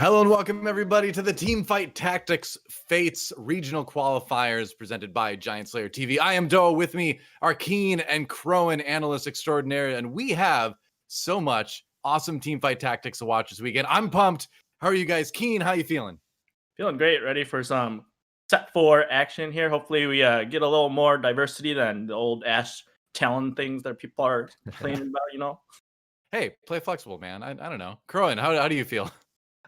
Hello and welcome everybody to the Teamfight Tactics Fates Regional Qualifiers presented by giantslayer TV. I am Doa. With me are Kien and Khroen, analysts extraordinary, and we have so much awesome Teamfight Tactics to watch this weekend. I'm pumped. How are you guys? Kien, how you feeling? Feeling great. Ready for some set 4 action here. Hopefully we get a little more diversity than the old Ash Talon things that people are complaining about, Hey, play flexible, man. I don't know. Khroen, how do you feel?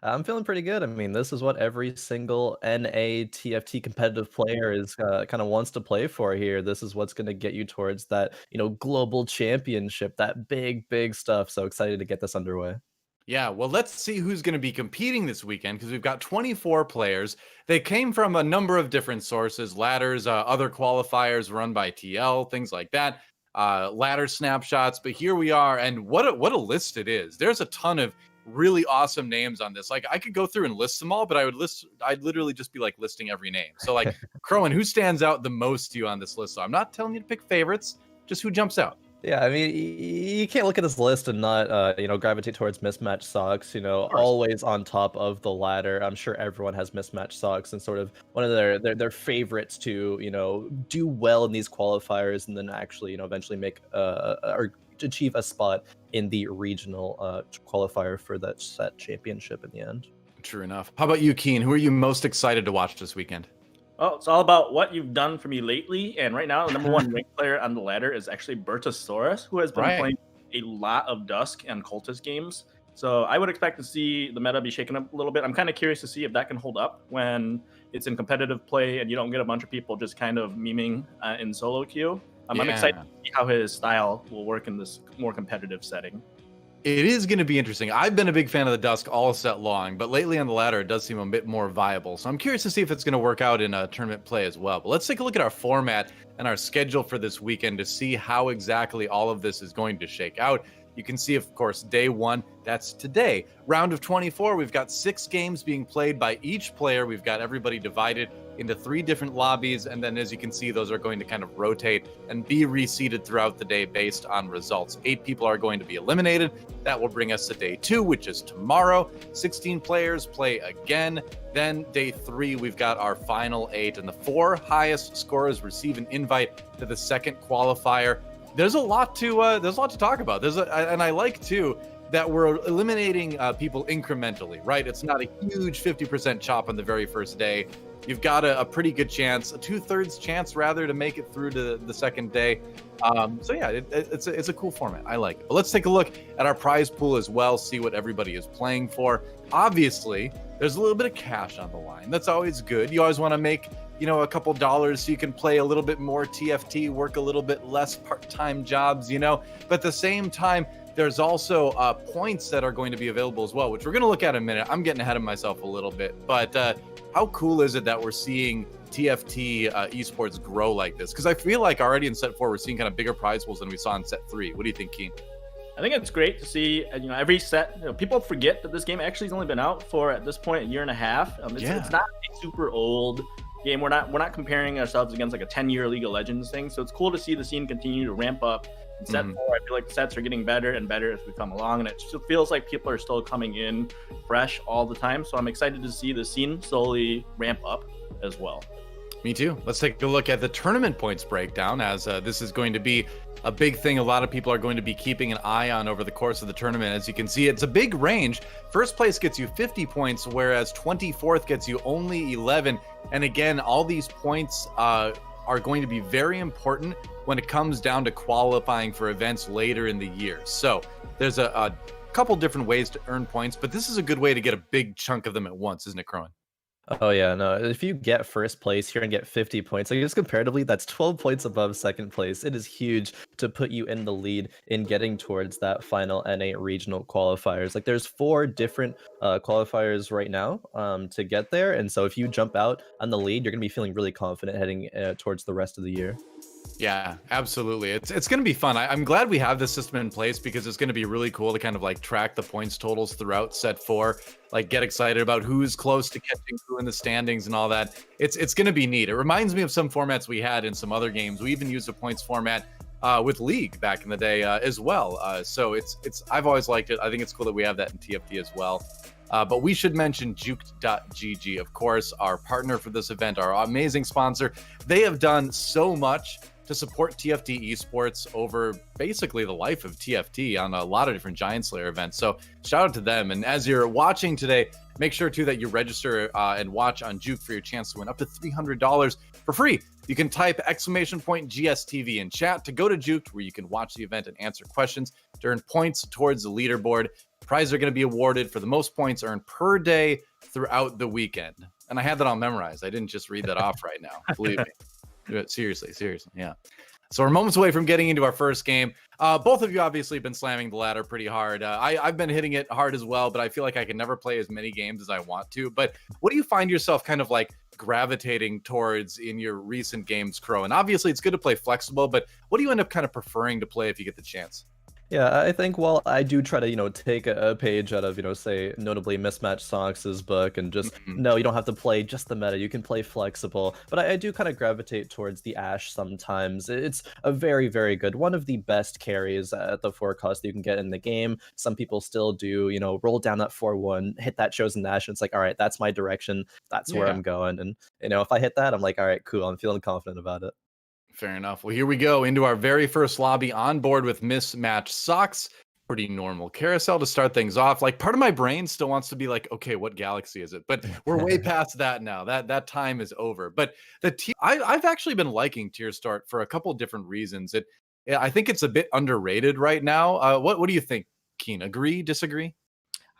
I'm feeling pretty good. I mean, this is what every single NA TFT competitive player is kind of wants to play for here. This is what's going to get you towards that, global championship, that big stuff. So excited to get this underway. Yeah, well, let's see who's going to be competing this weekend because we've got 24 players. They came from a number of different sources, ladders, other qualifiers run by TL, things like that, ladder snapshots. But here we are, and what a list it is. There's a ton of really awesome names on this. Like, I could go through and list them all, but I'd literally just be like listing every name. So like, Khroen, who stands out the most to you on this list? So I'm not telling you to pick favorites, just who jumps out. Yeah, I mean, you can't look at this list and not, gravitate towards mismatch socks. Always on top of the ladder. I'm sure everyone has mismatch socks and sort of one of their favorites to, do well in these qualifiers and then actually, eventually make or achieve a spot in the regional qualifier for that set championship in the end. True enough. How about you, Kien? Who are you most excited to watch this weekend? Oh, it's all about what you've done for me lately. And right now, the number 1 ranked player on the ladder is actually Bertosaurus, who has been playing a lot of Dusk and Cultist games. So I would expect to see the meta be shaken up a little bit. I'm kind of curious to see if that can hold up when it's in competitive play and you don't get a bunch of people just kind of memeing in solo queue. I'm excited to see how his style will work in this more competitive setting. It is going to be interesting. I've been a big fan of the Dusk all set long, but lately on the ladder, it does seem a bit more viable. So I'm curious to see if it's going to work out in a tournament play as well. But let's take a look at our format and our schedule for this weekend to see how exactly all of this is going to shake out. You can see, of course, day 1, that's today. Round of 24, we've got 6 games being played by each player. We've got everybody divided into 3 different lobbies. And then as you can see, those are going to kind of rotate and be reseeded throughout the day based on results. 8 people are going to be eliminated. That will bring us to day 2, which is tomorrow. 16 players play again. Then day 3, we've got our final 8, and the 4 highest scorers receive an invite to the second qualifier. There's a lot to talk about. And I like too that we're eliminating people incrementally, right? It's not a huge 50% chop on the very first day. You've got a pretty good chance, a 2/3 chance rather, to make it through to the second day. So yeah, it's a cool format. I like it. But let's take a look at our prize pool as well, see what everybody is playing for. Obviously, there's a little bit of cash on the line. That's always good. You always want to make a couple dollars so you can play a little bit more TFT, work a little bit less part-time jobs, but at the same time, there's also points that are going to be available as well, which we're going to look at in a minute. I'm getting ahead of myself a little bit, but how cool is it that we're seeing TFT esports grow like this? Because I feel like already in set 4, we're seeing kind of bigger prize pools than we saw in set 3. What do you think, Kien? I think it's great to see, every set. People forget that this game actually has only been out for, at this point, 1.5 years. It's not a super old game. We're not comparing ourselves against like a 10-year League of Legends thing. So it's cool to see the scene continue to ramp up. In set 4, I feel like the sets are getting better and better as we come along, and it still feels like people are still coming in fresh all the time. So I'm excited to see the scene slowly ramp up as well. Me too. Let's take a look at the tournament points breakdown, as this is going to be a big thing a lot of people are going to be keeping an eye on over the course of the tournament. As you can see, it's a big range. First place gets you 50 points, whereas 24th gets you only 11. And again, all these points are going to be very important when it comes down to qualifying for events later in the year. So there's a couple different ways to earn points, but this is a good way to get a big chunk of them at once, isn't it, Khroen? Oh yeah, no. If you get first place here and get 50 points, like just comparatively, that's 12 points above second place. It is huge to put you in the lead in getting towards that final NA regional qualifiers. Like there's 4 different qualifiers right now to get there, and so if you jump out on the lead, you're gonna be feeling really confident heading towards the rest of the year. Yeah, absolutely. It's going to be fun. I'm glad we have this system in place because it's going to be really cool to kind of like track the points totals throughout set 4, like get excited about who's close to catching who in the standings and all that. It's going to be neat. It reminds me of some formats we had in some other games. We even used a points format with League back in the day as well. So I've always liked it. I think it's cool that we have that in TFT as well. But we should mention Juked.gg, of course, our partner for this event, our amazing sponsor. They have done so much to support TFT Esports over basically the life of TFT on a lot of different Giant Slayer events. So shout out to them. And as you're watching today, make sure too that you register and watch on Juke for your chance to win up to $300 for free. You can type !GSTV in chat to go to Juke, where you can watch the event and answer questions to earn points towards the leaderboard. Prizes are going to be awarded for the most points earned per day throughout the weekend. And I had that all memorized. I didn't just read that off right now. Believe me. Seriously. Yeah. So we're moments away from getting into our first game. Both of you obviously have been slamming the ladder pretty hard. I've been hitting it hard as well, but I feel like I can never play as many games as I want to. But what do you find yourself kind of like gravitating towards in your recent games, Khroen? And obviously it's good to play flexible, but what do you end up kind of preferring to play if you get the chance? Yeah, I think while I do try to, take a page out of, say, notably Mismatch Socks' book and just, no, you don't have to play just the meta, you can play flexible. But I do kind of gravitate towards the Ashe sometimes. It's a very, very good, one of the best carries at the 4 cost that you can get in the game. Some people still do, roll down that 4-1, hit that chosen Ashe, and it's like, all right, that's my direction, that's where I'm going. And, if I hit that, I'm like, all right, cool, I'm feeling confident about it. Fair enough. Well, here we go into our very first lobby on board with Mismatch Socks. Pretty normal carousel to start things off. Like, part of my brain still wants to be like, okay, what galaxy is it? But we're way past that now. That time is over. But I've actually been liking Tier Start for a couple different reasons. I think it's a bit underrated right now. What do you think, Kien? Agree? Disagree?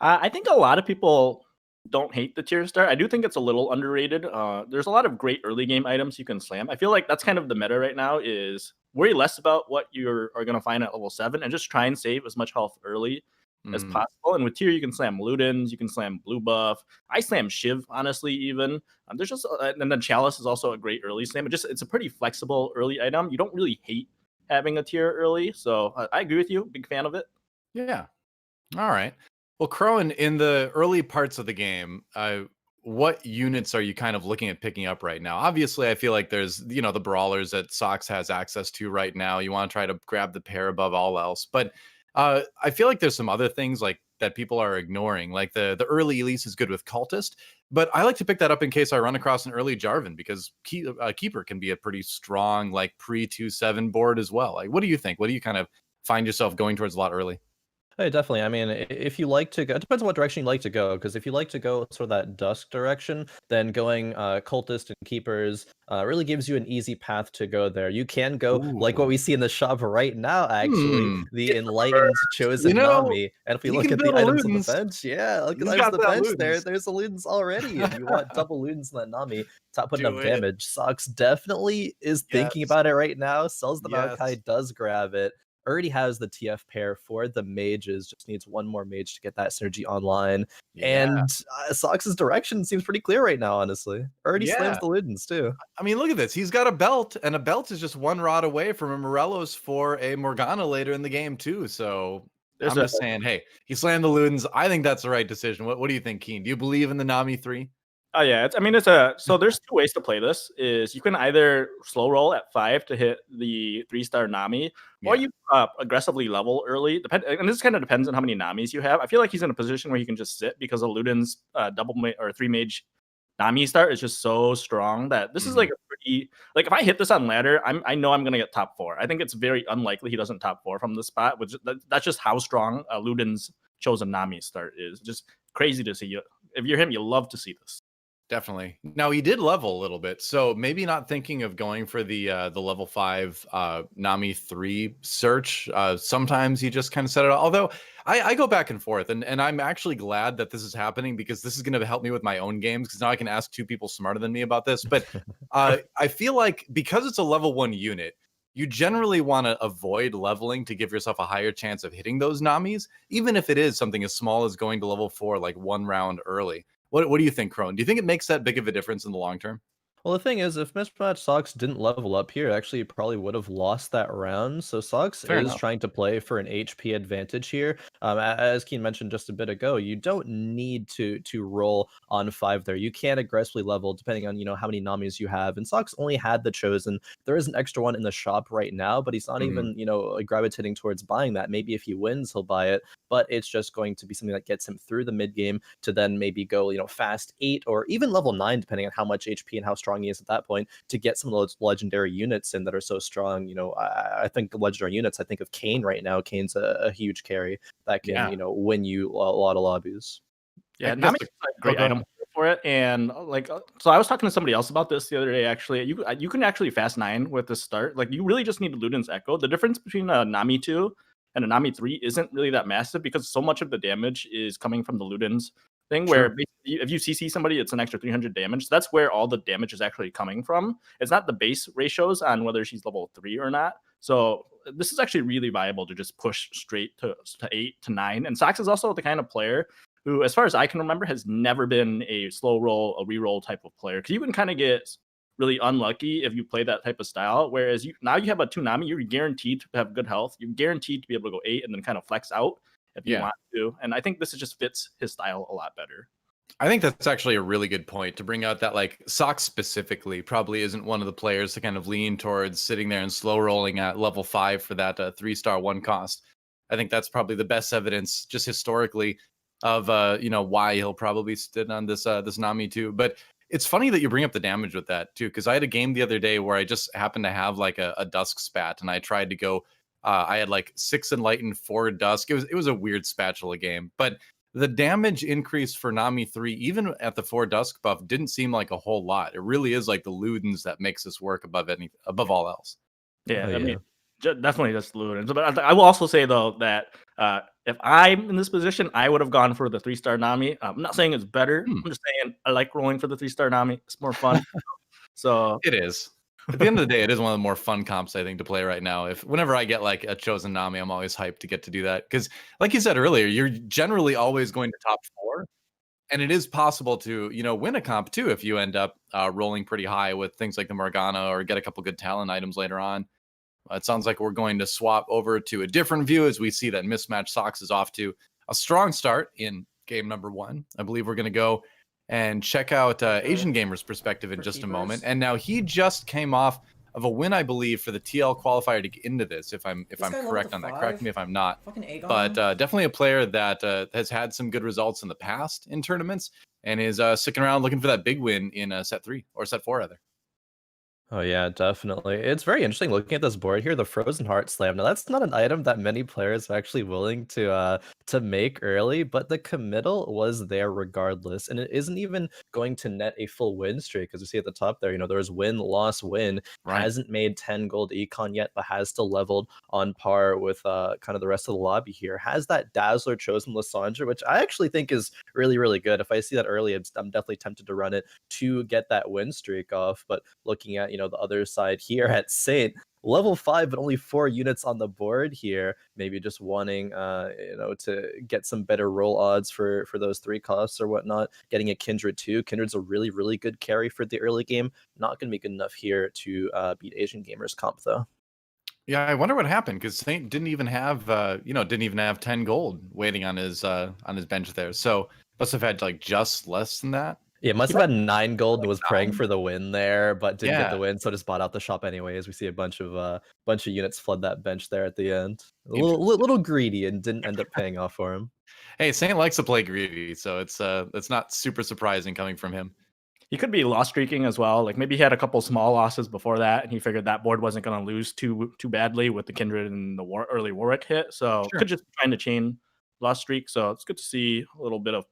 I think a lot of people don't hate the tier start. I do think it's a little underrated. There's a lot of great early game items you can slam. I feel like that's kind of the meta right now, is worry less about what you are going to find at level 7 and just try and save as much health early as possible. And with tier, you can slam Ludens, you can slam blue buff. I slam Shiv, honestly, even. There's just and then Chalice is also a great early slam. It's a pretty flexible early item. You don't really hate having a tier early. So I agree with you. Big fan of it. Yeah. All right. Well, Khroen, in the early parts of the game, what units are you kind of looking at picking up right now? Obviously, I feel like there's, the brawlers that Sox has access to right now. You want to try to grab the pair above all else. But I feel like there's some other things like that people are ignoring. Like the early Elise is good with Cultist, but I like to pick that up in case I run across an early Jarvan, because Keeper can be a pretty strong, like pre-2-7 board as well. Like, what do you think? What do you kind of find yourself going towards a lot early? Hey, definitely. I mean, if you like to go, it depends on what direction you like to go. Because if you like to go sort of that dusk direction, then going cultist and keepers really gives you an easy path to go there. You can go like what we see in the shop right now, actually, the enlightened chosen Nami. And if we look at the items on the bench, look at the items on the bench there. There's the Ludens already. If you want double Ludens in that Nami, top putting up damage. Sox definitely is thinking about it right now. Sells the Maokai, does grab it. Already has the TF pair for the mages, just needs one more mage to get that synergy online. And Sox's direction seems pretty clear right now, honestly. Already slams the Ludens too. I mean, look at this. He's got a belt, and a belt is just one rod away from a Morelos for a Morgana later in the game too. So I'm just saying, hey, he slammed the Ludens. I think that's the right decision. What do you think, Kien? Do you believe in the Nami 3? Oh yeah, so there's 2 ways to play this. Is you can either slow roll at 5 to hit the 3-star Nami, or you aggressively level early. And this kind of depends on how many Namis you have. I feel like he's in a position where he can just sit, because a Luden's double or 3 mage Nami start is just so strong that this is like a pretty, like, if I hit this on ladder, I know I'm gonna get top 4. I think it's very unlikely he doesn't top 4 from this spot. Which that's just how strong Luden's chosen Nami start is. Just crazy to see. If you're him, you love to see this. Definitely. Now, he did level a little bit, so maybe not thinking of going for the level 5 Nami 3 search. Sometimes he just kind of set it up. Although I go back and forth, and I'm actually glad that this is happening, because this is going to help me with my own games, because now I can ask 2 people smarter than me about this. But I feel like because it's a level 1 unit, you generally want to avoid leveling to give yourself a higher chance of hitting those Namis, even if it is something as small as going to level 4 like 1 round early. What do you think, Khroen? Do you think it makes that big of a difference in the long term? Well, the thing is, if Mismatch Sox didn't level up here, actually he probably would have lost that round. So Sox Fair is enough. trying to play for an HP advantage here. As Keen mentioned just a bit ago, you don't need to roll on 5 there. You can aggressively level depending on how many Namis you have. And Sox only had the Chosen. There is an extra one in the shop right now, but he's not even gravitating towards buying that. Maybe if he wins, he'll buy it. But it's just going to be something that gets him through the mid game to then maybe go fast 8 or even level 9, depending on how much HP and how strong he is at that point, to get some of those legendary units in that are so strong. I think legendary units, I think of Kien right now. Kien's a huge carry that can, win you a lot of lobbies. Yeah, Nami's a great item for it. And so I was talking to somebody else about this the other day. Actually, you can actually fast 9 with the start. Like, you really just need Luden's Echo. The difference between a Nami 2 and a Nami 3 isn't really that massive because so much of the damage is coming from the Luden's thing, where basically if you CC somebody, it's an extra 300 damage. So that's where all the damage is actually coming from. It's not the base ratios on whether she's level 3 or not. So this is actually really viable to just push straight to 8 to 9. And Sox is also the kind of player who, as far as I can remember, has never been a slow roll, a reroll type of player. Because you can kind of get really unlucky if you play that type of style. Whereas now you have a 2 Nami, you're guaranteed to have good health. You're guaranteed to be able to go 8 and then kind of flex out if you want to. And I think this just fits his style a lot better. I think that's actually a really good point to bring out that, like, Sox specifically probably isn't one of the players to kind of lean towards sitting there and slow rolling at level 5 for that 3-star 1 cost. I think that's probably the best evidence just historically of why he'll probably sit on this Nami too. But it's funny that you bring up the damage with that too, because I had a game the other day where I just happened to have like a dusk spat, and I tried to go. I had like 6 enlightened, 4 dusk. It was a weird spatula game, but the damage increase for Nami 3, even at the 4 dusk buff, didn't seem like a whole lot. It really is like the Ludens that makes this work above all else. Yeah, I mean, definitely just Ludens. But I will also say though that if I'm in this position, I would have gone for the 3-star Nami. I'm not saying it's better. I'm just saying I like rolling for the 3-star Nami. It's more fun. So it is. At the end of the day, it is one of the more fun comps, I think, to play right now. Whenever I get like a chosen Nami, I'm always hyped to get to do that. Because like you said earlier, you're generally always going to top 4. And it is possible to, win a comp too if you end up rolling pretty high with things like the Morgana or get a couple good talent items later on. It sounds like we're going to swap over to a different view as we see that Mismatch Sox is off to a strong start in game number 1. I believe we're going to go and check out Asian Gamer's perspective in just a moment. And now he just came off of a win, I believe, for the TL qualifier to get into this. If I'm correct on that, correct me if I'm not. But definitely a player that has had some good results in the past in tournaments and is sticking around looking for that big win in set 3 or set 4 rather. Oh yeah, definitely. It's very interesting looking at this board here, the Frozen Heart Slam. Now that's not an item that many players are actually willing to make early, but the committal was there regardless, and it isn't even going to net a full win streak. As you see at the top there, there was win, loss, win. Right. Hasn't made 10 gold econ yet, but has still leveled on par with kind of the rest of the lobby here. Has that Dazzler chosen Lysandra, which I actually think is really, really good. If I see that early, I'm definitely tempted to run it to get that win streak off. But looking at the other side here at Saint, level 5 but only 4 units on the board here, maybe just wanting to get some better roll odds for those 3 costs or whatnot. Getting a Kindred too. Kindred's a really, really good carry for the early game. Not going to be good enough here to beat Asian Gamers comp though. Yeah, I wonder what happened, because Saint didn't even have 10 gold waiting on his bench there. So must have had like just less than that. Yeah, must have had 9 gold and was praying for the win there, but didn't get the win, so just bought out the shop anyways. We see a bunch of units flood that bench there at the end. A little greedy and didn't end up paying off for him. Hey, Saint likes to play greedy, so it's not super surprising coming from him. He could be loss streaking as well. Like maybe he had a couple small losses before that, and he figured that board wasn't going to lose too badly with the Kindred and the early Warwick hit. So could just be trying to chain loss streak. So it's good to see a little bit of.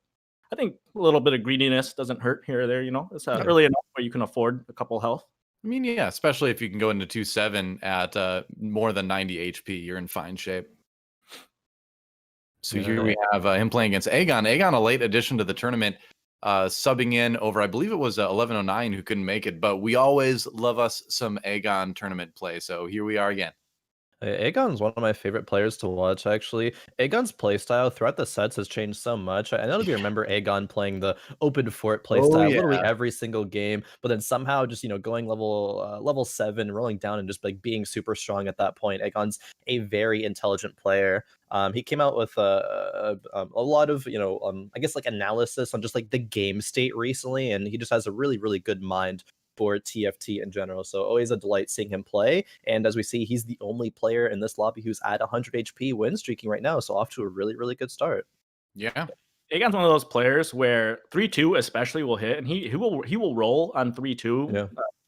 I think a little bit of greediness doesn't hurt here or there. It's early enough where you can afford a couple health. I mean, yeah, especially if you can go into 2-7 at more than 90 HP, you're in fine shape. So here we have him playing against Aegon. Aegon, a late addition to the tournament, subbing in over, I believe it was 1109 who couldn't make it, but we always love us some Aegon tournament play. So here we are again. Aegon's one of my favorite players to watch, actually. Aegon's playstyle throughout the sets has changed so much. I know if you remember Aegon playing the open fort Oh playstyle literally yeah. every single game, but then somehow just going level 7, rolling down, and just like being super strong at that point. Aegon's a very intelligent player. He came out with a lot of I guess like analysis on just like the game state recently, and he just has a really good mind for TFT in general. So always a delight seeing him play. And as we see, he's the only player in this lobby who's at 100 HP win streaking right now. So off to a really good start. Yeah. Aegon's one of those players where 3-2 especially will hit, and he will roll on 3-2. Yeah.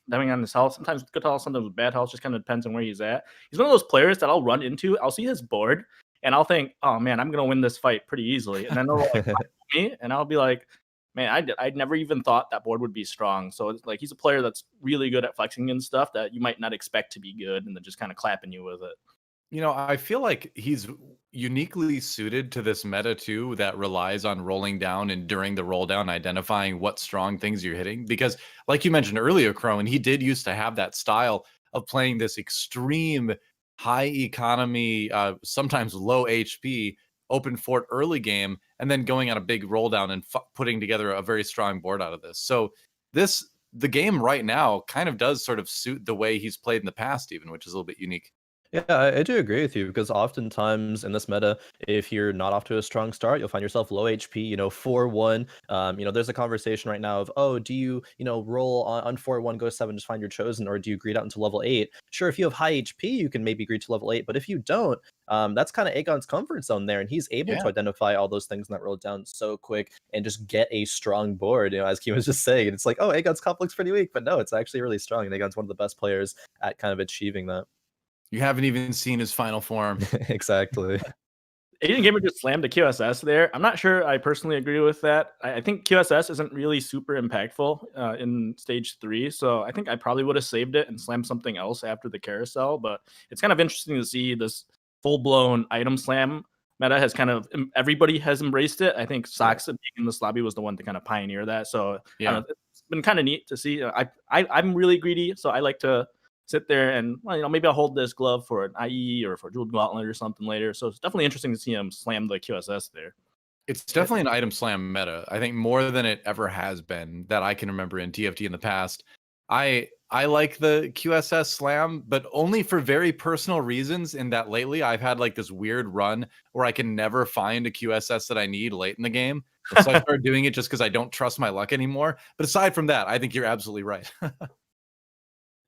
Depending on his health, sometimes good health, sometimes with bad health, just kind of depends on where he's at. He's one of those players that I'll run into. I'll see his board, and I'll think, "Oh man, I'm gonna win this fight pretty easily." And then they'll like me, and I'll be like, "Man, I'd never even thought that board would be strong." So it's like he's a player that's really good at flexing and stuff that you might not expect to be good, and then just kind of clapping you with it. I feel like he's uniquely suited to this meta too that relies on rolling down and during the roll down identifying what strong things you're hitting. Because, like you mentioned earlier, Khroen, he did used to have that style of playing this extreme high economy, sometimes low HP open fort early game, and then going on a big roll down and putting together a very strong board out of this. So the game right now kind of does sort of suit the way he's played in the past, even, which is a little bit unique. Yeah, I do agree with you because oftentimes in this meta, if you're not off to a strong start, you'll find yourself low HP, 4-1. There's a conversation right now of, oh, do you, roll on 4-1, go 7, just find your chosen, or do you greed out into level 8? Sure, if you have high HP, you can maybe greed to level 8, but if you don't, that's kind of Aegon's comfort zone there, and he's able to identify all those things in that roll down so quick and just get a strong board. As Kien was just saying, it's like, oh, Aegon's comp looks pretty weak, but no, it's actually really strong, and Aegon's one of the best players at kind of achieving that. You haven't even seen his final form. Exactly. Asian Gamer just slammed the QSS there. I'm not sure I personally agree with that. I think QSS isn't really super impactful in stage 3, so I think I probably would have saved it and slammed something else after the carousel. But it's kind of interesting to see this full-blown item slam meta has everybody has embraced it. I think Sox in this lobby was the one to kind of pioneer that. So yeah, it's been kind of neat to see. I'm really greedy, so I like to sit there and maybe I'll hold this glove for an IE or for Jeweled Gauntlet or something later. So it's definitely interesting to see him slam the QSS there. It's definitely an item slam meta. I think more than it ever has been that I can remember in TFT in the past. I like the QSS slam, but only for very personal reasons. In that lately I've had like this weird run where I can never find a QSS that I need late in the game. So I started doing it just because I don't trust my luck anymore. But aside from that, I think you're absolutely right.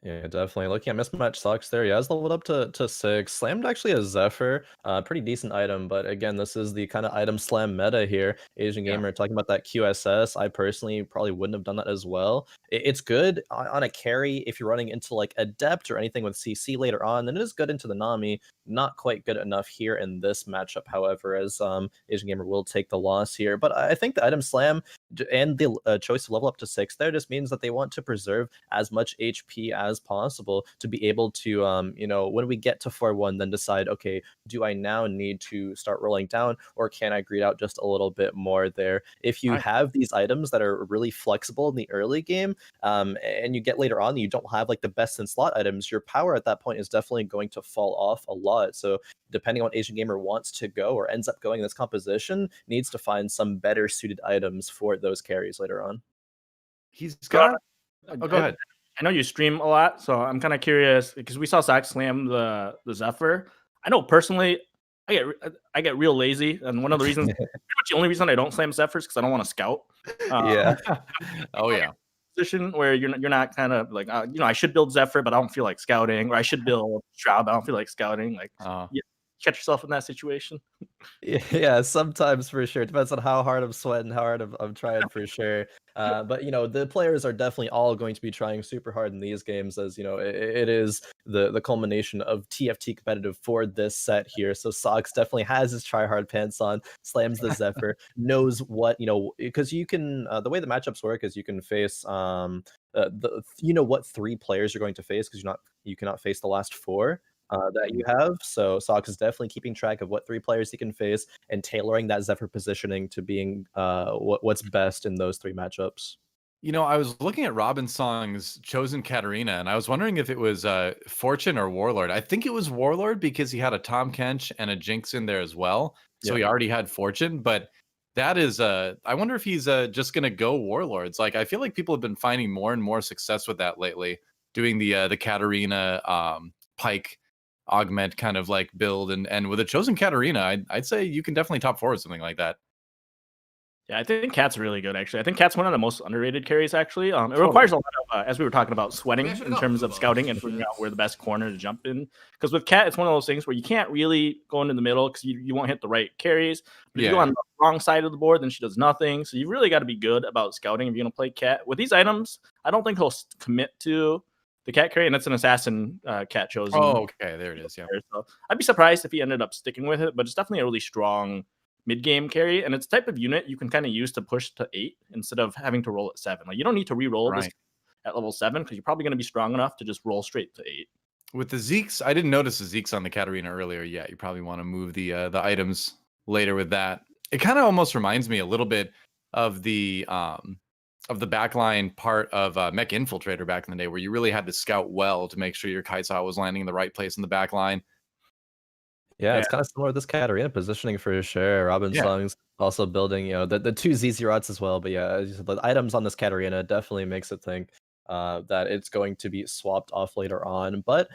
Yeah, definitely. Looking at mismatch sucks there. He has leveled up to 6. Slammed actually a Zephyr. Pretty decent item, but again, this is the kind of item slam meta here. Asian Gamer talking about that QSS. I personally probably wouldn't have done that as well. It's good on a carry if you're running into like Adept or anything with CC later on, then it is good into the Nami. Not quite good enough here in this matchup, however, as Asian Gamer will take the loss here. But I think the item slam and the choice to level up to 6 there just means that they want to preserve as much HP as possible to be able to when we get to 4-1 then decide, okay, do I now need to start rolling down, or can I greed out just a little bit more there? If you have these items that are really flexible in the early game, and you get later on and you don't have like the best in slot items, your power at that point is definitely going to fall off a lot. So depending on what Asian Gamer wants to go or ends up going in this composition, needs to find some better suited items for those carries later on. He's got go ahead. I know you stream a lot, so I'm kind of curious because we saw Sox slam the Zephyr. I know personally, I get real lazy, and one of the reasons, pretty much the only reason I don't slam Zephyr is because I don't want to scout. Oh yeah. Position where you're not kind of like I should build Zephyr, but I don't feel like scouting, or I should build Shroud, but I don't feel like scouting. Like you catch yourself in that situation. Yeah, sometimes for sure. Depends on how hard I'm sweating, how hard I'm trying for sure. But the players are definitely all going to be trying super hard in these games, as it is the culmination of TFT competitive for this set here. So Sox definitely has his try hard pants on, slams the Zephyr, knows what because you can the way the matchups work is you can face what 3 players you're going to face, because you cannot face the last 4 that you have. So Sox is definitely keeping track of what 3 players he can face and tailoring that Zephyr positioning to being what's best in those 3 matchups. You know, I was looking at Robin Song's chosen Katarina, and I was wondering if it was Fortune or Warlord. I think it was Warlord because he had a Tom Kench and a Jinx in there as well. So Yeah. he already had Fortune, but that is I wonder if he's just gonna go Warlords. Like I feel like people have been finding more and more success with that lately, doing the Katarina Pike augment kind of like build, and with a chosen Katarina, I'd say you can definitely top forward something like that. Yeah, I think Cat's really good, actually. I think Cat's one of the most underrated carries, actually. It Totally. requires a lot of, as we were talking about, sweating Man, shut in up. terms of scouting and figuring out where the best corner to jump in. Because with Cat, it's one of those things where you can't really go into the middle because you won't hit the right carries. But if you go on the wrong side of the board, then she does nothing. So you really got to be good about scouting if you're going to play Cat. With these items, I don't think he'll commit to the Cat carry, and it's an assassin Cat chosen. Oh, okay, there it is. Yeah. So I'd be surprised if he ended up sticking with it, but it's definitely a really strong mid-game carry, and it's a type of unit you can kind of use to push to 8 instead of having to roll at 7. Like you don't need to re-roll this at level 7 because you're probably going to be strong enough to just roll straight to 8. With the Zeeks, I didn't notice the Zeeks on the Katarina earlier yet. You probably want to move the items later with that. It kind of almost reminds me a little bit of the backline part of Mech Infiltrator back in the day, where you really had to scout well to make sure your Kai'Sa was landing in the right place in the backline. Yeah, it's kind of similar to this Katarina positioning for sure. Robin Song's also building, the two ZZ rots as well. But yeah, the items on this Katarina definitely makes it think that it's going to be swapped off later on. But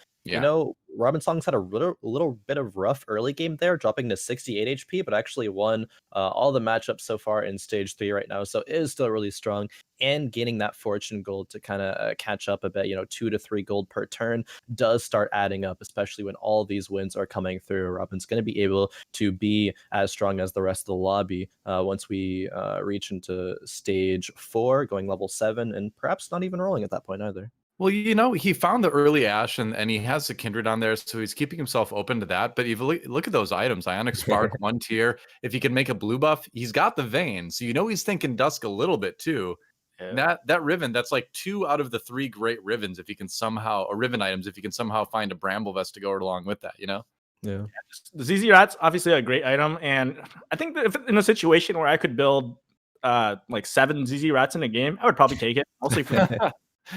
Robin Song's had a little bit of rough early game there, dropping to 68 HP, but actually won all the matchups so far in stage 3 right now. So it is still really strong, and gaining that fortune gold to kind of catch up a bit, 2 to 3 gold per turn does start adding up, especially when all these wins are coming through. Robin's going to be able to be as strong as the rest of the lobby once we reach into stage 4, going level 7, and perhaps not even rolling at that point either. Well, he found the early Ash, and he has the Kindred on there, so he's keeping himself open to that. But if you look at those items, Ionic Spark, 1 tier. If he can make a blue buff, he's got the Vein. So he's thinking Dusk a little bit too. Yeah. That Riven, that's like 2 out of the 3 great Rivens if you can somehow, or Riven items, if you can somehow find a Bramble Vest to go along with that, Yeah. The ZZ Rat's obviously a great item, and I think that if in a situation where I could build like 7 ZZ Rats in a game, I would probably take it. Mostly for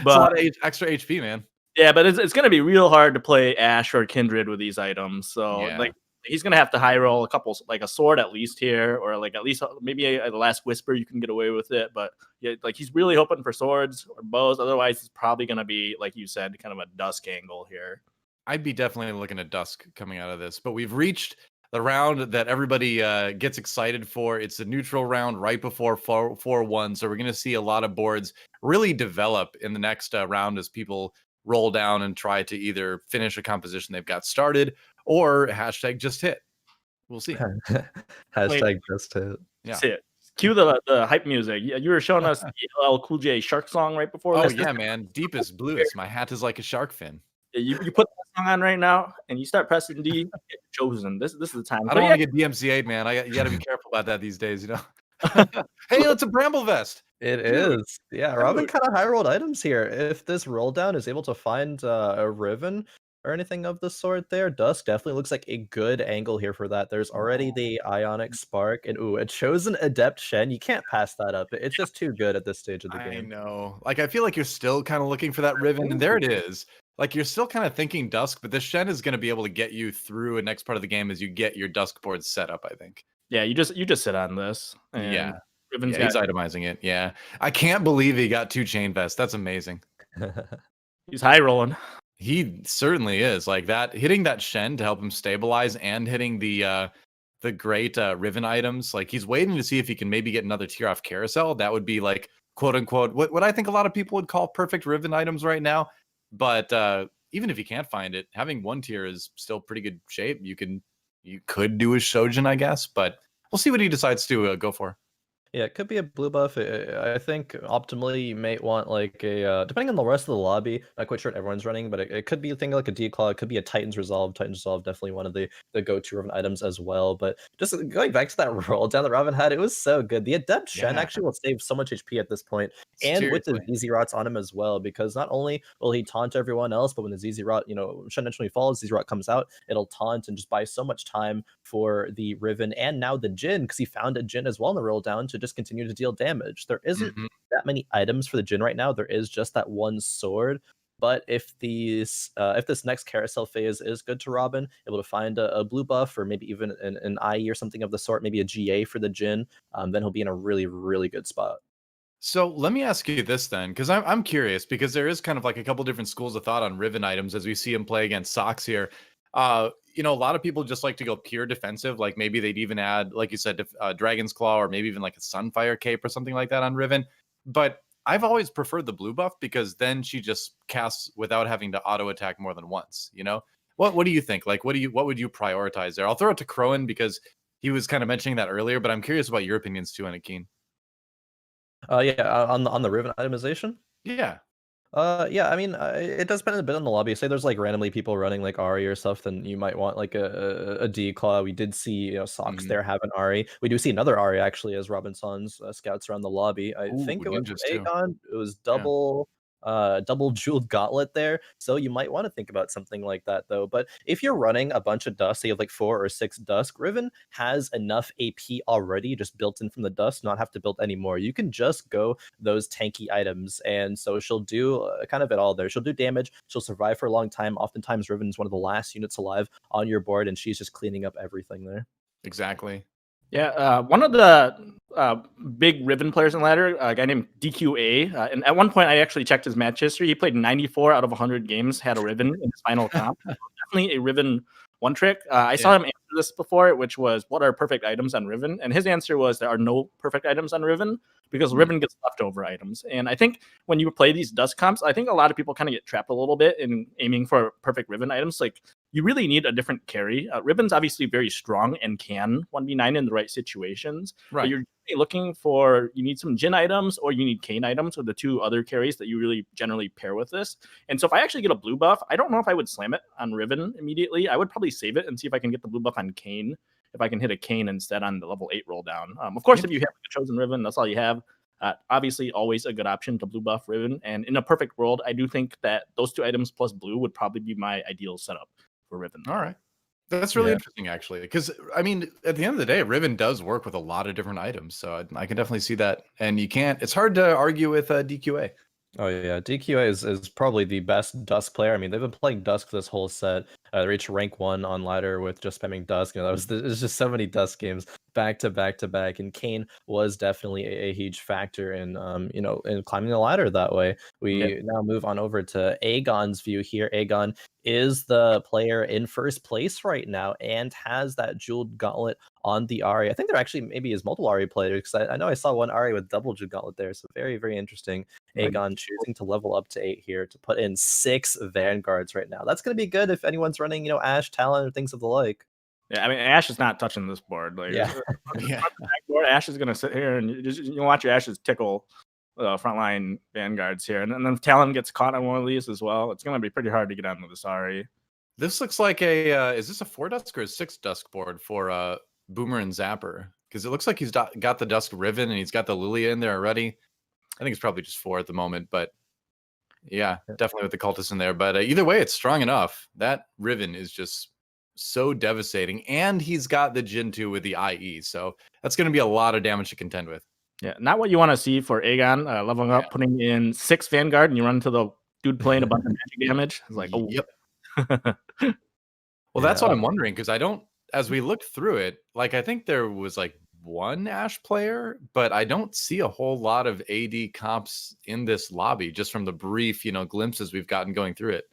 but it's a lot of extra HP, man. Yeah, but it's going to be real hard to play Ash or Kindred with these items. So like he's going to have to high roll a couple, like a sword at least here, or like at least maybe the last whisper you can get away with it. But yeah, like he's really hoping for swords or bows. Otherwise, it's probably going to be, like you said, kind of a Dusk angle here. I'd be definitely looking at Dusk coming out of this, but we've reached the round that everybody gets excited for. It's a neutral round right before 4-1, so we're going to see a lot of boards really develop in the next round as people roll down and try to either finish a composition they've got started or hashtag just hit. We'll see. Hashtag just hit. Yeah. See it. Cue the hype music. You were showing us the LL Cool J Shark song right before. Oh yeah, man. Deepest, bluest. My hat is like a shark fin. You put that song on right now, and you start pressing D. Get chosen. This is the time. I don't want to get DMCA'd, man. You got to be careful about that these days, Hey, it's a Bramble Vest. It is. Yeah, Robin kind of high rolled items here. If this roll down is able to find a Riven or anything of the sort there, Dusk definitely looks like a good angle here for that. There's already the Ionic Spark, and a chosen Adept Shen. You can't pass that up. It's just too good at this stage of the game. I know. Like, I feel like you're still kind of looking for that Riven, and there it is. Like, you're still kind of thinking Dusk, but this Shen is going to be able to get you through a next part of the game as you get your Dusk board set up, I think. Yeah, you just sit on this. And Riven's he's itemizing it. Yeah. I can't believe he got 2 Chain Vests. That's amazing. He's high rolling. He certainly is. Like that, hitting that Shen to help him stabilize and hitting the great Riven items. Like he's waiting to see if he can maybe get another tier off Carousel. That would be like, quote unquote, what I think a lot of people would call perfect Riven items right now. But even if you can't find it, having 1 tier is still pretty good shape. You could do a Shojin, I guess, but we'll see what he decides to go for. Yeah, it could be a blue buff. I think optimally you might want like a, depending on the rest of the lobby, not quite sure what everyone's running, but it could be a thing like a Declaw, it could be a Titan's Resolve. Titan's Resolve definitely one of the go-to Riven items as well. But just going back to that roll down that Robin had, it was so good. The Adept Shen actually will save so much HP at this point, and with the ZZ Rots on him as well, because not only will he taunt everyone else, but when the ZZ Rot, Shen eventually falls, ZZ Rot comes out, it'll taunt and just buy so much time for the Riven and now the Jhin, because he found a Jhin as well in the roll down to just continue to deal damage. There isn't Mhm. that many items for the Jhin right now. There is just that one sword. But if this next carousel phase is good to Robin, able to find a blue buff or maybe even an IE or something of the sort, maybe a GA for the Jhin, then he'll be in a really, really good spot. So let me ask you this then, because I'm curious, because there is kind of like a couple different schools of thought on Riven items as we see him play against Sox here. A lot of people just like to go pure defensive. Like maybe they'd even add, like you said, Dragon's Claw, or maybe even like a Sunfire Cape or something like that on Riven. But I've always preferred the blue buff because then she just casts without having to auto attack more than once. What do you think? Like what would you prioritize there? I'll throw it to Khroen because he was kind of mentioning that earlier, but I'm curious about your opinions too, on it, Kien. Yeah, on the Riven itemization. Yeah. Yeah, I mean, it does depend a bit on the lobby. Say there's like randomly people running like Ari or stuff, then you might want like a D claw. We did see Socks Mhm. there have an Ari. We do see another Ari actually as Robinson's scouts around the lobby. I Ooh, think it was from ninjas too. Aegon. It was Yeah. double jeweled gauntlet there. So you might want to think about something like that though. But if you're running a bunch of dust, say you have like 4 or 6 dusk, Riven has enough AP already just built in from the dust, not have to build any more. You can just go those tanky items, and so she'll do kind of it all there. She'll do damage, she'll survive for a long time. Oftentimes Riven is one of the last units alive on your board, and she's just cleaning up everything there. Exactly. Yeah, one of the big Riven players in ladder, a guy named DQA, and at one point I actually checked his match history. He played 94 out of 100 games, had a Riven in his final comp. Definitely a Riven one trick. I saw him answer this before, which was, what are perfect items on Riven? And his answer was, there are no perfect items on Riven because Riven gets leftover items. And I think when you play these dust comps, I think a lot of people kind of get trapped a little bit in aiming for perfect Riven items. Like, you really need a different carry. Riven's obviously very strong and can 1v9 in the right situations. But Right. you're looking for, you need some Jhin items or you need Kane items, or the two other carries that you really generally pair with this. And so if I actually get a blue buff, I don't know if I would slam it on Riven immediately. I would probably save it and see if I can get the blue buff on Kane, if I can hit a Kane instead on the level 8 roll down. Of course, if you have a chosen Riven, that's all you have. Obviously, always a good option to blue buff Riven. And in a perfect world, I do think that those 2 items plus blue would probably be my ideal setup for Riven. All right. That's really Yeah. interesting, actually, because I mean, at the end of the day, Riven does work with a lot of different items, so I can definitely see that. And it's hard to argue with DQA. Oh yeah, DQA is probably the best Dusk player. I mean, they've been playing Dusk this whole set. They reached rank 1 on ladder with just spamming Dusk. There's just so many Dusk games back to back to back, and Kane was definitely a huge factor in in climbing the ladder that way. We now move on over to Aegon's view here. Aegon is the player in first place right now and has that jeweled gauntlet on the Ari. I think there actually maybe is multiple Ari players, because I know I saw one Ari with double jeweled gauntlet there. So very, very interesting. Aegon choosing to level up to 8 here to put in 6 Vanguards right now. That's going to be good if anyone's running, Ash, Talon, or things of the like. Yeah, I mean, Ash is not touching this board. Like, Yeah. board, Ash is going to sit here and you watch your Ashes tickle frontline Vanguards here. And then if Talon gets caught on one of these as well, it's going to be pretty hard to get on with this Ari. This looks like is this a 4 Dusk or a 6 Dusk board for Boomer and Zapper? Because it looks like he's got the Dusk Riven and he's got the Lilia in there already. I think it's probably just 4 at the moment, but yeah, definitely with the cultists in there. But either way, it's strong enough. That Riven is just so devastating, and he's got the Jhin 2 with the IE, so that's going to be a lot of damage to contend with. Yeah, not what you want to see for Aegon leveling up, putting in 6 Vanguard, and you run into the dude playing a bunch of magic damage. It's like, oh, yep. Well, that's what I'm wondering, because as we looked through it, like I think there was like 1 Ash player, but I don't see a whole lot of AD comps in this lobby, just from the brief, glimpses we've gotten going through it.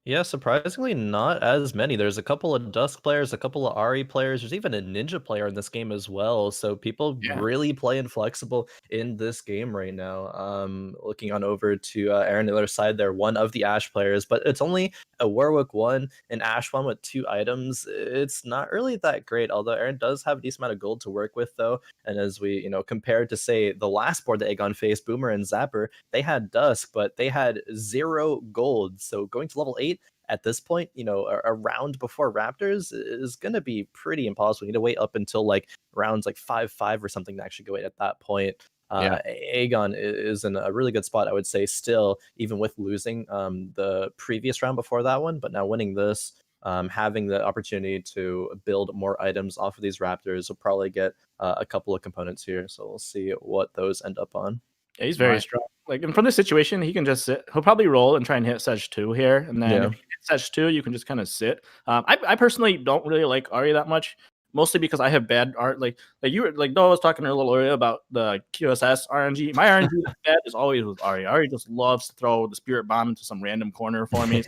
Yeah, surprisingly not as many. There's a couple of Dusk players, a couple of Ari players. There's even a Ninja player in this game as well. So people really playing flexible in this game right now. Looking on over to Aaron, the other side there, one of the Ash players, but it's only a Warwick 1, an Ash 1 with 2 items. It's not really that great, although Aaron does have a decent amount of gold to work with though. And as we, compared to say the last board that Aegon faced, Boomer and Zapper, they had Dusk, but they had 0 gold. So going to level 8 at this point, a round before Raptors is going to be pretty impossible. You need to wait up until like rounds like 5-5 or something to actually go in at that point. Aegon is in a really good spot, I would say, still, even with losing the previous round before that one, but now winning this. having the opportunity to build more items off of these Raptors will probably get a couple of components here. So we'll see what those end up on. Yeah, he's very strong. Like, and from this situation, he can just sit. He'll probably roll and try and hit Sedge 2 here. And then if you hit Sedge 2, you can just kind of sit. I personally don't really like Ari that much, mostly because I have bad art. Like you were like Noah was talking a little earlier about the QSS RNG. My RNG bad is always with Ari. Ari just loves to throw the Spirit Bomb into some random corner for me.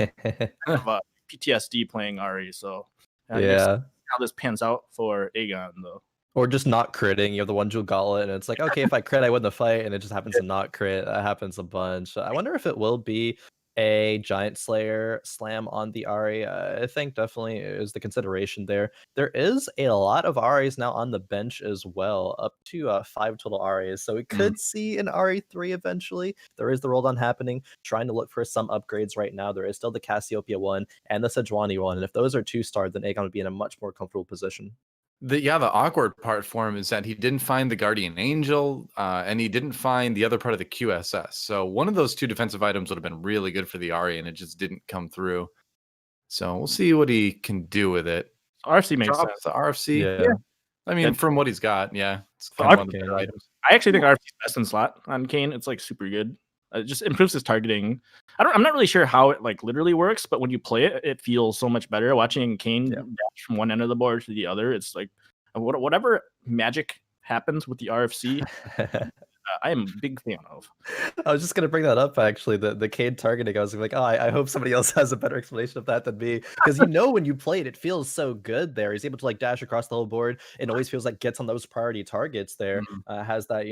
Of PTSD playing Ari. So how this pans out for Aegon though. Or just not critting. You have the one jewel gauntlet, and it's like, okay, if I crit, I win the fight, and it just happens to not crit. That happens a bunch. I wonder if it will be a Giant Slayer slam on the Ari. I think definitely is the consideration there. There is a lot of Aris now on the bench as well, up to 5 total Aris. So we could see an Ari3 eventually. There is the roll down happening. Trying to look for some upgrades right now. There is still the Cassiopeia one and the Sejuani one. And if those are 2-starred, then Aegon would be in a much more comfortable position. The awkward part for him is that he didn't find the Guardian Angel, and he didn't find the other part of the QSS. So one of those 2 defensive items would have been really good for the Ari, and it just didn't come through. So we'll see what he can do with it. RFC makes sense. The RFC, yeah. I mean, from what he's got, it's kind of one of the better items. I actually think RFC's best in slot on Kien. It's like super good. It just improves his targeting. I'm not really sure how it like literally works, but when you play it, it feels so much better. Watching Kien dash from one end of the board to the other, it's like whatever magic happens with the RFC. I am a big fan of. I was just gonna bring that up actually. The Cade targeting. I was like, oh, I hope somebody else has a better explanation of that than me, because when you play it feels so good. There, he's able to like dash across the whole board. It always feels like gets on those priority targets. There has that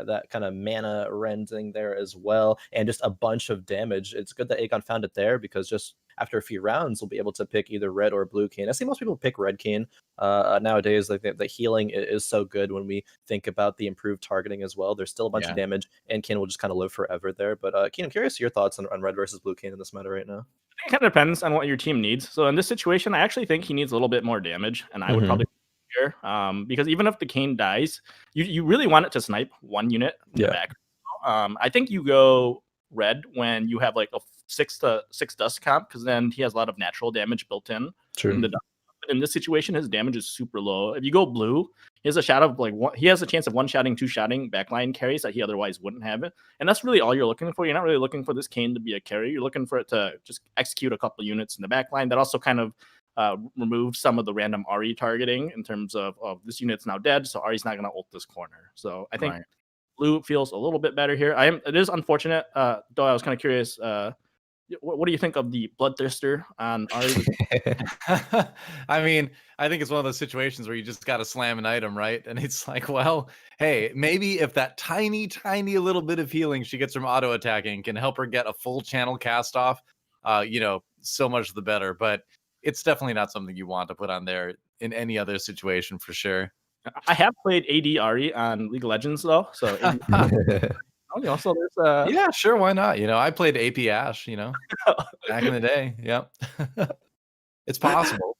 that kind of mana rending there as well, and just a bunch of damage. It's good that Aegon found it there, because just after a few rounds, we'll be able to pick either red or blue Kien. I see most people pick red Kien nowadays. Like the healing is so good when we think about the improved targeting as well. There's still a bunch of damage, and Kien will just kind of live forever there. But Kien, I'm curious your thoughts on red versus blue Kien in this meta right now. It kind of depends on what your team needs. So in this situation, I actually think he needs a little bit more damage, and I would probably here because even if the Kien dies, you really want it to snipe one unit in the back. I think you go red when you have like a 6 dust comp, because then he has a lot of natural damage built in. True. But in this situation, his damage is super low. If you go blue, he has a shot of he has a chance of 1-shotting, 2-shotting backline carries that he otherwise wouldn't have it. And that's really all you're looking for. You're not really looking for this Kien to be a carry. You're looking for it to just execute a couple units in the backline. That also kind of removes some of the random Ari targeting in terms of this unit's now dead, so Ari's not going to ult this corner. So I think blue feels a little bit better here. It is unfortunate, though. I was kind of curious. What do you think of the Bloodthirster on Ari? I mean, I think it's one of those situations where you just got to slam an item, right? And it's like, well, hey, maybe if that tiny little bit of healing she gets from auto attacking can help her get a full channel cast off, so much the better. But it's definitely not something you want to put on there in any other situation for sure. I have played AD Ari on League of Legends though, so also there's yeah, sure, why not? I played AP Ash, back in the day. Yep. It's possible.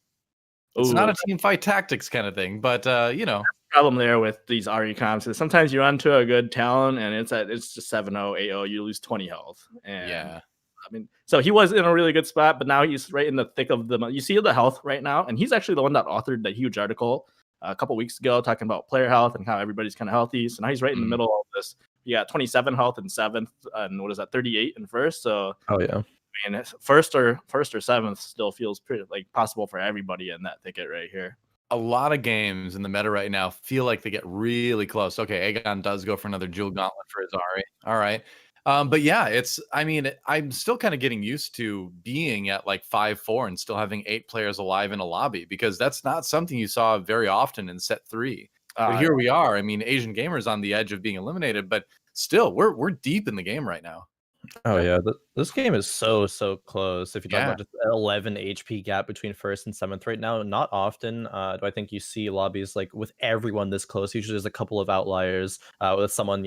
It's not a team fight tactics kind of thing, but the problem there with these Ari comps is sometimes you run to a good talent and it's just 7-0, 8-0, you lose 20 health. And I mean, so he was in a really good spot, but now he's right in the thick of you see the health right now, and he's actually the one that authored that huge article a couple weeks ago talking about player health and how everybody's kind of healthy. So now he's right in the middle of this. You got 27 health in 7th, and what is that, 38 in 1st? So I mean, first or 7th still feels pretty like possible for everybody in that thicket right here. A lot of games in the meta right now feel like they get really close. Okay, Aegon does go for another Jewel Gauntlet for his Ari. All right. But yeah, I'm still kind of getting used to being at like 5-4 and still having 8 players alive in a lobby, because that's not something you saw very often in set 3. But here we are. I mean, Asian Gamer's on the edge of being eliminated, but still, we're deep in the game right now. Oh yeah, this game is so close. If you talk about just 11 HP gap between 1st and 7th right now, not often do I think you see lobbies like with everyone this close. Usually there's a couple of outliers with someone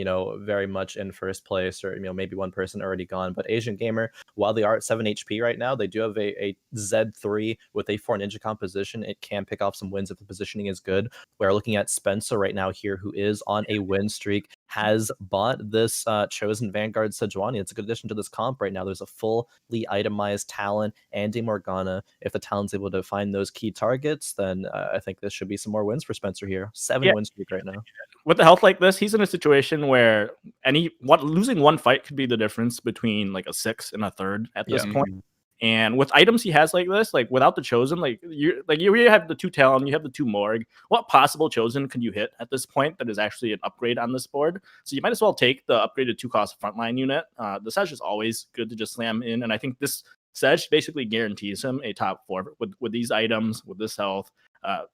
very much in 1st place, or maybe one person already gone. But Asian Gamer, while they are at 7 HP right now, they do have a Z3 with a 4 ninja composition. It can pick off some wins if the positioning is good. We're looking at Spencer right now here, who is on a win streak, has bought this chosen Vanguard Sejuani. It's a good addition to this comp right now. now. There's a fully itemized Talon and a Morgana. If the Talon's able to find those key targets, then I think this should be some more wins for Spencer here. 7 win streak right now. With a health like this, he's in a situation where losing one fight could be the difference between like a 6 and a 3rd at this point. And with items he has like this, like without the Chosen, you have the 2 Talon, you have the 2 Morg. What possible Chosen could you hit at this point that is actually an upgrade on this board? So you might as well take the upgraded 2-cost frontline unit. The Sedge is always good to just slam in, and I think this Sedge basically guarantees him a top 4 with these items, with this health.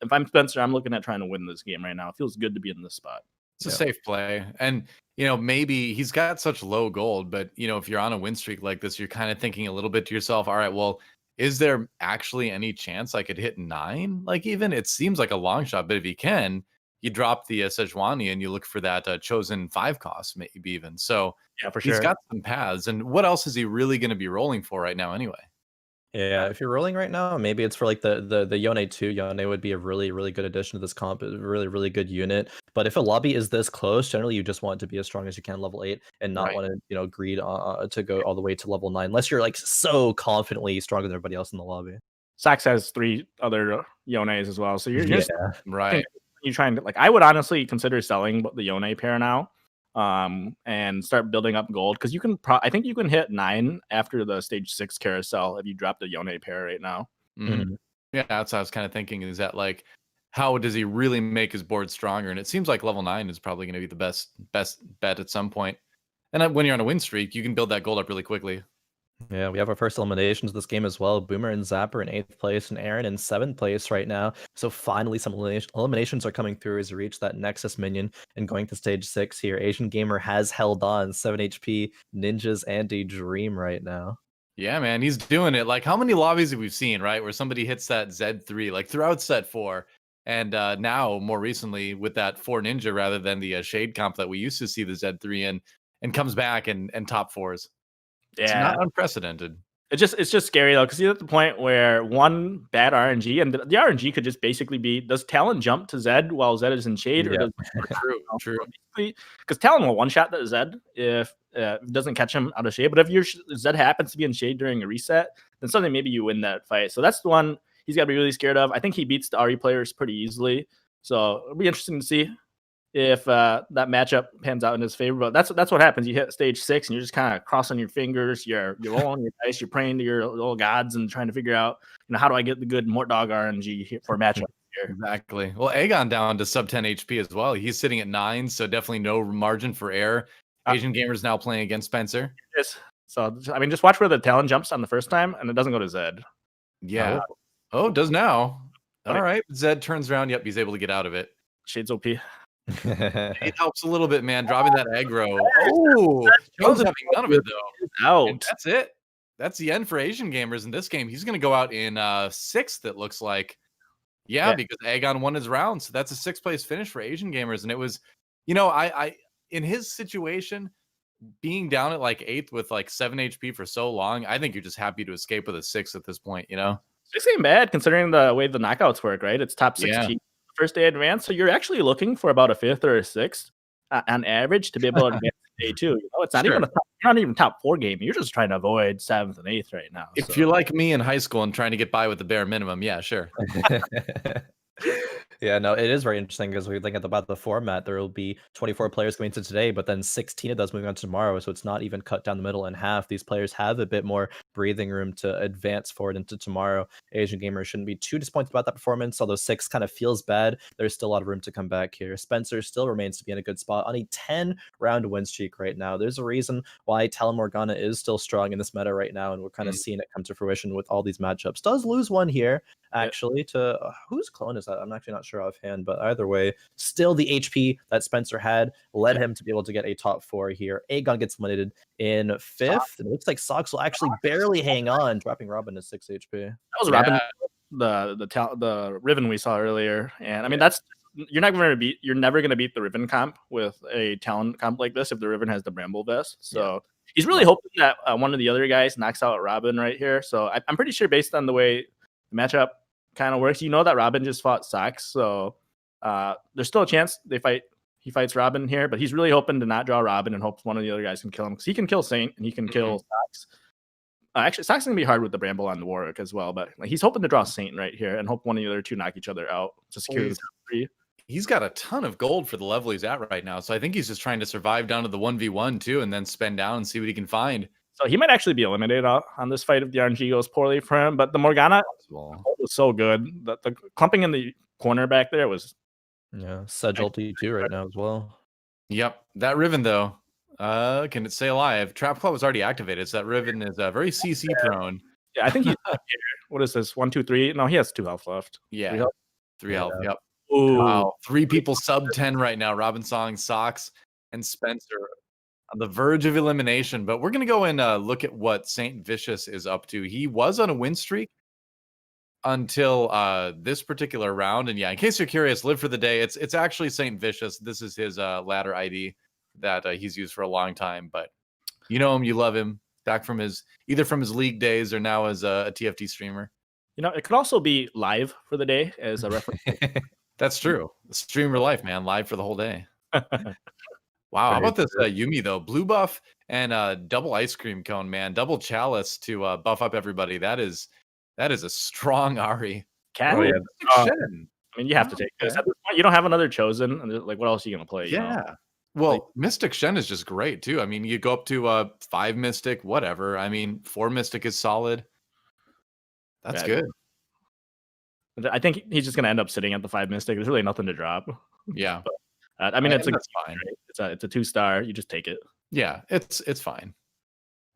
If I'm Spencer, I'm looking at trying to win this game right now. It feels good to be in this spot. It's a safe play. And, maybe he's got such low gold, but, if you're on a win streak like this, you're kind of thinking a little bit to yourself, all right, well, is there actually any chance I could hit 9? Like, even it seems like a long shot, but if you can, you drop the Sejuani and you look for that Chosen 5 cost, maybe even. So yeah, for sure. He's got some paths. And what else is he really going to be rolling for right now anyway? Yeah, if you're rolling right now, maybe it's for like the Yone 2. Yone would be a really, really good addition to this comp. A really, really good unit. But if a lobby is this close, generally you just want it to be as strong as you can level 8 and not want to greed to go all the way to level 9, unless you're like so confidently stronger than everybody else in the lobby. Sax has 3 other Yones as well. So you're just right. You're trying to I would honestly consider selling the Yone pair now. And start building up gold, because you can I think you can hit 9 after the stage 6 carousel if you drop the Yone pair right now. Yeah, that's what I was kind of thinking, is that like, how does he really make his board stronger? And it seems like level 9 is probably going to be the best bet at some point. And when you're on a win streak, you can build that gold up really quickly. Yeah, we have our first eliminations of this game as well. Boomer and Zapper in 8th place, and Aaron in 7th place right now. So finally, some eliminations are coming through as we reach that Nexus minion and going to stage 6 here. Asian Gamer has held on 7 HP, Ninjas, and a Dream right now. Yeah, man, he's doing it. Like, how many lobbies have we seen, right, where somebody hits that Z3, like throughout set 4, and now more recently with that 4 Ninja rather than the Shade comp that we used to see the Z3 in, and comes back and top 4s. Yeah, it's not unprecedented. It's just scary though, because you're at the point where one bad RNG, and the RNG could just basically be, does Talon jump to Zed while Zed is in shade, or does true? Because Talon will one shot that Zed if it doesn't catch him out of shade. But if your Zed happens to be in shade during a reset, then suddenly maybe you win that fight. So that's the one he's got to be really scared of. I think he beats the RE players pretty easily, so it'll be interesting to see if that matchup pans out in his favor. But that's what happens. You hit stage 6 and you're just kind of crossing your fingers, you're rolling your dice, you're praying to your little gods and trying to figure out, how do I get the good Mort Dog RNG for matchup here. Exactly. Well, Aegon down to sub 10 HP as well. He's sitting at 9, so definitely no margin for error. Asian Gamer's now playing against Spencer. Yes. So I mean, just watch where the Talon jumps on the first time and it doesn't go to Zed. Yeah. Oh, it does now. All right. Zed turns around. Yep, he's able to get out of it. Shades OP. It helps a little bit, man. Dropping that aggro. Oh, Joe's having none of it though. Out. And that's it. That's the end for Asian Gamers in this game. He's going to go out in 6th. It looks like. Yeah, because Aegon won his round, so that's a 6th place finish for Asian Gamers. And it was, I in his situation, being down at like 8th with like 7 HP for so long, I think you're just happy to escape with a 6 at this point. 6 ain't bad considering the way the knockouts work, right? It's top 16. First day advance, so you're actually looking for about a 5th or a 6th on average to be able to advance to day 2. It's not even not even top 4 game. You're just trying to avoid 7th and 8th right now. If you're like me in high school and trying to get by with the bare minimum, yeah, sure. Yeah, no, it is very interesting because we think about the format. There will be 24 players going to today, but then 16 of those moving on to tomorrow. So it's not even cut down the middle in half. These players have a bit more breathing room to advance forward into tomorrow. Asian Gamers shouldn't be too disappointed about that performance, although 6 kind of feels bad. There's still a lot of room to come back here. Spencer still remains to be in a good spot on a 10-round win streak right now. There's a reason why Talon Morgana is still strong in this meta right now, and we're kind of seeing it come to fruition with all these matchups. Does lose one here, actually, to whose clone is that? I'm actually not sure offhand, but either way, still the HP that Spencer had led him to be able to get a top 4 here. Aegon gets eliminated in 5th. It looks like Sox will actually barely hang on, dropping Robin to 6 HP. That was Robin, the Riven we saw earlier, and I mean you're never going to beat the Riven comp with a talent comp like this if the Riven has the Bramble Vest. So he's really hoping that one of the other guys knocks out Robin right here. So I'm pretty sure based on the way the matchup kind of works, that Robin just fought Sox, so there's still a chance he fights Robin here, but he's really hoping to not draw Robin and hopes one of the other guys can kill him, because he can kill Saint and he can kill Sox. Actually, Sock's gonna be hard with the Bramble on the Warwick as well, but like, he's hoping to draw Saint right here and hope one of the other two knock each other out to secure the top 3. He's got a ton of gold for the level he's at right now, so I think he's just trying to survive down to the 1v1 too, and then spend down and see what he can find. So he might actually be eliminated on this fight if the RNG goes poorly for him. But the Morgana was so good. The clumping in the corner back there was Sedge ulti too right now as well. Yep, that Riven though. Can it stay alive? Trap Claw was already activated, so that Riven is very CC prone. Yeah, I think he's what is this? 1, 2, 3? No, he has 2 health left. Yeah, 3 health. 3 health. Yep. Ooh. Wow, 3 people sub 10 right now. Robin Song, Socks, and Spencer on the verge of elimination. But we're gonna go and look at what Saint Vicious is up to. He was on a win streak until this particular round, and yeah, in case you're curious, Live for the Day. It's actually Saint Vicious. This is his ladder ID that he's used for a long time. But you know him, you love him. Back from either from his league days or now as a TFT streamer. You know, it could also be Live for the Day as a reference. That's true. Streamer life, man, live for the whole day. Wow, how about this Yuumi though? Blue buff and double ice cream cone, man. Double chalice to buff up everybody. That is a strong Ari. Cat. Oh, yeah. I mean, you have to take this. At this point, you don't have another chosen. And like, what else are you gonna play? Yeah. You know? Well, Like, Mystic Shen is just great too. I mean, you go up to 5 Mystic, whatever. I mean, 4 Mystic is solid. That's good. I think he's just gonna end up sitting at the 5 Mystic. There's really nothing to drop. Yeah. But, I mean, it's that's fine. Right? It's a 2-star. You just take it. Yeah, it's fine.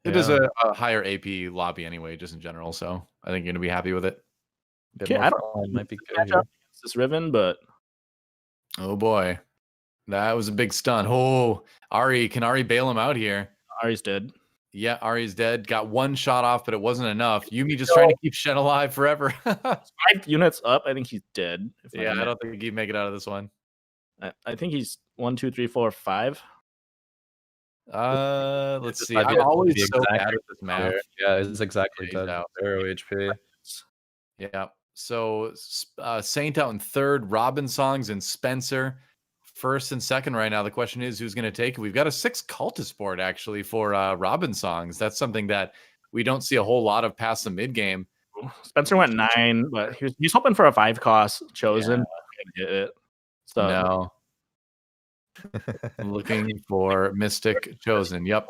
It Yeah. is a higher AP lobby anyway, just in general. So I think you're gonna be happy with it. Bit Okay, more I don't fun, might be good match here. up against this Riven, but Oh boy, that was a big stun. Oh, can Ari bail him out here? Ari's dead. Yeah, Ari's dead. Got 1 shot off, but it wasn't enough. Yuumi just trying to keep Shen alive forever. 5 units up. I think he's dead. Yeah, I don't think he'd make it out of this one. I think he's 1, 2, 3, 4, 5. Let's see. Might be I'm the always so exact bad at this map. Yeah, it's exactly He's dead. out. 0 HP. Yeah. So Saint out in 3rd, Robin Songs and Spencer 1st and 2nd right now. The question is who's going to take it. We've got a 6 cultist board actually for Robin Songs. That's something that we don't see a whole lot of past the mid game. Spencer went 9, but he's hoping for a 5 cost chosen. Yeah. Get it. So No. I'm looking for Mystic chosen. Yep.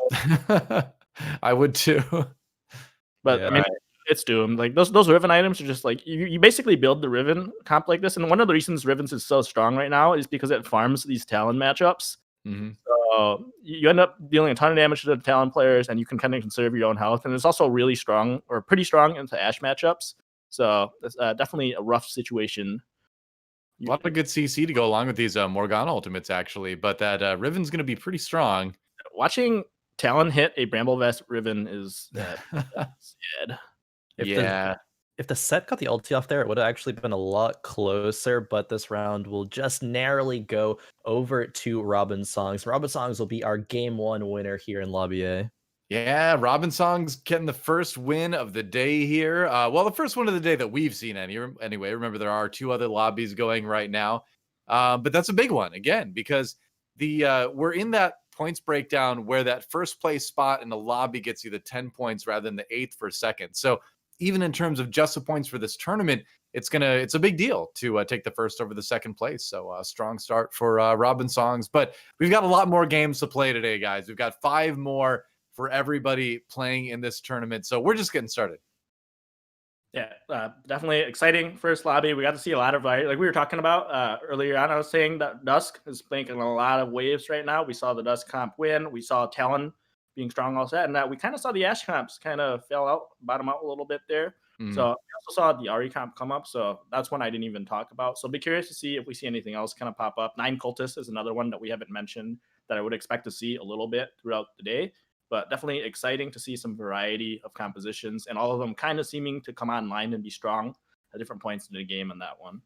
I would too. But Yeah. I mean, it's doomed. Like those Riven items are just like you basically build the Riven comp like this, and one of the reasons Riven's is so strong right now is because it farms these Talon matchups. Mm-hmm. So you end up dealing a ton of damage to the Talon players, and you can kind of conserve your own health. And it's also really strong or pretty strong into Ashe matchups. So it's definitely a rough situation. A lot of good CC to go along with these Morgana ultimates, actually. But that Riven's going to be pretty strong. Watching Talon hit a Bramble Vest Riven is sad. If the set got the ulti off there, it would have actually been a lot closer, but this round will just narrowly go over to Robin Songs. Robin Songs will be our game 1 winner here in Lobby A. Yeah, Robin Song's getting the first win of the day here. Well, the first one of the day that we've seen anyway. Remember, there are 2 other lobbies going right now. But that's a big one, again, because we're in that points breakdown where that first place spot in the lobby gets you the 10 points rather than the 8th for 2nd. So even in terms of just the points for this tournament, it's a big deal to take the first over the 2nd place. So a strong start for Robin Songs. But we've got a lot more games to play today, guys. We've got 5 more for everybody playing in this tournament. So we're just getting started. Yeah, definitely exciting first lobby. We got to see a lot of, like we were talking about earlier on, I was saying that Dusk is making a lot of waves right now. We saw the Dusk comp win. We saw Talon being strong all set. And we kind of saw the Ashe comps kind of bottom out a little bit there. Mm-hmm. So we also saw the Ari comp come up. So that's one I didn't even talk about. So be curious to see if we see anything else kind of pop up. 9 Cultists is another one that we haven't mentioned that I would expect to see a little bit throughout the day. But definitely exciting to see some variety of compositions and all of them kind of seeming to come online and be strong at different points in the game in that one.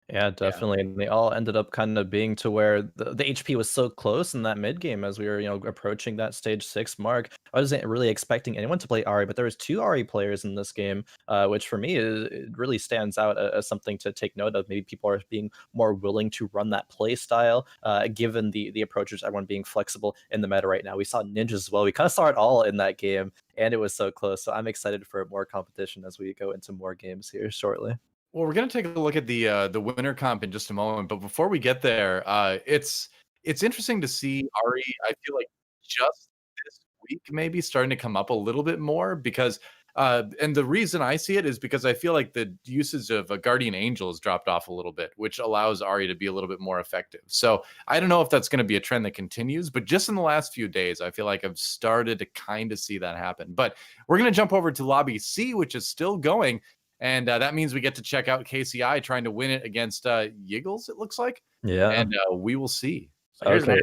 Yeah, definitely. And they all ended up kind of being to where the HP was so close in that mid game as we were, approaching that stage 6 mark. I wasn't really expecting anyone to play Ari, but there was 2 Ari players in this game, which for me it really stands out as something to take note of. Maybe people are being more willing to run that play style, given the approaches, everyone being flexible in the meta right now. We saw ninjas as well. We kind of saw it all in that game, and it was so close. So I'm excited for more competition as we go into more games here shortly. Well, we're gonna take a look at the winter comp in just a moment, but before we get there, it's interesting to see Ari. I feel like just this week maybe starting to come up a little bit more because, and the reason I see it is because I feel like the usage of a guardian angel has dropped off a little bit, which allows Ari to be a little bit more effective. So I don't know if that's going to be a trend that continues, but just in the last few days, I feel like I've started to kind of see that happen. But we're gonna jump over to lobby C, which is still going. And that means we get to check out KCI trying to win it against Yiggles, it looks like. Yeah. And we will see. So here's an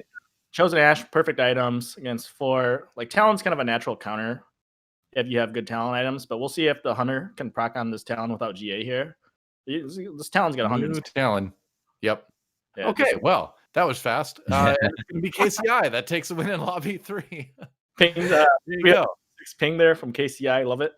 Chosen Ash, perfect items against 4. Like Talon's kind of a natural counter if you have good Talon items, but we'll see if the Hunter can proc on this Talon without GA here. This Talon's got 100. New Talon. Yep. Yeah, okay, well, that was fast. And it's going to be KCI. That takes a win in lobby 3. Ping, there you go. 6 ping there from KCI. Love it.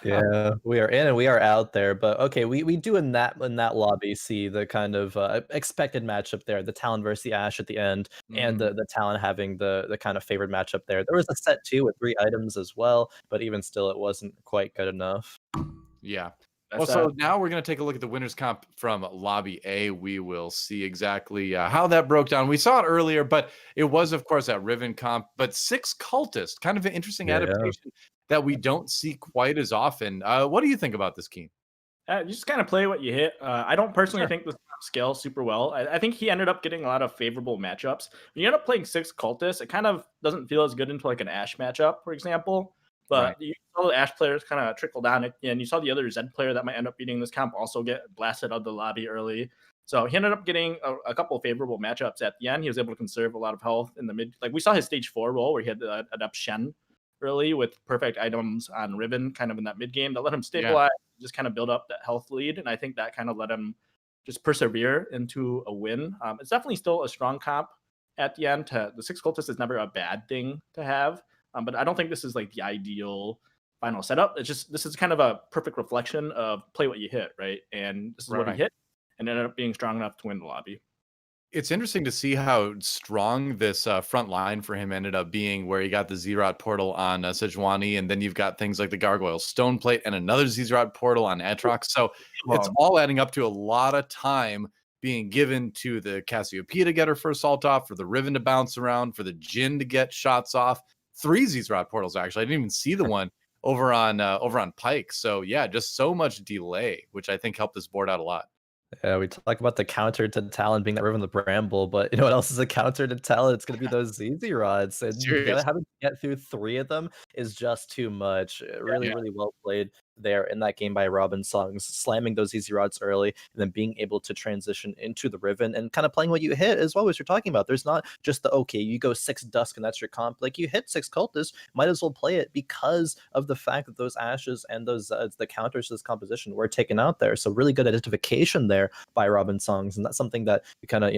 Yeah, we are in and we are out there, but okay, we do in that lobby see the kind of expected matchup there, the Talon versus the Ashe at the end, and the Talon having the kind of favored matchup there. There was a set 2 with 3 items as well, but even still, it wasn't quite good enough. Yeah. Well, so now we're going to take a look at the winners comp from lobby A. We will see exactly how that broke down. We saw it earlier, but it was, of course, that Riven comp. But 6 cultists, kind of an interesting adaptation that we don't see quite as often. What do you think about this, Kien? You just kind of play what you hit. I don't personally think this scales super well. I think he ended up getting a lot of favorable matchups. When you end up playing 6 cultists, it kind of doesn't feel as good into like an Ashe matchup, for example. But you saw the Ashe players kind of trickle down, and you saw the other Zed player that might end up beating this comp also get blasted out of the lobby early. So he ended up getting a couple of favorable matchups at the end. He was able to conserve a lot of health in the mid. Like we saw his stage 4 roll where he had to adapt Shen early with perfect items on Riven kind of in that mid game that let him stabilize, just kind of build up that health lead. And I think that kind of let him just persevere into a win. It's definitely still a strong comp at the end. The 6 cultists is never a bad thing to have. But I don't think this is like the ideal final setup. It's just, this is kind of a perfect reflection of play what you hit, right? And this is what he hit and ended up being strong enough to win the lobby. It's interesting to see how strong this front line for him ended up being, where he got the Zeroth portal on Sejuani, and then you've got things like the Gargoyle Stoneplate and another Zeroth portal on Atrox. So it's all adding up to a lot of time being given to the Cassiopeia to get her first ult off, for the Riven to bounce around, for the Jhin to get shots off. 3 Zeroth portals, actually. I didn't even see the one over on Pike. So yeah, just so much delay, which I think helped this board out a lot. Yeah, we talk about the counter to Talon being that Riven the Bramble, but you know what else is a counter to Talon? It's going to be those ZZ rods. And having to get through 3 of them is just too much. Really well played there in that game by Robin Songs, slamming those easy rods early and then being able to transition into the Riven and kind of playing what you hit as well as you're talking about. There's not just the, okay, you go 6 Dusk and that's your comp. Like, you hit 6 Cultists, might as well play it because of the fact that those Ashes and those the counters to this composition were taken out there. So really good identification there by Robin Songs, and that's something that you kind of,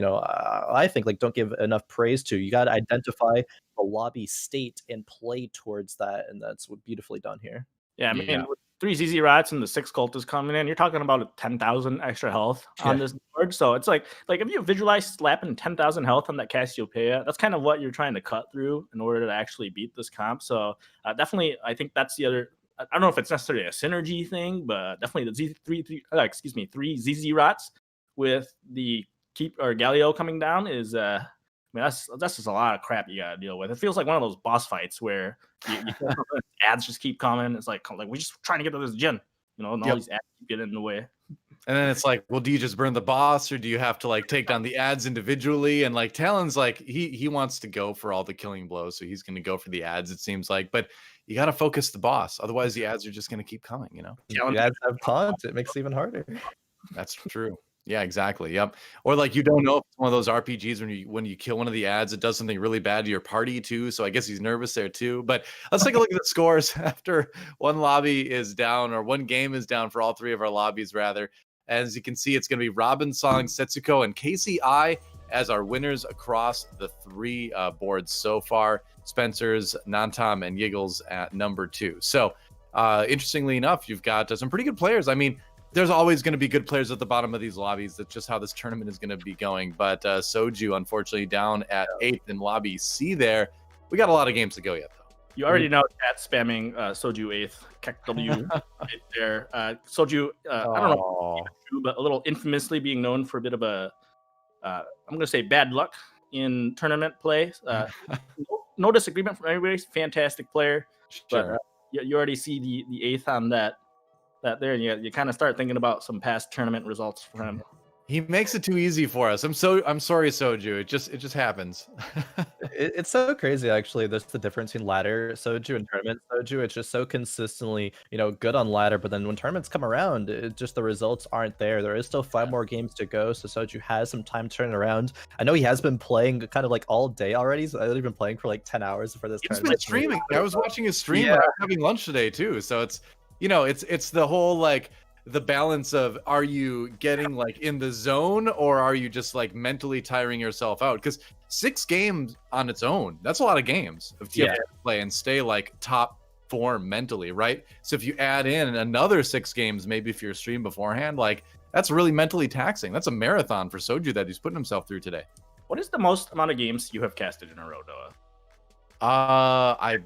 I think, like, don't give enough praise to. You got to identify the lobby state and play towards that, and that's beautifully done here. Yeah, I mean, with 3 ZZ Rats and the 6 cultists coming in, you're talking about 10,000 extra health on this board. So it's like if you visualize slapping 10,000 health on that Cassiopeia, that's kind of what you're trying to cut through in order to actually beat this comp. So definitely, I think that's the other. I don't know if it's necessarily a synergy thing, but definitely the 3 ZZ Rats with the Galio coming down is I mean, that's just a lot of crap you gotta deal with. It feels like one of those boss fights where ads just keep coming. It's like we're just trying to get to this Jhin, and all these ads keep getting in the way. And then it's like, well, do you just burn the boss, or do you have to like take down the ads individually? And like Talon's like he wants to go for all the killing blows, so he's going to go for the ads. It seems like, but you got to focus the boss, otherwise the ads are just going to keep coming. The ads have taunts; it makes it even harder. That's true. Yeah, exactly. Yep. Or like, you don't know if it's one of those RPGs when you kill one of the ads, it does something really bad to your party too. So I guess he's nervous there too. But let's take a look at the scores after one lobby is down, or one game is down for all 3 of our lobbies rather. As you can see, it's going to be Robin Song, Setsuko, and KCI as our winners across the 3 boards so far. Spencer's, Nantam, and Yiggles at number 2. So, interestingly enough, you've got some pretty good players. I mean, there's always going to be good players at the bottom of these lobbies. That's just how this tournament is going to be going. But Soju, unfortunately, down at 8th in Lobby C there. We got a lot of games to go yet, though. You already know chat spamming Soju 8th, Kek W right there. Soju, I don't know, but a little infamously being known for a bit of a, I'm going to say bad luck in tournament play. No disagreement from everybody. Fantastic player. Sure. But you already see the 8th on that there, and you kind of start thinking about some past tournament results for him. He makes it too easy for us. I'm sorry, Soju. It just happens. It's so crazy, actually. There's the difference between ladder Soju and tournament Soju. It's just so consistently, good on ladder. But then when tournaments come around, the results aren't there. There is still 5 more games to go, so Soju has some time to turn around. I know he has been playing kind of like all day already. So I've been playing for like 10 hours for this. He's been streaming. I was watching his stream when I was having lunch today too. So it's it's the whole like the balance of, are you getting like in the zone, or are you just like mentally tiring yourself out? Because 6 games on its own, that's a lot of games of TFT play and stay like top form mentally, right? So if you add in another 6 games, maybe if you're streamed beforehand, like that's really mentally taxing. That's a marathon for Soju that he's putting himself through today. What is the most amount of games you have casted in a row, Noah? I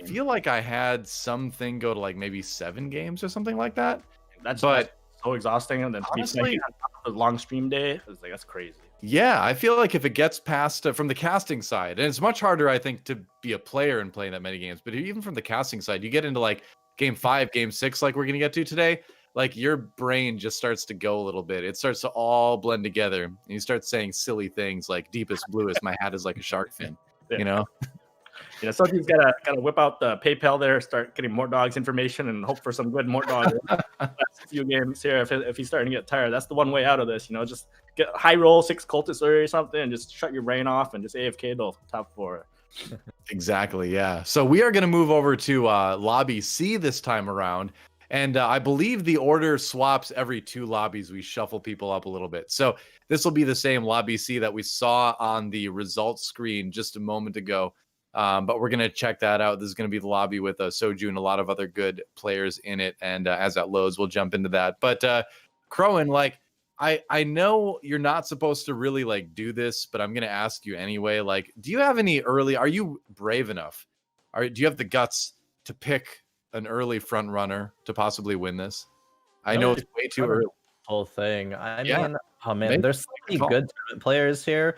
feel like I had something go to like maybe 7 games or something like that. That's so exhausting, and then honestly, a long stream day, it's like that's crazy. Yeah, I feel like if it gets past from the casting side, and it's much harder, I think, to be a player and play that many games. But even from the casting side, you get into like game 5, game 6, like we're gonna get to today. Like your brain just starts to go a little bit. It starts to all blend together, and you start saying silly things like "deepest, bluest." My hat is like a shark fin. So he's gotta whip out the PayPal there, start getting more dogs information, and hope for some good more dogs. Last few games here, if he's starting to get tired, that's the one way out of this. Just get high roll 6 cultists or something, and just shut your brain off and just AFK the top 4. Exactly, yeah. So we are going to move over to Lobby C this time around. And I believe the order swaps every 2 lobbies. We shuffle people up a little bit. So this will be the same Lobby C that we saw on the results screen just a moment ago. But we're going to check that out. This is going to be the lobby with Soju and a lot of other good players in it. And as that loads, we'll jump into that. But Khroen, like, I know you're not supposed to really like do this, but I'm going to ask you anyway. Like, do you have any are you brave enough? Do you have the guts to pick an early front runner to possibly win this? I know it's way too early. Whole thing. I mean, oh man, there's so many good players here.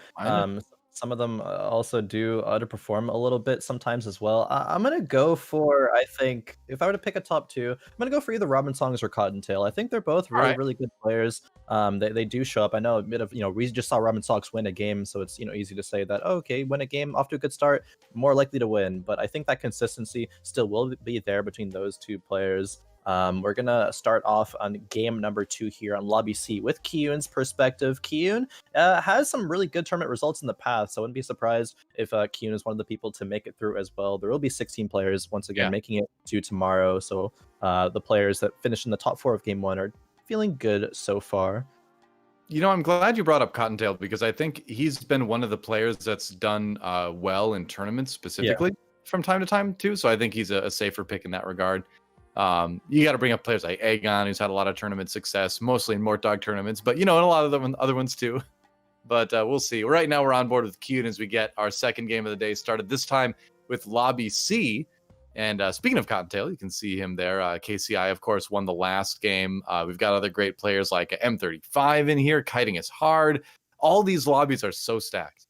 Some of them also do underperform a little bit sometimes as well. I'm going to go for, I think, if I were to pick a top 2, I'm going to go for either Robin Songs or Cottontail. I think they're both really good players. They do show up. I know a bit of, we just saw Robin Songs win a game, so it's, easy to say that, okay, win a game, off to a good start, more likely to win. But I think that consistency still will be there between those 2 players. We're gonna start off on game number 2 here on Lobby C with Kien's perspective. Kien has some really good tournament results in the past, so I wouldn't be surprised if Kien is one of the people to make it through as well. There will be 16 players once again making it to tomorrow, so the players that finished in the top 4 of game 1 are feeling good so far. I'm glad you brought up Cottontail, because I think he's been one of the players that's done well in tournaments specifically from time to time too, so I think he's a safer pick in that regard. You got to bring up players like Aegon, who's had a lot of tournament success, mostly in Mort Dog tournaments, but in a lot of the other ones too. But we'll see. Right now we're on board with Kien as we get our second game of the day started, this time with Lobby C. And speaking of Cottontail, you can see him there. KCI, of course, won the last game. We've got other great players like M35 in here. Kiting is hard. All these lobbies are so stacked.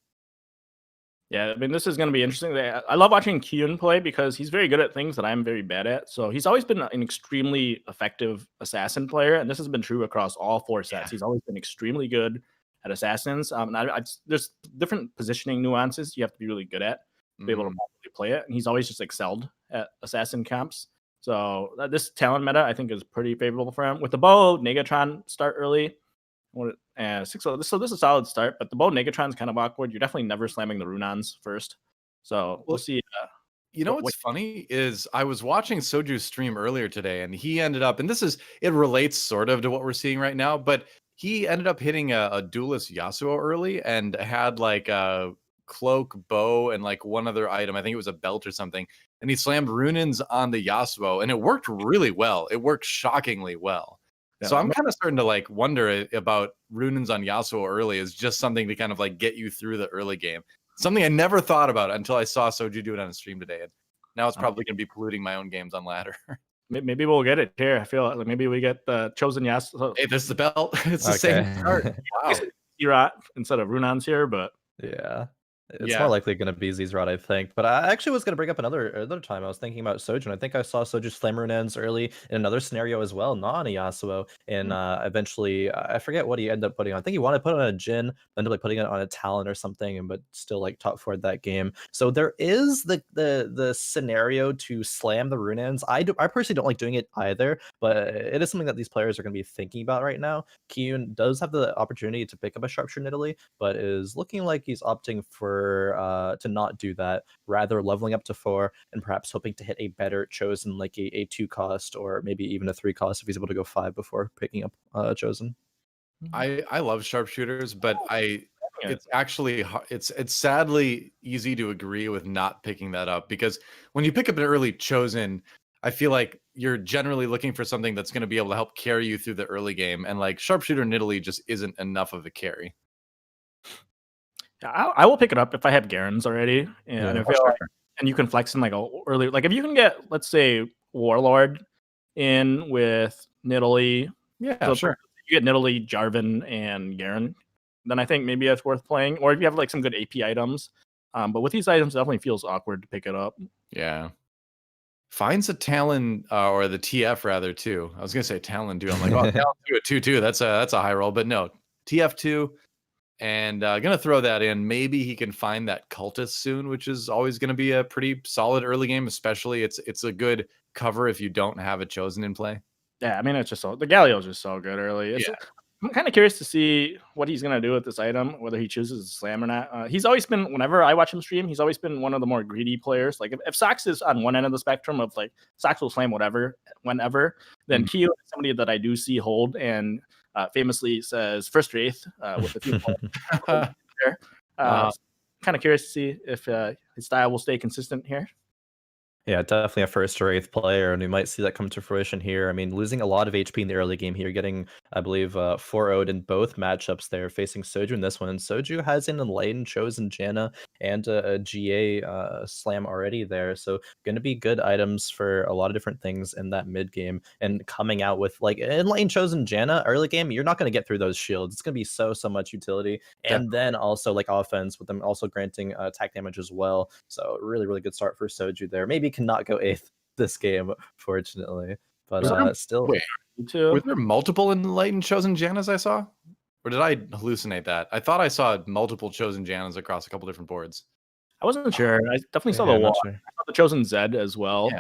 Yeah, I mean, this is going to be interesting. I love watching Kien play because he's very good at things that I'm very bad at. So he's always been an extremely effective assassin player, and this has been true across all 4 sets. He's always been extremely good at assassins. There's different positioning nuances you have to be really good at to be able to properly play it, and he's always just excelled at assassin comps. So this talent meta, I think, is pretty favorable for him. With the bow, Negatron start early. So this is a solid start, but the bow Negatron's kind of awkward. You're definitely never slamming the Runons first. So we'll see You know what's funny is I was watching Soju's stream earlier today, and he ended up, and it relates sort of to what we're seeing right now, but he ended up hitting a duelist Yasuo early and had like a cloak, bow, and like one other item. I think it was a belt or something. And he slammed runins on the Yasuo, and it worked really well. It worked shockingly well. So I'm kind of starting to like wonder about runins on Yasuo early is just something to kind of like get you through the early game. Something I never thought about until I saw Soju do it on a stream today. And now it's probably going to be polluting my own games on ladder. Maybe we'll get it here. I feel like maybe we get the chosen Yasuo. Hey, there's the belt. It's the same card. Wow. Zerot instead of Runans here, but yeah. It's more likely going to be Zrod, I think. But I actually was going to bring up another time. I was thinking about Soju, and I think I saw Soju slam Runans early in another scenario as well, not on a Yasuo. And eventually, I forget what he ended up putting on. I think he wanted to put it on a Jin, ended up putting it on a Talon or something, but still like top forward that game. So there is the scenario to slam the Runans. I personally don't like doing it either, but it is something that these players are going to be thinking about right now. Kien does have the opportunity to pick up a sharpshooter in Italy, but is looking like he's opting for to not do that, rather leveling up to 4 and perhaps hoping to hit a better chosen, like a 2 cost or maybe even a 3 cost if he's able to go 5 before picking up chosen. I love sharpshooters, but it's actually it's sadly easy to agree with not picking that up, because when you pick up an early chosen, I feel like you're generally looking for something that's going to be able to help carry you through the early game, and like sharpshooter in Italy just isn't enough of a carry. I will pick it up if I have Garens already, and and you can flex in like early, like if you can get, let's say, Warlord in with Nidalee, so sure, you get Nidalee, Jarvan, and Garen, then I think maybe that's worth playing. Or if you have like some good AP items, but with these items, it definitely feels awkward to pick it up. Yeah. Finds a Talon or the TF rather too. I was gonna say Talon 2. I'm like, oh, Talon 2 at 2-2. That's a high roll, but no, TF2. And gonna throw that in. Maybe he can find that cultist soon, which is always going to be a pretty solid early game. Especially, it's a good cover if you don't have a chosen in play. Yeah, I mean, it's just the Galio is just so good early. I'm kind of curious to see what he's going to do with this item, whether he chooses to slam or not. He's always been, whenever I watch him stream, he's always been one of the more greedy players. Like if Sox is on one end of the spectrum of like Sox will slam whatever, whenever, then Kio is somebody that I do see hold and famously says first wraith with a few there. Kind of curious to see if his style will stay consistent here. Yeah, definitely a first or 8th player, and we might see that come to fruition here. I mean, losing a lot of HP in the early game here, getting, I believe, 4-0'd in both matchups there, facing Soju in this one. And Soju has an Enlightened, chosen Janna, and a GA slam already there. So going to be good items for a lot of different things in that mid game. And coming out with, like, Enlightened, chosen Janna early game, you're not going to get through those shields. It's going to be so much utility. And then also, like, offense, with them also granting attack damage as well. So really, really good start for Soju there. Maybe cannot go 8th this game, fortunately, but still. Wait, were there multiple Enlightened chosen Jannas I saw, or did I hallucinate that? I thought I saw multiple chosen Jannas across a couple different boards. I wasn't sure. I definitely saw the wall. I saw the chosen Zed as well. Yeah.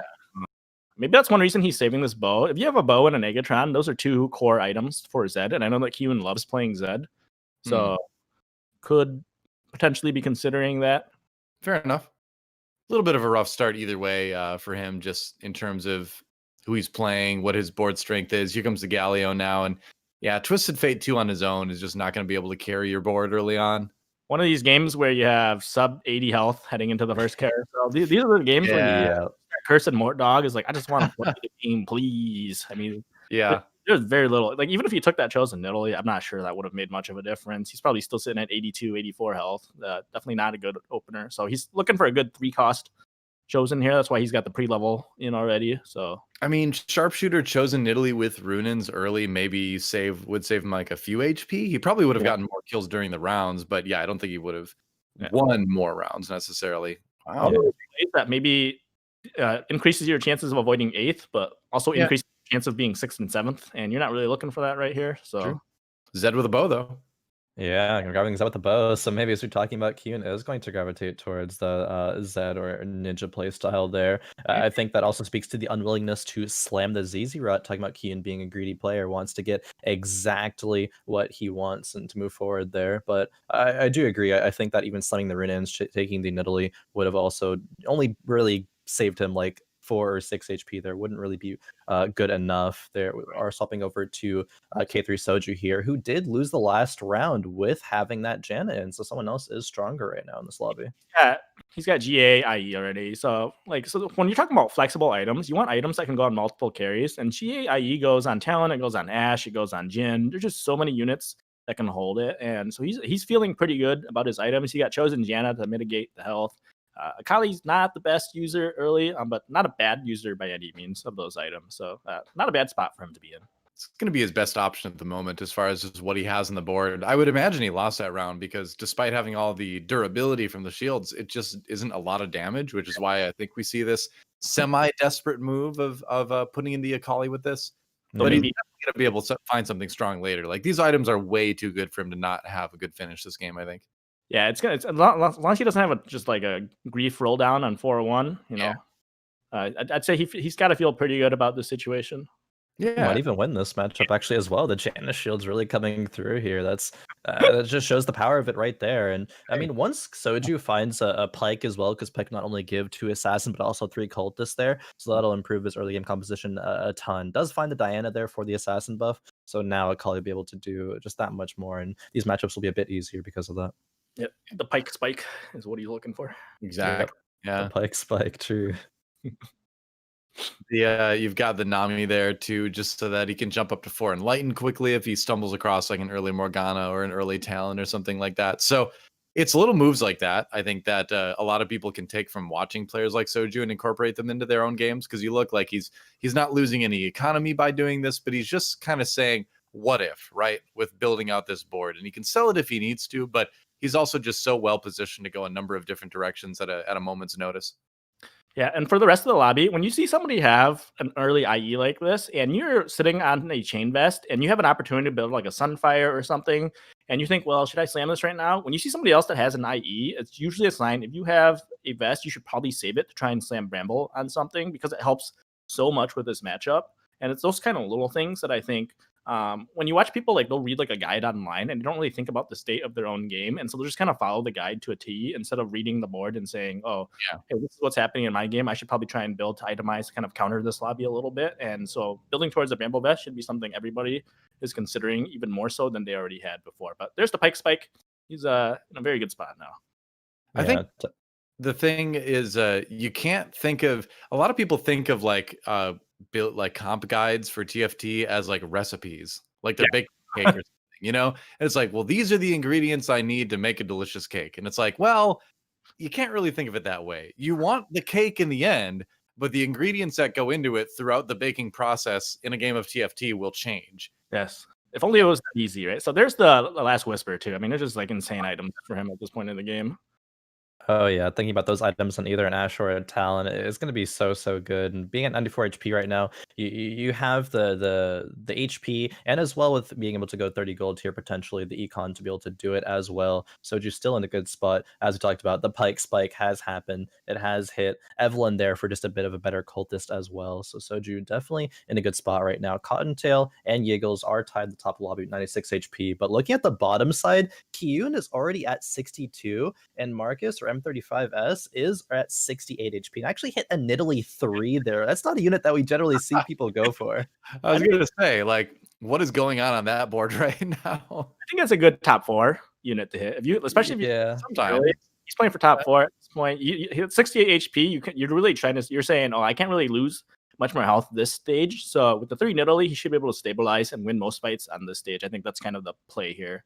Maybe that's one reason he's saving this bow. If you have a bow and a Negatron, those are 2 core items for Zed, and I know that Kien loves playing Zed, so could potentially be considering that. Fair enough. A little bit of a rough start either way for him, just in terms of who he's playing, what his board strength is. Here comes the Galio now, and yeah, Twisted Fate 2 on his own is just not going to be able to carry your board early on. One of these games where you have sub 80 health heading into the first carousel. These are the games when you Cursed Mort Dog is like, I just want to play the game, please. I mean, there's very little. Like, even if you took that chosen Nidalee, I'm not sure that would have made much of a difference. He's probably still sitting at 82, 84 health. Definitely not a good opener. So he's looking for a good 3-cost chosen here. That's why he's got the pre-level in already. So I mean, sharpshooter chosen Nidalee with runins early maybe would save him like a few HP. He probably would have gotten more kills during the rounds, but yeah, I don't think he would have won more rounds necessarily. Wow. That maybe increases your chances of avoiding 8th, but also increases your chance of being 6th and 7th, and you're not really looking for that right here. So True. Zed with a bow though. Yeah, grabbing Zed with the bow. So maybe as we're talking about, Kien is going to gravitate towards the Zed or Ninja playstyle there. I think that also speaks to the unwillingness to slam the ZZ rut. Talking about Kien being a greedy player, wants to get exactly what he wants and to move forward there. But I do agree. I think that even slamming the Rinins, taking the Nidalee would have also only really saved him like 4 or 6 HP there wouldn't really be good enough. There we are swapping over to K3 Soju here, who did lose the last round with having that Janna in. So someone else is stronger right now in this lobby. Yeah, he's got GA IE already. So when you're talking about flexible items, you want items that can go on multiple carries. And GA IE goes on Talon, it goes on Ashe, it goes on Jhin. There's just so many units that can hold it. And so he's feeling pretty good about his items. He got chosen Janna to mitigate the health. Akali's not the best user early, but not a bad user by any means of those items. So not a bad spot for him to be in. It's going to be his best option at the moment as far as what he has on the board. I would imagine he lost that round because despite having all the durability from the shields, it just isn't a lot of damage, which is why I think we see this semi-desperate move of putting in the Akali with this. But he's going to be able to find something strong later. Like, these items are way too good for him to not have a good finish this game, I think. Yeah, it's as long as he doesn't have just like a grief roll down on 401, you know. I'd say he's got to feel pretty good about the situation. Yeah, he might even win this matchup actually as well. The Janna shield's really coming through here. That just shows the power of it right there. And I mean, once Soju finds a Pyke as well, because Pyke not only give 2 assassin but also 3 cultists there, so that'll improve his early game composition a ton. Does find the Diana there for the assassin buff, so now Akali will be able to do just that much more, and these matchups will be a bit easier because of that. Yep, the Pyke spike is what he's looking for. Exactly. Yeah, the Pyke spike, true. You've got the Nami there too, just so that he can jump up to 4 and lighten quickly if he stumbles across like an early Morgana or an early Talon or something like that. So it's little moves like that, I think, that a lot of people can take from watching players like Soju and incorporate them into their own games, because you look like he's not losing any economy by doing this, but he's just kind of saying, what if, right, with building out this board. And he can sell it if he needs to, but he's also just so well positioned to go a number of different directions at a moment's notice. Yeah, and for the rest of the lobby, when you see somebody have an early IE like this, and you're sitting on a chain vest, and you have an opportunity to build like a Sunfire or something, and you think, well, should I slam this right now? When you see somebody else that has an IE, it's usually a sign. If you have a vest, you should probably save it to try and slam Bramble on something, because it helps so much with this matchup. And it's those kind of little things that I think when you watch people, like, they'll read like a guide online and they don't really think about the state of their own game, and so they'll just kind of follow the guide to a T instead of reading the board and saying, oh yeah, hey, this is what's happening in my game, I should probably try and build to itemize to kind of counter this lobby a little bit. And so building towards a Bramble vest should be something everybody is considering, even more so than they already had before. But there's the Pyke spike. He's in a very good spot now. I think the thing is, you can't think of, a lot of people think of like built like comp guides for TFT as like recipes, like they're baking cake or something, you know? And it's like, well, these are the ingredients I need to make a delicious cake. And it's like, well, you can't really think of it that way. You want the cake in the end, but the ingredients that go into it throughout the baking process in a game of TFT will change. Yes. If only it was that easy, right? So there's the last whisper too. I mean, there's just like insane items for him at this point in the game. Oh yeah, thinking about those items on either an Ashe or a Talon is going to be so good. And being at 94 HP right now, you have the HP, and as well with being able to go 30 gold here, potentially the econ to be able to do it as well. Soju's still in a good spot. As we talked about, the Pyke spike has happened. It has hit Evelyn there for just a bit of a better cultist as well. So Soju definitely in a good spot right now. Cottontail and Yiggles are tied at the top of the lobby at 96 HP. But looking at the bottom side, Kien is already at 62, and Marcus or M35S is at 68 HP. And actually hit a Nidalee 3 there. That's not a unit that we generally see people go for. I was going to say, like, what is going on that board right now? I think that's a good top 4 unit to hit. If you, especially if you, sometimes he's playing for top 4 at this point. You hit 68 HP. You're really trying to. You're saying, oh, I can't really lose much more health this stage. So with the 3 Nidalee, he should be able to stabilize and win most fights on this stage. I think that's kind of the play here.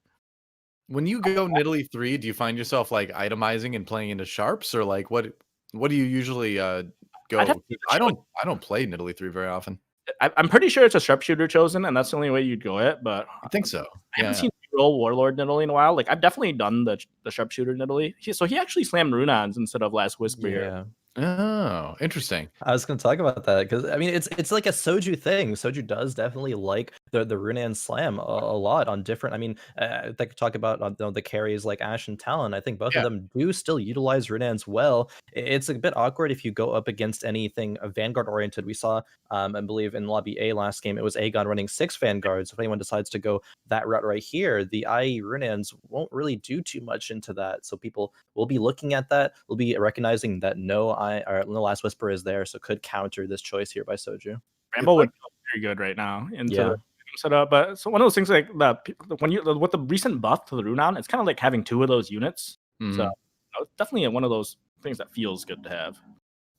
When you go Nidalee 3, do you find yourself like itemizing and playing into sharps, or like what do you usually go? I don't play Nidalee 3 very often. I'm pretty sure it's a sharpshooter chosen, and that's the only way you'd go it. But I think so. I haven't seen roll Warlord Nidalee in a while. Like, I've definitely done the sharpshooter Nidalee. So he actually slammed Runons instead of last whisper here. Oh, interesting. I was going to talk about that because I mean it's like a Soju thing. Soju does definitely like the Runan slam a lot on different. I mean, they could talk about the carries like Ashe and Talon. I think both of them do still utilize Runans well. It's a bit awkward if you go up against anything Vanguard oriented. We saw, I believe in lobby A last game, it was Aegon running 6 Vanguards. If anyone decides to go that route right here, the IE Runans won't really do too much into that. So people will be looking at that. Will be recognizing that no the last whisper is there, so could counter this choice here by Soju. Rambo would feel very good right now into the setup. But so one of those things like that when you with the recent buff to the Runan, it's kind of like having 2 of those units. So it's definitely one of those things that feels good to have.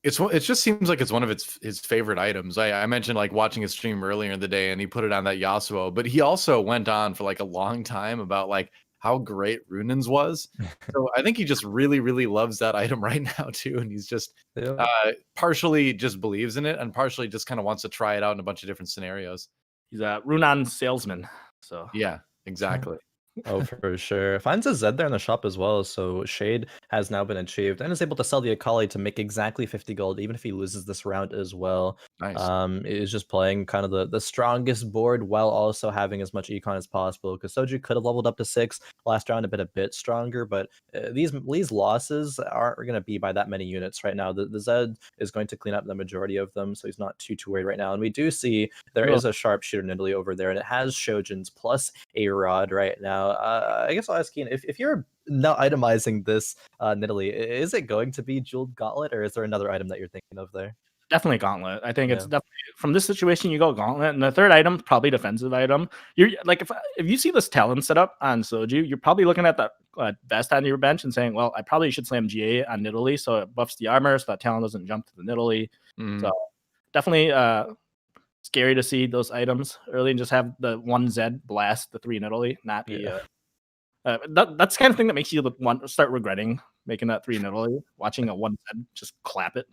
It just seems like it's one of his favorite items. I mentioned like watching his stream earlier in the day, and he put it on that Yasuo, but he also went on for like a long time about like how great Runans was. So I think he just really, really loves that item right now too, and he's just partially just believes in it, and partially just kind of wants to try it out in a bunch of different scenarios. He's a Runan salesman. So yeah, exactly. Oh, for sure. Finds a Zed there in the shop as well, so Shade has now been achieved and is able to sell the Akali to make exactly 50 gold, even if he loses this round as well. Nice. Is just playing kind of the strongest board while also having as much econ as possible, because Soju could have leveled up to 6 last round and been a bit stronger, but these losses aren't going to be by that many units right now. The Zed is going to clean up the majority of them, so he's not too worried right now. And we do see there is a sharpshooter in Italy over there, and it has Shojin's plus a rod right now. I guess I'll ask Kien, if you're now itemizing this Nidalee, is it going to be Jeweled Gauntlet, or is there another item that you're thinking of there? Definitely Gauntlet. I think it's definitely from this situation you go Gauntlet, and the third item probably defensive item. You're like if you see this Talon setup on Soju, you're probably looking at that vest on your bench and saying, well, I probably should slam GA on Nidalee so it buffs the armor so that Talon doesn't jump to the Nidalee. So definitely scary to see those items early and just have the 1 Zed blast the 3 Nidalee, not the that's the kind of thing that makes you start regretting making that 3 Nidalee, watching a 1 Zed just clap it.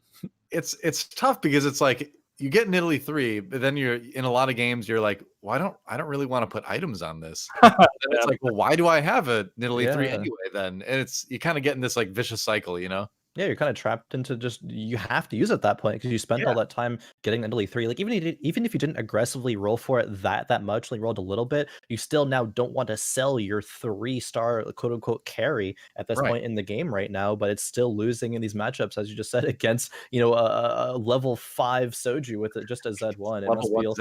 It's tough because it's like you get Nidalee 3, but then you're in a lot of games you're like, well, I don't really want to put items on this. It's like, well, why do I have a Nidalee 3 anyway then? And you kind of get in this like vicious cycle, you know? Yeah, you're kind of trapped into just you have to use it at that point because you spent all that time getting Nidalee 3. Like even if you didn't aggressively roll for it that much, like rolled a little bit, you still now don't want to sell your 3-star quote unquote carry at this point in the game right now. But it's still losing in these matchups, as you just said, against a level 5 Soju with just a Z1. It must feel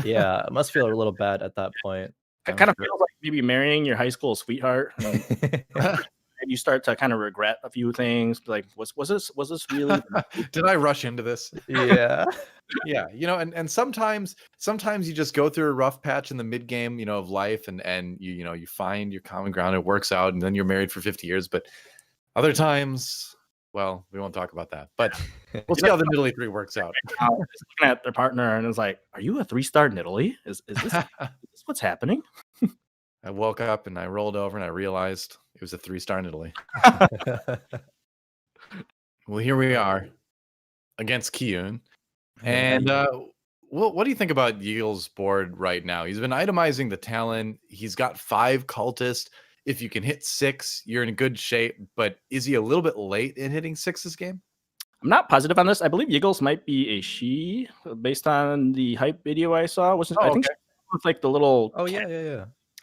it must feel a little bad at that point. It kind of feels like maybe marrying your high school sweetheart. You start to kind of regret a few things, like was this really did I rush into this? Yeah. And sometimes you just go through a rough patch in the mid game, of life, and you find your common ground, it works out, and then you're married for 50 years. But other times, well, we won't talk about that, but we'll see how the Nidalee 3 works out. Looking at their partner and it's like, are you a 3-star Nidalee? Is this what's happening? I woke up and I rolled over and I realized it was a 3-star Nidalee. Well, here we are against Kien. And what do you think about Yeagle's board right now? He's been itemizing the Talon. He's got 5 cultists. If you can hit 6, you're in good shape. But is he a little bit late in hitting 6 this game? I'm not positive on this. I believe Yeagles might be a she based on the hype video I saw. I think with like the little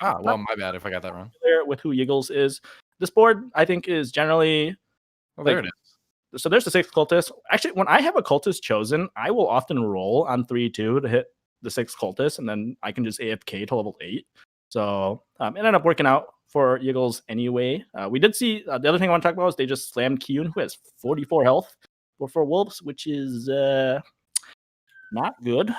Ah, well, my bad if I got that wrong. With who Yeagles is. This board, I think, is generally... there it is. So there's the 6th cultist. Actually, when I have a cultist chosen, I will often roll on 3-2 to hit the 6th cultist, and then I can just AFK to level 8. So it ended up working out for Yeagles anyway. We did see... the other thing I want to talk about is they just slammed Kien, who has 44 health for Wolves, which is not good.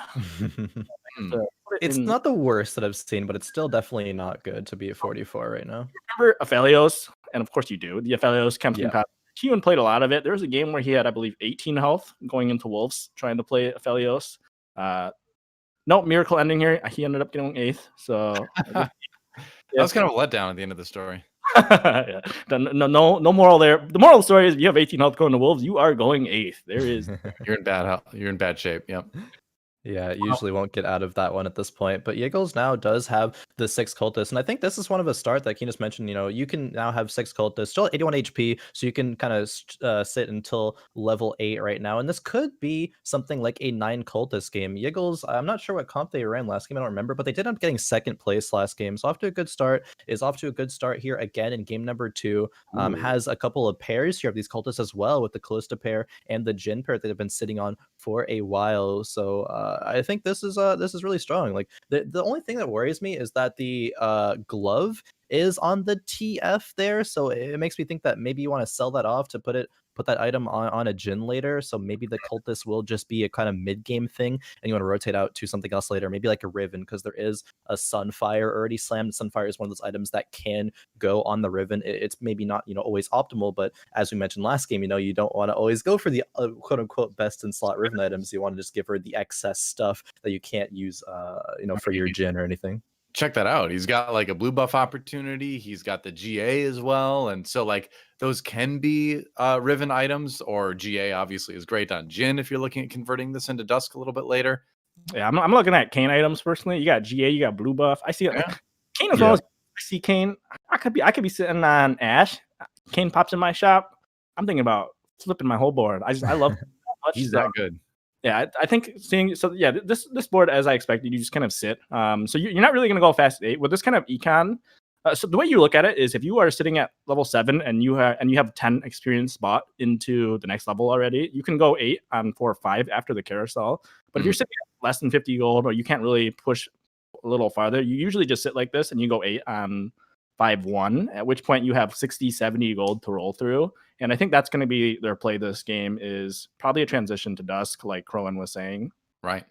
It's not the worst that I've seen, but it's still definitely not good to be at 44 right now. Remember Aphelios? And of course you do. The Aphelios campaign path. Kien played a lot of it. There was a game where he had, I believe, 18 health going into Wolves, trying to play Aphelios. No miracle ending here. He ended up getting 8th. So that was kind of a letdown at the end of the story. No moral there. The moral of the story is if you have 18 health going to Wolves, you are going 8th. There is you're in bad health. You're in bad shape. Yep. Yeah, usually won't get out of that one at this point. But Yeagles now does have the 6 cultists. And I think this is one of a start that Kien just mentioned. You can now have 6 cultists, still 81 HP. So you can kind of sit until level 8 right now. And this could be something like a 9 cultist game. Yeagles, I'm not sure what comp they ran last game. I don't remember. But they did end up getting 2nd place last game. So off to a good start. Is off to a good start here again in game number 2. Has a couple of pairs here of these cultists as well, with the Callista pair and the Jhin pair that they've been sitting on for a while. So I think this is really strong. Like the only thing that worries me is that the glove is on the TF there, so it makes me think that maybe you want to sell that off to put that item on a Jin later. So maybe the cultist will just be a kind of mid-game thing, and you want to rotate out to something else later, maybe like a Riven, because there is a Sunfire already slammed. Sunfire is one of those items that can go on the Riven. It's maybe not always optimal, but as we mentioned last game, you don't want to always go for the quote unquote best in slot Riven items. You want to just give her the excess stuff that you can't use for your Jin or anything. Check that out. He's got like a blue buff opportunity. He's got the GA as well. And so like those can be Riven items, or GA obviously is great on Jin if you're looking at converting this into Dusk a little bit later. Yeah, I'm looking at Kien items personally. You got GA, you got blue buff. I see Kien as well. I see Kien. I could be sitting on Ashe. Kien pops in my shop. I'm thinking about flipping my whole board. I love him so much. He's that good. Yeah, I think this board, as I expected, you just kind of sit. So you're not really going to go fast 8 with this kind of econ. So the way you look at it is, if you are sitting at level 7 and you have 10 experience spot into the next level already, you can go 8 on 4 or 5 after the carousel. But if you're sitting at less than 50 gold, or you can't really push a little farther, you usually just sit like this and you go 8 on 5-1, at which point you have 60, 70 gold to roll through. And I think that's going to be their play this game, is probably a transition to Dusk, like Khroen was saying. Right.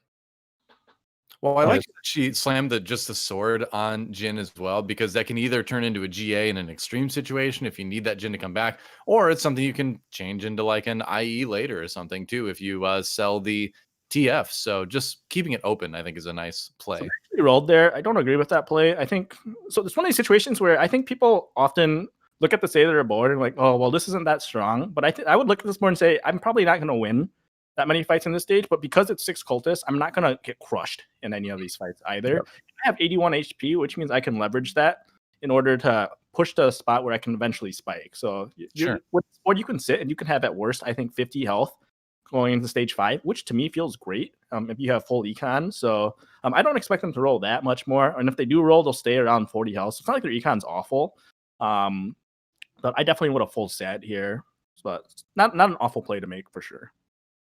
Well, I like that she slammed just the sword on Jin as well, because that can either turn into a GA in an extreme situation if you need that Jin to come back, or it's something you can change into like an IE later or something too if you sell the TF. So just keeping it open, I think, is a nice play. So I rolled there. I don't agree with that play. I think so. It's one of these situations where I think people often look at the state of their board and like, oh, well, this isn't that strong. But I would look at this board and say, I'm probably not going to win that many fights in this stage. But because it's 6 cultists, I'm not going to get crushed in any of these fights either. Yep. I have 81 HP, which means I can leverage that in order to push to a spot where I can eventually spike. So with what you can sit, and you can have at worst, I think, 50 health going into stage 5, which to me feels great if you have full econ. So I don't expect them to roll that much more. And if they do roll, they'll stay around 40 health. So it's not like their econ's awful. But I definitely would have full set here. But not an awful play to make for sure.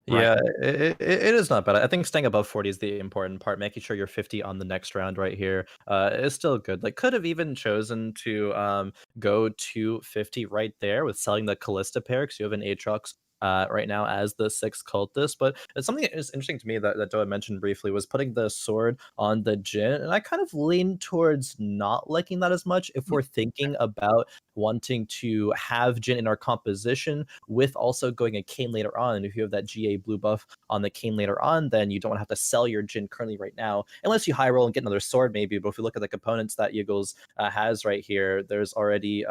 Yeah, it is not bad. I think staying above 40 is the important part. Making sure you're 50 on the next round right here is still good. Like, could have even chosen to go to 50 right there with selling the Callista pair, because you have an Aatrox right now as the 6th cultist. But it's something that is interesting to me that Doa mentioned briefly, was putting the sword on the Jin, and I kind of lean towards not liking that as much if we're thinking about wanting to have Jin in our composition with also going a Kien later on. And if you have that GA blue buff on the Kien later on, then you don't want to have to sell your Jin currently right now, unless you high roll and get another sword maybe. But if you look at the components that Eagles has right here, there's already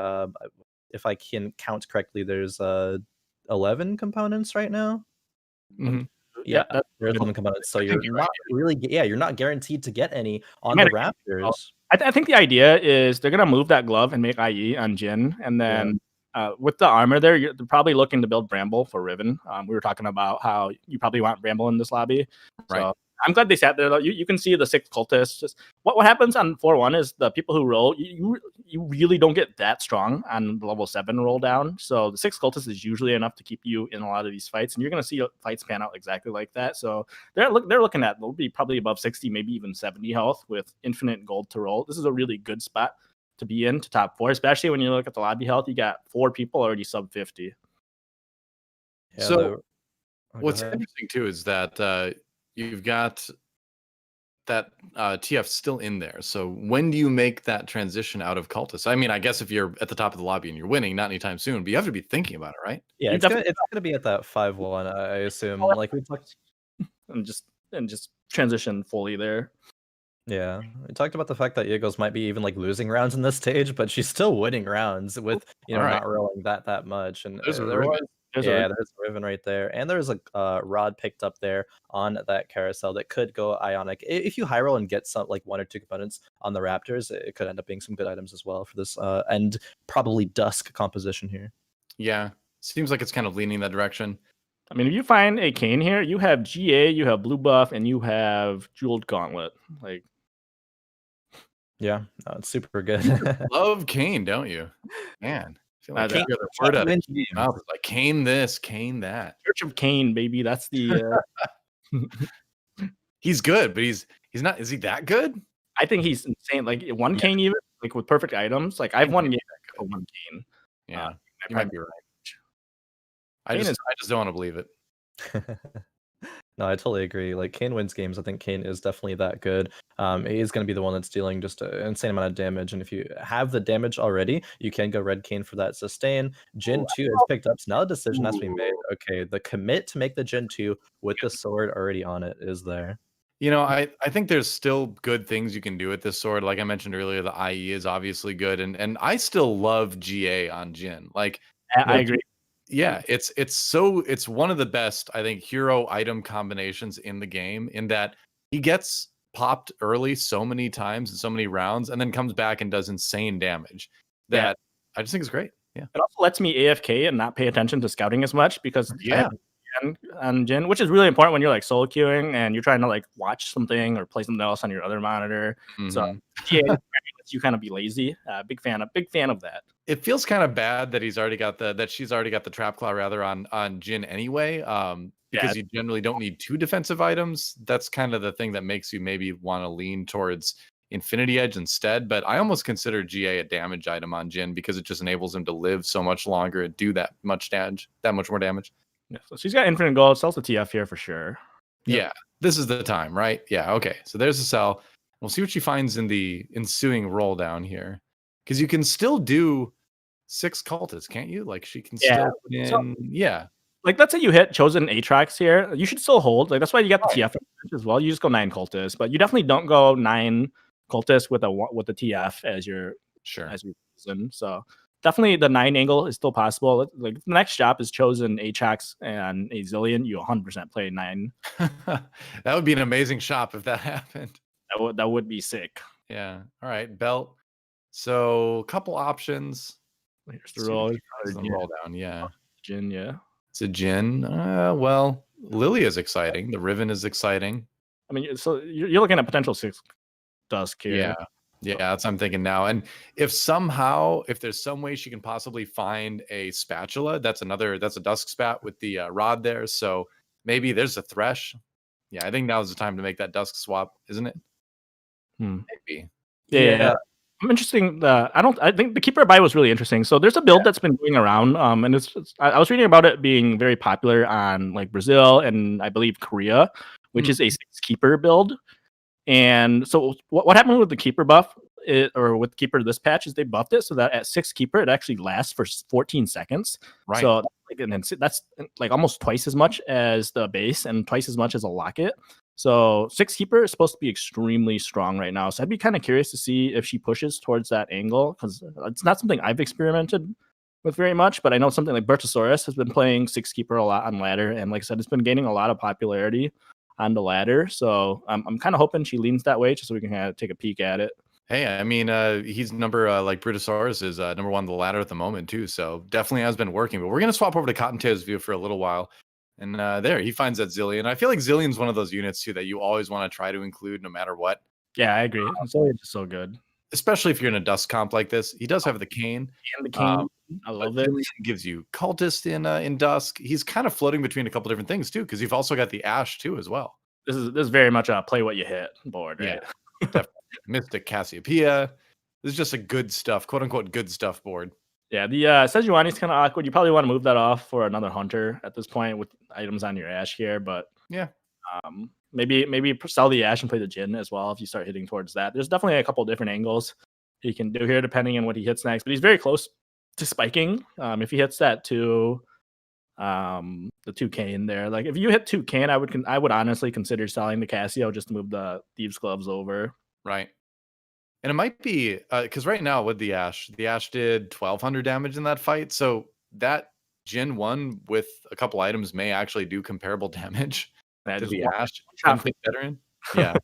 if I can count correctly, there's 11 components right now. Yeah, there's 11 components. So you're not really, you're not guaranteed to get any on the Raptors. I think the idea is they're gonna move that glove and make IE on Jin, and then with the armor there, they're probably looking to build Bramble for Riven. We were talking about how you probably want Bramble in this lobby, right? So I'm glad they sat there though. You can see the 6 cultists. Just what happens on 4-1 is the people who roll, you really don't get that strong on the level 7 roll down. So the 6 cultists is usually enough to keep you in a lot of these fights, and you're gonna see fights pan out exactly like that. So they're looking at, they'll be probably above 60, maybe even 70 health with infinite gold to roll. This is a really good spot to be in to top 4, especially when you look at the lobby health. You got 4 people already sub 50. Yeah, so what's interesting too is that you've got that TF still in there. So when do you make that transition out of cultists? I mean, I guess if you're at the top of the lobby and you're winning, not anytime soon, but you have to be thinking about it, right? Yeah, it's gonna be at that 5-1, I assume. Like we talked, and just transition fully there. Yeah, we talked about the fact that Eagles might be even like losing rounds in this stage, but she's still winning rounds with not rolling that much. And there's a Riven right there, and there's a rod picked up there on that carousel that could go Ionic. If you high roll and get some like 1 or 2 components on the Raptors, it could end up being some good items as well for this and probably Dusk composition here. Yeah, seems like it's kind of leaning that direction. I mean, if you find a Kien here, you have GA, you have blue buff, and you have jeweled gauntlet. Like, yeah, it's super good. Love Kien, don't you? Man. Like Kien this, Kien that. Church of Kien, baby. That's the. He's good, but he's not. Is he that good? I think he's insane. Like 1 Kien even like with perfect items. Like I've won games that one Kien. Yeah, you might be right. I just don't want to believe it. No, I totally agree. Like Kien wins games. I think Kien is definitely that good. He is going to be the one that's dealing just an insane amount of damage. And if you have the damage already, you can go red Kien for that sustain. Gen 2 is picked up. So now a decision has to be made. Okay, the commit to make the Gen 2 with the sword already on it is there. You know, I think there's still good things you can do with this sword. Like I mentioned earlier, the IE is obviously good, and I still love GA on Jin. Like I agree. Yeah, it's one of the best, I think, hero item combinations in the game, in that he gets popped early so many times in so many rounds and then comes back and does insane damage. That I just think is great. Yeah. It also lets me AFK and not pay attention to scouting as much because Yeah. on Jin, which is really important when you're like solo queuing and you're trying to like watch something or play something else on your other monitor. So GA lets you kind of be lazy. Big fan of that. It feels kind of bad that she's already got the trap claw rather on Jin anyway. Because you generally don't need 2 defensive items. That's kind of the thing that makes you maybe want to lean towards Infinity Edge instead. But I almost consider GA a damage item on Jin because it just enables him to live so much longer and do that much more damage. Yeah, so she's got infinite gold. Sells the TF here for sure. Yeah, this is the time, right? Yeah, okay. So there's the sell. We'll see what she finds in the ensuing roll down here. Because you can still do 6 cultists, can't you? Like she can still put in, Like let's say you hit chosen Aatrox here, you should still hold. Like that's why you got the TF as well. You just go 9 cultists, but you definitely don't go 9 cultists with the TF as your reason. So definitely the 9 angle is still possible. Like the next shop is chosen Aatrox and a Zillion. You 100% play 9. That would be an amazing shop if that happened. That would be sick. Yeah. All right, belt. So a couple options. Here's the roll. Roll down. Yeah. Jin. Yeah. It's a Jin. Well, Lily is exciting. The Riven is exciting. I mean, so you're looking at potential 6 Dusk here. Yeah, that's what I'm thinking now. And if there's some way she can possibly find a spatula, that's a Dusk spat with the rod there. So maybe there's a Thresh. Yeah, I think now's the time to make that Dusk swap, isn't it? Maybe. Yeah. I'm interesting. I think the Keeper buy was really interesting. So there's a build that's been going around, and I was reading about it being very popular on like Brazil and I believe Korea, which is a 6 Keeper build. And so what happened with the Keeper buff, or with Keeper this patch, is they buffed it so that at 6 Keeper it actually lasts for 14 seconds. Right. So that's like almost twice as much as the base and twice as much as a locket. So 6 Keeper is supposed to be extremely strong right now. So I'd be kind of curious to see if she pushes towards that angle, because it's not something I've experimented with very much, but I know something like Bertosaurus has been playing 6 Keeper a lot on ladder, and like I said, it's been gaining a lot of popularity on the ladder. So I'm kind of hoping she leans that way just so we can kind of take a peek at it. Hey, I mean, he's like Brutosaurus is number 1 on the ladder at the moment too, so definitely has been working. But we're gonna swap over to Cottontail's view for a little while, and there he finds that Zillion. I feel like Zillion's one of those units too that you always want to try to include no matter what. Yeah, I agree. Zillion's just so good, especially if you're in a Dusk comp like this. He does have the Kien. And the Kien, I love it. Zillion gives you Cultist in Dusk. He's kind of floating between a couple different things too, because you've also got the Ash too as well. This is very much a play what you hit board, right? Yeah, definitely. Mystic Cassiopeia. This is just a good stuff, quote unquote, good stuff board. Yeah, the Sejuani is kind of awkward. You probably want to move that off for another Hunter at this point with items on your Ash here, but yeah, maybe sell the Ash and play the Jin as well if you start hitting towards that. There's definitely a couple different angles he can do here depending on what he hits next, but he's very close to spiking. If he hits that the 2K in there, like if you hit 2K, I would honestly consider selling the Cassio just to move the Thieves Gloves over. Right. And it might be because right now with the Ash did 1200 damage in that fight. So that Gen 1 with a couple items may actually do comparable damage to the Ash. Conflict Veteran. Yeah.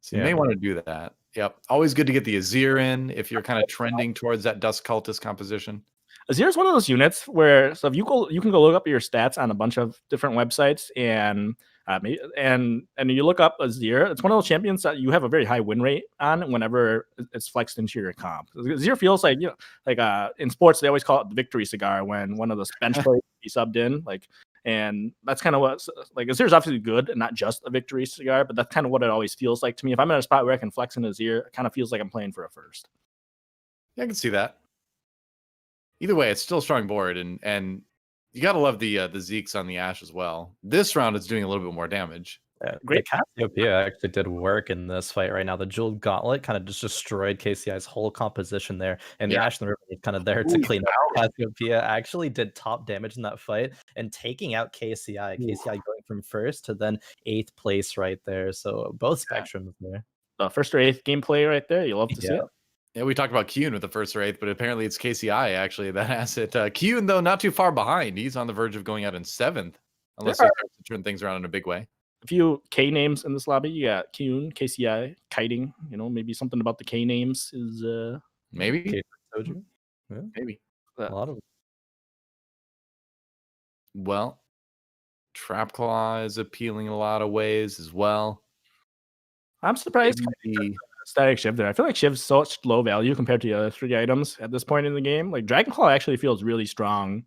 So you may want to do that. Yep. Always good to get the Azir in if you're kind of trending towards that Dusk Cultist composition. Azir is one of those units where if you can go look up your stats on a bunch of different websites and you look up Azir, it's one of those champions that you have a very high win rate on whenever it's flexed into your comp. Azir feels like in sports they always call it the victory cigar when one of the bench players be subbed in. Like And that's kind of what, like, Azir's obviously good and not just a victory cigar, but that's kind of what it always feels like to me. If I'm in a spot where I can flex in Azir, it kind of feels like I'm playing for a first. Yeah, I can see that. Either way, it's still a strong board, and you gotta love the Zeeks on the Ashe as well. This round it's doing a little bit more damage. Yeah, Great. the Cassiopeia actually did work in this fight right now. The Jeweled Gauntlet kind of just destroyed KCI's whole composition there, and the Yeah. Ashe and the River was kind of there to clean up. Cassiopeia actually did top damage in that fight and taking out KCI. KCI going from first to then 8th place right there. So both spectrums there. The first or 8th gameplay right there. You love to see it. Yeah, we talked about Kien with the first or 8th, but apparently it's KCI actually that has it. Kien, though, not too far behind. He's on the verge of going out in 7th, unless he starts to turn things around in a big way. A few K names in this lobby. You got Kien, KCI, kiting. You know, maybe something about the K names is maybe. Soju? Yeah. Maybe. A lot of them. Well, Trap Claw is appealing in a lot of ways as well. I'm surprised static Shiv there. I feel like Shiv's such low value compared to the other 3 items at this point in the game. Like Dragon Claw actually feels really strong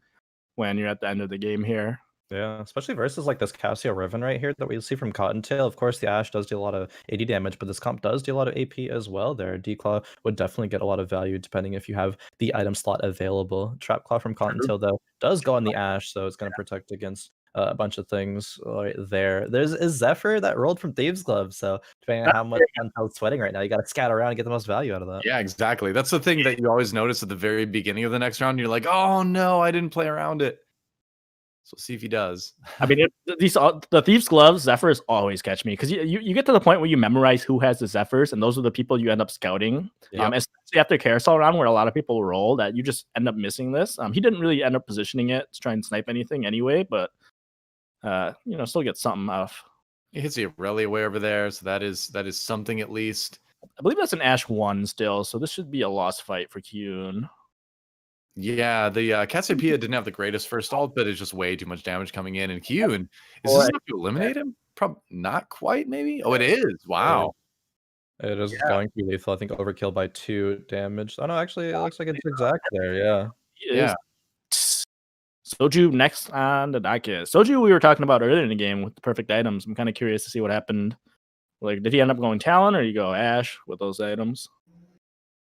when you're at the end of the game here. Yeah, especially versus like this Cassio Riven right here that we see from Cottontail. Of course, the Ashe does do a lot of AD damage, but this comp does do a lot of AP as well there. D-Claw would definitely get a lot of value depending if you have the item slot available. Trap Claw from Cottontail, though, does go on the Ashe, so it's going to protect against a bunch of things right there. There's a Zephyr that rolled from Thieves' Glove, so depending on how much Cottontail's sweating right now, you got to scatter around and get the most value out of that. Yeah, exactly. That's the thing that you always notice at the very beginning of the next round. You're like, oh no, I didn't play around it. So see if he does. I mean, the Thieves' Gloves, Zephyrs always catch me because you get to the point where you memorize who has the Zephyrs, and those are the people you end up scouting. Yep. Especially after Carousel round, where a lot of people roll, that you just end up missing this. He didn't really end up positioning it to try and snipe anything anyway, but still get something off. He hits the Aurelia way over there, so that is something at least. I believe that's an Ashe 1 still, so this should be a lost fight for Kien. Yeah, the Cassiopeia didn't have the greatest first ult, but it's just way too much damage coming in. And Kien, is this enough to eliminate him? Probably not quite, maybe. Oh, it is. Wow. It is going to be lethal. I think overkill by 2 damage. Oh no, actually, it looks like it's exact there. Yeah. Yeah. Soju next on the docket. Soju, we were talking about earlier in the game with the perfect items. I'm kind of curious to see what happened. Like, did he end up going Talon or did he go Ashe with those items?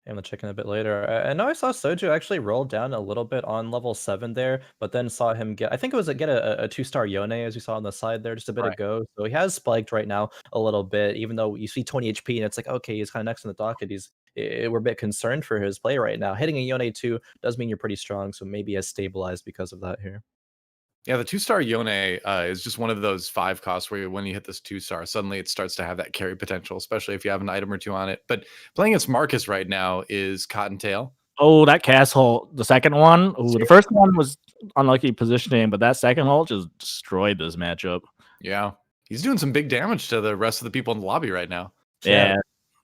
I'm gonna check in a bit later. I know I saw Soju actually roll down a little bit on level 7 there, but then saw him get, I think it was get a 2-star Yone as you saw on the side there just a bit ago. So he has spiked right now a little bit, even though you see 20 HP and it's like, okay, he's kind of next in the docket. We're a bit concerned for his play right now. Hitting a Yone 2 does mean you're pretty strong, so maybe has stabilized because of that here. Yeah, the 2-star Yone is just one of those 5 costs where when you hit this 2-star, suddenly it starts to have that carry potential, especially if you have an item or 2 on it. But playing against Marcus right now is Cottontail. Oh, that cast hole, the second one. Oh, the first one was unlucky positioning, but that second hole just destroyed this matchup. Yeah, he's doing some big damage to the rest of the people in the lobby right now. Yeah,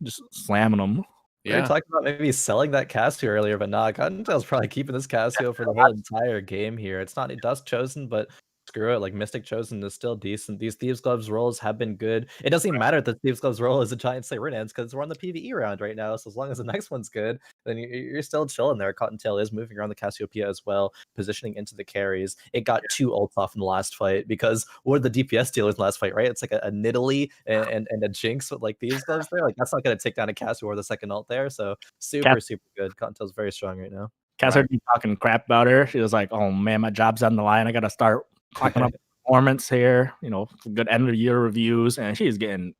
just slamming them. We were talking about maybe selling that Cassio earlier, but nah, Cottontail's probably keeping this Cassio for the whole entire game here. It's not Dusk Chosen, but screw it. Like Mystic Chosen is still decent. These Thieves' Gloves rolls have been good. It doesn't even matter if the Thieves' Gloves roll is a Giant Slayer Renans because we're on the PvE round right now. So as long as the next one's good, then you're still chilling there. Cottontail is moving around the Cassiopeia as well, positioning into the carries. It got 2 ults off in the last fight because what are the DPS dealers in the last fight, right? It's like a Nidalee and a Jinx with like Thieves' Gloves there. Like that's not going to take down a Cassio or the second ult there. So super good. Cottontail's very strong right now. Cass heard me talking crap about her. She was like, "Oh man, my job's on the line. I got to start clocking up performance here. You know, good end of the year reviews, and she's getting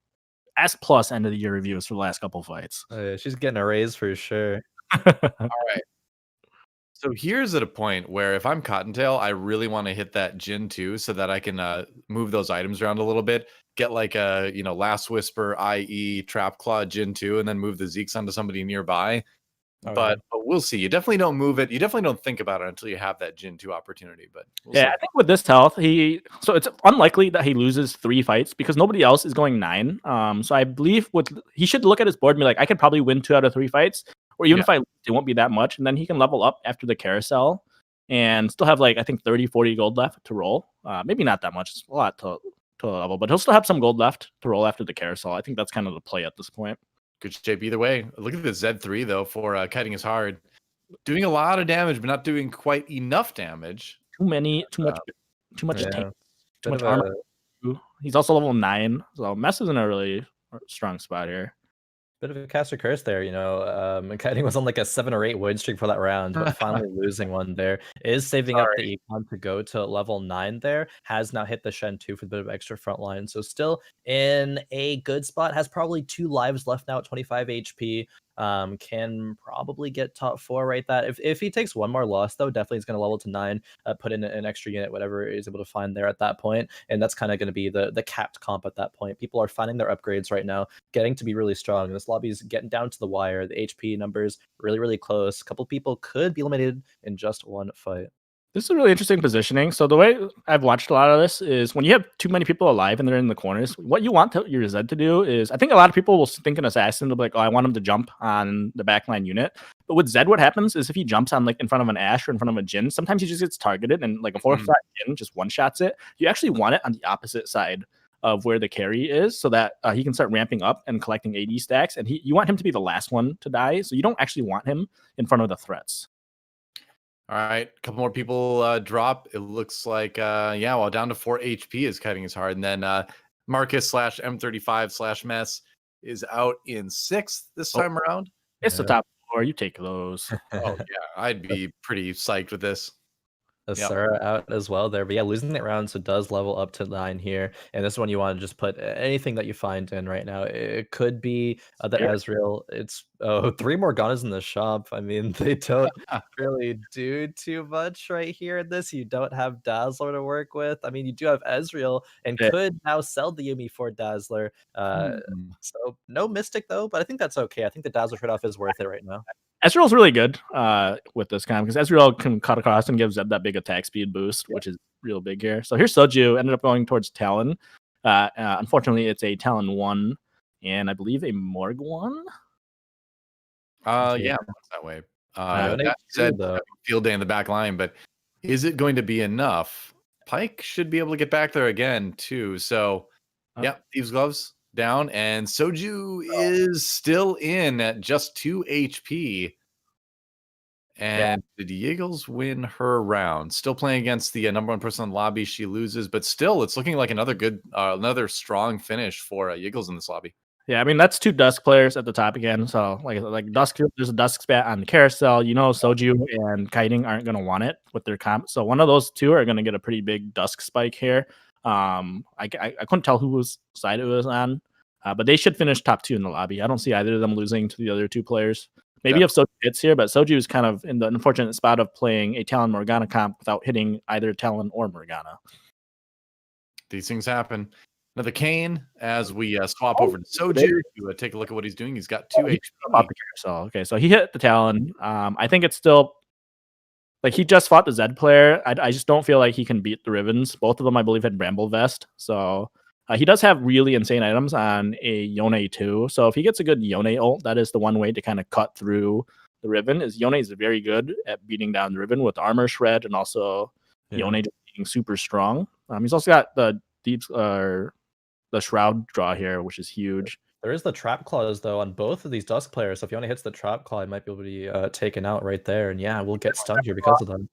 S+ end of the year reviews for the last couple fights. Yeah, she's getting a raise for sure." All right. So here's at a point where if I'm Cottontail, I really want to hit that Jin 2 so that I can move those items around a little bit, get like a Last Whisper, IE, Trap Claw, Jin 2, and then move the Zeeks onto somebody nearby. Okay. But we'll see. You definitely don't move it. You definitely don't think about it until you have that Jin 2 opportunity. But we'll see. I think with this health, so it's unlikely that he loses 3 fights because nobody else is going 9. So I believe he should look at his board and be like, I could probably win 2 out of 3 fights, or even if I lose, it won't be that much, and then he can level up after the carousel and still have like I think 30-40 gold left to roll. Maybe not that much. It's a lot to level, but he'll still have some gold left to roll after the carousel. I think that's kind of the play at this point. Good shape either way. Look at the Z3 though for kiting is hard. Doing a lot of damage, but not doing quite enough damage. Too much too much tank, too Bit much of armor. He's also level 9, so Mess is in a really strong spot here. Bit of a caster curse there, you know. Kiting was on like a 7 or 8 win streak for that round, but finally losing one there. Is saving up the econ to go to level 9 there. Has now hit the Shen 2 for a bit of extra front line. So still in a good spot. Has probably 2 lives left now at 25 HP. Can probably get top 4 right that. If he takes one more loss though, definitely is going to level to 9, put in an extra unit, whatever he's able to find there at that point. And that's kind of going to be the capped comp at that point. People are finding their upgrades right now, getting to be really strong. This lobby's getting down to the wire. The HP numbers really, really close. A couple people could be eliminated in just one fight. This is a really interesting positioning. So the way I've watched a lot of this is when you have too many people alive and they're in the corners, what you want your Zed to do is, I think a lot of people will think an assassin will be like, oh, I want him to jump on the backline unit. But with Zed, what happens is if he jumps on like in front of an Ashe or in front of a Jhin, sometimes he just gets targeted and like a 4-shot Jhin just one-shots it. You actually want it on the opposite side of where the carry is so that he can start ramping up and collecting AD stacks. And you want him to be the last one to die. So you don't actually want him in front of the threats. All right, a couple more people drop. It looks like, yeah, well, down to 4 HP is cutting his hard. And then Marcus / M35 / Mess is out in 6th this time around. It's the top 4. You take those. Oh, yeah, I'd be pretty psyched with this. Asura out as well there, but yeah, losing that round, so does level up to 9 here. And this one you want to just put anything that you find in right now. It could be the Ezreal. It's 3 Morganas in the shop. I mean, they don't really do too much right here in this. You don't have Dazzler to work with. I mean, you do have Ezreal and could now sell the Yuumi for Dazzler. So no Mystic though, but I think that's okay. I think the Dazzler trade-off is worth it right now. Ezreal's really good with this kind because Ezreal can cut across and gives Zed that big attack speed boost, which is real big here. So here's Soju, ended up going towards Talon. Unfortunately, it's a Talon 1 and I believe a Morg 1. Yeah, that way. That said, field day in the back line, but is it going to be enough? Pyke should be able to get back there again too. So, yeah, Thieves Gloves down, and Soju is still in at just 2 HP. And did Yiggles win her round? Still playing against the number 1 person in the lobby. She loses, but still, it's looking like another strong finish for Yiggles in this lobby. Yeah, I mean that's 2 Dusk players at the top again. So like Dusk, there's a Dusk spat on the carousel. You know, Soju and Kiting aren't going to want it with their comp. So one of those 2 are going to get a pretty big Dusk spike here. I couldn't tell whose side it was on, but they should finish top 2 in the lobby. I don't see either of them losing to the other 2 players. Maybe if Soju hits here, but Soju is kind of in the unfortunate spot of playing a Talon Morgana comp without hitting either Talon or Morgana. These things happen. Another Kien as we swap over to Soju to take a look at what he's doing. He's got 2 HP. Okay, so he hit the Talon. I think it's still like he just fought the Zed player. I just don't feel like he can beat the Rivens. Both of them, I believe, had Bramble Vest. So he does have really insane items on a Yone too. So if he gets a good Yone ult, that is the one way to kind of cut through the Riven. Is Yone is very good at beating down the Riven with armor shred and also Yone just being super strong. He's also got the the Shroud draw here, which is huge. There is the Trap Claws, though, on both of these Dusk players. So if he only hits the Trap Claw, he might be able to be taken out right there. And yeah, we'll get stunned here because of them.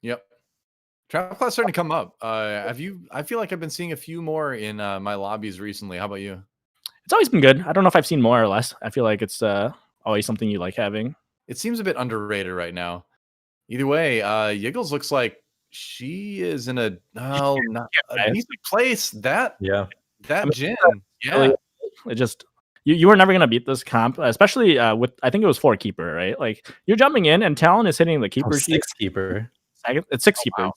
Yep. Trap Claws starting to come up. I feel like I've been seeing a few more in my lobbies recently. How about you? It's always been good. I don't know if I've seen more or less. I feel like it's always something you like having. It seems a bit underrated right now. Either way, Yiggles looks like she is in a decent place. That Jhin. Yeah. It just you were never gonna beat this comp, especially with I think it was 4 keeper, right? Like you're jumping in and Talon is hitting the keeper. 6 keeper. It's 6 keeper. Wow.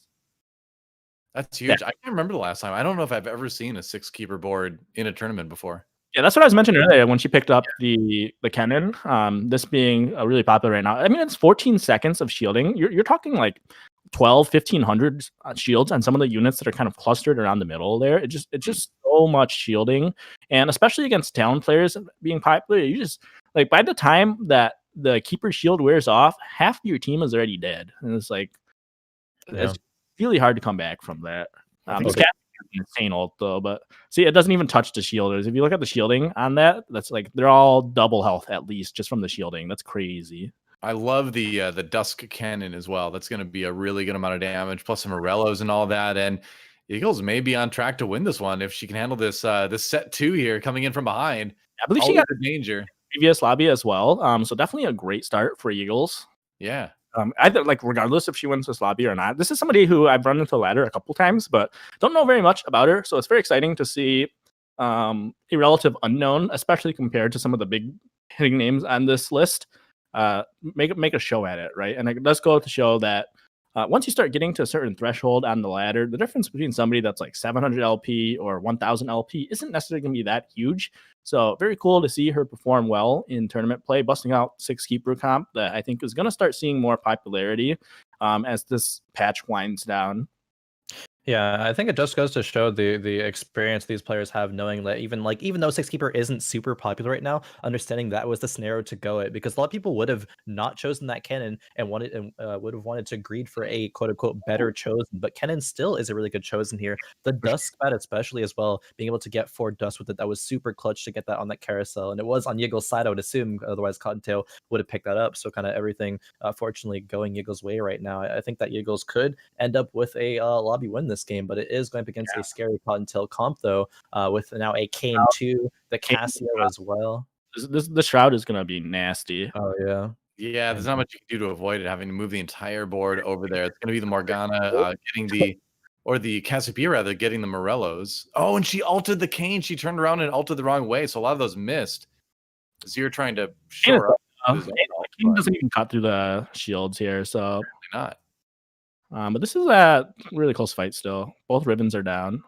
That's huge. I can't remember the last time. I don't know if I've ever seen a 6 keeper board in a tournament before. Yeah, that's what I was mentioning earlier when she picked up the cannon. This being really popular right now. I mean, it's 14 seconds of shielding. You're talking like 1,500 shields on some of the units that are kind of clustered around the middle there. It's just so much shielding, and especially against Talon players being popular, you just like by the time that the keeper shield wears off, half of your team is already dead, and it's like it's really hard to come back from that. Insane ult though, but see, it doesn't even touch the shielders. If you look at the shielding on that, that's like they're all double health at least just from the shielding. That's crazy. I love the Dusk Cannon as well. That's going to be a really good amount of damage, plus some Morellos and all that. And Eagles may be on track to win this one if she can handle this this set 2 here coming in from behind. I believe she Always got a danger. previous lobby as well. So definitely a great start for Eagles. Yeah. Either like regardless if she wins this lobby or not. This is somebody who I've run into the ladder a couple times, but don't know very much about her. So it's very exciting to see a relative unknown, especially compared to some of the big hitting names on this list. Make a show at it, right? And it does go to show that once you start getting to a certain threshold on the ladder, the difference between somebody that's like 700 LP or 1000 LP isn't necessarily going to be that huge. So very cool to see her perform well in tournament play, busting out 6 keeper comp that I think is going to start seeing more popularity as this patch winds down. Yeah, I think it just goes to show the experience these players have, knowing that even though Six Keeper isn't super popular right now, understanding that was the scenario to go at, because a lot of people would have not chosen that Cannon and would have wanted to greed for a quote unquote better chosen. But Cannon still is a really good chosen here. The Dusk Spat especially as well, being able to get 4 dust with it, that was super clutch to get that on that carousel, and it was on Yiggle's side, I would assume. Otherwise, Cottontail would have picked that up. So kind of everything, fortunately, going Yiggle's way right now. I think that Yiggles could end up with a lobby win this game, but it is going up against a scary Cottontail comp though, with now a Kien 2, the Casio as well. The Shroud is going to be nasty. Oh yeah. Yeah, there's not much you can do to avoid it, having to move the entire board over there. It's going to be the Morgana getting the Cassiopeia rather, getting the Morellos. Oh, and she ulted the Kane. She turned around and ulted the wrong way, so a lot of those missed. As you're trying to shore up. Kane doesn't even cut through the shields here, so not. But this is a really close fight still. Both ribbons are down.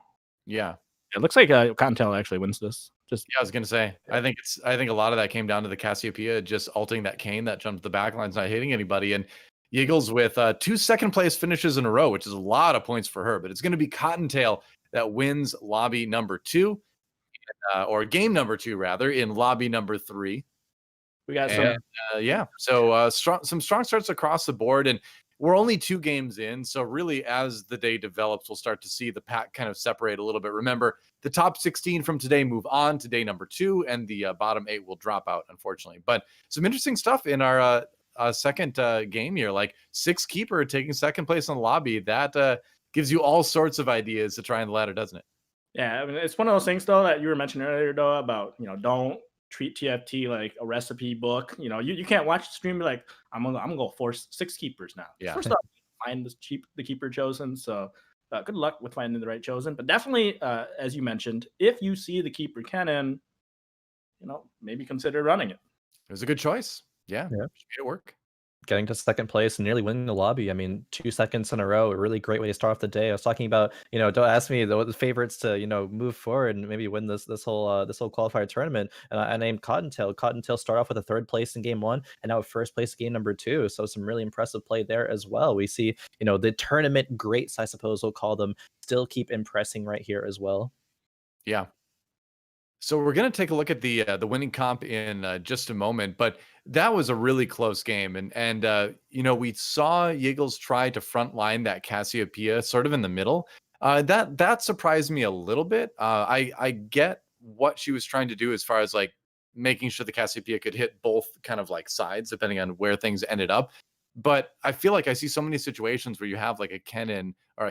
Yeah. It looks like Cottontail actually wins this. Yeah, I was gonna say. I think a lot of that came down to the Cassiopeia just ulting that Kane that jumped the back lines, not hitting anybody. And Yiggles with 2 second place finishes in a row, which is a lot of points for her. But it's gonna be Cottontail that wins lobby number 2, or game number 2 rather, in lobby number 3. We got some strong starts across the board, and we're only 2 games in, so really as the day develops, we'll start to see the pack kind of separate a little bit. Remember, the top 16 from today move on to day number 2, and the bottom 8 will drop out, unfortunately. But some interesting stuff in our second game here, like 6 keeper taking second place in the lobby. That gives you all sorts of ideas to try on the ladder, doesn't it? Yeah, I mean, it's one of those things, though, that you were mentioning earlier, though, about, don't treat TFT like a recipe book. You can't watch the stream and be like, I'm gonna go force 6 keepers now. Yeah. First off, find the keeper chosen. So good luck with finding the right chosen. But definitely, as you mentioned, if you see the keeper cannon, maybe consider running it. It was a good choice. Yeah. She made it work. Getting to second place and nearly winning the lobby. I mean, 2 seconds in a row, a really great way to start off the day. I was talking about, don't ask me the favorites to, move forward and maybe win this whole qualifier tournament. And I named Cottontail. Cottontail start off with a 3rd place in game 1 and now a 1st place game number 2. So some really impressive play there as well. We see, the tournament greats, I suppose we'll call them, still keep impressing right here as well. Yeah. So we're going to take a look at the winning comp in just a moment, but that was a really close game. And we saw Yiggles try to front line that Cassiopeia sort of in the middle. That surprised me a little bit. I get what she was trying to do as far as like making sure the Cassiopeia could hit both kind of like sides, depending on where things ended up. But I feel like I see so many situations where you have like a Kane or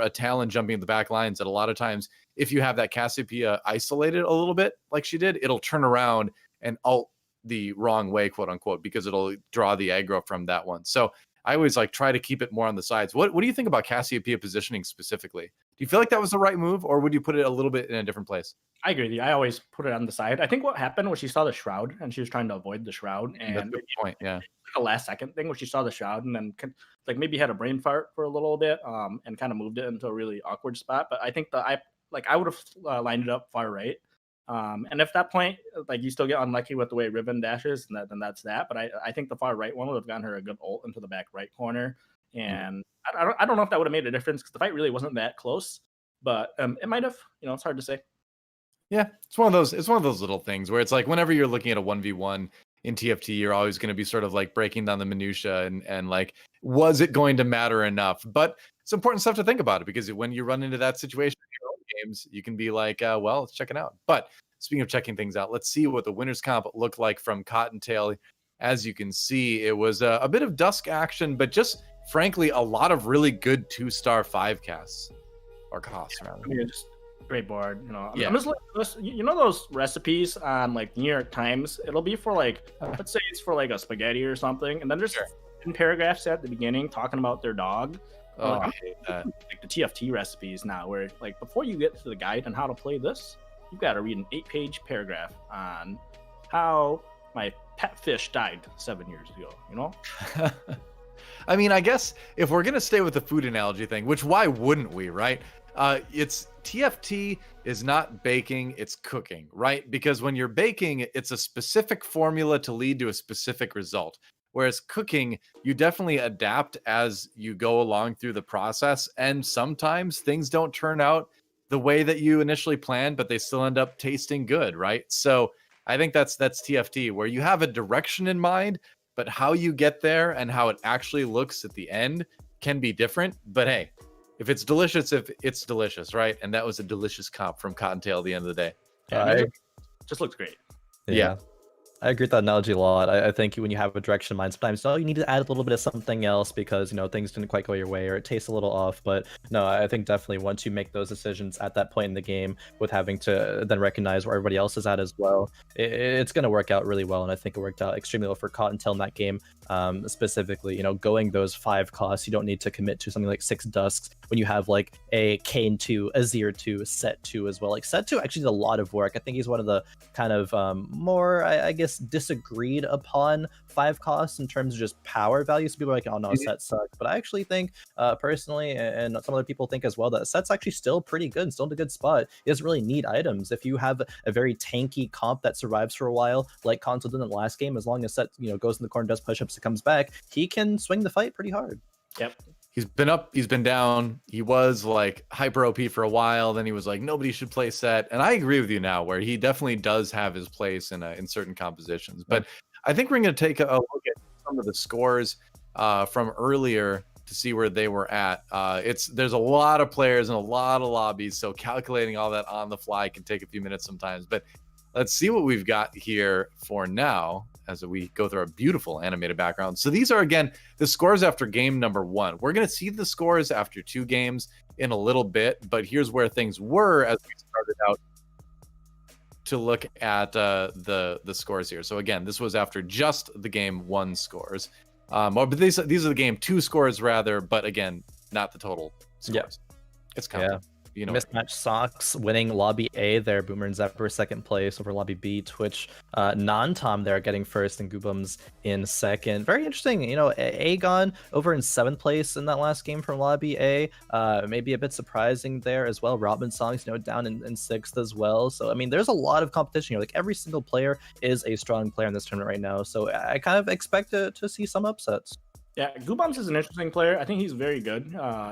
a Talon jumping in the back lines that a lot of times, if you have that Cassiopeia isolated a little bit like she did, it'll turn around and ult the wrong way, quote unquote, because it'll draw the aggro from that one. So I always like try to keep it more on the sides. What do you think about Cassiopeia positioning specifically? Do you feel like that was the right move, or would you put it a little bit in a different place? I agree with you. I always put it on the side. I think what happened was she saw the Shroud and she was trying to avoid the Shroud. And that's a good point. Yeah. Like a last second thing where she saw the Shroud and then maybe had a brain fart for a little bit and kind of moved it into a really awkward spot. But I think I would have lined it up far right. And if that point, you still get unlucky with the way Ribbon dashes, then that's that. But I think the far right one would have gotten her a good ult into the back right corner. And I don't know if that would have made a difference because the fight really wasn't that close. But it might have. It's hard to say. Yeah, it's one of those little things where it's like whenever you're looking at a 1v1 in TFT, you're always going to be sort of like breaking down the minutia and like, was it going to matter enough? But it's important stuff to think about it, because when you run into that situation in your own games, you can be like, let's check it out. But speaking of checking things out, let's see what the winners comp looked like from Cottontail. as you can see, it was a bit of Dusk action, but just frankly, a lot of really good 2-star 5 casts. Or costs, rather. I mean, just great board. You know, Yeah. I'm just looking at this. You know those recipes on like New York Times? It'll be for like, let's say it's for like a spaghetti or something, and then there's in paragraphs at the beginning talking about their dog. Oh, Like, I hate that. like the TFT recipes now, where like before you get to the guide on how to play this, you've got to read an 8-page paragraph on how my pet fish died 7 years ago. You know? I mean, I guess if we're gonna stay with the food analogy thing, which why wouldn't we, right? It's TFT is not baking, it's cooking, right? Because when you're baking, it's a specific formula to lead to a specific result. Whereas cooking, you definitely adapt as you go along through the process. And sometimes things don't turn out the way that you initially planned, but they still end up tasting good, right? So I think that's TFT, where you have a direction in mind, but how you get there and how it actually looks at the end can be different. But hey, if it's delicious, right? And that was a delicious comp from Cottontail at the end of the day. Yeah, just looks great. Yeah. I agree with that analogy a lot. I think when you have a direction in mind, sometimes you need to add a little bit of something else because things didn't quite go your way or it tastes a little off. But no, I think definitely once you make those decisions at that point in the game, with having to then recognize where everybody else is at as well, it's going to work out really well. And I think it worked out extremely well for Cottontail in that game, specifically. Going those 5 costs, you don't need to commit to something like 6 Dusks when you have like a Kien 2, a Zir 2, Set 2 as well. Like Set 2 actually did a lot of work. I think he's one of the kind of more, I guess, disagreed upon 5 costs in terms of just power value. So people are like, oh no, Set sucks. But I actually think personally, and some other people think as well, that Set's actually still pretty good and still in a good spot. He doesn't really need items. If you have a very tanky comp that survives for a while, like Console did in the last game, as long as Set goes in the corner, does push-ups, and comes back, he can swing the fight pretty hard. Yep. He's been up, he's been down. He was like hyper OP for a while. Then he was like, nobody should play Set. And I agree with you now, where he definitely does have his place in certain compositions. But I think we're going to take a look at some of the scores from earlier to see where they were at. There's a lot of players and a lot of lobbies, so calculating all that on the fly can take a few minutes sometimes. But let's see what we've got here for now as we go through our beautiful animated background. So these are, again, the scores after game number 1. We're going to see the scores after 2 games in a little bit, but here's where things were as we started out to look at the scores here. So again, this was after just the game 1 scores. But these are the game 2 scores rather, but again, not the total scores. Yeah. It's counted. Yeah. Mismatch Socks winning Lobby A there. Boomer and Zephyr second place over Lobby B. Twitch, Non-Tom there getting first, and Goobums in second. Very interesting. Aegon over in 7th place in that last game from Lobby A. Maybe a bit surprising there as well. Robin Songs, down in 6th as well. So, I mean, there's a lot of competition. Like every single player is a strong player in this tournament right now. So I kind of expect to see some upsets. Yeah, Goobums is an interesting player. I think he's very good.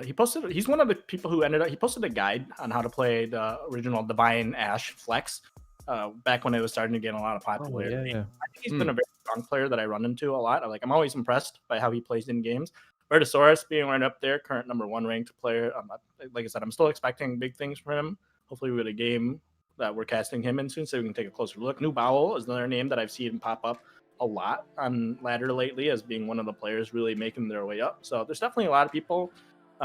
He's one of the people who he posted a guide on how to play the original Divine Ash Flex back when it was starting to get a lot of popularity. Yeah. I think he's been a very strong player that I run into a lot. I'm always impressed by how he plays in games. Vertosaurus being right up there, current number 1 ranked player. Like I said, I'm still expecting big things from him. Hopefully we get a game that we're casting him in soon so we can take a closer look. New Bowel is another name that I've seen pop up a lot on ladder lately as being one of the players really making their way up. So there's definitely a lot of people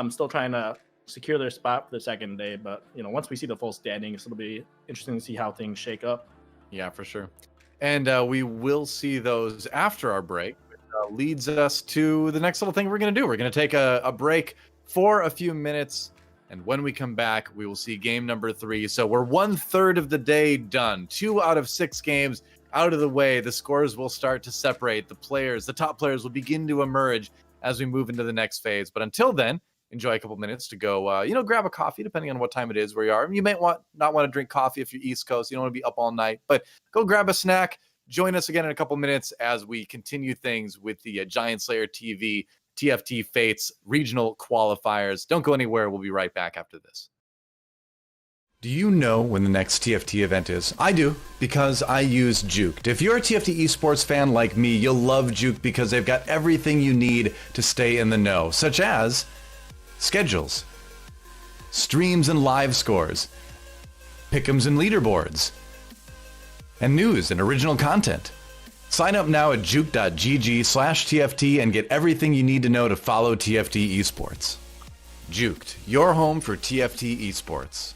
still trying to secure their spot for the second day. But, once we see the full standings, it'll be interesting to see how things shake up. Yeah, for sure. And we will see those after our break, which leads us to the next little thing we're going to do. We're going to take a break for a few minutes. And when we come back, we will see game number 3. So we're 1/3 of the day done. 2 out of 6 games out of the way. The scores will start to separate. The top players will begin to emerge as we move into the next phase. But until then, enjoy a couple minutes to go, grab a coffee, depending on what time it is where you are. You may not want to drink coffee if you're East Coast. You don't want to be up all night, but go grab a snack. Join us again in a couple minutes as we continue things with the Giant Slayer TV TFT Fates regional qualifiers. Don't go anywhere. We'll be right back after this. Do you know when the next TFT event is? I do, because I use Juked. If you're a TFT Esports fan like me, you'll love Juked because they've got everything you need to stay in the know, such as schedules, streams and live scores, pick'ems and leaderboards, and news and original content. Sign up now at juke.gg/TFT and get everything you need to know to follow TFT Esports. Juked, your home for TFT Esports.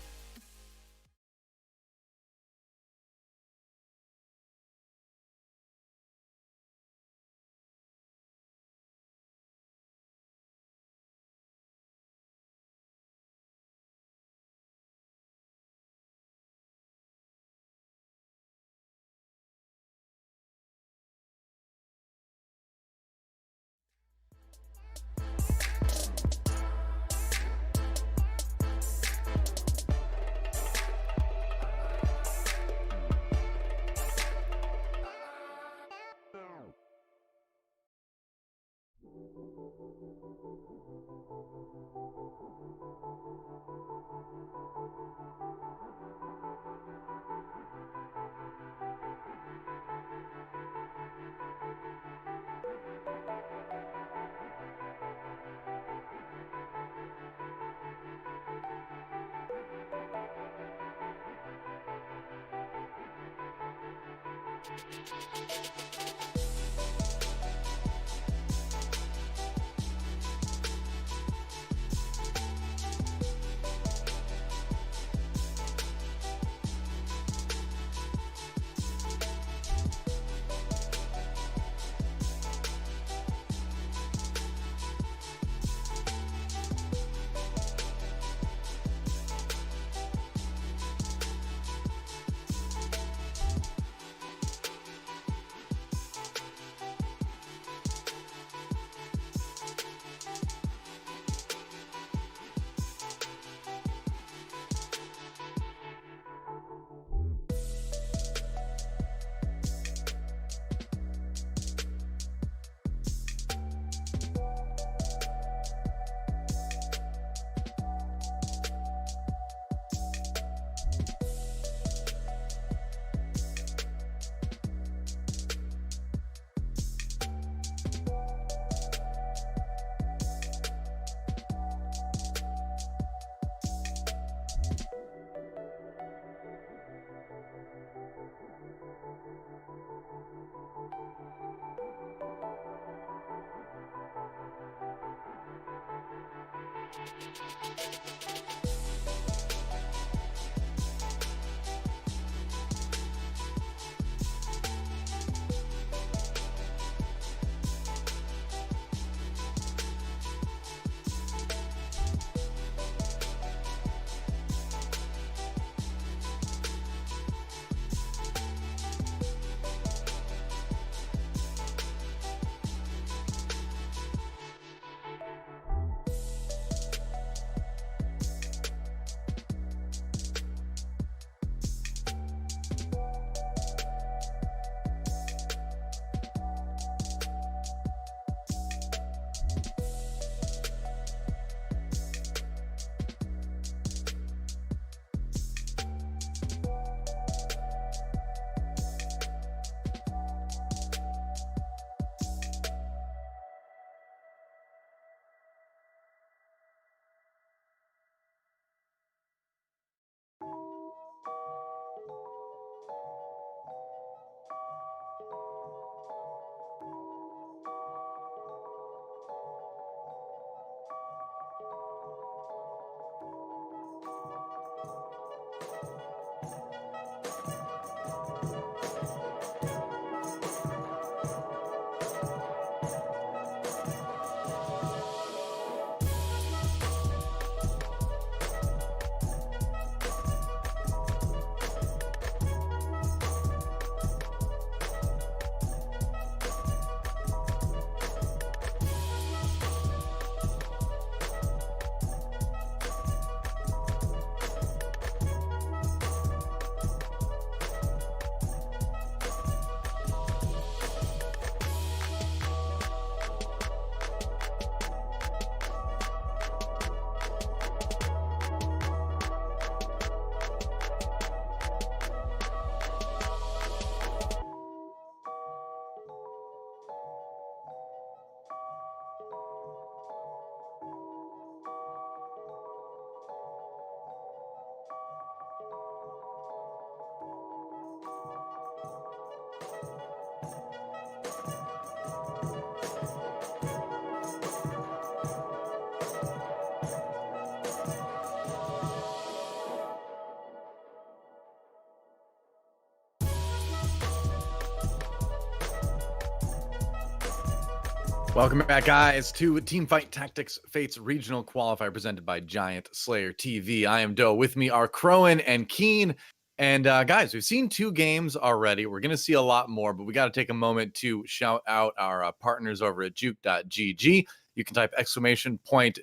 Welcome back, guys, to Teamfight Tactics Fates Regional Qualifier presented by Giant Slayer TV. I am Doe. With me are Khroen and Kien. And guys, we've seen 2 games already. We're going to see a lot more, but we got to take a moment to shout out our partners over at juke.gg. You can type !GSTV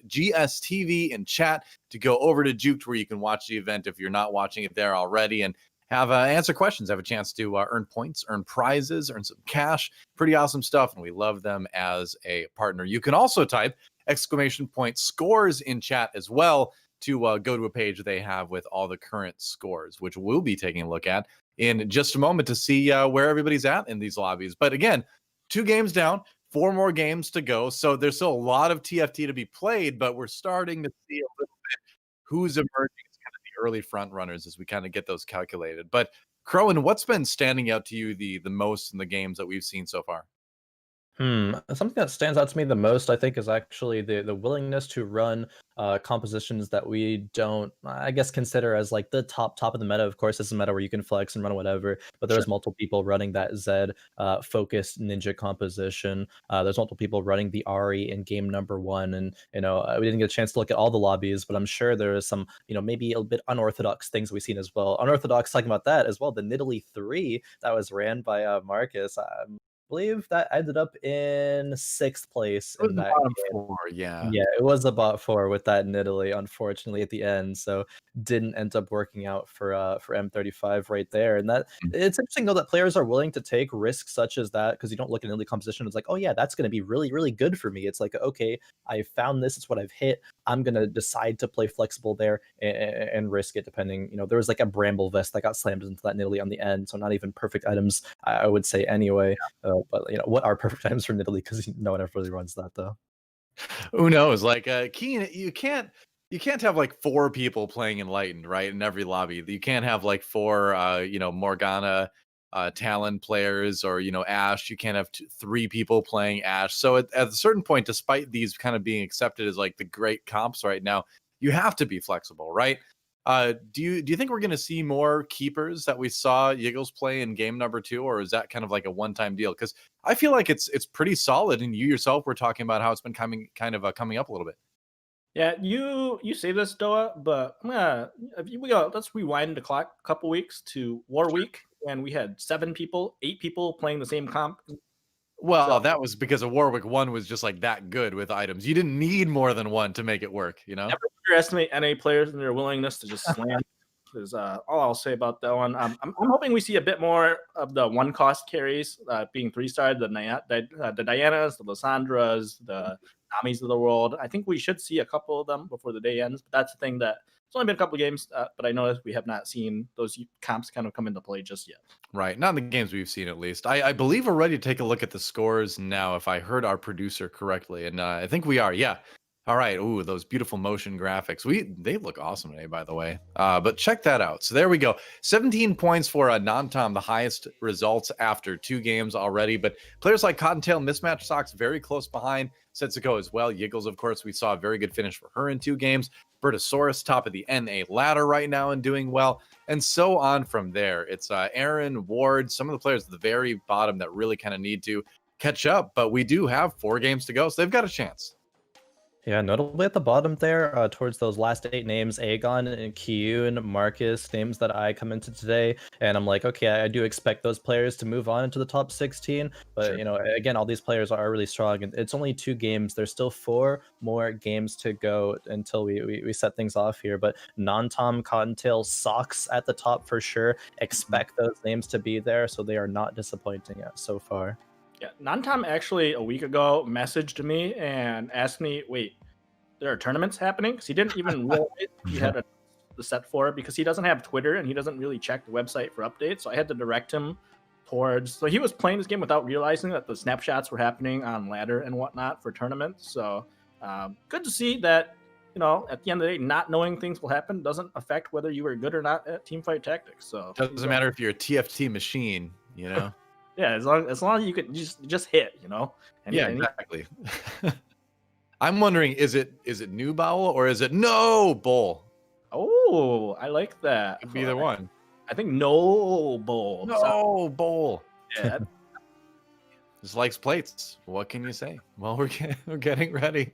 in chat to go over to Juked, where you can watch the event if you're not watching it there already, and have answer questions, have a chance to earn points, earn prizes, earn some cash. Pretty awesome stuff, and we love them as a partner. You can also type !scores in chat as well to go to a page they have with all the current scores, which we'll be taking a look at in just a moment to see where everybody's at in these lobbies. But again, 2 games down, 4 more games to go. So there's still a lot of TFT to be played, but we're starting to see a little bit who's emerging as kind of the early front runners as we kind of get those calculated. But Khroen, what's been standing out to you the most in the games that we've seen so far? Something that stands out to me the most, I think, is actually the willingness to run compositions that we don't, I guess, consider as like the top of the meta. Of course, this is a meta where you can flex and run whatever, but there's multiple people running that Zed focused ninja composition. There's multiple people running the Ari in game number 1, and we didn't get a chance to look at all the lobbies, but I'm sure there is some, maybe a bit unorthodox things we've seen as well. Unorthodox, talking about that as well, the Nidalee 3 that was ran by Marcus. Believe that ended up in 6th place in that game. 4, yeah. Yeah, it was a bot 4 with that Nidalee, unfortunately, at the end. So didn't end up working out for M35 right there. And that it's interesting though that players are willing to take risks such as that, because you don't look at Nidalee composition. It's like, oh yeah, that's going to be really, really good for me. It's like, okay, I found this. It's what I've hit. I'm going to decide to play flexible there and risk it depending. There was like a bramble vest that got slammed into that Nidalee on the end. So not even perfect items, I would say anyway. But what are perfect items for Nidalee? Because no one ever really runs that though. Who knows? Like Kien, you can't have like 4 people playing Enlightened, right? In every lobby. You can't have like 4 Morgana Talon players, or Ashe. You can't have 3 people playing Ashe. So at a certain point, despite these kind of being accepted as like the great comps right now, you have to be flexible, right? Do you think we're going to see more keepers that we saw Yiggles play in game number 2, or is that kind of like a one-time deal? Because I feel like it's pretty solid, and you yourself were talking about how it's been coming up a little bit. Yeah, you say this, Doa, but let's rewind the clock a couple weeks to War Week, when we had 8 people playing the same comp. Well, that was because of Warwick 1 was just like that good with items. You didn't need more than 1 to make it work, Never underestimate NA players and their willingness to just slam. Is all I'll say about that one. I'm hoping we see a bit more of the 1-cost carries being 3-star, the Dianas, the Lissandras, the Namis of the world. I think we should see a couple of them before the day ends, but that's the thing that it's only been a couple of games, but I noticed we have not seen those comps kind of come into play just yet. Right, not in the games we've seen at least. I believe we're ready to take a look at the scores now, if I heard our producer correctly, and I think we are. Yeah. All right. Ooh, those beautiful motion graphics. They look awesome today, by the way. But check that out. So there we go. 17 points for Non-Tom, the highest results after 2 games already. But players like Cottontail, Mismatch Socks, very close behind. Setsuko as well. Yiggles, of course, we saw a very good finish for her in 2 games. Bertosaurus, top of the NA ladder right now and doing well. And so on from there. It's Aaron, Ward, some of the players at the very bottom that really kind of need to catch up. But we do have 4 games to go, so they've got a chance. Yeah, notably at the bottom there, towards those last 8 names, Aegon and Kien, Marcus, names that I come into today, and I'm like, okay, I do expect those players to move on into the top 16, but Sure. Again, all these players are really strong, and it's only 2 games. There's still 4 more games to go until we set things off here, but Non-Tom, Cottontail, Socks at the top for sure. Expect those names to be there, so they are not disappointing so far. Yeah, Non-Tom actually a week ago messaged me and asked me, wait, there are tournaments happening? Because he didn't even realize he had the set for it, because he doesn't have Twitter and he doesn't really check the website for updates. So I had to direct him towards. So he was playing this game without realizing that the snapshots were happening on ladder and whatnot for tournaments. So good to see that, at the end of the day, not knowing things will happen doesn't affect whether you are good or not at Teamfight Tactics. So Doesn't matter if you're a TFT machine, Yeah, as long as you could just hit, Yeah, exactly. I'm wondering, is it new bowel or is it no bowl? Oh, I like that. Could be either one. I think no bowl. No bowl. Yeah. Just likes plates. What can you say? Well, we're getting ready.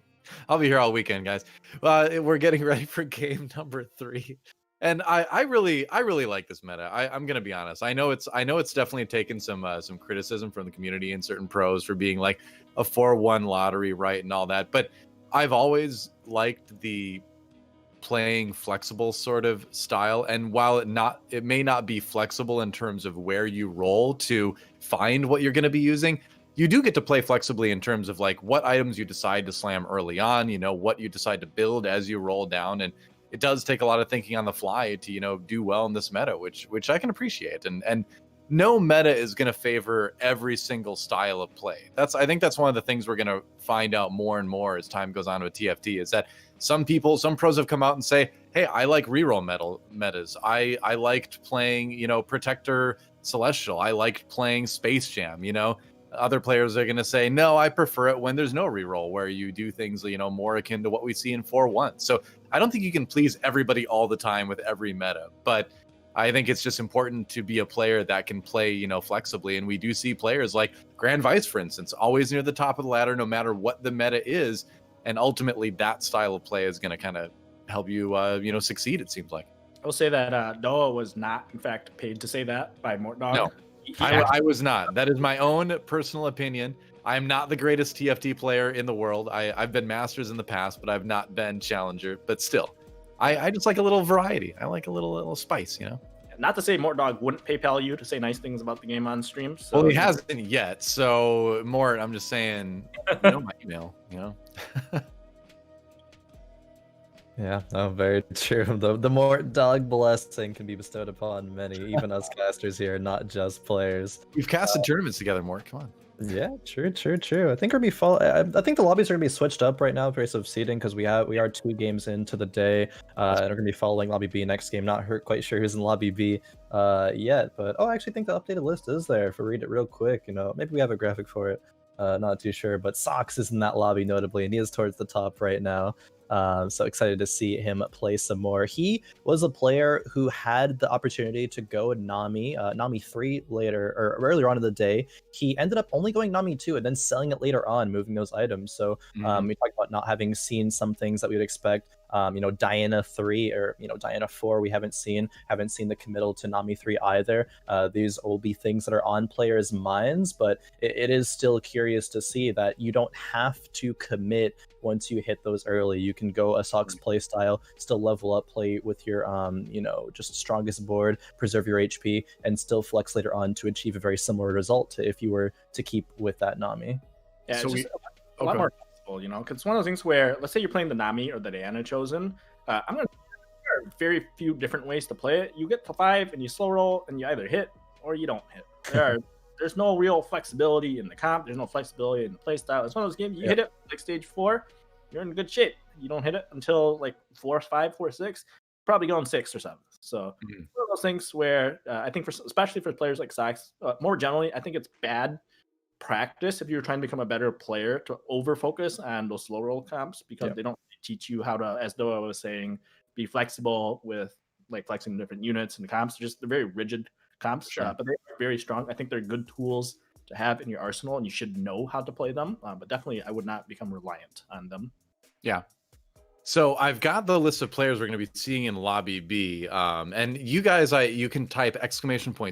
I'll be here all weekend, guys. We're getting ready for game number 3. And I really like this meta. I'm gonna be honest. I know it's definitely taken some criticism from the community and certain pros for being like a 4-1 lottery, right, and all that. But I've always liked the playing flexible sort of style. And while it may not be flexible in terms of where you roll to find what you're gonna be using, you do get to play flexibly in terms of like what items you decide to slam early on, what you decide to build as you roll down. And it does take a lot of thinking on the fly to, do well in this meta, which I can appreciate. And no meta is going to favor every single style of play. I think that's one of the things we're going to find out more and more as time goes on with TFT is that some pros have come out and say, hey, I like reroll metas. I liked playing, Protector Celestial. I liked playing Space Jam, Other players are going to say, no, I prefer it when there's no reroll, where you do things, more akin to what we see in 4-1. So I don't think you can please everybody all the time with every meta, but I think it's just important to be a player that can play, flexibly. And we do see players like Grand Vice, for instance, always near the top of the ladder, no matter what the meta is. And ultimately that style of play is going to kind of help you, succeed, it seems like. I will say that Noah was not, in fact, paid to say that by Mortdog. No. I was not. That is my own personal opinion. I'm not the greatest TFT player in the world. I've been Masters in the past, but I've not been Challenger. But still, I just like a little variety. I like a little spice, Not to say Mortdog wouldn't PayPal you to say nice things about the game on stream. So well, he hasn't yet. So, Mort, I'm just saying, my email, Yeah, no, very true. The more dog blessing can be bestowed upon many, even us casters here, not just players. We've casted tournaments together, Mort. Come on. Yeah, true. I think I think the lobbies are gonna be switched up right now based of seeding because we are 2 games into the day, and we're gonna be following lobby B next game. Not quite sure who's in lobby B yet, but I actually think the updated list is there. If we read it real quick, maybe we have a graphic for it. Not too sure, but Sox is in that lobby notably, and he is towards the top right now. So excited to see him play some more. He was a player who had the opportunity to go Nami 3 later or earlier on in the day. He ended up only going Nami 2 and then selling it later on, moving those items. So we talked about not having seen some things that we would expect. Diana 3 or Diana 4 we haven't seen the committal to Nami 3 either. These will be things that are on players' minds, but it is still curious to see that you don't have to commit once you hit those early. You can go a Sox play style, still level up, play with your just strongest board, preserve your HP, and still flex later on to achieve a very similar result to if you were to keep with that Nami. Yeah, so it's just a lot more flexible, because it's one of those things where, let's say you're playing the Nami or the Diana Chosen, there are very few different ways to play it. You get to 5 and you slow roll and you either hit or you don't hit. There's no real flexibility in the comp. There's no flexibility in the play style. It's one of those games, you hit it like stage 4, you're in good shape. You don't hit it until like 4, 5, 4, 6, probably going 6 or 7. So one of those things where I think especially for players like Sox, more generally, I think it's bad practice if you're trying to become a better player to over focus on those slow roll comps because they don't teach you how to, as Noah was saying, be flexible with like flexing different units and comps. They're very rigid comps, but they're very strong. I think they're good tools to have in your arsenal, and you should know how to play them. But definitely, I would not become reliant on them. Yeah. So I've got the list of players we're going to be seeing in lobby B, and you guys, you can type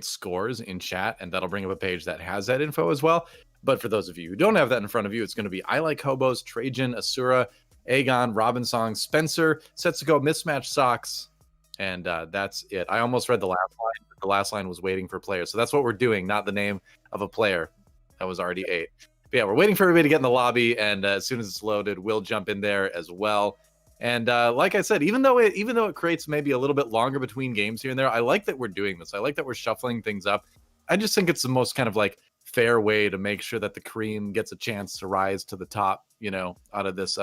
!scores in chat, and that'll bring up a page that has that info as well. But for those of you who don't have that in front of you, it's going to be I Like Hobos, Trajan, Asura, Aegon, Robinsong, Spencer, Setsuko, Mismatch Sox, and that's it. I almost read the last line, but the last line was waiting for players. So that's what we're doing, not the name of a player. That was already 8. But yeah, we're waiting for everybody to get in the lobby, and as soon as it's loaded, we'll jump in there as well. And like I said, even though it creates maybe a little bit longer between games here and there, I like that we're doing this. I like that we're shuffling things up. I just think it's the most kind of like fair way to make sure that the cream gets a chance to rise to the top, out of this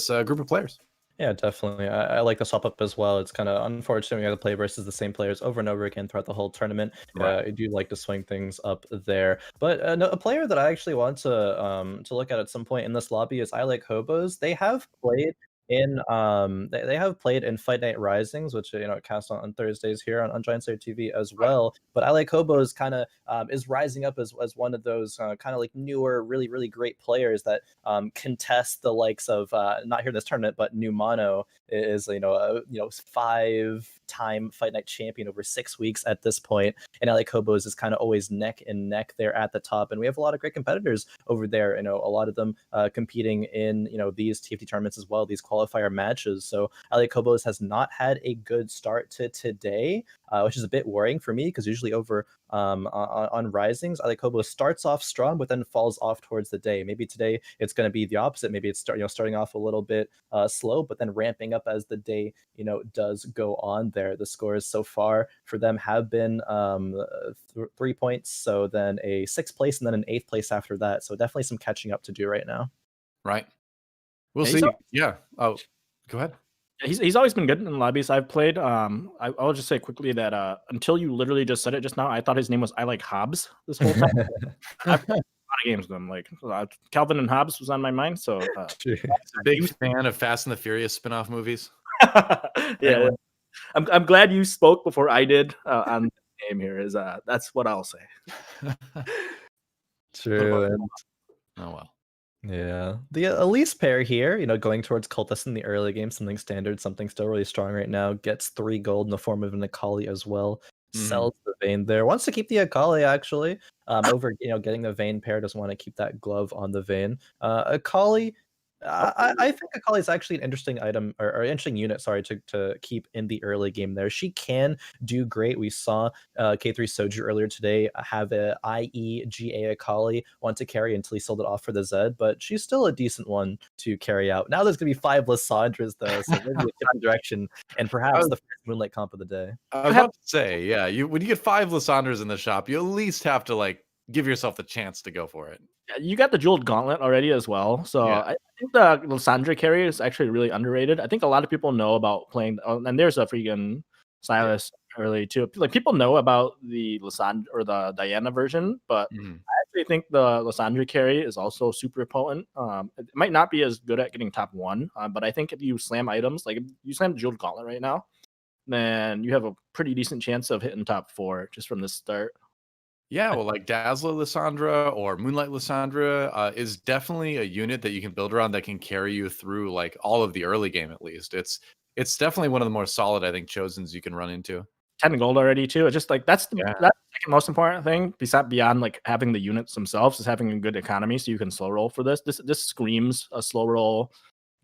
group of players. Yeah, definitely. I like the swap up as well. It's kind of unfortunate we have to play versus the same players over and over again throughout the whole tournament. Right. I do like to swing things up there. But a player that I actually want to look at some point in this lobby is I Like Hobos. They have played They have played in Fight Night Risings, which cast on Thursdays here on Giant Slayer TV as well. But LA Kobo is kind of is rising up as one of those kind of like newer, really great players that contest the likes of not here in this tournament, but New Mono is a 5-time Fight Night champion over 6 weeks at this point, and LA Kobos is kind of always neck and neck there at the top, and we have a lot of great competitors over there. A lot of them competing in these TFT tournaments as well, these qualifier matches. So LA Kobos has not had a good start to today, which is a bit worrying for me because usually over on Risings, LA Kobos starts off strong but then falls off towards the day. Maybe today it's going to be the opposite. Maybe it's starting off a little bit slow but then ramping up as the day does go on there. The scores so far for them have been 3 points, so then a 6th place and then an 8th place after that. So definitely some catching up to do right now. Right. We'll see. Yeah. Oh, go ahead. He's always been good in the lobbies I've played. I'll just say quickly that until you literally just said it just now, I thought his name was I Like Hobbs this whole time. I've played a lot of games with him. Like Calvin and Hobbs was on my mind. So big fan of Fast and the Furious spin-off movies. Yeah. I'm glad you spoke before I did on the name here. That's what I'll say. True. Oh well. Yeah, the Elise pair here, going towards Cultist in the early game, something standard, something still really strong right now, gets 3 gold in the form of an Akali as well, sells the Vayne there, wants to keep the Akali actually, over, getting the Vayne pair, doesn't want to keep that glove on the Vayne. Akali, I think Akali is actually an interesting item or interesting unit, sorry, to keep in the early game there. She can do great. We saw K3 Soju earlier today have a IEGA Akali want to carry until he sold it off for the Zed, but she's still a decent one to carry out. Now there's going to be 5 Lissandras though, so maybe a different direction and perhaps the first Moonlight comp of the day. I was about to say, yeah, when you get 5 Lissandras in the shop, you at least have to give yourself the chance to go for it. You got the jeweled gauntlet already as well, so yeah. I think the Lissandra carry is actually really underrated. I think a lot of people know about playing, and there's a freaking Silas early too. Like people know about the Lissandra or the Diana version, but I actually think the Lissandra carry is also super potent. It might not be as good at getting top 1, but I think if you slam items, like if you slam the jeweled gauntlet right now, then you have a pretty decent chance of hitting top 4 just from the start. Yeah, well, like Dazzler Lissandra or Moonlight Lissandra is definitely a unit that you can build around that can carry you through all of the early game at least. It's definitely one of the more solid, I think, chosens you can run into. 10 gold already too. It's just that's the second most important thing beyond having the units themselves is having a good economy so you can slow roll for this. This screams a slow roll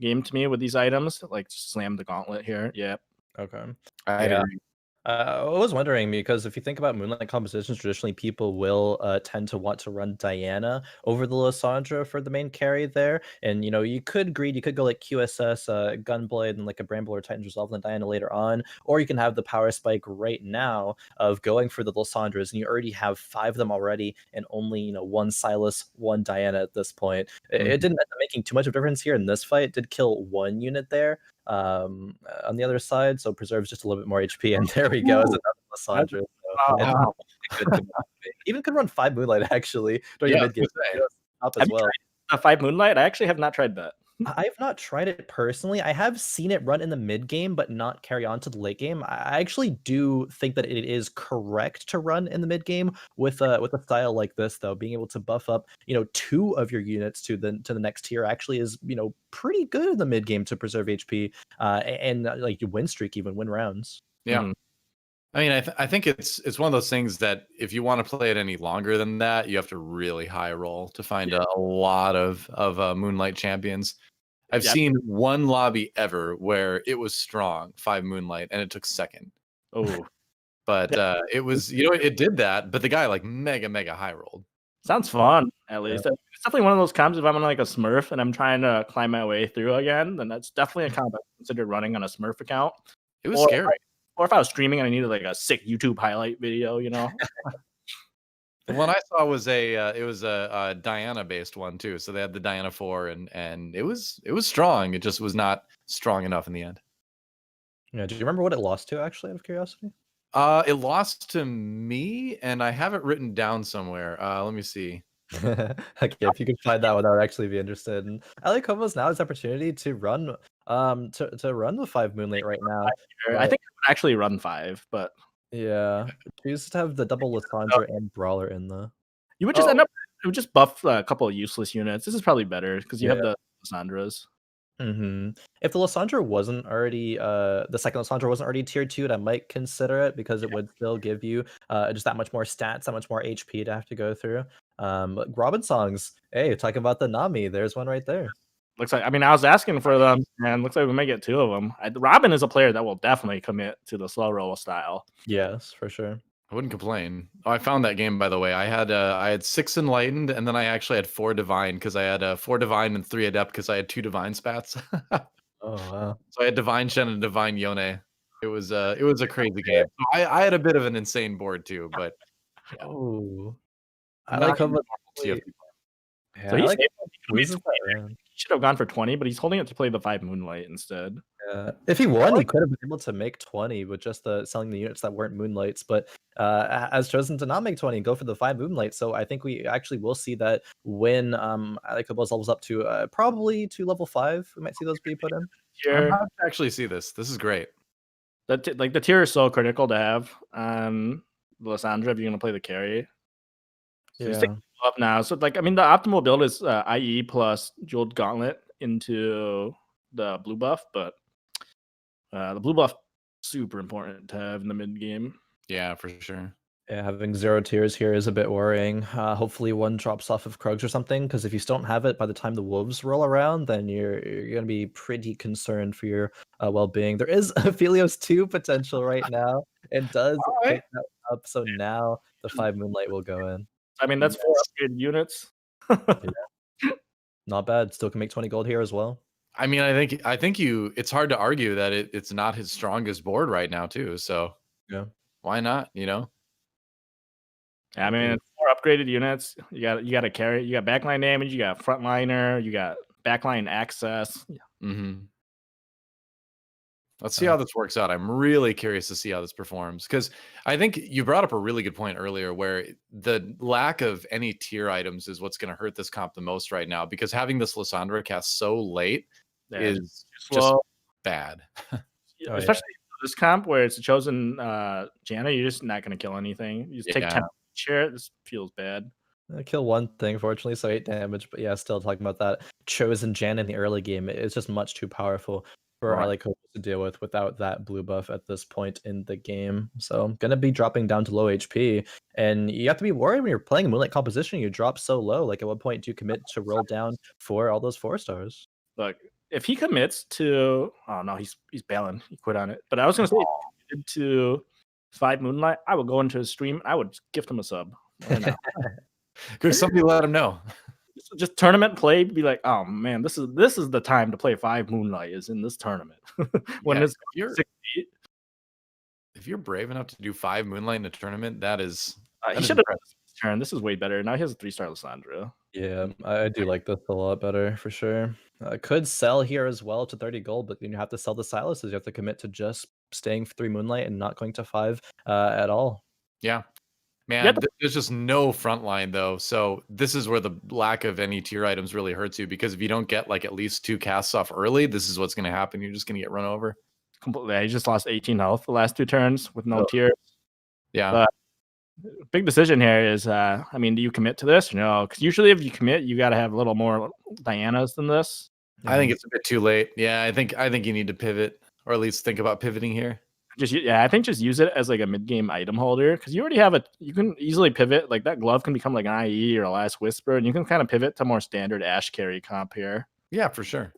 game to me with these items. Just slam the gauntlet here. Yeah. Okay. I agree. I was wondering because if you think about Moonlight compositions, traditionally people will tend to want to run Diana over the Lissandra for the main carry there. And, you could go like QSS, Gunblade, and like a Bramble or Titan's Resolve and Diana later on. Or you can have the power spike right now of going for the Lissandras, and you already have 5 of them already and only, 1 Silas, 1 Diana at this point. It didn't end up making too much of a difference here in this fight. It did kill 1 unit there. On the other side, so preserves just a little bit more HP, and there we go. As another Lissandra. Even could run 5 Moonlight actually during the mid game up as well. 5 Moonlight? I actually have not tried that. I have not tried it personally. I have seen it run in the mid game, but not carry on to the late game. I actually do think that it is correct to run in the mid game with a style like this, though. Being able to buff up, 2 of your units to the next tier actually is, pretty good in the mid game to preserve HP and you win streak, even win rounds. Yeah. I mean, I think it's one of those things that if you want to play it any longer than that, you have to really high roll to find a lot of Moonlight champions. I've seen 1 lobby ever where it was strong 5 Moonlight and it took 2nd. Oh, but it was it did that, but the guy mega high rolled. Sounds fun, at least. It's definitely one of those comps if I'm on a Smurf and I'm trying to climb my way through again, then that's definitely a comp I considered running on a Smurf account. It was scary. Or if I was streaming and I needed a sick YouTube highlight video, The one I saw was a Diana based one too. So they had the Diana 4 and it was strong. It just was not strong enough in the end. Yeah, do you remember what it lost to actually, out of curiosity? It lost to me, and I have it written down somewhere. Let me see. Okay, if you could find that one, I would actually be interested. And LA Kobos now has the opportunity to run To run the 5 Moonlight right now. I think I would actually run 5, but Yeah, choose to have the double Lissandra and Brawler in the. you would just end up. It would just buff a couple of useless units. This is probably better because you have Yeah. the Lissandras. If the Lissandra wasn't already, the second Lissandra wasn't already tier 2'd, I might consider it because it would still give you just that much more stats, that much more HP to have to go through. But Robin songs, hey, talking about the Nami, there's one right there. Looks like, I mean, I was asking for them, and looks like we might get 2 of them. Robin is a player that will definitely commit to the slow roll style. Yes, for sure. I wouldn't complain. Oh, I found that game, by the way. I had 6 Enlightened, and then I actually had 4 Divine because I had 4 Divine and 3 Adept because I had 2 Divine spats. Oh wow. So I had Divine Shen and Divine Yone. It was a crazy game. I had a bit of an insane board too, but yeah. Oh, I Not like how your much. normal TFT. Yeah, So I he's like he should have gone for 20, but he's holding it to play the 5 Moonlight instead. if he won, he could have been able to make 20 with just selling the units that weren't Moonlights, but has chosen to not make 20 and go for the 5 Moonlight. So I think we actually will see that when Alikobo's levels up to probably to level 5, we might see those be put in. I'm about to actually see this. This is great. Like the tier is so critical to have on Lissandra if you're gonna play the carry. So he's taking up now. So like, I mean, the optimal build is IE plus Jeweled Gauntlet into the blue buff, but the blue buff super important to have in the mid game. Yeah, for sure. Yeah, having 0 tiers here is a bit worrying. Hopefully one drops off of Krugs or something, because if you don't have it by the time the wolves roll around, then you're gonna be pretty concerned for your well-being. There is a Philios 2 potential right now. It does pick that up, so now the 5 Moonlight will go in. I mean, that's 4 upgraded units. Not bad. Still can make 20 gold here as well. I mean, I think it's hard to argue that it's not his strongest board right now too. So yeah, why not? You know. I mean, 4 upgraded units. You got to carry. You got backline damage. You got frontliner. You got backline access. Let's see how this works out. I'm really curious to see how this performs, because I think you brought up a really good point earlier where the lack of any tier items is what's going to hurt this comp the most right now, because having this Lissandra cast so late is just bad. Especially this comp where it's a chosen Janna, you're just not going to kill anything. You just take 10 share. This feels bad. I kill one thing, fortunately, so 8 damage. But yeah, still talking about that chosen Janna in the early game. It's just much too powerful for Alikobo to deal with without that blue buff at this point in the game. So I'm gonna be dropping down to low HP, and you have to be worried when you're playing a Moonlight composition. You drop so low. Like, at what point do you commit to roll down for all those 4 stars? Look, if he commits to, oh no, he's bailing. He quit on it. But I was gonna say, if he committed to 5 Moonlight, I would go into his stream. I would gift him a sub. Could somebody let him know? Just tournament play, be like, oh man, this is the time to play 5 Moonlight is in this tournament. When it's if you're brave enough to do 5 Moonlight in a tournament, that is he should have turn. This is way better. Now he has a 3-star Lissandra. Yeah, I do like this a lot better for sure. Could sell here as well to 30 gold, but you have to sell the Silas's. You have to commit to just staying 3 Moonlight and not going to 5 at all. Yeah. Man, there's just no front line though. So this is where the lack of any tier items really hurts you, because if you don't get like at least 2 casts off early, this is what's going to happen. You're just going to get run over. Completely. He just lost 18 health the last 2 turns with no tier. Yeah. But big decision here is, I mean, do you commit to this? No, because usually if you commit, you got to have a little more Dianas than this. I think it's a bit too late. Yeah, I think you need to pivot, or at least think about pivoting here. I think just use it as like a mid-game item holder, because you already have you can easily pivot. Like, that glove can become like an IE or a Last Whisper, and you can kind of pivot to more standard Ashe carry comp here. Yeah, for sure.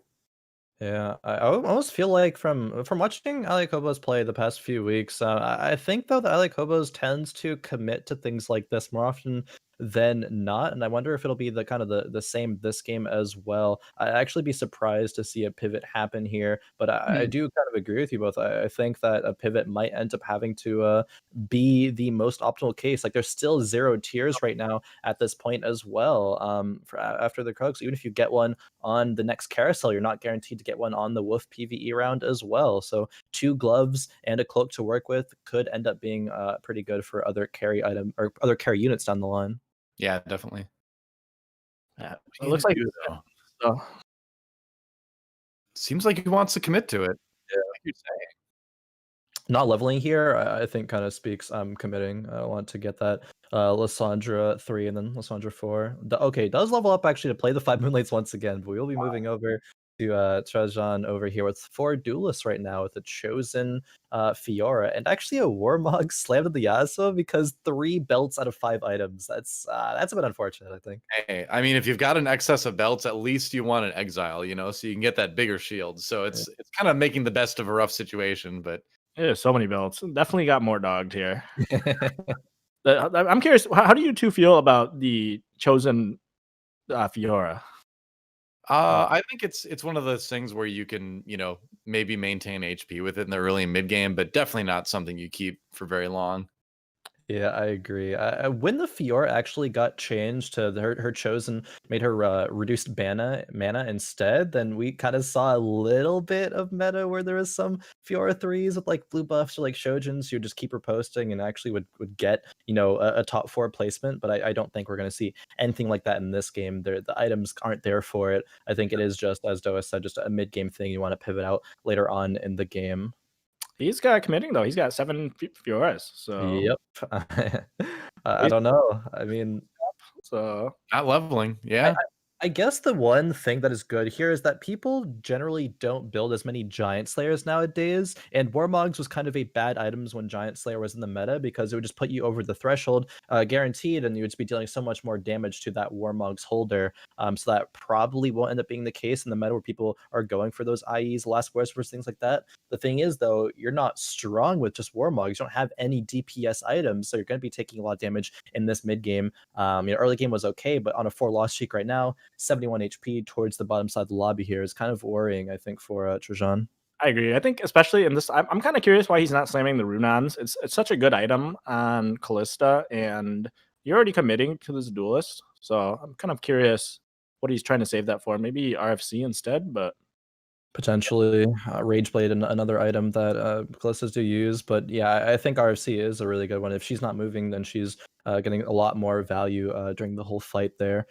Yeah, I almost feel like from watching Alikobo's play the past few weeks, I think though that Alikobo's tends to commit to things like this more often than not, and I wonder if it'll be the kind of the same this game as well. I'd actually be surprised to see a pivot happen here, but I do kind of agree with you both. I think that a pivot might end up having to be the most optimal case. Like, there's still 0 tiers right now at this point as well. After the Krugs, even if you get one on the next carousel, you're not guaranteed to get one on the Wolf PvE round as well. So 2 gloves and a cloak to work with could end up being pretty good for other carry item or other carry units down the line. Yeah, definitely. Yeah, it looks like Seems like he wants to commit to it. Yeah. Like you're saying. Not leveling here, I think kind of speaks committing. I want to get that Lysandra 3 and then Lysandra 4. Okay, does level up actually to play the 5 Moonlights once again, but we will be moving over to Trajan over here with 4 duelists right now with a Chosen Fiora and actually a Warmog slammed to the Yasuo because 3 belts out of 5 items. That's a bit unfortunate, I think. Hey, I mean, if you've got an excess of belts, at least you want an exile, you know, so you can get that bigger shield. So it's kind of making the best of a rough situation, but Yeah, so many belts. Definitely got more dogged here. I'm curious, how do you two feel about the Chosen Fiora? I think it's one of those things where you can, you know, maybe maintain HP with it in the early and mid game, but definitely not something you keep for very long. Yeah, I agree. When the Fiora actually got changed to her chosen, made her reduced mana instead, then we kind of saw a little bit of meta where there was some Fiora threes with like blue buffs or like Shojins who would just keep her posting and actually would get, you know, a top 4 placement. But I don't think we're going to see anything like that in this game. The items aren't there for it. I think it is just, as Doa said, just a mid game thing. You want to pivot out later on in the game. He's got committing though. He's got 7 Fioras. So Yep. I don't know. I mean, so Not leveling, yeah. I guess the one thing that is good here is that people generally don't build as many Giant Slayers nowadays, and Warmogs was kind of a bad items when Giant Slayer was in the meta because it would just put you over the threshold guaranteed, and you would be dealing so much more damage to that Warmog's holder. So that probably won't end up being the case in the meta where people are going for those IEs, last whispers, things like that. The thing is, though, you're not strong with just Warmogs. You don't have any DPS items, so you're going to be taking a lot of damage in this mid game. Early game was okay, but on a 4-loss streak right now, 71 HP towards the bottom side of the lobby here is kind of worrying, I think, for Trajan. I agree. I think especially in this, I'm kind of curious why he's not slamming the Runons. It's such a good item on Callista, and you're already committing to this duelist. So I'm kind of curious what he's trying to save that for. Maybe RFC instead, but Potentially Rageblade, another item that Callistas do use. But yeah, I think RFC is a really good one. If she's not moving, then she's getting a lot more value during the whole fight there.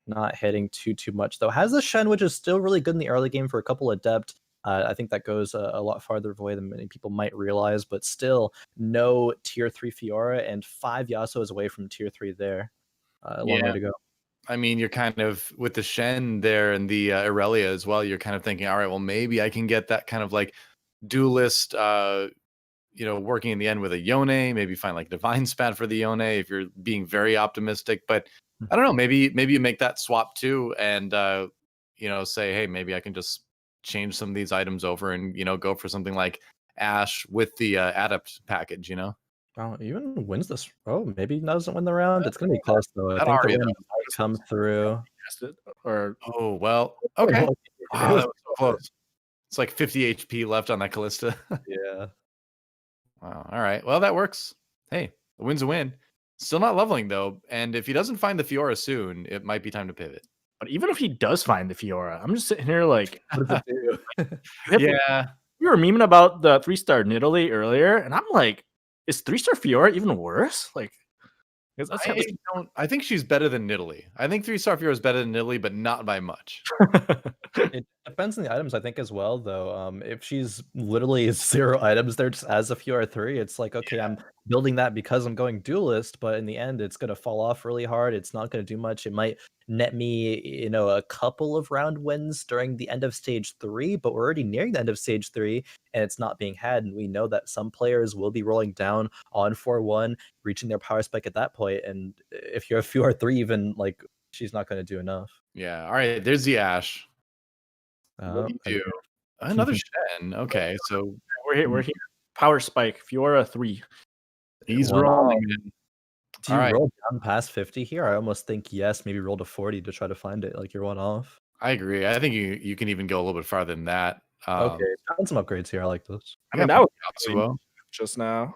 Not hitting too much though. Has the Shen, which is still really good in the early game for a couple adept. I think that goes a lot farther away than many people might realize, but still no tier 3 Fiora and 5 Yasuo is away from tier 3 there. Long way to go. I mean, you're kind of with the Shen there and the Irelia as well. You're kind of thinking, all right, well, maybe I can get that kind of like duelist, you know, working in the end with a Yone. Maybe find like Divine Spat for the Yone if you're being very optimistic. But I don't know. Maybe you make that swap too, and you know, say, hey, maybe I can just change some of these items over and, you know, go for something like Ash with the Adept package. You know. Oh, even wins this. Oh, maybe doesn't win the round. It's gonna be close though. I That think the already win knows. might come through. or Oh well. Okay. Wow, that was so close. It's like 50 HP left on that Callista. Yeah. Wow. All right. Well, that works. Hey, a win's a win. Still not leveling though, and if he doesn't find the Fiora soon, it might be time to pivot. but even if he does find the Fiora, I'm just sitting here like, what does it do? Yeah. We were memeing about the 3-star Nidalee earlier, and I'm like, is 3-star Fiora even worse? Like, I think she's better than Nidalee. I think 3-star Fiora is better than Nidalee, but not by much. It depends on the items, I think, as well, though. If she's literally 0 items there just as a Fiora 3, it's like, okay, I'm building that because I'm going duelist, but in the end, it's going to fall off really hard. It's not going to do much. It might net me, you know, a couple of round wins during the end of stage 3, but we're already nearing the end of stage 3, and it's not being had. And we know that some players will be rolling down on 4-1, reaching their power spike at that point. And if you're a Fiora 3, even, like, she's not going to do enough. Yeah. All right. There's the Ash. What do you do? Another Shen. Okay, so we're here. Power spike, Fiora 3. he's Wow. rolling. Do you All right. roll down past 50 here? I almost think yes, maybe roll to 40 to try to find it, like you're one off. I agree. I think you can even go a little bit farther than that. Okay, found some upgrades here. I like this. I mean, that was Yasuo. just now.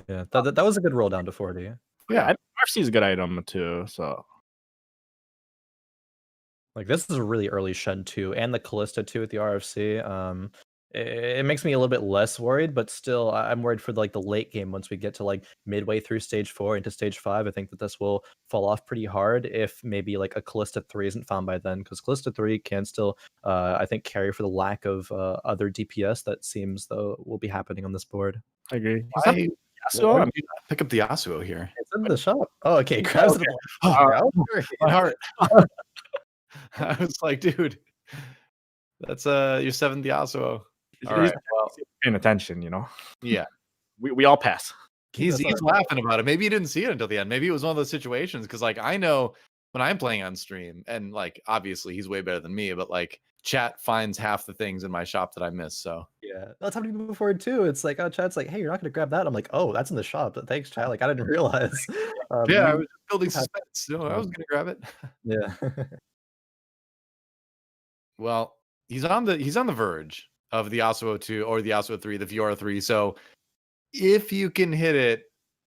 Yeah, that was a good roll down to 40. Yeah. RFC is a good item too. So Like this is a really early Shen 2 and the Callista 2 with the RFC. it makes me a little bit less worried, but still, I'm worried for like the late game once we get to like midway through stage 4 into stage 5. I think that this will fall off pretty hard if maybe like a Callista 3 isn't found by then, because Callista 3 can still, I think, carry for the lack of other DPS that seems though will be happening on this board. I agree. Why did you pick up the Yasuo here? It's in the shop. Oh, okay. Grabs the My heart. I was like, dude, that's your 7th Yasuo. All right. Well, paying attention, you know. Yeah. We all pass. He's laughing about it. Maybe he didn't see it until the end. Maybe it was one of those situations because like I know when I'm playing on stream and like obviously he's way better than me, but like chat finds half the things in my shop that I miss. So yeah, that's happened to me before too. It's like, oh, chat's like, hey, you're not gonna grab that. I'm like, oh, that's in the shop. Thanks, chat. Like I didn't realize. Yeah, I was just building suspense. No, I was gonna grab it. Yeah. Well, he's on the verge of the Yasuo 2 or the Yasuo 3, the Fiora 3. So if you can hit it,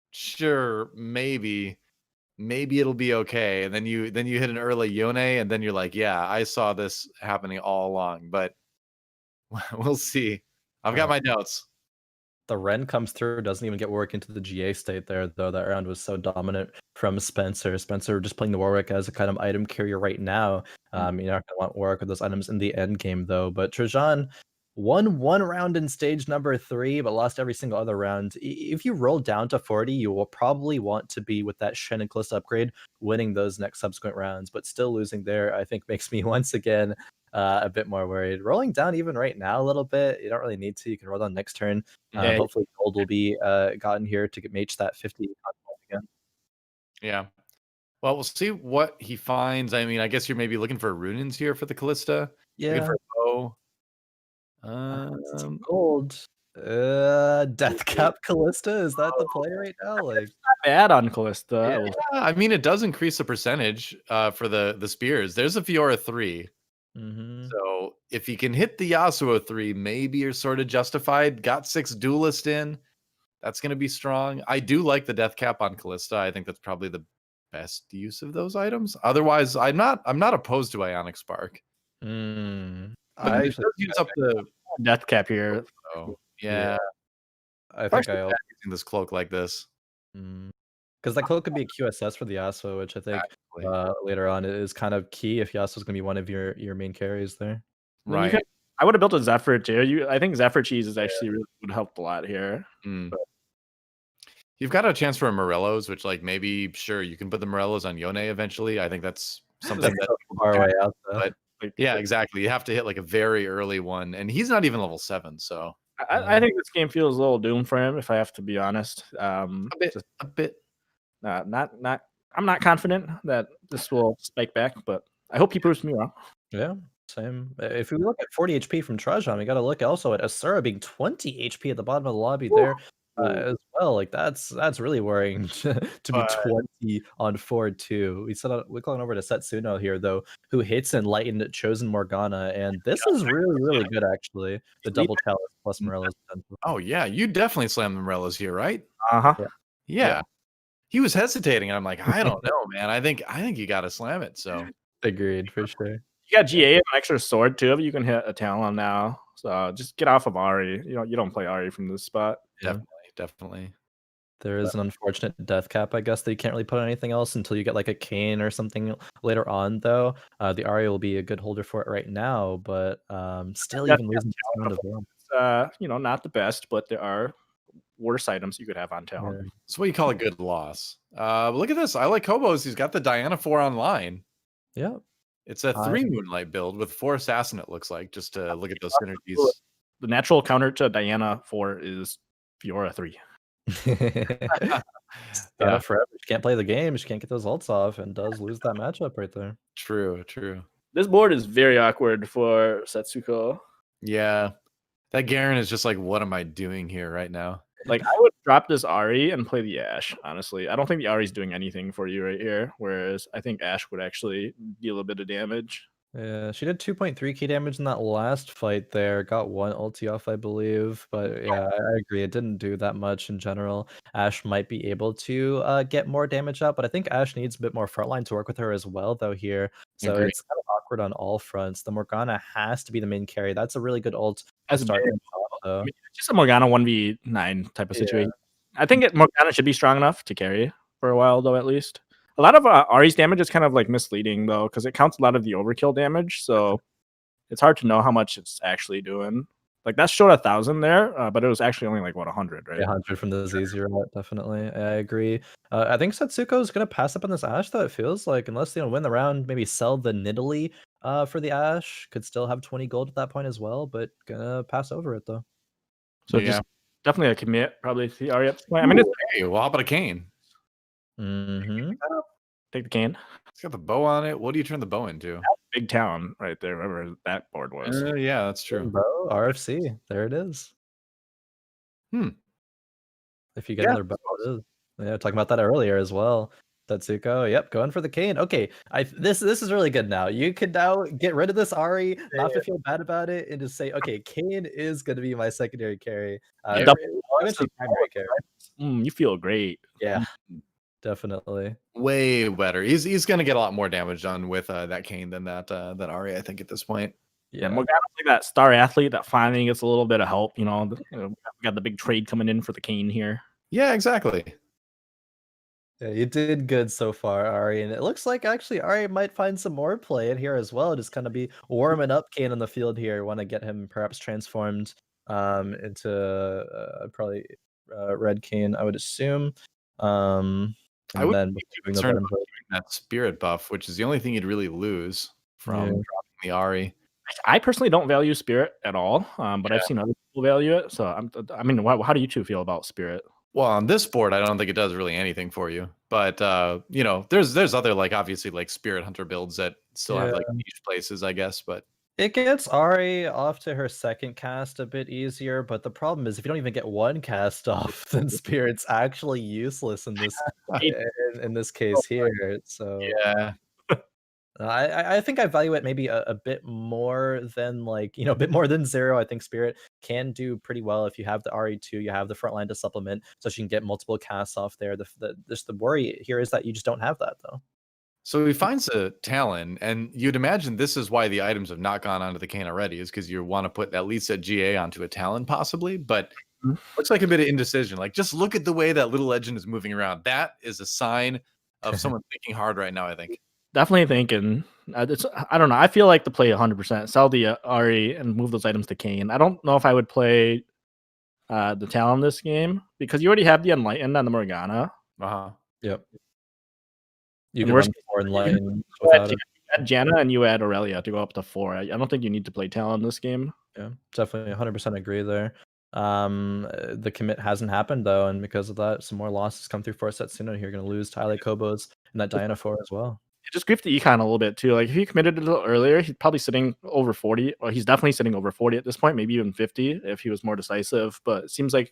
sure, maybe it'll be okay. And then you hit an early Yone, and then you're like, yeah, I saw this happening all along. But we'll see. I've got my doubts. The Ren comes through, doesn't even get Warwick into the GA state there, though. That round was so dominant from Spencer. Spencer just playing the Warwick as a kind of item carrier right now. You're not going to want Warwick with those items in the end game, though. But Trajan won one round in stage number 3, but lost every single other round. If you roll down to 40, you will probably want to be with that Shen and Callista upgrade, winning those next subsequent rounds. But still losing there, I think, makes me once again a bit more worried. Rolling down even right now a little bit, you don't really need to. You can roll down next turn. Hopefully gold will be gotten here to get match that 50 again. Yeah. Well, we'll see what he finds. I mean, I guess you're maybe looking for runes here for the Callista. Yeah. Looking for a bow. Gold. Death Cap Callista, is that the play right now? Like not bad on Callista. Yeah, I mean it does increase the percentage for the spears. There's a Fiora 3. So if you can hit the Yasuo 3, maybe you're sort of justified. Got 6 duelist in. That's gonna be strong. I do like the death cap on Callista. I think that's probably the best use of those items. Otherwise, I'm not opposed to Ionic Spark. I it does use up the death cap here. Oh, yeah. I think I using this cloak like this. Because that cloak could be a QSS for the Yasuo, which I think later on is kind of key if Yasuo's going to be one of your main carries there. Right. I would have built a Zephyr too. I think Zephyr cheese is actually really would help a lot here. You've got a chance for a Morellos, which like maybe sure you can put the Morellos on Yone eventually. I think that's something that far away out. But yeah, exactly. You have to hit like a very early one, and he's not even level 7. So I think this game feels a little doomed for him, if I have to be honest. A bit. I'm not confident that this will spike back, but I hope he proves me wrong. Yeah, same. If we look at 40 HP from Trajan, we got to look also at Asura being 20 HP at the bottom of the lobby there as well. Like that's really worrying to be 20 on 4-2. We're going over to Setsuno here though, who hits and lightened Chosen Morgana, and this is really good actually. The double chalice plus Morello's potential. Oh yeah, you definitely slammed the Morellos here, right? Yeah. He was hesitating, and I'm like, I don't know, man. I think you got to slam it. So agreed for sure. You got GA and an extra sword too. You can hit a Talon now. So just get off of Ahri. You don't play Ahri from this spot. Definitely. There is an unfortunate death cap, I guess, that you can't really put on anything else until you get like a Kien or something later on, though. The Ahri will be a good holder for it right now, but still even losing not the best, but there are worse items you could have on Talon. That's what you call a good loss. Look at this. I like Hobos. He's got the Diana 4 online. Yeah. It's a 3 Moonlight build with 4 Assassin, it looks like, just to look at those synergies. The natural counter to Diana 4 is Fiora 3. Forever. She can't play the game. She can't get those ults off and does lose that matchup right there. True. This board is very awkward for Setsuko. Yeah. That Garen is just like, what am I doing here right now? Like, I would drop this Ahri and play the Ashe, honestly. I don't think the Ahri's doing anything for you right here, whereas I think Ashe would actually deal a bit of damage. Yeah, she did 2.3 key damage in that last fight there. Got 1 ulti off, I believe. But yeah, I agree. It didn't do that much in general. Ashe might be able to get more damage up, but I think Ashe needs a bit more frontline to work with her as well, though, here. So it's kind of awkward on all fronts. The Morgana has to be the main carry. That's a really good ult to As a start big- things off, though. I mean, it's just a Morgana 1v9 type of Yeah. situation. I think Morgana should be strong enough to carry for a while, though, at least. A lot of Ari's damage is kind of like misleading, though, because it counts a lot of the overkill damage, so it's hard to know how much it's actually doing. Like, that showed 1,000 there, but it was actually only like, what, 100, right? Yeah, 100 from the Z0, definitely. I agree. I think Setsuko is going to pass up on this Ashe, though, it feels like, unless they win the round, maybe sell the Nidalee for the Ashe. Could still have 20 gold at that point as well, but gonna pass over it, though. So just definitely a commit, probably to the Ari at this point. I mean, Hey, well, how about a cane? Mm-hmm. take the cane. It's got the bow on it. What do you turn the bow into? Big town right there, wherever that board was. Yeah, that's true. Bow, RFC. There it is. If you get another bow, it is. Yeah, talking about that earlier as well. Setsuko, yep, going for the cane. Okay, this is really good now. You can now get rid of this Ari, not have to feel bad about it, and just say, okay, Kien is going to be my secondary carry. Eventually primary carry. You feel great. Yeah, definitely. Way better. He's going to get a lot more damage done with that cane than that Ari, I think, at this point. Yeah, Morgana's like that star athlete that finally gets a little bit of help. We got the big trade coming in for the cane here. Yeah, exactly. Yeah, you did good so far, Ari, and it looks like actually Ari might find some more play in here as well. Just kind of be warming up Kane on the field here. Want to get him perhaps transformed into probably red Kane, I would assume. And I would then be concerned about that spirit buff, which is the only thing you'd really lose from dropping the Ari. I personally don't value spirit at all, but I've seen other people value it. So I mean, how do you two feel about spirit? Well, on this board, I don't think it does really anything for you. But there's other obviously Spirit Hunter builds that still have niche places, I guess. But it gets Ari off to her second cast a bit easier. But the problem is, if you don't even get one cast off, then Spirit's actually useless in this in this case here. So yeah. I think I value it maybe a bit more than a bit more than 0. I think Spirit can do pretty well if you have the RE2, you have the front line to supplement, so she can get multiple casts off there. The worry here is that you just don't have that though. So he finds a Talon, and you'd imagine this is why the items have not gone onto the cane already, is because you want to put at least a GA onto a Talon possibly, but looks like a bit of indecision. Just look at the way that little legend is moving around. That is a sign of someone thinking hard right now, I think. Definitely thinking. I don't know. I feel like to play 100%, sell the Ari and move those items to Kane. I don't know if I would play the Talon this game because you already have the Enlightened on the Morgana. Yep. You can run 4 Enlightened. You add Janna and you add Aurelia to go up to 4. I don't think you need to play Talon this game. Yeah, definitely 100% agree there. The commit hasn't happened though, and because of that, some more losses come through for Setsuna. You're going to lose Tyler Kobos and that Diana 4 as well. It just griefed the econ a little bit too. If he committed a little earlier, he's probably sitting over 40, or he's definitely sitting over 40 at this point, maybe even 50 if he was more decisive. But it seems like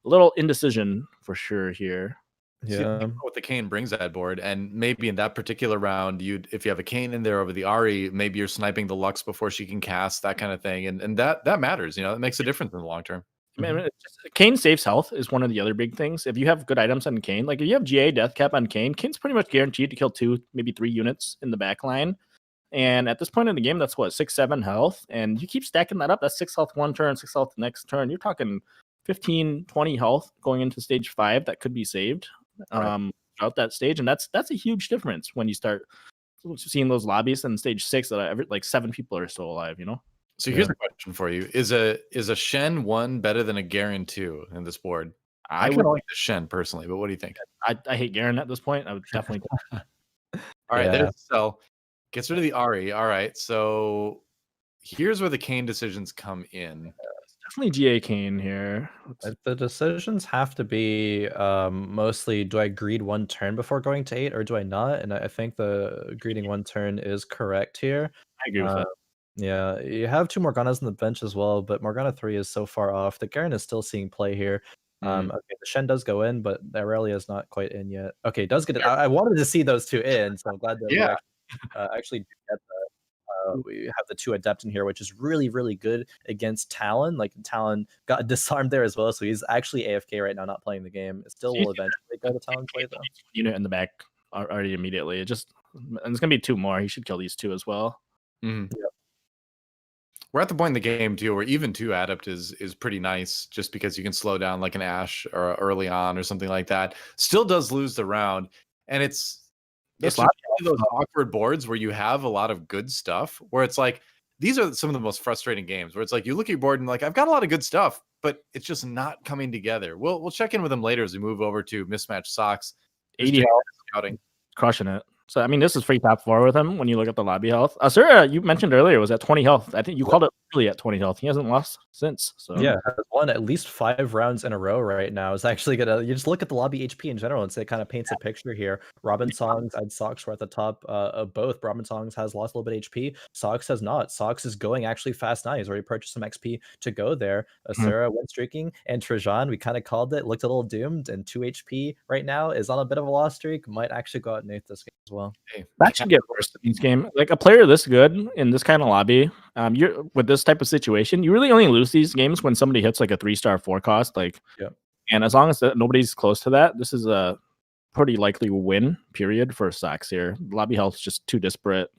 a little indecision for sure here. Yeah, what the cane brings that board, and maybe in that particular round, if you have a cane in there over the Ari, maybe you're sniping the Lux before she can cast, that kind of thing, and that matters. It makes a difference in the long term. I mean, Kane saves health is one of the other big things. If you have good items on Kane, if you have GA death cap on Kane, Kane's pretty much guaranteed to kill 2, maybe 3 units in the back line. And at this point in the game, that's 6, 7 health. And you keep stacking that up. That's 6 health one turn, 6 health the next turn. You're talking 15, 20 health going into stage 5 that could be saved throughout that stage. And that's a huge difference when you start seeing those lobbies in stage 6 that 7 people are still alive, So here's a question for you: Is a Shen 1 better than a Garen 2 in this board? I kind of like the Shen personally, but what do you think? I hate Garen at this point. I would definitely. All right, there's Cell. Gets rid of the Ari. All right, so here's where the Kane decisions come in. Definitely GA Kane here. The decisions have to be mostly, do I greed 1 turn before going to 8 or do I not? And I think the greeding 1 turn is correct here. I agree with that. Yeah, you have 2 Morganas on the bench as well, but Morgana 3 is so far off. The Garen is still seeing play here. Okay, the Shen does go in, but the Aurelia is not quite in yet. Okay, does get it. I wanted to see those 2 in, so I'm glad that we actually did get that. We have the 2 Adept in here, which is really, really good against Talon. Talon got disarmed there as well, so he's actually AFK right now, not playing the game. It still will eventually go to Talon play, though. Unit in the back already immediately. And it's going to be 2 more. He should kill these 2 as well. Mm. Yep. We're at the point in the game too where even 2 adept is pretty nice, just because you can slow down like an Ashe or early on or something like that. Still does lose the round, and it's just one of those awkward boards where you have a lot of good stuff, where it's like these are some of the most frustrating games where it's like you look at your board and like I've got a lot of good stuff, but it's just not coming together. We'll check in with them later as we move over to Mismatch Socks. 80 scouting, crushing it. So, I mean, this is free top 4 with him when you look at the lobby health. Asura, you mentioned earlier, was at 20 health. I think you called it early at 20 health. He hasn't lost since. So yeah, has won at least 5 rounds in a row right now. It's actually you just look at the lobby HP in general and say it kind of paints a picture here. Robin Songs and Sox were at the top of both. Robin Songs has lost a little bit of HP. Sox has not. Sox is going actually fast now. He's already purchased some XP to go there. Asura went streaking, and Trajan, we kind of called it, looked a little doomed, and 2 HP right now is on a bit of a loss streak. Might actually go out and Nate this game as well. That should get worse in this game. Like a player this good in this kind of lobby, you're with this type of situation, you really only lose these games when somebody hits like a 3-star 4 cost. Like, and as long as nobody's close to that, this is a pretty likely win period for Sox here. Lobby health is just too disparate.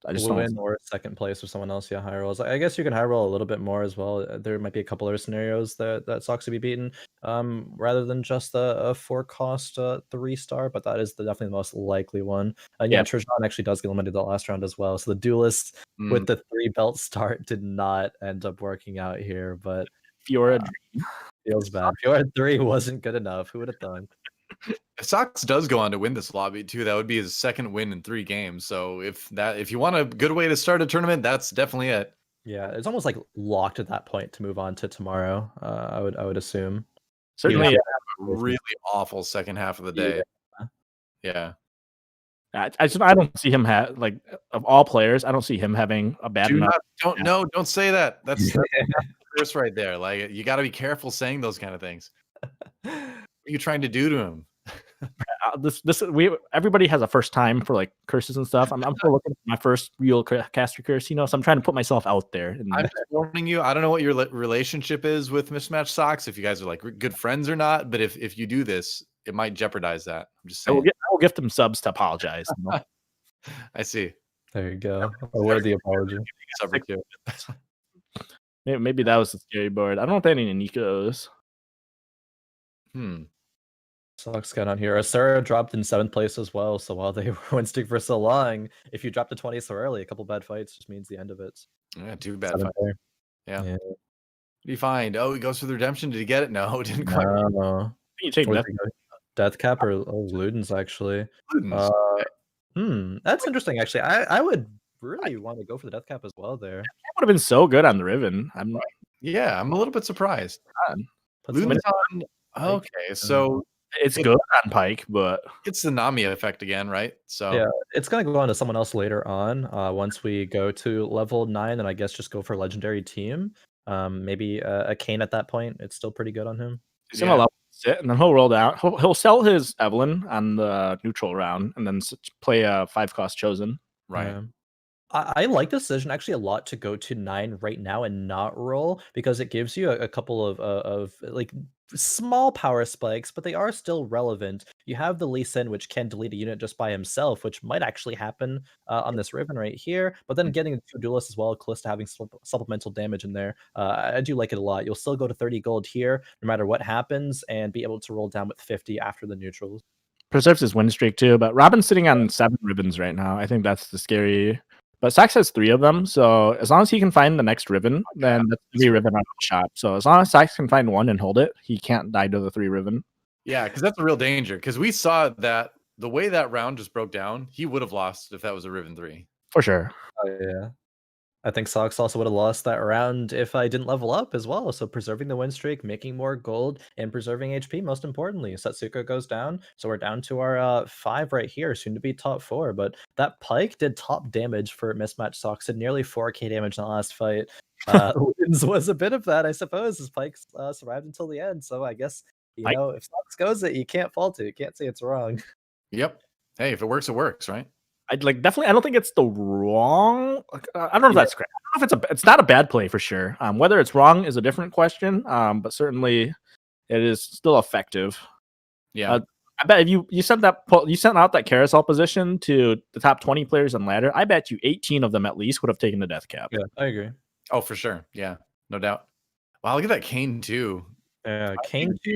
I just win or second place or someone else. Yeah, high rolls. I guess you can high roll a little bit more as well. There might be a couple other scenarios that Sox to be beaten, rather than just a 4 cost 3-star. But that is definitely the most likely one. Yeah, Trajan actually does get eliminated the last round as well. So the duelist with the 3 belt start did not end up working out here. But Fiora feels bad. Fiora 3 wasn't good enough. Who would have thought? If Sox does go on to win this lobby too, that would be his 2nd win in 3 games. So if you want a good way to start a tournament, that's definitely it. Yeah, it's almost like locked at that point to move on to tomorrow. I would assume. Certainly, a really awful second half of the day. Yeah. I don't see him like of all players. I don't see him having a bad. Don't say that. That's curse right there. Like you got to be careful saying those kind of things. What are you trying to do to him? Everybody has a first time for like curses and stuff. I'm still looking at my first real caster curse, so I'm trying to put myself out there. I'm just warning you. I don't know what your relationship is with Mismatch Socks, if you guys are like good friends or not, but if you do this, it might jeopardize that. I'm just saying. I will gift them subs to apologize. I see. There you go. A worthy apology. Maybe that was the scary board. I don't know if any Nikos. Sox got on here. Asura dropped in 7th place as well. So while they went streak for so long, if you drop to 20 so early, a couple bad fights just means the end of it. Yeah, 2 bad fights. Yeah. What do you find? Oh, he goes for the redemption. Did he get it? No, didn't quite. No. You take Death Cap or Ludens actually. That's interesting. Actually, I would really want to go for the Death Cap as well. There, that would have been so good on the Riven. I'm a little bit surprised. Ludens on. Okay, so it's good on Pike, but it's the Nami effect again, right? So yeah, it's gonna go on to someone else later on. Once we go to level 9, and I guess just go for legendary team. Maybe a Kien at that point. It's still pretty good on him. Sit and then he'll roll down. He'll sell his Evelyn on the neutral round and then play a 5 cost chosen. Right. I like this decision actually a lot to go to 9 right now and not roll, because it gives you a couple of like small power spikes, but they are still relevant. You have the Lee Sin, which can delete a unit just by himself, which might actually happen on this Riven right here. But then getting 2 duelists as well, close to having supplemental damage in there. I do like it a lot. You'll still go to 30 gold here, no matter what happens, and be able to roll down with 50 after the neutrals. Preserves his win streak too, but Robin's sitting on 7 ribbons right now. I think that's the scary. But Sax has 3 of them, so as long as he can find the next ribbon, then that's 3 ribbon on the shop. So as long as Sax can find 1 and hold it, he can't die to the 3 ribbon. Yeah, because that's a real danger. Because we saw that the way that round just broke down, he would have lost if that was a ribbon 3. For sure. Oh, yeah. I think Sox also would have lost that round if I didn't level up as well. So preserving the win streak, making more gold, and preserving HP most importantly. Setsuko goes down, so we're down to our 5 right here, soon to be top 4. But that Pike did top damage for Mismatch Sox, did nearly 4k damage in the last fight. Wins was a bit of that, I suppose, as Pike survived until the end. So I guess, you know, if Sox goes it, you can't fault it. You can't say it's wrong. Yep. Hey, if it works, right? I'd like definitely. I don't think it's the wrong. I don't know if that's correct. I don't know if it's not a bad play for sure. Whether it's wrong is a different question. But certainly, it is still effective. Yeah. I bet if you sent out that carousel position to the top 20 players on ladder, I bet you 18 of them at least would have taken the death cap. Yeah, I agree. Oh, for sure. Yeah, no doubt. Wow, look at that Kane 2. Kane 2,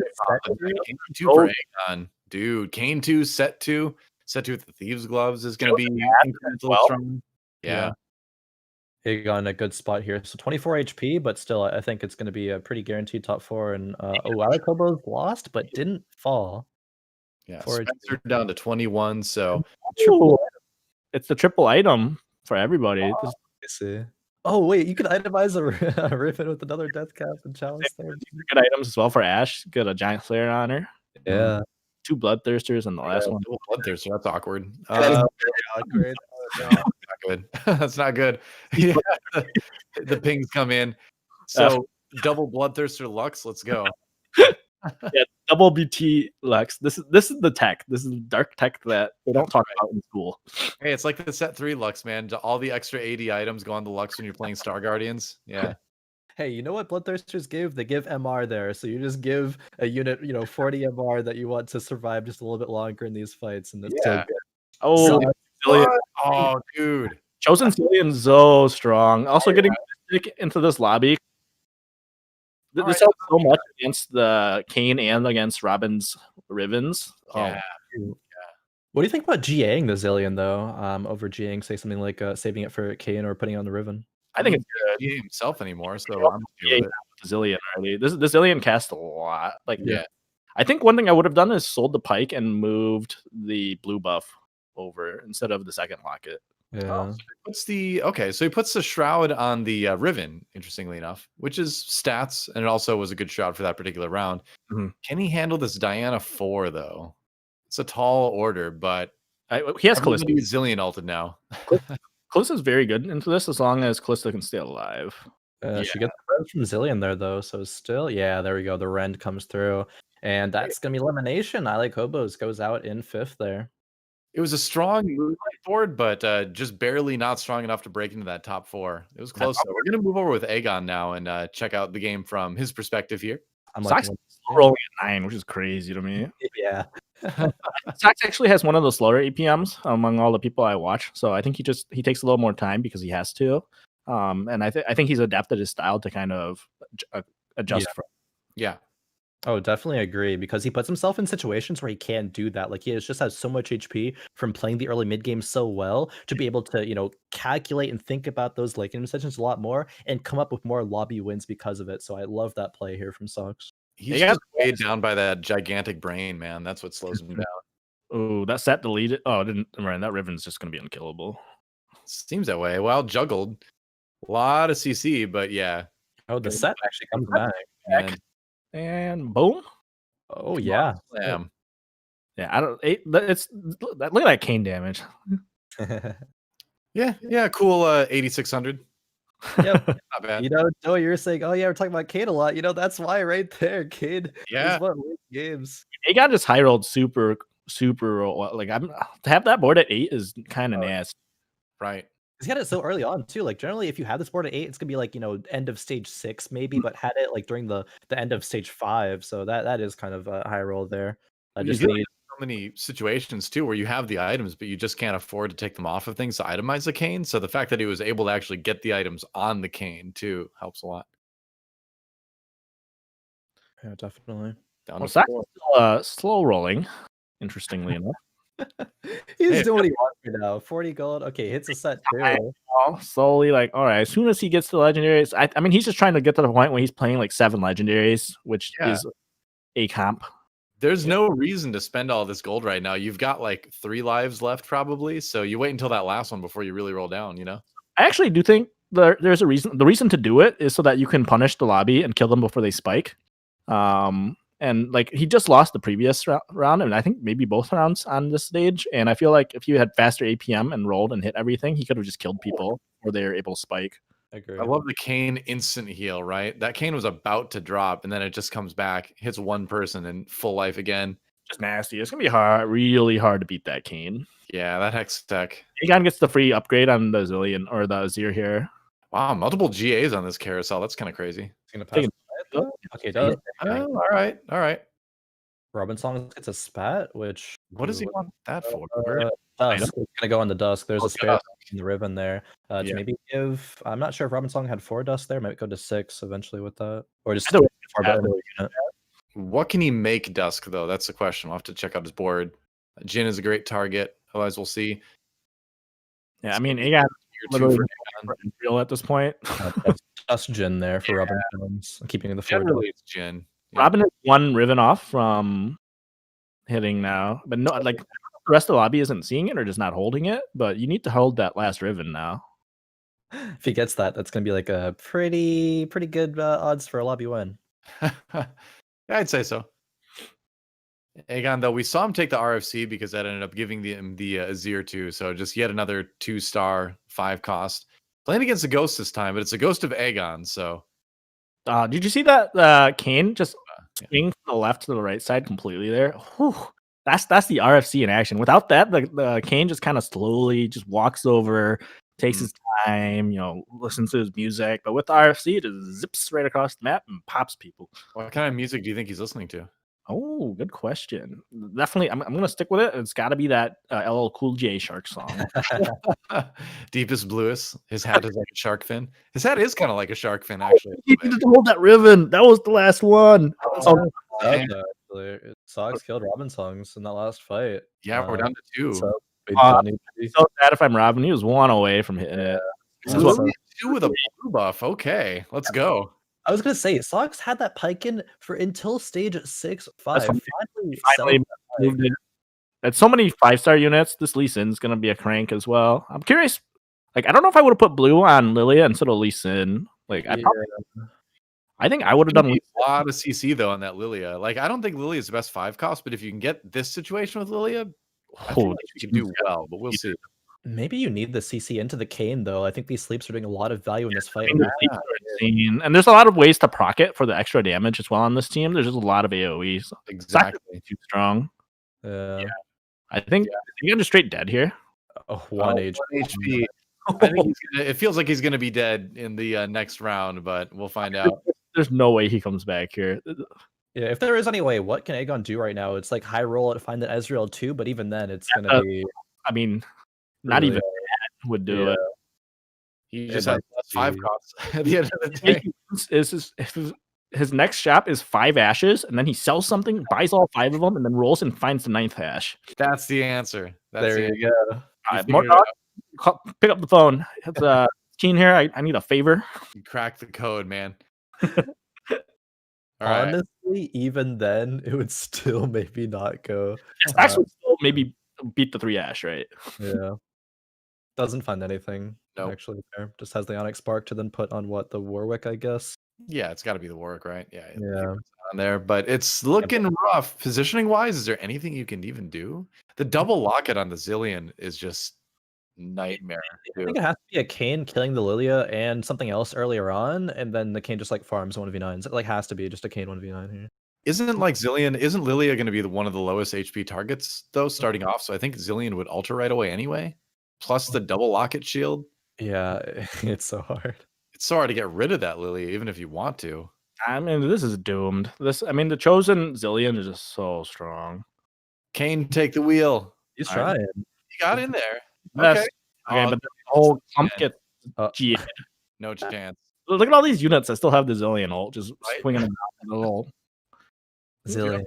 Kane 2 for Aegon. Dude, Kane 2, set 2. Set 2 with the Thieves' Gloves is going to be incrementally strong. Yeah. Aegon a good spot here. So 24 HP, but still, I think it's going to be a pretty guaranteed top 4. And Alakobo's lost, but didn't fall. Yeah, Spencer down to 21. So it's the triple item for everybody. Wow. I see. Oh wait, you can itemize a Riven with another death cap and challenge there. Good items as well for Ashe. Get a giant slayer on her. Yeah. 2 bloodthirsters and the last one. Bloodthirster. That's awkward. Awkward. Not good. That's not good. Yeah. The pings come in. So double bloodthirster Lux. Let's go. Yeah, double BT Lux. This is the tech. This is dark tech that they don't talk about in school. Hey, it's like the set 3 Lux, man. All the extra 80 items go on the Lux when you're playing Star Guardians. Yeah. Hey, you know what Bloodthirsters give? They give MR there. So you just give a unit, 40 MR that you want to survive just a little bit longer in these fights. And that's so good. Oh, oh, dude. Chosen Cillian so strong. Also getting into this lobby. This helps so much against the Kane and against Robin's Rivens. Yeah. What do you think about GAing the Zillion though? Over GAing, say something like saving it for Kane or putting it on the Riven. I think it's good. GA himself anymore, so I'm with Zillion already. This Zillion cast a lot. Yeah. I think one thing I would have done is sold the Pike and moved the blue buff over instead of the second locket. Yeah. So he puts the shroud on the Riven, interestingly enough, which is stats, and it also was a good shroud for that particular round. Mm-hmm. Can he handle this Diana 4 though? It's a tall order, but he has Calista. Zillion ulted now. Calista's very good into this as long as Calista can stay alive. She gets the rend from Zillion there though, so still, there we go. The rend comes through, and that's gonna be elimination. I like Hobos goes out in 5th there. It was a strong Moonlight board, but just barely not strong enough to break into that top 4. It was close. So we're going to move over with Aegon now and check out the game from his perspective here. I'm like rolling at 9, which is crazy to me. Yeah. Sox actually has one of the slower APMs among all the people I watch. So I think he takes a little more time because he has to. And I think he's adapted his style to kind of adjust for. Yeah. Oh, definitely agree, because he puts himself in situations where he can't do that. Like he just has so much HP from playing the early mid game so well to be able to, calculate and think about those late game sessions a lot more and come up with more lobby wins because of it. So I love that play here from Sox. He's just weighed down by that gigantic brain, man. That's what slows him down. Oh, that set deleted. Oh, didn't right. That Riven's just gonna be unkillable. Seems that way. Well, juggled. A lot of CC, but yeah. Oh, the set actually comes back. And boom. Oh yeah. Yeah. I don't. Look at that Kane damage. Yeah. Cool. 8,600. Yep. Not bad. Joey, you're saying, oh yeah, we're talking about Kane a lot. That's why right there, Kane. Yeah. Is what wins games. They got just high rolled super. Like to have that board at 8 is kind of nasty. Right. He's got it so early on too. Like generally, if you have this board at 8, it's gonna be like end of stage 6 maybe, but had it like during the end of stage 5. So that is kind of a high roll there. I just need so many situations too where you have the items, but you just can't afford to take them off of things to itemize the Kane. So the fact that he was able to actually get the items on the Kane too helps a lot. Yeah, definitely. Slow rolling. Interestingly enough. He's doing what he wants right now. 40 gold. Okay, hits a set too. Slowly, all right. As soon as he gets to the legendaries, I mean, he's just trying to get to the point where he's playing like 7 legendaries, which is a comp. There's no reason to spend all this gold right now. You've got like 3 lives left probably, so you wait until that last one before you really roll down. I actually do think there's a reason. The reason to do it is so that you can punish the lobby and kill them before they spike. And he just lost the previous round, and I think maybe both rounds on this stage. And I feel like if you had faster APM and rolled and hit everything, he could have just killed people before they were able to spike. I agree. I love the Kane instant heal, right? That Kane was about to drop, and then it just comes back, hits one person, and full life again. Just nasty. It's gonna be hard, really hard to beat that Kane. Yeah, that Hex tech. Aegon gets the free upgrade on the Zillion or the Azir here. Wow, multiple GAs on this carousel. That's kind of crazy. He's gonna pass. Okay, all right. Robin Song gets a spat, which What does he want that for? Dusk. It's gonna go on the Dusk. There's Oh, a spare Dusk. in the Riven there. To Yeah. maybe give. I'm not sure if Robin Song had 4 Dusk there. Might go to 6 eventually with that, or just Either way, 4 yeah. but only unit. What can he make Dusk though? That's the question. We'll have to check out his board. Jin is a great target. Otherwise, we'll see. Yeah, I mean, Aegon literally for real at this point. That's just Jin there for Robin Songs. Keeping in the 4 Dusk. generally it's Jin. Yeah. Robin is 1 Riven off from hitting now, but no, like the rest of the lobby isn't seeing it or just not holding it. But you need to hold that last Riven now. If he gets that, that's gonna be like a pretty good odds for a lobby win. Yeah, I'd say so. Aegon, though, we saw him take the RFC because that ended up giving him the Azir 2. So just yet another 2-star 5 cost. Playing against a Ghost this time, but it's a Ghost of Aegon. So Did you see that Kien just swing from the left to the right side completely there? Whew. That's the RFC in action. Without that, the Kien just kind of slowly just walks over, takes his time, listens to his music. But with the RFC, it just zips right across the map and pops people. what kind of music do you think he's listening to? Oh, good question. Definitely, I'm gonna stick with it. It's got to be that LL Cool J Shark song. Deepest bluest. His hat is like a shark fin. His hat is kind of like a shark fin, actually. He needed to hold that Riven. That was the last one. Sox killed Robin Songs in that last fight. Yeah, we're down to 2. So we don't need to be- So sad if I'm Robin. He was 1 away from hitting it. Ooh, 2 with a blue buff. Okay, let's go. I was gonna say Sox had that pike in for until stage 6-5. Finally moved it. At so many 5-star units, this Lee Sin's gonna be a crank as well. I'm curious. Like, I don't know if I would have put blue on Lilia instead of Lee Sin. Like, I think I would have done a lot of CC though on that Lilia. Like, I don't think Lilia is the best 5 cost, but if you can get this situation with Lilia, I feel like you can do well. But we'll see. Maybe you need the CC into the Kane though. I think these sleeps are doing a lot of value in this fight. And there's a lot of ways to proc it for the extra damage as well on this team. There's just a lot of AoEs. Exactly. Too strong. Yeah. I think you're just straight dead here. 1 HP. I think it feels like he's going to be dead in the next round, but we'll find out. There's no way he comes back here. Yeah, if there is any way, what can Aegon do right now? It's like high roll it, find the Ezreal too, but even then, it's going to be. I mean, not really even that would do it. He just has 5 costs at the end of the day. His next shop is 5 ashes, and then he sells something, buys all 5 of them, and then rolls and finds the 9th hash. That's the answer. There you go. More pick up the phone. It's Kien here. I need a favor. You cracked the code, man. All right. Honestly, even then, it would still maybe not go. It's actually still maybe beat the 3 ash, right? Yeah. Doesn't find anything. Nope. Actually, there. Just has the Onyx Spark to then put on what, the Warwick, I guess. Yeah, it's got to be the Warwick, right? Yeah. On there, but it's looking rough. Positioning wise, is there anything you can even do? The double locket on the Zillion is just nightmare. I think it has to be a Kane killing the Lilia and something else earlier on, and then the Kane just like farms 1v9s. It like has to be just a Kane 1v9 here. Isn't Lilia going to be one of the lowest HP targets though, starting off? So I think Zillion would alter right away anyway. Plus the double locket shield. Yeah, it's so hard. It's so hard to get rid of that Lilia, even if you want to. I mean, this is doomed. The chosen Zillion is just so strong. Kane, take the wheel. He's trying. He got in there. Okay, but the whole clump gets GA'd. No chance. Look at all these units that still have the Zillion ult, just swinging them out the little Zillion.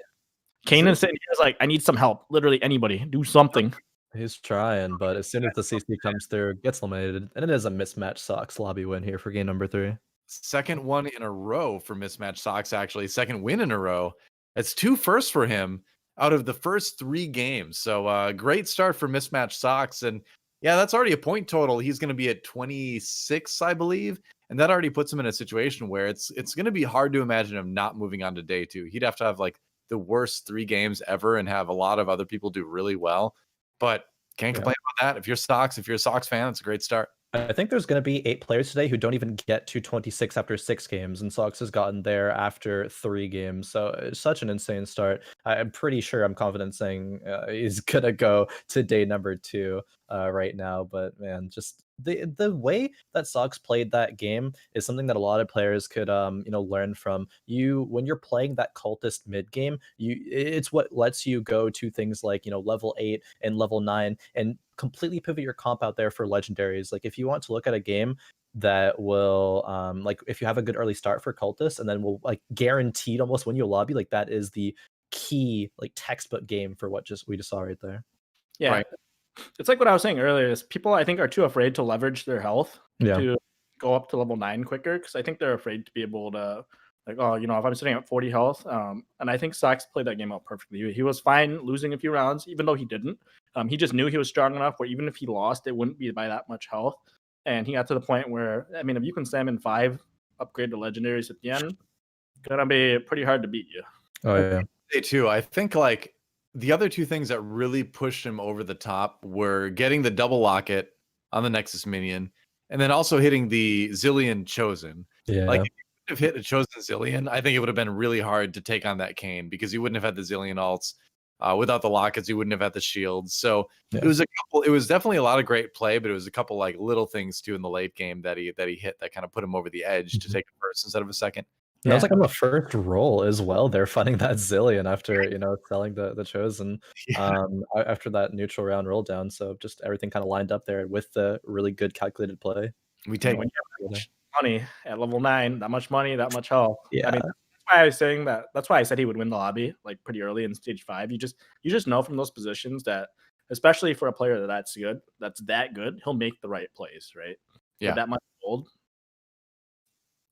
Kane is sitting here is like, I need some help. Literally anybody, do something. He's trying, but as soon as the CC comes through, gets eliminated, and it is a mismatch Sox lobby win here for game number 3. Second one in a row for mismatch Sox, actually. Second win in a row. That's 2 firsts for him out of the first 3 games. So great start for mismatch Sox. And yeah, that's already a point total. He's going to be at 26, I believe. And that already puts him in a situation where it's going to be hard to imagine him not moving on to day 2. He'd have to have like the worst 3 games ever and have a lot of other people do really well. But can't complain about that. If you're a Sox fan, it's a great start. I think there's going to be 8 players today who don't even get to 26 after 6 games, and Sox has gotten there after 3 games. So it's such an insane start. I'm pretty sure, I'm confident saying he's going to go to day number 2. right now. But man, just the way that Sox played that game is something that a lot of players could learn from. When you're playing that cultist mid game, it's what lets you go to things like level 8 and level 9 and completely pivot your comp out there for legendaries. Like if you want to look at a game that will like if you have a good early start for cultists and then will like guaranteed almost win you a lobby, like that is the key like textbook game for what we just saw right there. Yeah. Right. It's like what I was saying earlier, is people I think are too afraid to leverage their health to go up to level 9 quicker, because I think they're afraid to be able to like, oh, if I'm sitting at 40 health, and I think Sox played that game out perfectly. He was fine losing a few rounds, even though he didn't. He just knew he was strong enough where even if he lost, it wouldn't be by that much health. And he got to the point where, I mean, if you can slam in 5 upgrade to legendaries at the end, gonna be pretty hard to beat you. Oh yeah. Day two, I think like the other two things that really pushed him over the top were getting the double locket on the Nexus minion, and then also hitting the Zillion Chosen. Yeah. Like if you would have hit a Chosen Zillion, I think it would have been really hard to take on that Kane, because you wouldn't have had the Zillion alts. Without the lockets, you wouldn't have had the shields. So it was it was definitely a lot of great play, but it was a couple like little things too in the late game that he hit that kind of put him over the edge to take a first instead of a second. That was like on the first roll as well. They're finding that Zillion after selling the Chosen after that neutral round roll down. So just everything kind of lined up there with the really good calculated play. We take when you have money at level 9, that much money, that much health. Yeah. I mean, that's why I was saying that. That's why I said he would win the lobby like pretty early in stage 5. You just know from those positions that, especially for a player that's that good, he'll make the right plays, right? Yeah. With that much gold.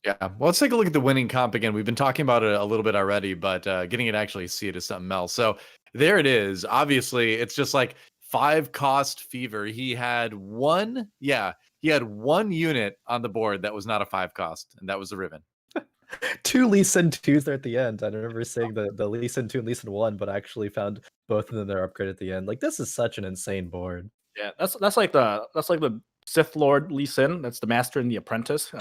Yeah, well, let's take a look at the winning comp again. We've been talking about it a little bit already, but getting it to actually see it is something else. So there it is. Obviously, it's just like 5 cost fever. He had one unit on the board that was not a 5 cost, and that was the Riven. 2 Lee Sin 2s there at the end. I remember saying the Lee Sin 2 and Lee Sin 1, but I actually found both of them there upgrade at the end. Like this is such an insane board. Yeah, that's like the Sith Lord Lee Sin. That's the Master and the Apprentice,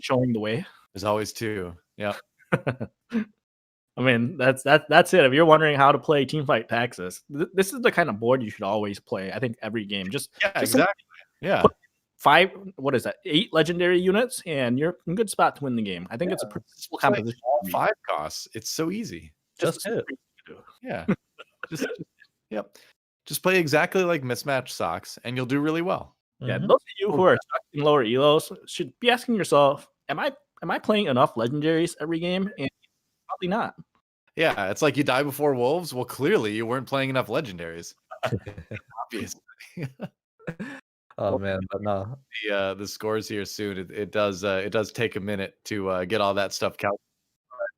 showing the way. There's always 2. Yeah. I mean, that's it. If you're wondering how to play Teamfight Taxis, this is the kind of board you should always play. I think every game. Just exactly. Yeah. 8 legendary units, and you're in a good spot to win the game. I think it's a pretty simple composition. All 5 costs. It's so easy. Just hit. Yeah. Just play exactly like Mismatch Sox, and you'll do really well. Yeah, those of you who are stuck in lower elos should be asking yourself, am I playing enough legendaries every game? And probably not. Yeah, it's like you die before wolves. Well, clearly you weren't playing enough legendaries. Obviously. Oh man, but no. The scores here soon. It does take a minute to get all that stuff calculated.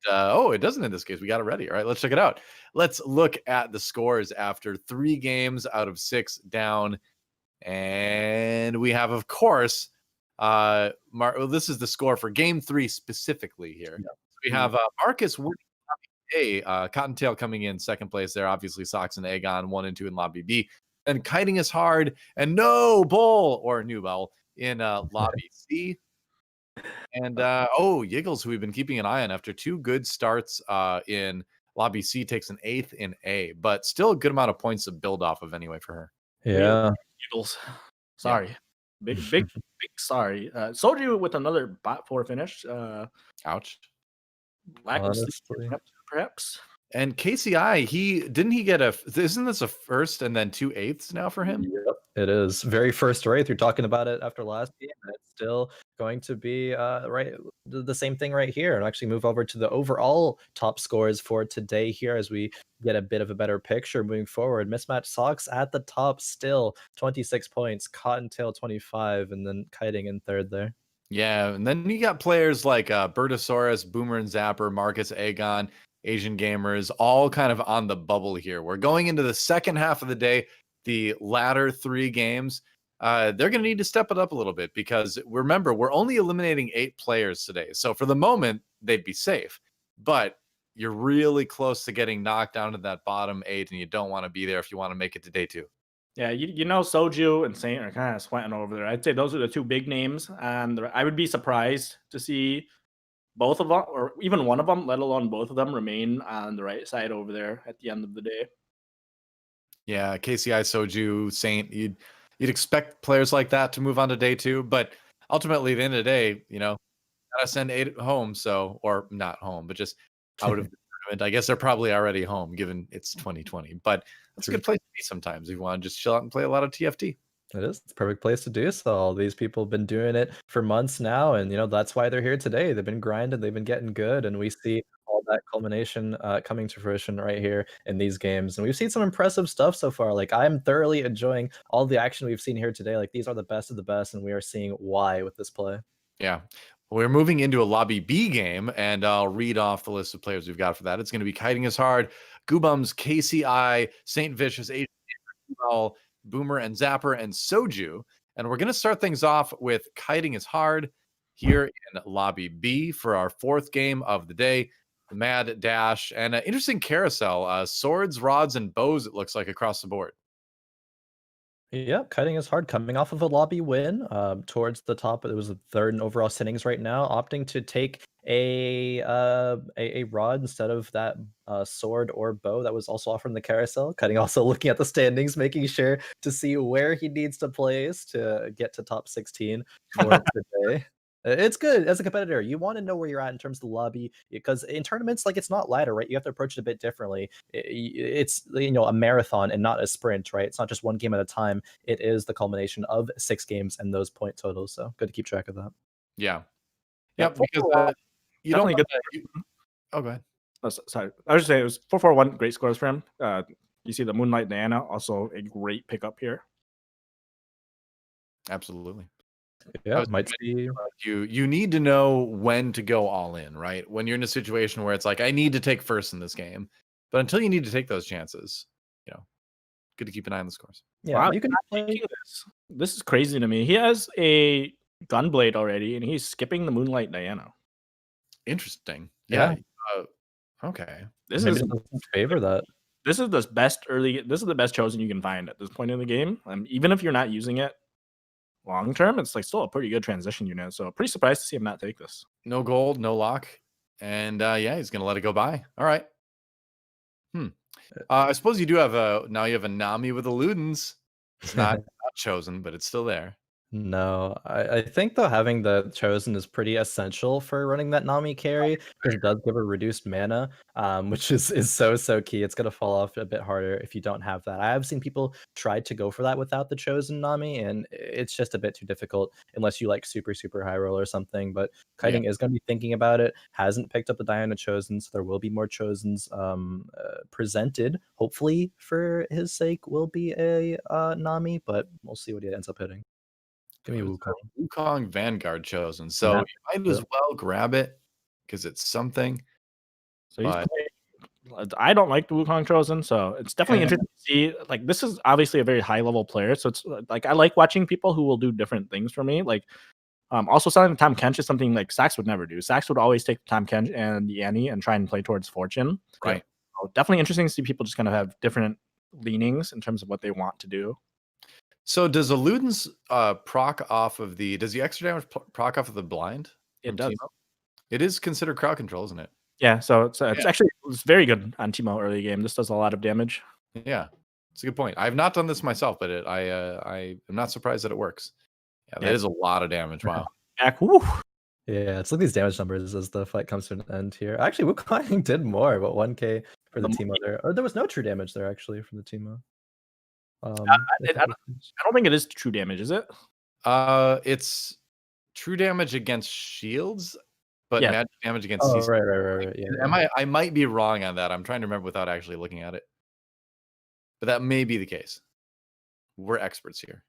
But, it doesn't in this case. We got it ready. All right, let's check it out. Let's look at the scores after 3 games out of 6 down. And we have, of course, this is the score for game 3 specifically here. Yeah. So we have Marcus winning lobby A, Cottontail coming in second place there. Obviously, Sox and Aegon 1 and 2 in lobby B. And Kiting is hard and no Bull or New Bell in lobby C. And Yiggles, who we've been keeping an eye on after 2 good starts in lobby C, takes an 8th in A, but still a good amount of points to build off of anyway for her. Yeah. Eagles. Sorry. Yeah. Big sorry. Soju with another bot 4 finish. Ouch. Lack of sleep, perhaps. And KCI, isn't this a first and then 2 8ths now for him? Yep, it is. Very first or 8th. You're talking about it after last game, and it's still going to be right the same thing right here. And actually move over to the overall top scores for today here as we get a bit of a better picture moving forward. Mismatch Sox at the top still, 26 points, Cottontail 25, and then Kiting in third there. Yeah, and then you got players like Bertosaurus, Boomer and Zapper, Marcus, Aegon, Asian Gamers, all kind of on the bubble here. We're going into the second half of the day, the latter 3 games. They're going to need to step it up a little bit, because remember, we're only eliminating 8 players today. So for the moment, they'd be safe. But you're really close to getting knocked down to that bottom 8, and you don't want to be there if you want to make it to day 2. Yeah, Soju and Saint are kind of sweating over there. I'd say those are the 2 big names, and I would be surprised to see both of them, or even one of them, let alone both of them, remain on the right side over there at the end of the day. Yeah, KCI, Soju, Saint, you'd expect players like that to move on to day 2, but ultimately, at the end of the day, gotta send 8 home, or not home, but just out of the tournament. I guess they're probably already home, given it's 2020. But that's a good place to be sometimes if you want to just chill out and play a lot of TFT. It is. It's a perfect place to do so. All these people have been doing it for months now, and that's why they're here today. They've been grinding, they've been getting good, and we see all that culmination coming to fruition right here in these games. And we've seen some impressive stuff so far. Like, I'm thoroughly enjoying all the action we've seen here today. Like, these are the best of the best, and we are seeing why with this play. Yeah. We're moving into a Lobby B game, and I'll read off the list of players we've got for that. It's going to be Kiting is Hard, Goobums, KCI, Saint Vicious, Boomer and Zapper, and Soju. And we're going to start things off with Kiting is Hard here in Lobby B for our 4th game of the day. The Mad Dash and an interesting carousel. Swords, rods, and bows, it looks like, across the board. Yeah, Kiting is Hard coming off of a lobby win towards the top. It was the 3rd in overall sittings right now, opting to take a rod instead of that sword or bow that was also offered in the carousel. Kiting also looking at the standings, making sure to see where he needs to place to get to top 16 for today. It's good as a competitor. You want to know where you're at in terms of the lobby, because in tournaments, like, it's not ladder, right? You have to approach it a bit differently. It's a marathon and not a sprint, right? It's not just one game at a time. It is the culmination of 6 games and those point totals. So good to keep track of that. Yeah. Yep. Because you don't. Oh, go ahead. Oh, sorry, I was just saying it was 4-4-1. Great scores for him. You see the Moonlight Diana, also a great pickup here. Absolutely. Yeah, might see. You need to know when to go all in, right? When you're in a situation where it's like, I need to take first in this game, but until you need to take those chances, good to keep an eye on the scores. Yeah, wow, you can play. This is crazy to me. He has a Gunblade already, and he's skipping the Moonlight Diana. Interesting. Yeah. Okay. This is favor that. This is the best This is the best chosen you can find at this point in the game. Even if you're not using it long term, it's like still a pretty good transition unit. So pretty surprised to see him not take this. No gold, no lock, and he's gonna let it go by. All right. I suppose you do have now you have a Nami with a Ludens. It's not chosen, but it's still there. No, I think though having the chosen is pretty essential for running that Nami carry, because it does give a reduced mana, which is so key. It's gonna fall off a bit harder if you don't have that. I have seen people try to go for that without the chosen Nami, and it's just a bit too difficult unless you like super high roll or something. But Kiting is gonna be thinking about it. Hasn't picked up the Diana chosen, so there will be more chosens presented. Hopefully, for his sake, will be a Nami, but we'll see what he ends up hitting. Give me Wukong. Wukong Vanguard chosen. So you might as well grab it because it's something. So I don't like the Wukong chosen, so it's definitely interesting to see. Like, this is obviously a very high level player, so it's like I like watching people who will do different things for me. Like, also selling the Tahm Kench is something like Sax would never do. Sax would always take the Tahm Kench and the Annie and try and play towards Fortune. Right. So definitely interesting to see people just kind of have different leanings in terms of what they want to do. So does a Ludens proc off of the? Does the extra damage proc off of the blind? It does. Teemo? It is considered crowd control, isn't it? Yeah. So it's actually very good on Teemo early game. This does a lot of damage. Yeah, it's a good point. I've not done this myself, but I am not surprised that it works. Yeah, that is a lot of damage. Wow. Yeah, it's like these damage numbers as the fight comes to an end here. Actually, Wukong did more, but 1k for the Teemo there. Or there was no true damage there actually from the Teemo. I don't think it is true damage, is it? It's true damage against shields, but magic damage against CC. Right. Yeah. I might be wrong on that. I'm trying to remember without actually looking at it. But that may be the case. We're experts here.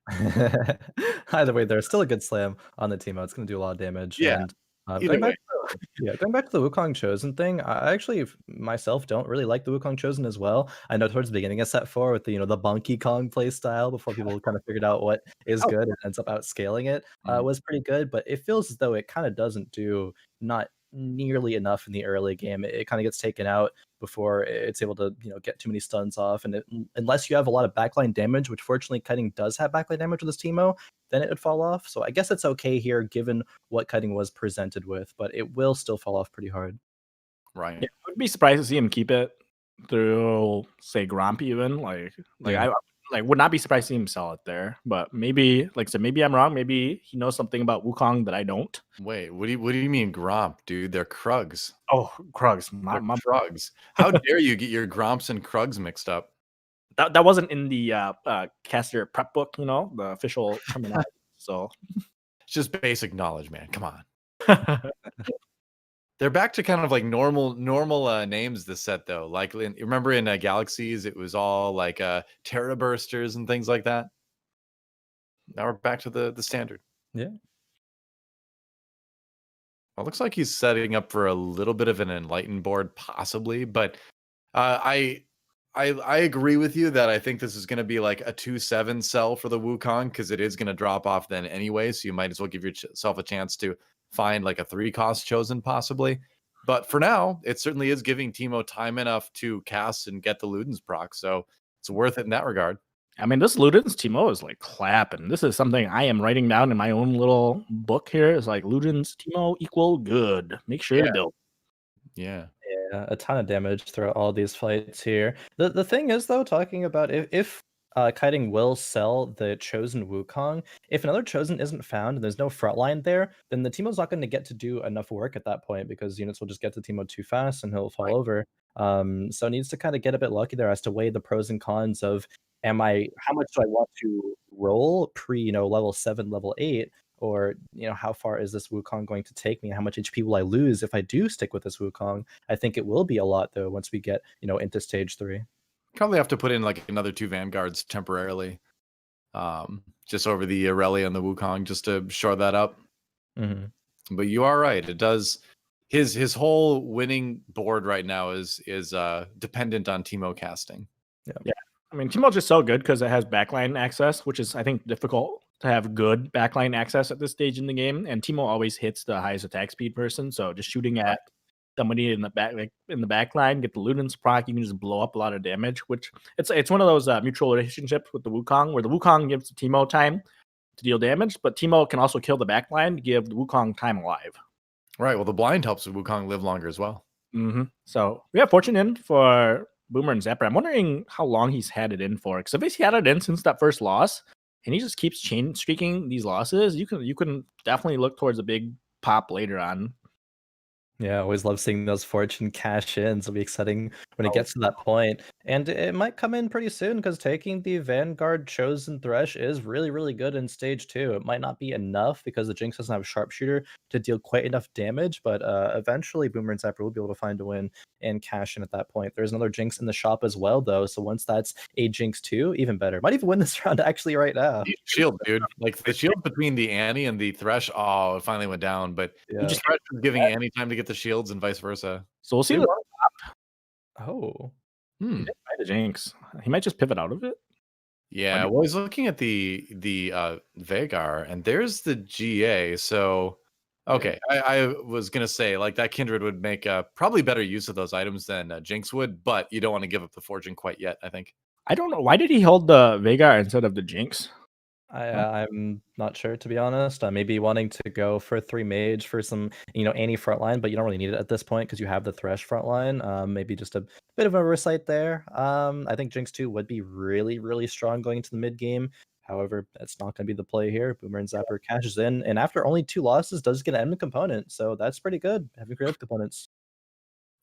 Either way, there's still a good slam on the Teemo. It's going to do a lot of damage. Yeah. And, going back to the Wukong chosen thing, I actually myself don't really like the Wukong chosen as well. I know towards the beginning of set 4 with the the Bonky Kong play style before people kind of figured out what is good and ends up outscaling it was pretty good, but it feels as though it kind of doesn't do not nearly enough in the early game. It kind of gets taken out before it's able to get too many stuns off, and unless you have a lot of backline damage, which fortunately Kiting does have backline damage with this Teemo, then it would fall off. So I guess it's okay here given what Kiting was presented with, but it will still fall off pretty hard. Right. Yeah, I would be surprised to see him keep it through, say, Gromp even. I like would not be surprised to see him sell it there. But maybe, like I said, maybe I'm wrong. Maybe he knows something about Wukong that I don't. Wait, what do you mean Gromp, dude? They're Krugs. Oh, Krugs. They're Krugs. How dare you get your Gromps and Krugs mixed up? That wasn't in the caster prep book, you know, the official terminology. So It's just basic knowledge, man. Come on. They're back to kind of like normal names this set though. Like remember in Galaxies, it was all like Terra Bursters and things like that. Now we're back to the standard. Yeah. Well, it looks like he's setting up for a little bit of an enlightened board, possibly. But I agree with you that I think this is going to be like a 2-7 sell for the Wukong because it is going to drop off then anyway. So you might as well give yourself a chance to find like a 3-cost chosen possibly. But for now, it certainly is giving Teemo time enough to cast and get the Luden's proc. So it's worth it in that regard. I mean, this Luden's Teemo is like clapping. This is something I am writing down in my own little book here. It's like Luden's Teemo equal good. Make sure to build. Yeah. Yeah, a ton of damage throughout all these fights here. The thing is though, talking about if kiting will sell the chosen Wukong, if another chosen isn't found and there's no front line there, then the Teemo's not going to get to do enough work at that point because units will just get to Teemo too fast and he'll fall over. So it needs to kind of get a bit lucky there as to weigh the pros and cons of how much do I want to roll pre, level 7, level 8, or how far is this Wukong going to take me? How much HP will I lose if I do stick with this Wukong? I think it will be a lot though once we get into stage 3. Probably have to put in like another 2 Vanguards temporarily, just over the Aurelia and the Wukong just to shore that up. Mm-hmm. But you are right. It does. His whole winning board right now is dependent on Teemo casting. Yeah. I mean, Teemo's just so good because it has backline access, which is I think difficult to have good backline access at this stage in the game. And Teemo always hits the highest attack speed person, so just shooting at somebody in the back, like in the back line, get the Luden's proc, you can just blow up a lot of damage. Which it's one of those mutual relationships with the Wukong, where the Wukong gives Teemo time to deal damage, but Teemo can also kill the back line to give the Wukong time alive. Right. Well, the blind helps the Wukong live longer as well. Mm-hmm. So we have Fortune in for Boomer and Zapper. I'm wondering how long he's had it in for, because if he's had it in since that first loss, and he just keeps chain streaking these losses, you can definitely look towards a big pop later on. Yeah, I always love seeing those Fortune cash ins. It'll be exciting when it gets to that point. And it might come in pretty soon because taking the Vanguard Chosen Thresh is really, really good in stage 2. It might not be enough because the Jinx doesn't have Sharpshooter to deal quite enough damage, but eventually Boomer and Zapper will be able to find a win and cash in at that point. There's another Jinx in the shop as well, though. So once that's a Jinx 2, even better. Might even win this round actually right now. Shield, dude. Like the shield between the Annie and the Thresh, it finally went down, but just Thresh was giving Annie time to get the shields and vice versa. So we'll see. Oh. By the Jinx. He might just pivot out of it. Yeah, well, I was looking at the Veigar, and there's the GA. So, okay, I was gonna say like that Kindred would make probably better use of those items than Jinx would, but you don't want to give up the Fortune quite yet, I think. I don't know, why did he hold the Veigar instead of the Jinx? I'm not sure, to be honest. Maybe wanting to go for 3 mage for some, Annie frontline, but you don't really need it at this point because you have the Thresh frontline. Maybe just a bit of oversight there. I think Jinx 2 would be really, really strong going into the mid game. However, that's not going to be the play here. Boomer and Zapper cashes in, and after only 2 losses, does get an end component. So that's pretty good, having creative components.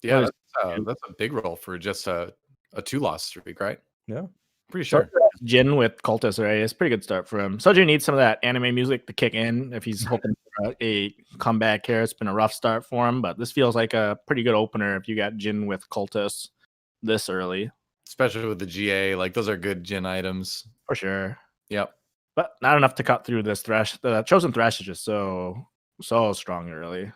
Yeah, that's a big roll for just a 2-loss streak, right? Yeah. Pretty sure. Jin with Cultist, right? It's a pretty good start for him. Soju needs some of that anime music to kick in if he's hoping for a comeback here. It's been a rough start for him, but this feels like a pretty good opener if you got Jin with Cultist this early. Especially with the GA, like those are good Jin items. For sure. Yep. But not enough to cut through this Thresh. The Chosen Thresh is just so strong early.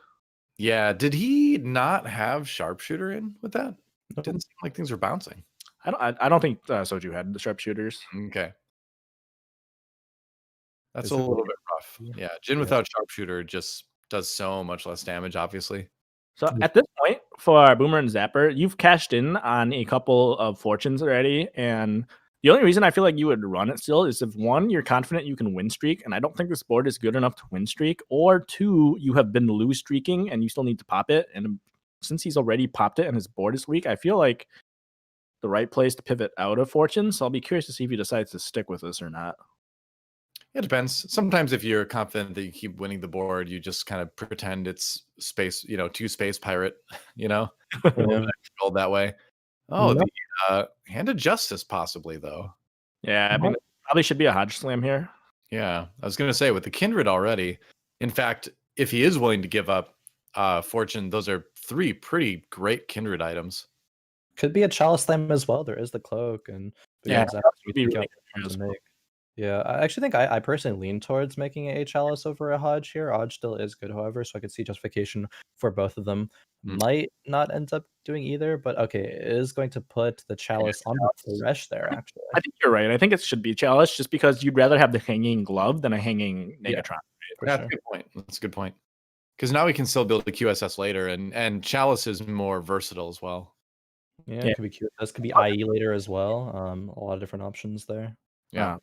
Yeah. Did he not have Sharpshooter in with that? It didn't seem like things were bouncing. I don't think Soju had the sharpshooters. Okay. That's a little bit rough. Yeah. Jin without sharpshooter just does so much less damage, obviously. So at this point, for Boomer and Zapper, you've cashed in on a couple of fortunes already. And the only reason I feel like you would run it still is if 1, you're confident you can win streak. And I don't think this board is good enough to win streak. Or 2, you have been lose streaking and you still need to pop it. And since he's already popped it and his board is weak, I feel like the right place to pivot out of Fortune. So I'll be curious to see if he decides to stick with this or not. It depends. Sometimes if you're confident that you keep winning the board, you just kind of pretend it's space, 2 space pirate, controlled that way. Oh, Nope. the Hand of Justice possibly, though. Yeah, I mean, it probably should be a Hodge Slam here. Yeah, I was going to say with the Kindred already. In fact, if he is willing to give up Fortune, those are 3 pretty great Kindred items. Could be a Chalice Slam as well. There is the cloak, and Yeah, exactly would be really good to as make. Yeah, I actually think I personally lean towards making a Chalice over a Hodge here. Hodge still is good, however, so I could see justification for both of them. Might not end up doing either, but okay, it is going to put the Chalice on the Thresh there, actually. I think you're right. I think it should be Chalice just because you'd rather have the hanging glove than a hanging Negatron. That's a good point. That's a good point. Because now we can still build the QSS later, and Chalice is more versatile as well. Yeah, it could be QSS, could be IE later as well. A lot of different options there. Yeah.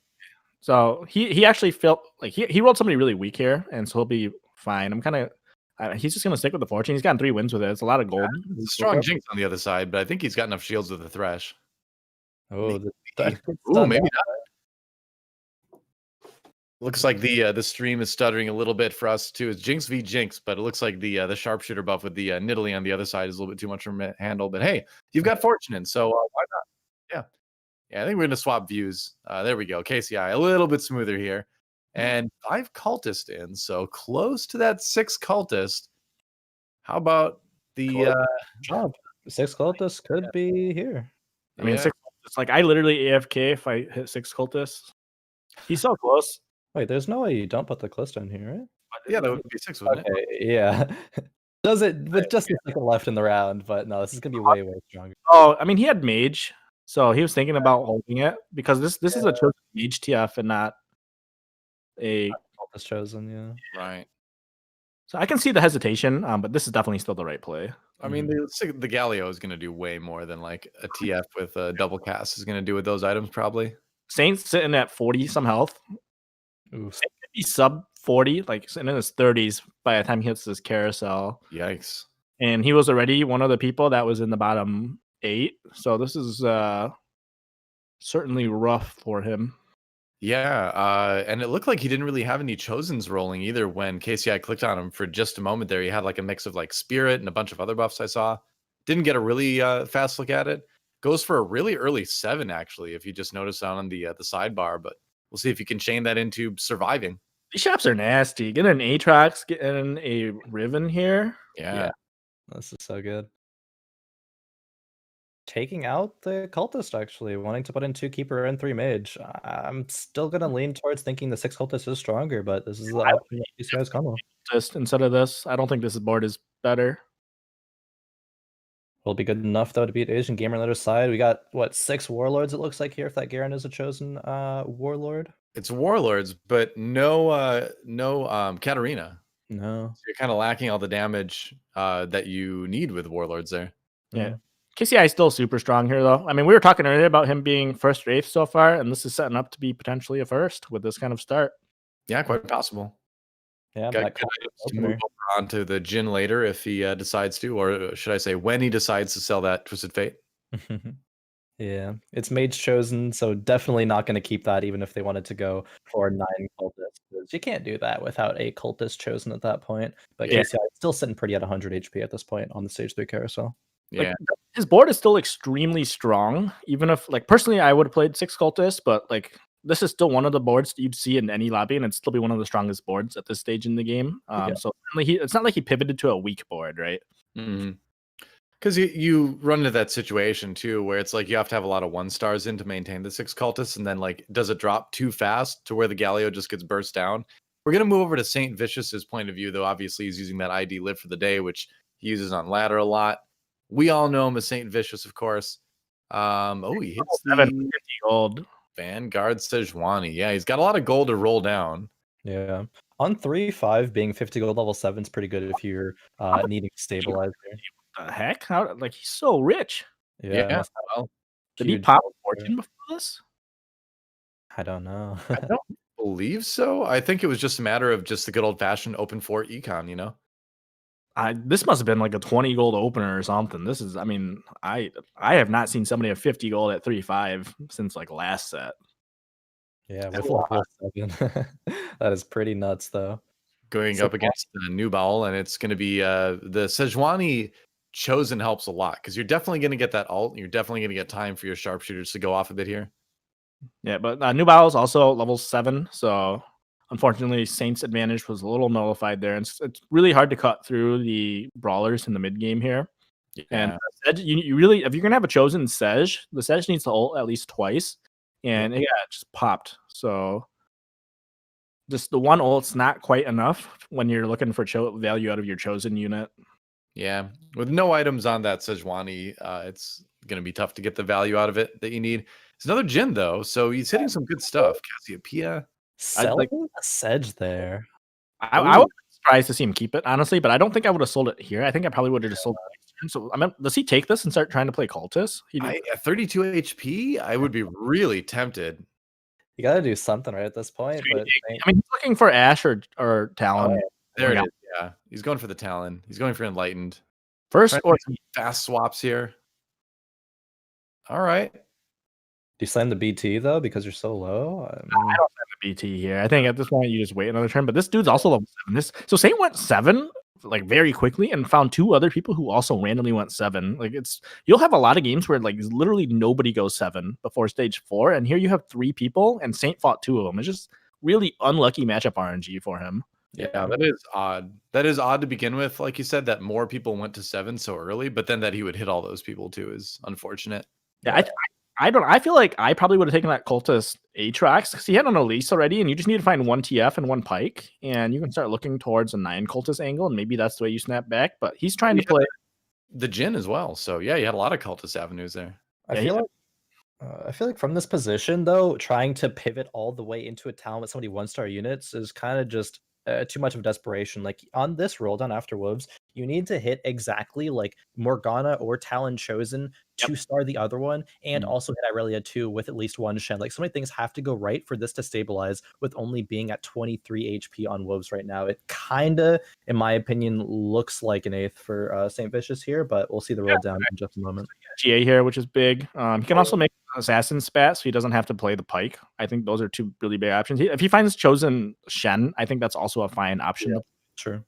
So he actually felt like he rolled somebody really weak here, and so he'll be fine. I'm kind of he's just gonna stick with the Fortune. He's gotten 3 wins with it. It's a lot of gold. Yeah, it's a strong Jinx on the other side, but I think he's got enough shields with the Thresh. Oh, maybe not. Looks like the stream is stuttering a little bit for us too. It's Jinx v Jinx, but it looks like the sharpshooter buff with the Nidalee on the other side is a little bit too much for handle. But hey, you've got Fortune in, so why not? Yeah, I think we're gonna swap views. There we go. KCI a little bit smoother here, and 5 cultist in, so close to that 6 cultist. How about the job? 6 cultists could be here. I mean, 6 cultists. Like I literally AFK if I hit 6 cultists. He's so close. Wait, there's no way you don't put the Callisto in here, right? Yeah, that would be 6, wouldn't it? Yeah. Does it with just a second left in the round, but no, this is gonna be way stronger. Oh, I mean, he had Mage, so he was thinking about holding it because this is a chosen Mage TF and not a cultist chosen. Yeah, right. So I can see the hesitation, but this is definitely still the right play. I mean, the Galio is going to do way more than like a TF with a double cast is going to do with those items, probably. Saint's sitting at 40 some health. Saint could be sub 40, like in his 30s by the time he hits this carousel. Yikes. And he was already one of the people that was in the bottom 8. So this is certainly rough for him. Yeah, and it looked like he didn't really have any chosens rolling either when KCI clicked on him for just a moment there. He had like a mix of like Spirit and a bunch of other buffs I saw. Didn't get a really fast look at it. Goes for a really early 7, actually, if you just notice down on the sidebar. But we'll see if you can chain that into surviving. These shops are nasty. Get an Aatrox, get in a Riven here. Yeah. This is so good. Taking out the cultist, actually wanting to put in 2 keeper and 3 mage. I'm still gonna lean towards thinking the 6 cultist is stronger, but this is the option these guys come with. Just instead of this, I don't think this board is better. Will be good enough though to beat Asian Gamer on the other side. We got what 6 warlords? It looks like here. If that Garen is a chosen warlord, it's warlords, but no Katarina. No, so you're kind of lacking all the damage that you need with warlords there. Yeah. KCI is still super strong here, though. I mean, we were talking earlier about him being first or 8th so far, and this is setting up to be potentially a first with this kind of start. Yeah, quite possible. Yeah, got good to move over onto the Jin later if he decides to, or should I say when he decides to sell that Twisted Fate. Yeah, it's mage chosen, so definitely not going to keep that even if they wanted to go for 9 cultists. You can't do that without a cultist chosen at that point. But KCI is still sitting pretty at 100 HP at this point on the stage 3 carousel. Yeah, like, his board is still extremely strong. Even if, like, personally, I would have played 6 cultists, but like this is still one of the boards that you'd see in any lobby, and it'd still be one of the strongest boards at this stage in the game. So it's not like he pivoted to a weak board, right? Because you run into that situation too, where it's like you have to have a lot of 1-stars in to maintain the 6 cultists, and then like does it drop too fast to where the Galio just gets burst down? We're gonna move over to Saint Vicious's point of view, though. Obviously, he's using that ID live for the day, which he uses on ladder a lot. We all know him as Saint Vicious, of course. He hits the 750 gold. Vanguard Sejuani. Yeah, he's got a lot of gold to roll down. Yeah. On 3-5, being 50 gold level 7 is pretty good if you're needing to stabilize there. What the heck? How, like, he's so rich. Yeah. Well, did he pop Fortune before this? I don't know. I don't believe so. I think it was just a matter of just the good old fashioned open 4 econ, you know? This must have been like a 20 gold opener or something. This is, I mean, I have not seen somebody have 50 gold at 3-5 since like last set. Yeah, with level 7. That is pretty nuts, though. Going up against the new Baul, and it's going to be the Sejuani Chosen helps a lot because you're definitely going to get that ult. And you're definitely going to get time for your sharpshooters to go off a bit here. Yeah, but new Baul is also level 7, so unfortunately, Saint's advantage was a little nullified there. And it's really hard to cut through the brawlers in the mid game here. Yeah. And Sedge, you really, if you're gonna have a chosen Sedge, the Sedge needs to ult at least twice, and it just popped. So just the one ult's not quite enough when you're looking for value out of your chosen unit. Yeah, with no items on that Sejuani, it's gonna be tough to get the value out of it that you need. It's another Jhin though, so he's hitting some good stuff. Cassiopeia. Selling a Sedge there. I would be surprised to see him keep it, honestly, but I don't think I would have sold it here. I think I probably would have just sold it next turn. So, I mean, does he take this and start trying to play Cultist? At 32 HP, I would be really tempted. You got to do something right at this point. But I mean, he's looking for Ashe or Talon. There it is. Yeah, he's going for the Talon. He's going for Enlightened. First, or fast swaps here. All right. Do you slam the BT though because you're so low? I don't slam the BT here. I think at this point you just wait another turn. But this dude's also level 7. So Saint went 7 like very quickly and found 2 other people who also randomly went 7. Like you'll have a lot of games where like literally nobody goes 7 before stage 4, and here you have 3 people and Saint fought 2 of them. It's just really unlucky matchup RNG for him. Yeah, that is odd. That is odd to begin with. Like you said, that more people went to 7 so early, but then that he would hit all those people too is unfortunate. Yeah, I feel like I probably would have taken that Cultist Aatrox because he had an Elise already, and you just need to find 1 TF and 1 Pike, and you can start looking towards a 9 Cultist angle, and maybe that's the way you snap back. But he's trying to play the Jhin as well. So yeah, you had a lot of Cultist avenues there. I feel like from this position though, trying to pivot all the way into a talent with so many 1-star units is kind of just too much of desperation. Like on this roll down after Wolves, you need to hit exactly like Morgana or Talon Chosen to star the other one, and also hit Irelia 2 with at least 1 Shen. Like so many things have to go right for this to stabilize with only being at 23 HP on Wolves right now. It kind of, in my opinion, looks like an 8th for St. Vicious here, but we'll see the roll down in just a moment. GA here, which is big. He can also make an Assassin spat, so he doesn't have to play the Pike. I think those are 2 really big options. If he finds Chosen Shen, I think that's also a fine option. Yeah, sure.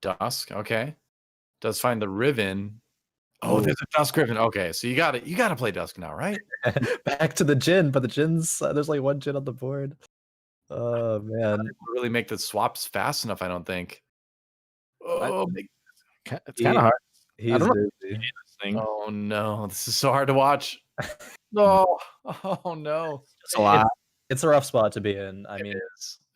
Dusk, okay. Does find the Riven. Oh, there's a Dusk Riven. Okay, so you got to play Dusk now, right? Back to the Jhin, but the Jin's there's like 1 Jhin on the board. Oh man, really make the swaps fast enough. I don't think. Oh, it's kind of hard. He's busy. Oh no, this is so hard to watch. No, oh no, it's a lot. It's a rough spot to be in. I mean,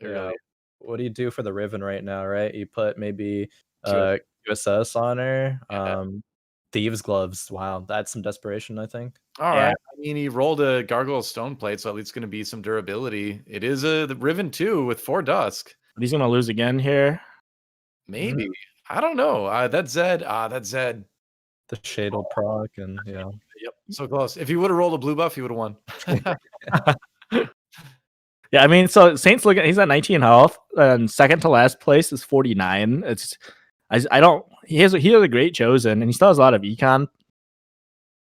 really. What do you do for the Riven right now, right? You put maybe USS on her. Thieves Gloves. Wow, that's some desperation, I think. All right. I mean, he rolled a Gargoyle Stone Plate, so at least going to be some durability. It is the Riven 2 with 4 Dusk. But he's going to lose again here. Maybe. I don't know. That's Zed. That's Zed. The Shade will proc, and yeah. Yep, so close. If he would have rolled a blue buff, he would have won. Yeah, I mean, so Saint's looking. He's at 19 health, and second to last place is 49. I don't. He has a great Chosen, and he still has a lot of econ.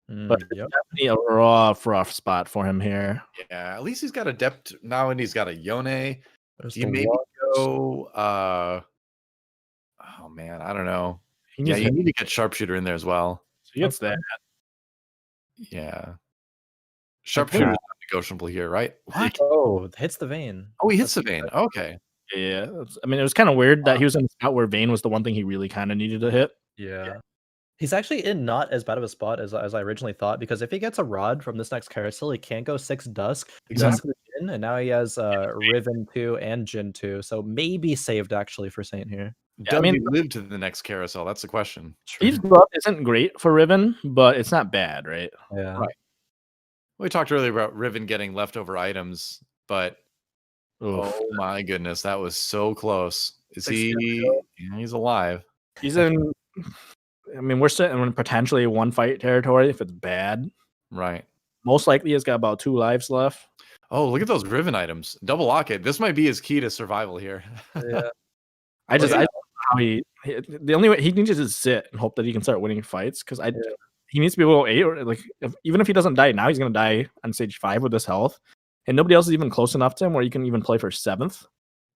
But definitely a rough spot for him here. Yeah, at least he's got Adept now, and he's got a Yone. You maybe go. Oh man, I don't know. You need to get Sharpshooter in there as well. So he gets that. Yeah. Sharpshooter is negotiable here, right? What? Oh, hits the vein. Oh, he hits the vein. Okay. Yeah. I mean, it was kind of weird that he was in the spot where vein was the one thing he really kind of needed to hit. Yeah. He's actually in not as bad of a spot as I originally thought, because if he gets a rod from this next carousel, he can't go 6 Dusk. Exactly. Jhin, and now he has Riven 2 and Jhin 2. So maybe saved actually for Saint here. Yeah, Does he live to the next carousel? That's the question. Steve's glove isn't great for Riven, but it's not bad, right? Yeah. Right. We talked earlier about Riven getting leftover items, but oh my goodness, that was so close. Is he? Yeah, he's alive. He's in. I mean, we're sitting in potentially 1 fight territory if it's bad. Right. Most likely, he's got about 2 lives left. Oh, look at those Riven items. Double lock it. This might be his key to survival here. Yeah. I don't know the only way he can just sit and hope that he can start winning fights because he needs to be able to 8 or like even if he doesn't die now, he's gonna die on stage 5 with this health, and nobody else is even close enough to him where you can even play for 7th.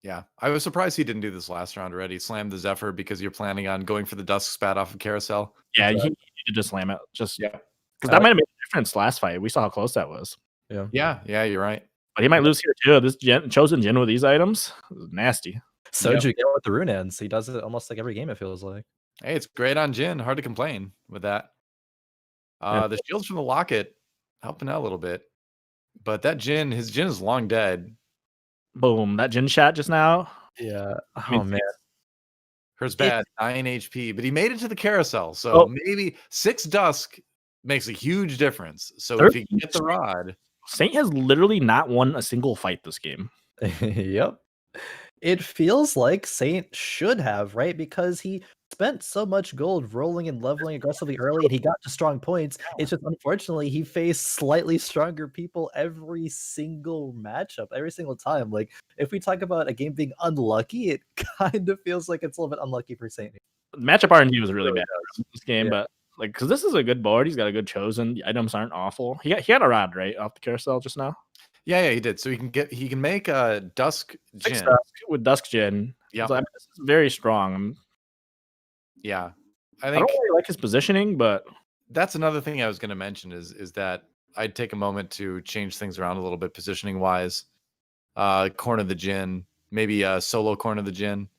Yeah, I was surprised he didn't do this last round already. Slammed the Zephyr because you're planning on going for the Dusk Spat off of Carousel. Yeah, he needed to just slam it. Just Yeah, because that might have made a difference last fight. We saw how close that was. Yeah, you're right. But he might lose here too. This chosen Jin with these items is nasty. Soju get with the rune ends. He does it almost like every game, it feels like. Hey, it's great on Jin. Hard to complain with that. The shields from the Locket helping out a little bit. But that Jin, his Jin is long dead. Boom. That Jin shot just now. Yeah. Oh, man. Hurts bad. 9 HP. But he made it to the carousel. So maybe 6 Dusk makes a huge difference. So if he can get the rod. Saint has literally not won a single fight this game. Yep. It feels like Saint should have, right? Because he spent so much gold rolling and leveling aggressively early, and he got to strong points. It's just unfortunately he faced slightly stronger people every single matchup, every single time. Like if we talk about a game being unlucky, it kind of feels like it's a little bit unlucky for Saint. Matchup RNG was really bad in this game, but like because this is a good board, he's got a good chosen. The items aren't awful. He had a rod right off the carousel just now. Yeah, he did. So he can make a Dusk Jin with Dusk Jin. Yeah, so, I mean, this is very strong. Yeah, I don't really like his positioning, but that's another thing I was going to mention is that I'd take a moment to change things around a little bit positioning wise. Corner the Jin, maybe a solo corner the Jin.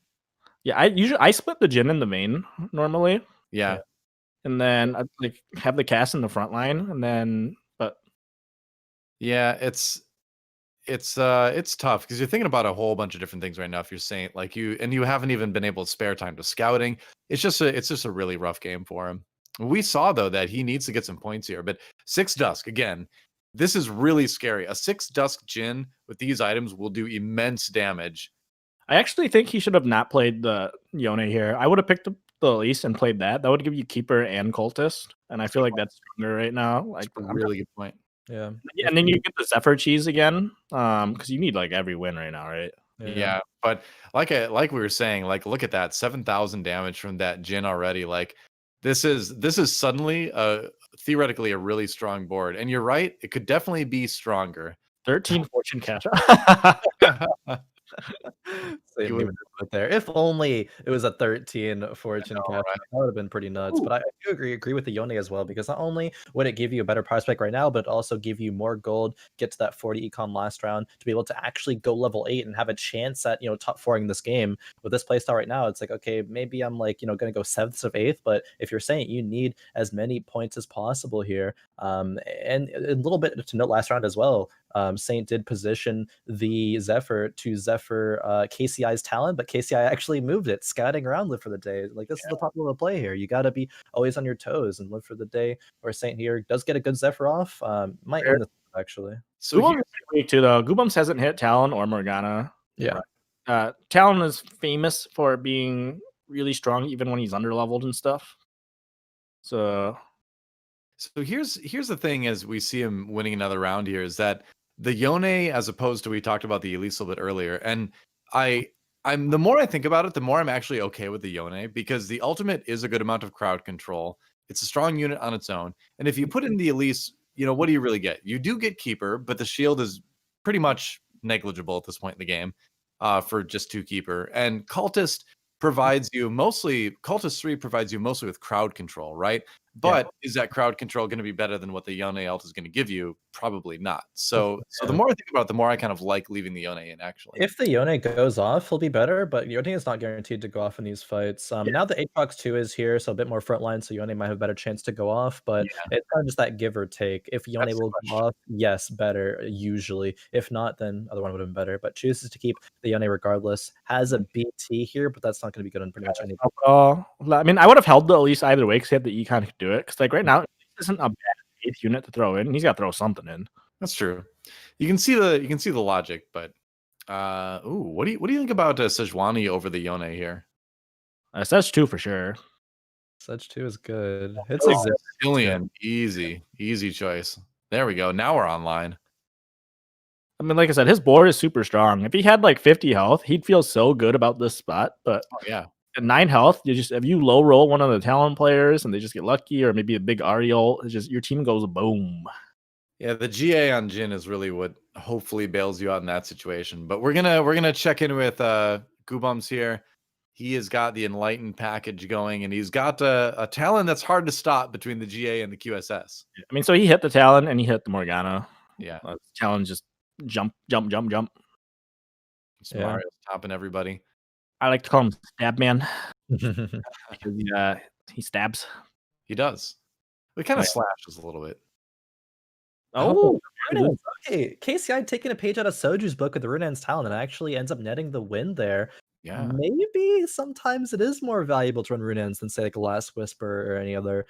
Yeah, I split the Jin in the main normally. Yeah, and then I like have the cast in the front line, and then yeah, it's tough because you're thinking about a whole bunch of different things right now. If you're Saint, like you haven't even been able to spare time to scouting. It's just a really rough game for him. We saw though that he needs to get some points here, but 6 Dusk again. This is really scary. A 6 Dusk Jin with these items will do immense damage. I actually think he should have not played the Yone here. I would have picked the Elise and played that. That would give you Keeper and Cultist, and I feel like that's stronger right now. Like a really good point. Yeah, and then you get the Zephyr cheese again, because you need like every win right now, right? Yeah, but like we were saying, like look at that 7,000 damage from that Jin already. Like this is suddenly theoretically a really strong board, and you're right, it could definitely be stronger. 13 fortune cash. There. If only it was a 13 fortune cap, right? That would have been pretty nuts. But I do agree with the Yone as well, because not only would it give you a better prospect right now, but also give you more gold, get to that 40 econ last round to be able to actually go level 8 and have a chance at top 4ing this game. With this playstyle right now, it's like, okay, maybe I'm like going to go 7th of 8th, but if you're saying you need as many points as possible here, and a little bit to note last round as well, Saint did position the Zephyr to Zephyr KCI's talent, but KCI actually moved it, scouting around Live for the Day. Like this is the top level play here. You got to be always on your toes and Live for the Day. Where Saint here does get a good Zephyr off, might win this actually. So Goobum's weak too, though. Goobum's hasn't hit Talon or Morgana. Yeah, Talon is famous for being really strong, even when he's underleveled and stuff. So here's the thing: as we see him winning another round here, is that the Yone, as opposed to we talked about the Elise a little bit earlier, and I'm the more I think about it, the more I'm actually okay with the Yone, because the ultimate is a good amount of crowd control. It's a strong unit on its own, and if you put in the Elise, what do you really get? You do get Keeper, but the shield is pretty much negligible at this point in the game for just 2 Keeper, and Cultist provides you mostly. Cultist 3 provides you mostly with crowd control, right? But is that crowd control going to be better than what the Yone ult is going to give you? Probably not. So the more I think about it, the more I kind of like leaving the Yone in, actually. If the Yone goes off, he'll be better, but Yone is not guaranteed to go off in these fights. Now the Aatrox 2 is here, so a bit more frontline, so Yone might have a better chance to go off, but it's kind of just that give or take. If Yone will go off, yes, better, usually. If not, then other one would have been better, but chooses to keep the Yone regardless. Has a BT here, but that's not going to be good on pretty much anything. I mean, I would have held the Elise either way, because he had the econ to do it. Because like right now, this isn't a bad 8th unit to throw in. He's got to throw something in. That's true. You can see the logic, but what do you think about Sejuani over the Yone here? Sedge 2 for sure. Sedge 2 is good. It's a Zillion. Easy choice. There we go. Now we're online. I mean, like I said, his board is super strong. If he had like 50 health, he'd feel so good about this spot. But at 9 health, if you low roll one of the Talon players and they just get lucky, or maybe a big Ariel, it's just your team goes boom. Yeah, the GA on Jin is really what hopefully bails you out in that situation. But we're gonna check in with Goobums here. He has got the Enlightened package going, and he's got a Talon that's hard to stop between the GA and the QSS. I mean, so he hit the Talon and he hit the Morgana. Yeah, Talon just jump. so Mario's topping everybody. I like to call him Stab Man because he stabs. He does. He kind of slashes a little bit. Oh, okay. KCI taking a page out of Soju's book with the Runan's Talon and actually ends up netting the win there. Yeah. Maybe sometimes it is more valuable to run Runans than say like a Last Whisper or any other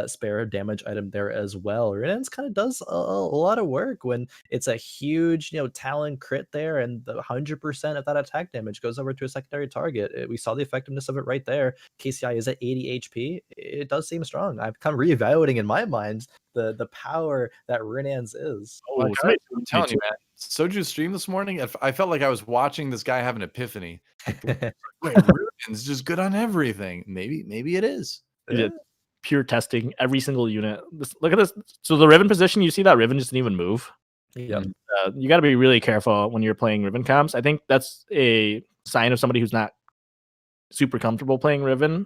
spare damage item there as well. Runans kind of does a lot of work when it's a huge, Talon crit there, and the 100% of that attack damage goes over to a secondary target. We saw the effectiveness of it right there. KCI is at 80 HP. It does seem strong. I'm kind of reevaluating in my mind the power that Runans is. Oh, I'm telling you, man. Soju's stream this morning, I felt like I was watching this guy have an epiphany. Wait, Ruin's just good on everything. Maybe it is. Yeah. Pure testing every single unit. Look at this. So the Riven position, you see that Riven just didn't even move. Yeah. You got to be really careful when you're playing Riven comps. I think that's a sign of somebody who's not super comfortable playing Riven.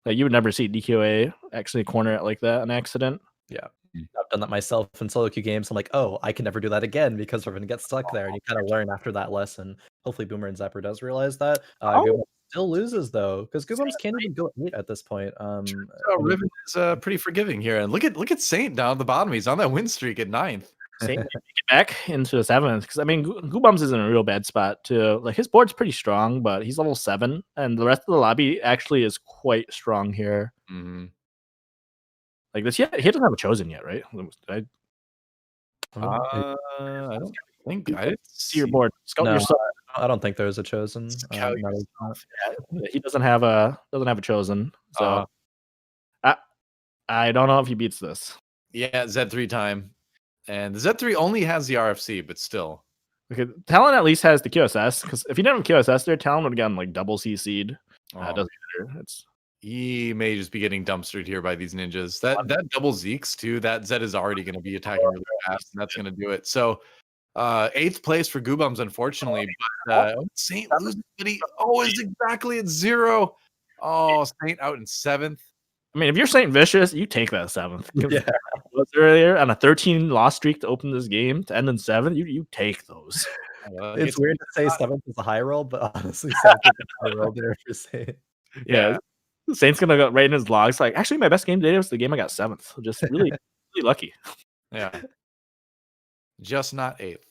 Like, you would never see DQA actually corner it like that on accident. Yeah. I've done that myself in solo queue games. I'm like, oh, I can never do that again because we're going to get stuck there. And you kind of learn after that lesson. Hopefully Boomer and Zapper does realize that. Goobums still loses though, because Goobums can't even go 8 at this point. Riven is pretty forgiving here. And look at Saint down at the bottom. He's on that win streak at 9th. Saint get back into the 7th, because I mean Goobums is in a real bad spot too. Like, his board's pretty strong, but he's level 7, and the rest of the lobby actually is quite strong here. Mm-hmm. Like this, he doesn't have a chosen yet, right? I don't think I didn't see your board. Scout yourself. I don't think there's a chosen. He doesn't have a chosen. So I don't know if he beats this. Yeah, Z3 time. And the Z3 only has the RFC, but still. Okay, Talon at least has the QSS, because if he didn't have QSS there, Talon would have gotten like double CC'd. Doesn't matter. He may just be getting dumpstered here by these ninjas. That double Zeeks too. That Zed is already going to be attacking really fast, and that's going to do it. So 8th place for Goobums, unfortunately. But Saint loses, but he is exactly at 0. Oh, Saint out in 7th. I mean, if you're Saint Vicious, you take that 7th. Yeah. Earlier on a 13 loss streak to open this game to end in 7th, you take those. It's weird to say 7th is a high roll, but honestly, 7th is a high roll there for Saint. Yeah. Saint's gonna go right in his logs. Like, actually, my best game today was the game I got 7th. Just really, really lucky. Yeah. Just not 8th.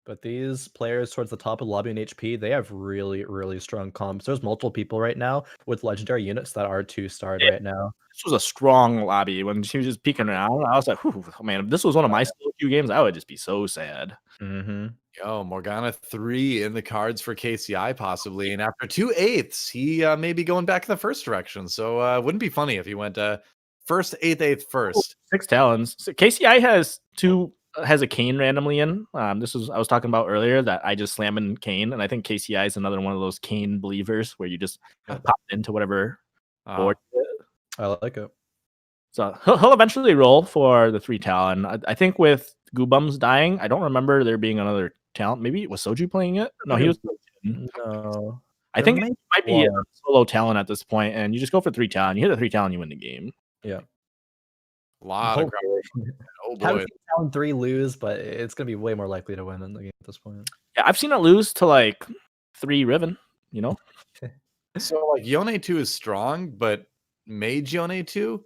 But these players towards the top of the lobby in HP, they have really, really strong comps. There's multiple people right now with legendary units that are 2-starred right now. This was a strong lobby. When she was just peeking around, I was like, man, if this was one of my solo queue games, I would just be so sad. Mm-hmm. Yo, Morgana 3 in the cards for KCI possibly. And after 2 8ths, he may be going back in the first direction. So wouldn't be funny if he went first, 8th, first. 6 Talons. So KCI has a Kien randomly in. I was talking about earlier that I just slam in Kien, and I think KCI is another one of those Kien believers where you just pop into whatever board. I like it. So he'll eventually roll for the 3 Talon. I think with Goobums dying, I don't remember there being another Talon. Maybe it was Soju playing it. No, he was. No, I think it might be a solo Talon at this point, and you just go for 3 Talon. You hit the 3 Talon, you win the game. Yeah. A lot of Talon 3 lose, but it's gonna be way more likely to win in the game at this point. Yeah, I've seen it lose to like 3 Riven. So like Yone 2 is strong, but Mage Yone 2,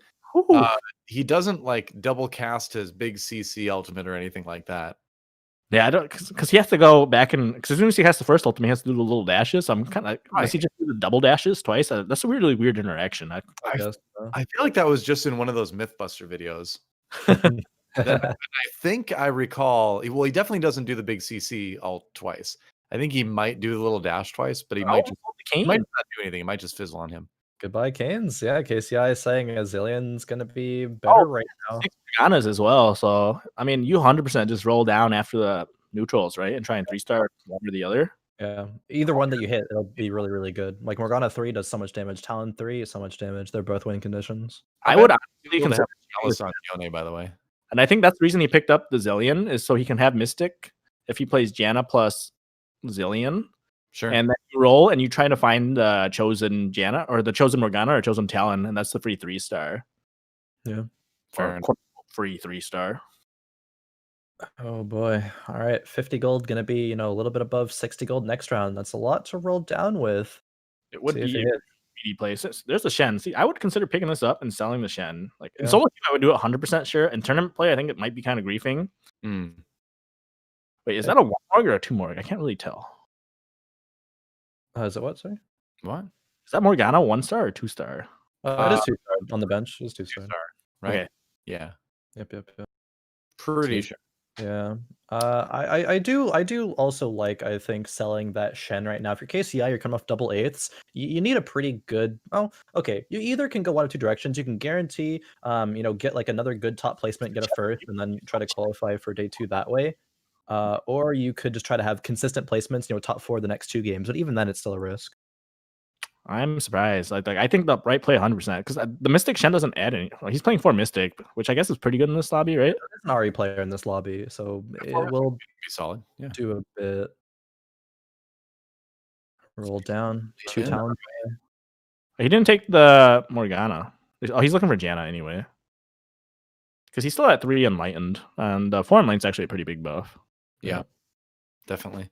he doesn't like double cast his big CC ultimate or anything like that. Yeah, I don't, because he has to go back and because as soon as he has the first ultimate, he has to do the little dashes. So I'm kind of does he just do the double dashes twice? That's a really weird interaction. I feel like that was just in one of those Mythbuster videos. I think I recall. Well, he definitely doesn't do the big CC ult twice. I think he might do the little dash twice, but he might not do anything. It might just fizzle on him. Goodbye, Canes. Yeah, KCI is saying Azillion's going to be better right now. 6 Morganas as well. So, I mean, you 100% just roll down after the neutrals, right? And try and 3-star one or the other. Yeah, either one that you hit, it'll be really, really good. Like Morgana 3 does so much damage, Talon 3 is so much damage. They're both win conditions. I would honestly You'll consider have Chalice on Yone, by the way. and I think that's the reason he picked up the Zillion is so he can have Mystic if he plays Janna plus Zillion. Sure. And then you roll and you try to find the chosen Janna or the chosen Morgana or chosen Talon, and that's the free 3-star. Yeah. Fair enough. Free 3-star. Oh boy. All right, 50 gold gonna be, you know, a little bit above 60 gold next round. That's a lot to roll down with. It would See if be it a hits. greedy place. There's the Shen. See, I would consider picking this up and selling the Shen. Like in Yeah. solo queue, I would do it 100% sure. In tournament play, I think it might be kind of griefing. Mm. Wait, is Yeah. that a 1 morg or a 2 morg? I can't really tell. Is it what, sorry? What? Is that Morgana 1-star or 2-star? It is 2-star on the bench. It's 2-star. Right? Okay. Yeah. Yep. Pretty sure. Yeah. I do also like, I think, selling that Shen right now. If you're KCI, you're coming off double eighths. You need a pretty good. Oh, okay. You either can go one of two directions. You can guarantee, you know, get like another good top placement, get a first, and then try to qualify for day 2 that way. Or you could just try to have consistent placements, you know, top 4 the next 2 games. But even then, it's still a risk. I'm surprised. Like I think the right play 100% because the Mystic Shen doesn't add any. Well, he's playing 4 Mystic, which I guess is pretty good in this lobby, right? There's an RE player in this lobby, so it will Be solid. Yeah. do a bit. Roll down 2 Yeah. talent. He didn't take the Morgana. Oh, he's looking for Janna anyway. Because he's still at 3 enlightened, and 4 enlightened's actually a pretty big buff. Yeah. Definitely.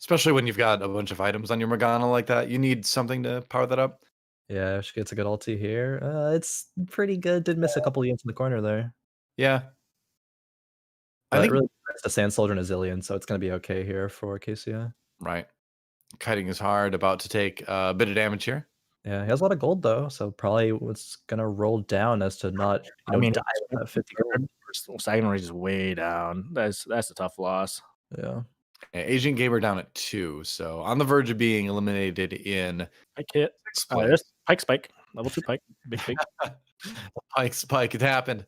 Especially when you've got a bunch of items on your Morgana like that. You need something to power that up. Yeah, she gets a good ulti here. It's pretty good. Did miss a couple units in the corner there. Yeah. But it really depends the Sand Soldier and a Zillion, so it's going to be okay here for KCI. Right. Kiting is hard, about to take a bit of damage here. Yeah, he has a lot of gold though, so probably was going to roll down as to not, you know, die with that 50 gold. Second range is way down. That's a tough loss. Yeah. Asian Gamer down at 2, so on the verge of being eliminated in Pike hit. There's Pike Spike. Level 2 Pike. Big. Pike Spike, it happened.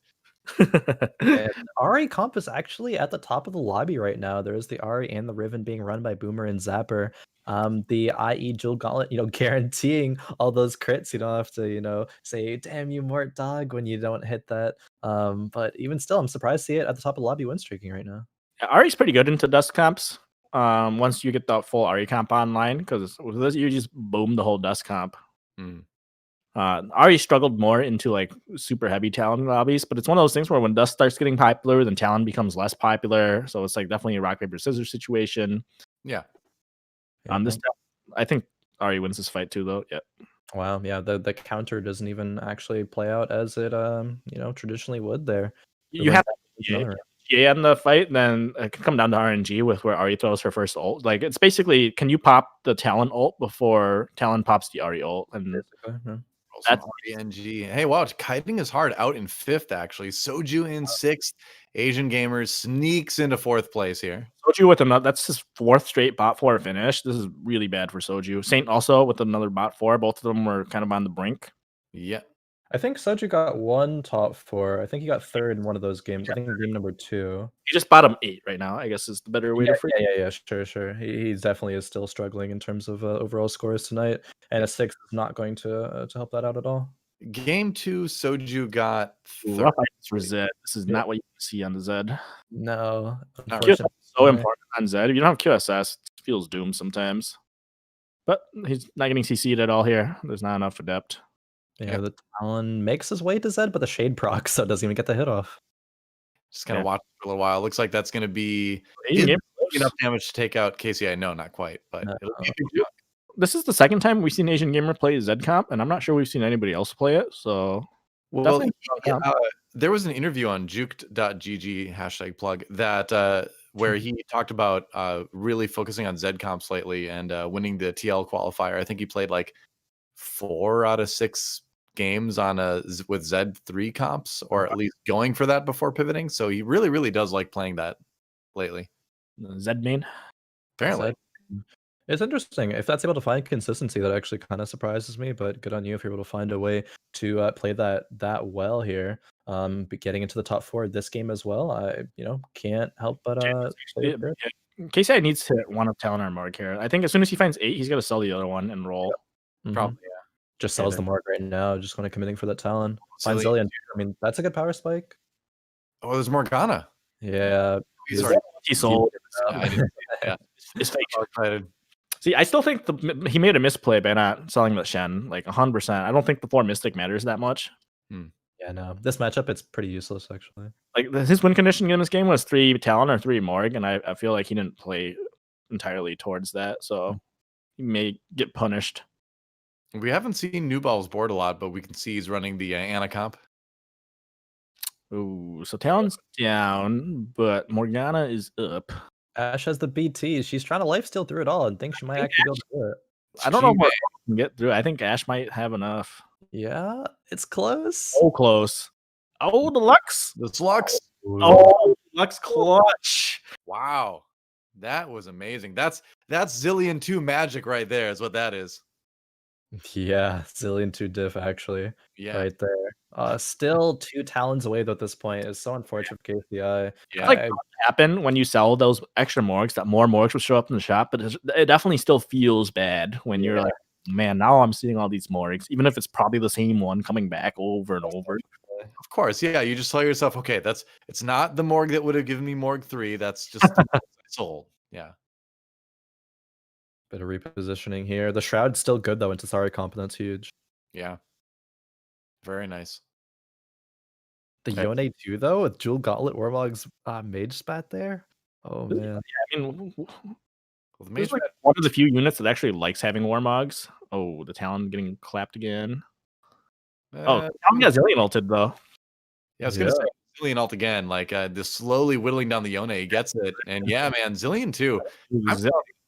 And Ari comp is actually at the top of the lobby right now. There's the Ari and the Riven being run by Boomer and Zapper. The IE Jewel Gauntlet, you know, guaranteeing all those crits. You don't have to, you know, say, damn you, Mort Dog, when you don't hit that. But even still, I'm surprised to see it at the top of the lobby win streaking right now. Yeah, Ari's pretty good into dust comps. Once you get the full Ari comp online, because with this, you just boom the whole dust comp. Ari struggled more into like super heavy Talon lobbies, but it's one of those things where when dust starts getting popular, then Talon becomes less popular. So it's like definitely a rock paper scissors situation. Yeah. This, I think Ari wins this fight too, though. Yeah. Wow. Yeah. The counter doesn't even actually play out as it, you know, traditionally would there. You have in the fight, then it can come down to RNG with where Ari throws her first ult. Like it's basically, can you pop the Talon ult before Talon pops the Ari ult? And that's RNG. Hey, wow, kiting is hard out in 5th actually. Soju in 6th. Asian Gamers sneaks into 4th place here. Soju with another, that's his 4th straight bot 4 finish. This is really bad for Soju. Saint also with another bot 4. Both of them were kind of on the brink. Yeah. I think Soju got 1 top 4. I think he got 3rd in one of those games. I think game number 2. He just bottom 8 right now, I guess is the better way to phrase it. Yeah, sure. He definitely is still struggling in terms of overall scores tonight. And a 6 is not going to help that out at all. Game 2, Soju got 3rd. Rough for Zed. This is not what you see on the Zed. No. So important on Zed. If you don't have QSS, it feels doomed sometimes. But he's not getting CC'd at all here. There's not enough adept. Yeah, the Talon makes his way to Zed, but the Shade proc, so it doesn't even get the hit off. Just kind of watch for a little while. Looks like that's going to be enough damage to take out KCI. No, not quite, but it'll be a big chunk. This is the second time we've seen Asian Gamer play Zed comp, and I'm not sure we've seen anybody else play it. So, well, there was an interview on juked.gg #plug that where he talked about really focusing on Zed comps lately and winning the TL qualifier. I think he played like 4 out of 6 games on with Z3 comps, or at least going for that before pivoting. So he really does like playing that lately. Zed main, apparently. It's interesting if that's able to find consistency. That actually kind of surprises me, but good on you if you're able to find a way to play that well here. Getting into the top 4 this game as well. I can't help but KCI needs to hit one of Talon or Morg here. I think as soon as he finds 8, he's got to sell the other one and roll. Probably, Just sells the Morg right now. Just kind of committing for that Talon. Finds Zillion. Zillion. I mean, that's a good power spike. Oh, there's Morgana. Yeah. He's already He sold. yeah. It's fake. So excited. See, I still think he made a misplay by not selling the Shen, like 100%. I don't think the 4 Mystic matters that much. Yeah, no. This matchup, it's pretty useless, actually. Like, his win condition in this game was 3 Talon or 3 Morg, and I feel like he didn't play entirely towards that, so he may get punished. We haven't seen New Ball's board a lot, but we can see he's running the Ana comp. Ooh, so Talon's down, but Morgana is up. Ash has the BT. She's trying to lifesteal through it all and thinks she might actually be able to do it. I don't know what can get through. I think Ash might have enough. Yeah, it's close. So close. Oh, the Lux. This Lux. Oh, Lux clutch. Wow. That was amazing. That's Zillion 2 magic right there is what that is. Yeah, Zillion 2 diff, actually. Yeah. Right there. Still 2 Talons away, though, at this point. It's so unfortunate for KCI. Yeah. Like, happen when you sell those extra Morgs, that more Morgs will show up in the shop, but it definitely still feels bad when you're like, man, now I'm seeing all these Morgs, even if it's probably the same one coming back over and over. Of course, yeah. You just tell yourself, okay, it's not the Morg that would have given me Morg 3. That's just soul. Yeah. Bit of repositioning here. The Shroud's still good, though, into Sorry comp, and that's huge. Yeah. Very nice. The Yone too, though, with Jewel Gauntlet Warmog's mage spat there. Oh, man. Yeah, I mean, this like one of the few units that actually likes having Warmogs. Oh, the Talon getting clapped again. Talon got Zillion ulted, though. Yeah, I was going to say, Zillion ult again. Like, this slowly whittling down the Yone, he gets it. And yeah, man, Zillion 2.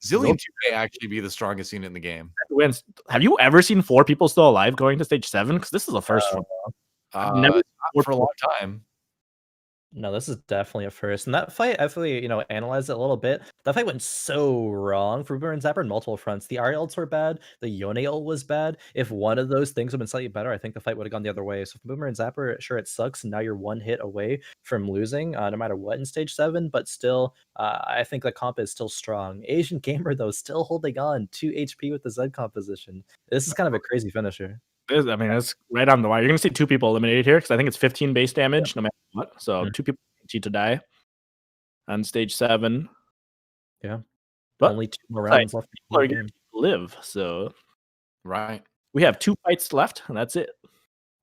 Zillion 2 may actually be the strongest unit in the game. Wins. Have you ever seen 4 people still alive going to stage 7? Because this is the first one. Never for a long time. No, this is definitely a first. And that fight, after we, analyzed it a little bit, that fight went so wrong for Boomer and Zapper on multiple fronts. The Ahri ults were bad. The Yone ult was bad. If one of those things had been slightly better, I think the fight would have gone the other way. So for Boomer and Zapper, sure, it sucks. Now you're 1 hit away from losing, no matter what in stage 7. But still, I think the comp is still strong. Asian Gamer, though, still holding on 2 HP with the Z composition. This is kind of a crazy finisher. I mean, it's right on the wire. You're going to see 2 people eliminated here because I think it's 15 base damage no matter what. So 2 people need to die on stage 7. Yeah. But only 2 more rounds left. People are going to live. So right. We have 2 fights left, and that's it.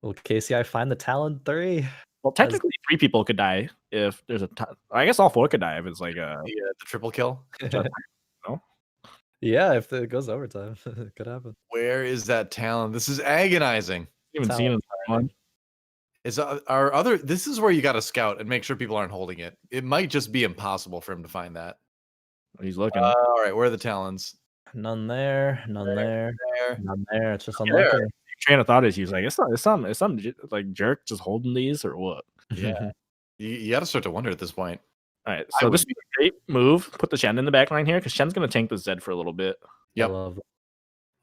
Will KCI find the Talon 3? Well, technically 3 people could die if there's a I guess all 4 could die if it's like the triple kill. No? Yeah, if it goes overtime, it could happen. Where is that Talon? This is agonizing. Even seen one. This is where you got to scout and make sure people aren't holding it. It might just be impossible for him to find that. He's looking. All right, where are the Talons? None there. None there. None there. It's just unlucky. Train of thought is he's like, it's some like jerk just holding these or what? Yeah. you got to start to wonder at this point. All right, so this is a great move. Put the Shen in the back line here because Shen's going to tank the Zed for a little bit. Yep.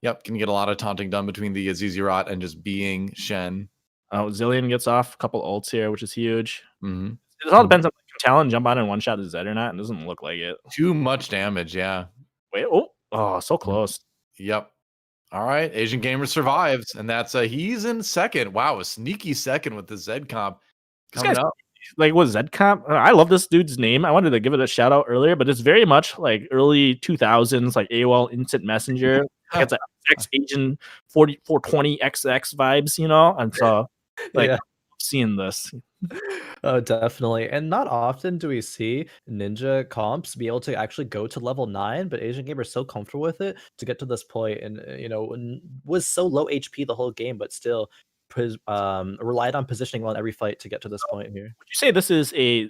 Yep. Can get a lot of taunting done between the Azizi-Rot and just being Shen. Zillion gets off a couple ults here, which is huge. Mm-hmm. It all depends on can Talon jump on and one shot the Zed or not. It doesn't look like it. Too much damage, yeah. Wait, so close. Yep. All right, Asian Gamer survives, and that's he's in second. Wow, a sneaky second with the Zed comp coming up. Like, what Zed comp? I love this dude's name. I wanted to give it a shout out earlier, but it's very much like early 2000s, like AOL Instant Messenger. Like it's like X Agent 4420 XX vibes, and so seeing this. Oh, definitely. And not often do we see ninja comps be able to actually go to level 9, but Asian Gamer is so comfortable with it to get to this point, and was so low HP the whole game, but still relied on positioning well in every fight to get to this point here. Would you say this is a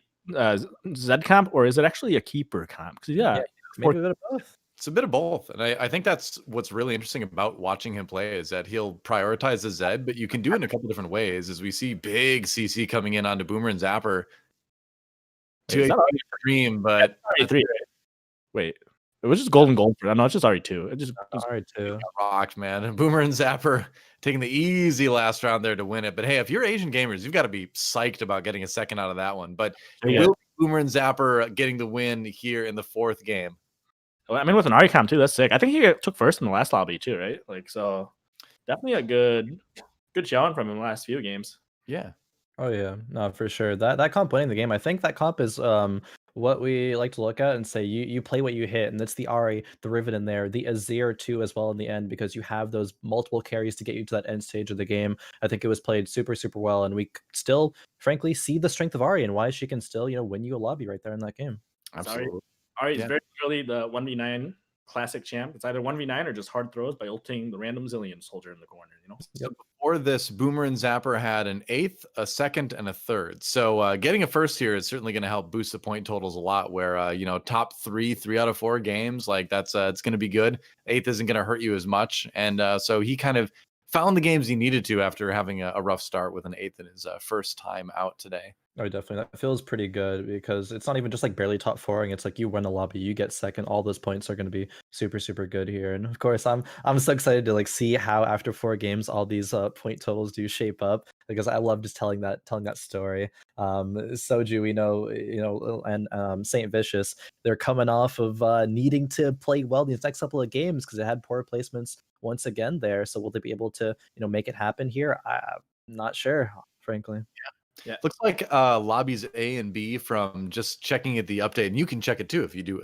Zed comp, or is it actually a keeper comp? Because maybe a bit of both. It's a bit of both, and I think that's what's really interesting about watching him play is that he'll prioritize the Zed, but you can do it in a couple different ways. As we see big CC coming in onto Boomer and Zapper to extreme, but RE3. Wait, it was just gold for that. No, it's just RE2. It just RE2 rocked, man. And Boomer and Zapper taking the easy last round there to win it. But hey, if you're Asian Gamers, you've got to be psyched about getting a second out of that one. But it will be Boomer and Zapper getting the win here in the 4th game. Well, I mean, with an Aricom too, that's sick. I think he took first in the last lobby too, right? Like, so definitely a good showing from him in the last few games. Yeah. Oh yeah, no, for sure. That comp winning the game, I think that comp is what we like to look at and say you play what you hit, and that's the Ari, the Riven in there, the Azir too as well in the end, because you have those multiple carries to get you to that end stage of the game. I think it was played super well, and we still, frankly, see the strength of Ari and why she can still win you a lobby right there in that game. Absolutely. Ari is very clearly the 1v9 classic champ. It's either 1v9 or just hard throws by ulting the random Zillion soldier in the corner, So before this, Boomer and Zapper had an 8th, a 2nd, and a 3rd. So getting a 1st here is certainly going to help boost the point totals a lot, where, top 3 out of 4 games, like that's, it's going to be good. 8th isn't going to hurt you as much. And so he kind of found the games he needed to after having a rough start with an 8th in his first time out today. Oh, definitely. That feels pretty good because it's not even just like barely top fouring. It's like you win a lobby, you get second. All those points are going to be super good here. And of course, I'm so excited to like see how after 4 games all these point totals do shape up, because I love just telling that story. Soju, we know, and Saint Vicious, they're coming off of needing to play well these next couple of games because they had poor placements once again there. So will they be able to make it happen here? I'm not sure, frankly. Yeah, looks like lobbies A and B from just checking at the update, and you can check it too if you do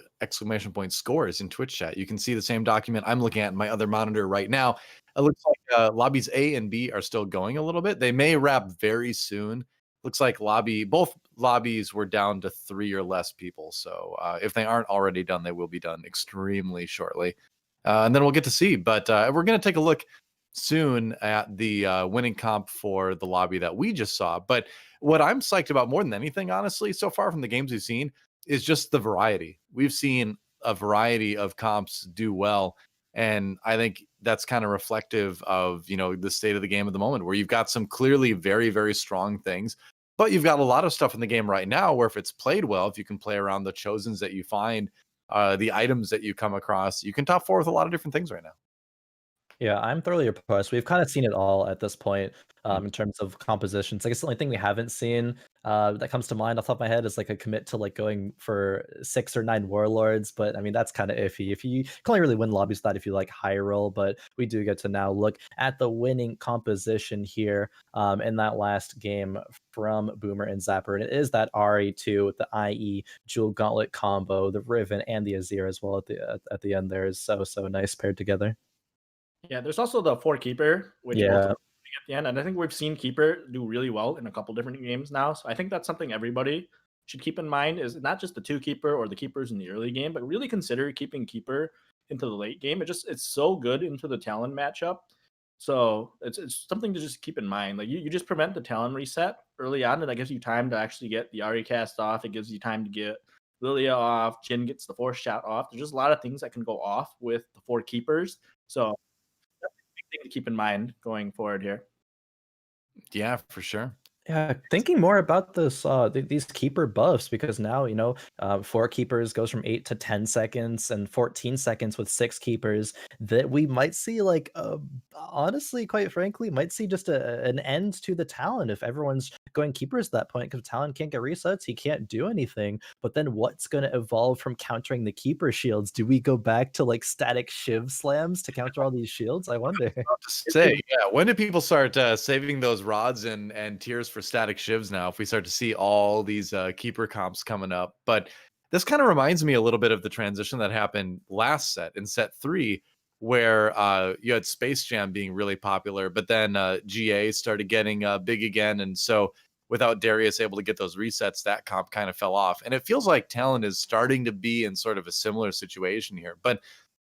!scores in Twitch chat. You can see the same document I'm looking at in my other monitor right now. It looks like lobbies A and B are still going a little bit. They may wrap very soon. Looks like both lobbies were down to 3 or less people. So if they aren't already done, they will be done extremely shortly. And then we'll get to see. But we're going to take a look soon at the winning comp for the lobby that we just saw. But what I'm psyched about more than anything, honestly, so far from the games we've seen, is just the variety. We've seen a variety of comps do well, and I think that's kind of reflective of the state of the game at the moment, where you've got some clearly very strong things, but you've got a lot of stuff in the game right now where if it's played well, if you can play around the chosens that you find, the items that you come across, you can top 4 with a lot of different things right now. Yeah, I'm thoroughly impressed. We've kind of seen it all at this point in terms of compositions. I guess the only thing we haven't seen that comes to mind off the top of my head is like a commit to like going for 6 or 9 warlords. But I mean, that's kind of iffy. If you can only really win lobbies with that if you like high roll. But we do get to now look at the winning composition here in that last game from Boomer and Zapper. And it is that RE2 with the IE Jewel Gauntlet combo, the Riven and the Azir as well at the end there is so nice paired together. Yeah, there's also the 4 keeper, which at the end, and I think we've seen keeper do really well in a couple different games now. So I think that's something everybody should keep in mind, is not just the 2 keeper or the keepers in the early game, but really consider keeping keeper into the late game. It's so good into the Talon matchup. So it's something to just keep in mind. Like you just prevent the Talon reset early on, and that gives you time to actually get the Ari cast off. It gives you time to get Lilia off. Jin gets the 4 shot off. There's just a lot of things that can go off with the 4 keepers. So thing to keep in mind going forward here. Yeah, for sure. Yeah, thinking more about this these keeper buffs, because now 4 keepers goes from 8 to 10 seconds and 14 seconds with 6 keepers, that we might see like honestly, quite frankly, might see just an end to the Talon if everyone's going keepers at that point, because Talon can't get resets, he can't do anything. But then what's going to evolve from countering the keeper shields? Do we go back to like static shiv slams to counter all these shields? I wonder. Say, yeah, when do people start saving those rods and tiers for static shivs now, if we start to see all these keeper comps coming up? But this kind of reminds me a little bit of the transition that happened last set in set 3, where you had Space Jam being really popular, but then GA started getting big again, and so without Darius able to get those resets, that comp kind of fell off. And it feels like Talon is starting to be in sort of a similar situation here. But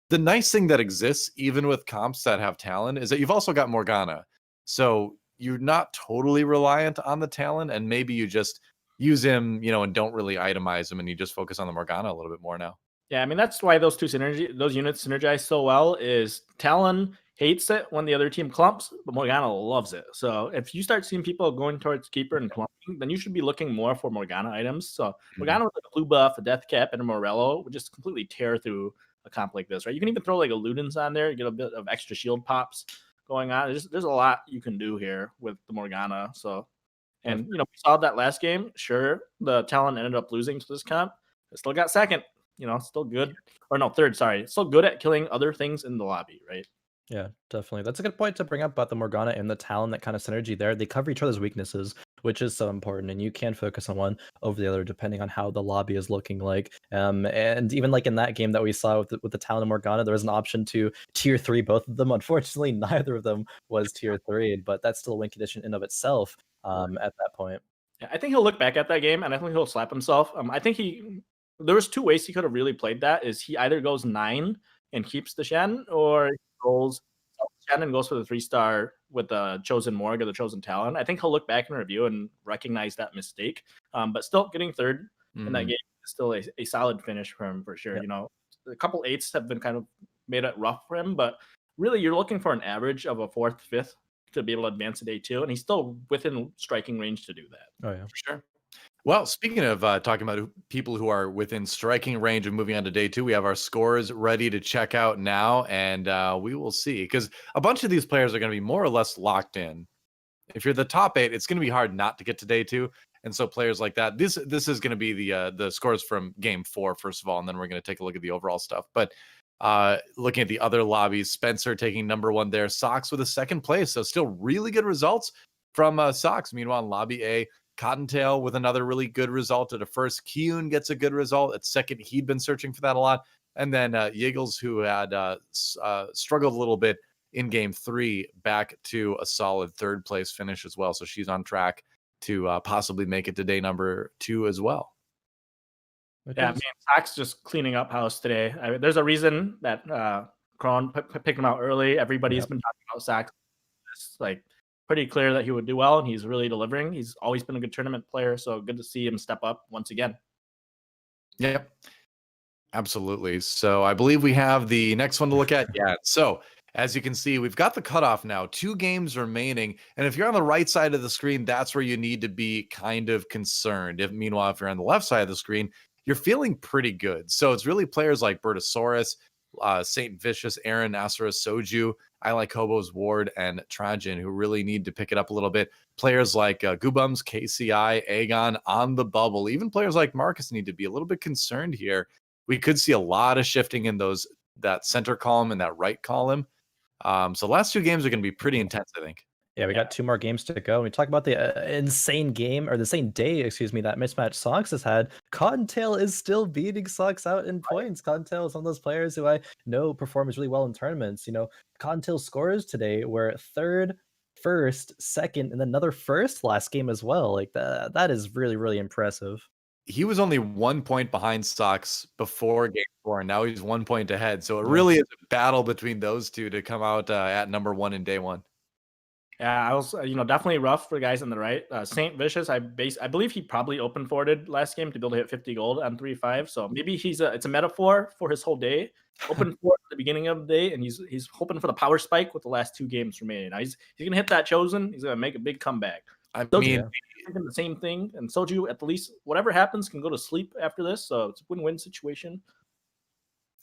the nice thing that exists even with comps that have Talon is that you've also got Morgana, so you're not totally reliant on the Talon, and maybe you just use him, and don't really itemize him, and you just focus on the Morgana a little bit more now. Yeah, I mean, that's why those units synergize so well. Is Talon hates it when the other team clumps, but Morgana loves it. So if you start seeing people going towards keeper and clumping, then you should be looking more for Morgana items. So Morgana with a blue buff, a death cap, and a Morello would just completely tear through a comp like this, right? You can even throw like a Ludens on there, get a bit of extra shield pops going on. There's a lot you can do here with the Morgana. So And we saw that last game. Sure, the Talon ended up losing to this comp. It still got second. Still good. Or no, third. Sorry, still good at killing other things in the lobby, right? Yeah, definitely. That's a good point to bring up about the Morgana and the Talon, that kind of synergy there. They cover each other's weaknesses, which is so important, and you can focus on one over the other depending on how the lobby is looking like. And even like in that game that we saw with the Talon and Morgana, there was an option to tier 3 both of them. Unfortunately, neither of them was tier 3, but that's still a win condition in of itself at that point. Yeah, I think he'll look back at that game and I think he'll slap himself. I think there was 2 ways he could have really played that. Is he either goes 9 and keeps the Shen, or he goes Shen and goes for the 3-star with the chosen Morg or the chosen Talon. I think he'll look back in review and recognize that mistake. But still, getting third in that game is still a solid finish for him for sure. Yeah. A couple 8s have been kind of made it rough for him, but really you're looking for an average of a 4th, 5th to be able to advance to day 2, and he's still within striking range to do that. Oh yeah, For sure. Well, speaking of talking about people who are within striking range of moving on to day 2, we have our scores ready to check out now, and we will see, because a bunch of these players are going to be more or less locked in. If you're the top 8, it's going to be hard not to get to day 2, and so players like that. This is going to be the scores from game 4 first of all, and then we're going to take a look at the overall stuff. But looking at the other lobbies, Spencer taking number 1 there, Sox with a 2nd place, so still really good results from Sox. Meanwhile, in lobby A, Cottontail with another really good result at a 1st. Kien gets a good result at 2nd. He'd been searching for that a lot. And then Yiggles, who had struggled a little bit in game 3, back to a solid 3rd place finish as well. So she's on track to possibly make it to day number 2 as well. Yeah, Sox just cleaning up house today. There's a reason that Khroen picked him out early. Everybody's been talking about Sox. It's like pretty clear that he would do well, and he's really delivering. He's always been a good tournament player, so good to see him step up once again. Yep, absolutely. So I believe we have the next one to look at. Yeah. So as you can see, we've got the cutoff now, 2 games remaining. And if you're on the right side of the screen, that's where you need to be kind of concerned. Meanwhile, if you're on the left side of the screen, you're feeling pretty good. So it's really players like Bertosaurus, Saint Vicious, Aaron, Asura, Soju, I Like Hobos, Ward, and Trajan, who really need to pick it up a little bit. Players like Goobums, KCI, Aegon on the bubble. Even players like Marcus need to be a little bit concerned here. We could see a lot of shifting in that center column and that right column. So the last 2 games are going to be pretty intense, I think. Yeah, we got 2 more games to go. We talk about the insane game, or the same day, excuse me, that Mismatch Sox has had. Cottontail is still beating Sox out in points. Cottontail is one of those players who I know performs really well in tournaments. Cottontail scores today were 3rd, 1st, 2nd, and then another 1st last game as well. Like that is really, really impressive. He was only 1 point behind Sox before game 4, and now he's 1 point ahead. So it really is a battle between those two to come out at number 1 in day 1. Yeah, I was, definitely rough for the guys on the right. Saint Vicious, I believe he probably open forwarded last game to be able to hit 50 gold on 3-5. So maybe it's a metaphor for his whole day. Open forward at the beginning of the day, and he's hoping for the power spike with the last 2 games remaining. Now he's gonna hit that chosen. He's gonna make a big comeback. Thinking the same thing, and Soju, at least whatever happens, can go to sleep after this. So it's a win-win situation.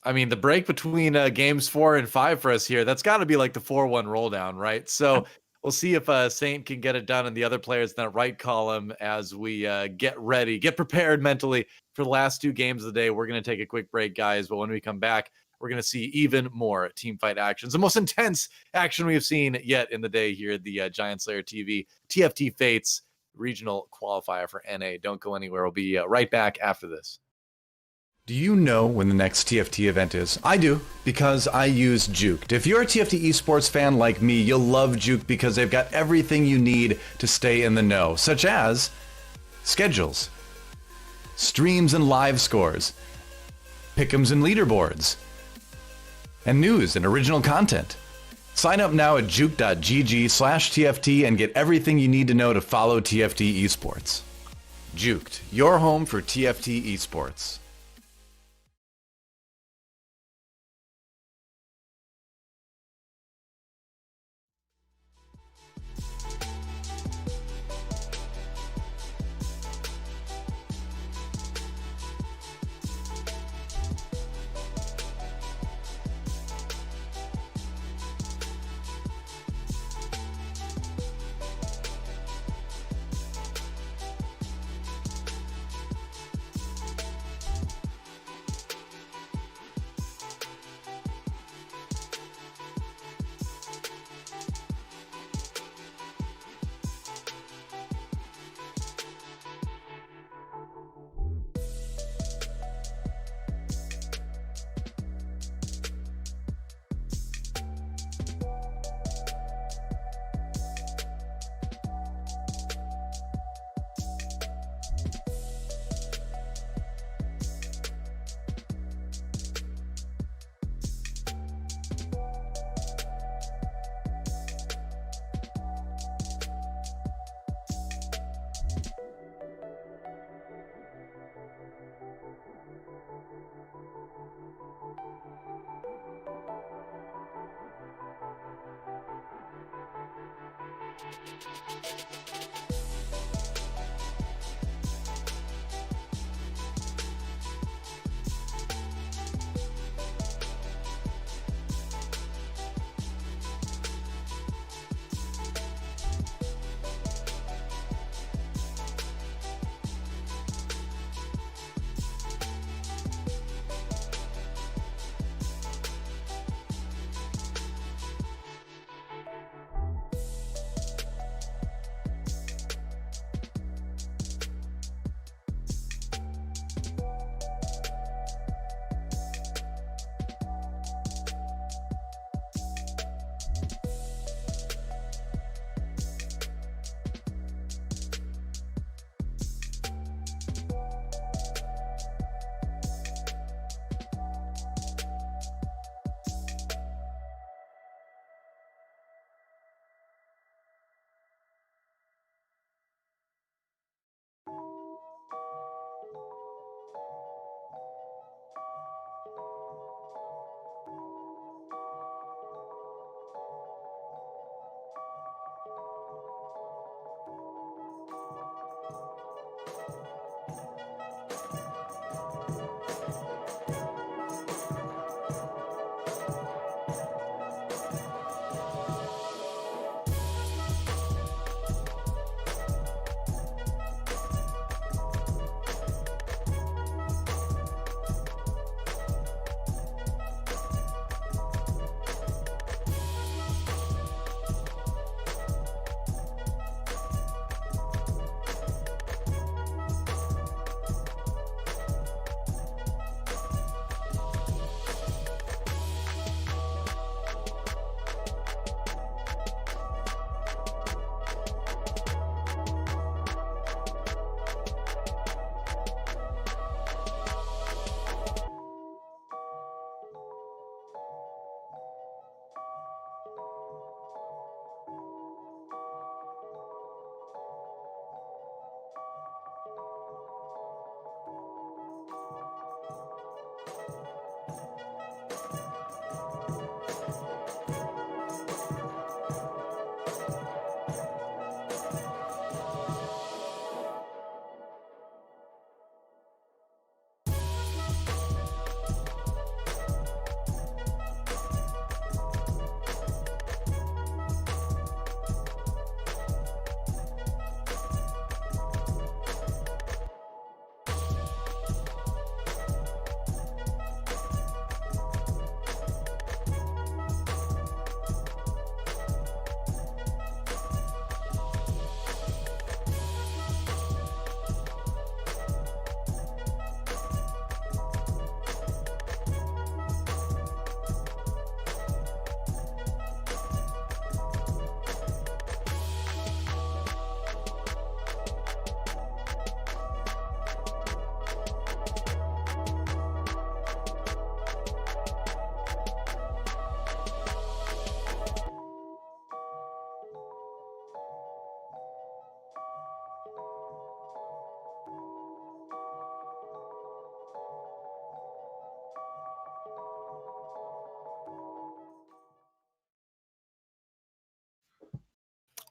I mean, the break between games 4 and 5 for us here, that's got to be like the 4-1 roll down, right? So we'll see if Saint can get it done, and the other players in that right column as we get ready, get prepared mentally for the last 2 games of the day. We're going to take a quick break, guys, but when we come back, we're going to see even more team fight actions, the most intense action we have seen yet in the day here at the giantslayer TV TFT Fates regional qualifier for NA. Don't go anywhere. We'll be right back after this. Do you know when the next TFT event is? I do, because I use Juked. If you're a TFT Esports fan like me, you'll love Juked because they've got everything you need to stay in the know, such as schedules, streams and live scores, pick'ems and leaderboards, and news and original content. Sign up now at juke.gg/TFT and get everything you need to know to follow TFT Esports. Juked, your home for TFT Esports.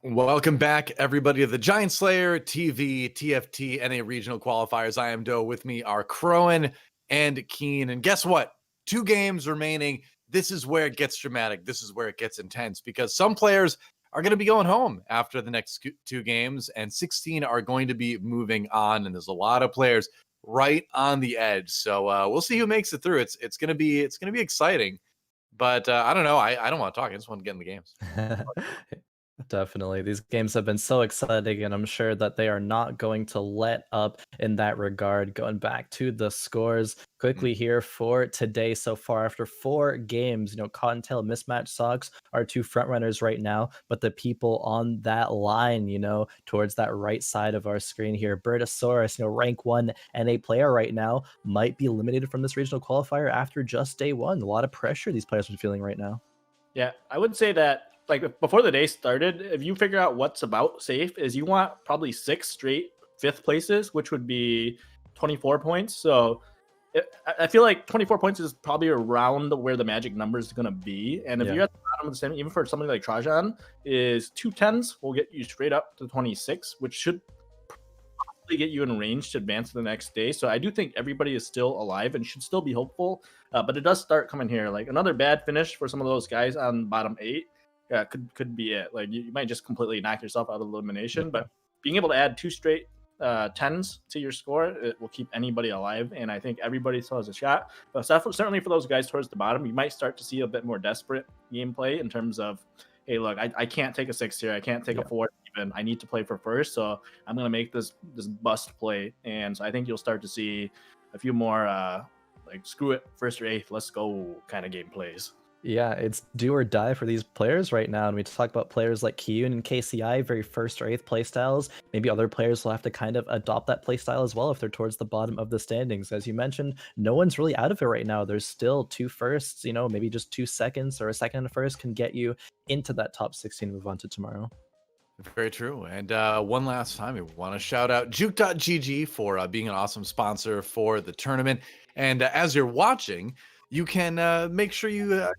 Welcome back, everybody, to the Giant Slayer TV, TFT, NA Regional Qualifiers. I am Doe. With me are Khroen and Kien. And guess what? 2 games remaining. This is where it gets dramatic. This is where it gets intense because some players are going to be going home after the next 2 games, and 16 are going to be moving on. And there's a lot of players right on the edge. So we'll see who makes it through. It's going to be exciting. But I don't know. I don't want to talk. I just want to get in the games. Definitely. These games have been so exciting, and I'm sure that they are not going to let up in that regard. Going back to the scores quickly here for today so far, after 4 games, Cottontail and Mismatch Sox are 2 frontrunners right now, but the people on that line, towards that right side of our screen here, Bertosaurus, rank 1 NA player right now, might be eliminated from this regional qualifier after just day 1. A lot of pressure these players are feeling right now. Yeah, I would say that before the day started, if you figure out what's about safe, is you want probably 6 straight 5th places, which would be 24 points. So I feel like 24 points is probably around where the magic number is going to be. And if you're at the bottom of the standing, even for somebody like Trajan, is 2 10s will get you straight up to 26, which should probably get you in range to advance to the next day. So I do think everybody is still alive and should still be hopeful. But it does start coming here. Like another bad finish for some of those guys on bottom 8 could be it. Like you might just completely knock yourself out of elimination. But being able to add 2 straight 10s to your score, it will keep anybody alive, and I think everybody still has a shot. But certainly for those guys towards the bottom, you might start to see a bit more desperate gameplay in terms of, hey, look, I can't take a 6 here, I can't take a 4 even, I need to play for first, so I'm gonna make this bust play. And so I think you'll start to see a few more like screw it, first or 8th, let's go kind of gameplays. Yeah, it's do or die for these players right now. And we talk about players like Kien and KCI, very first or 8th playstyles. Maybe other players will have to kind of adopt that playstyle as well if they're towards the bottom of the standings. As you mentioned, no one's really out of it right now. There's still 2 firsts, maybe just 2 seconds or a second and a first can get you into that top 16 move on to tomorrow. Very true. And one last time, we want to shout out Juke.gg for being an awesome sponsor for the tournament. And as you're watching, you can make sure you go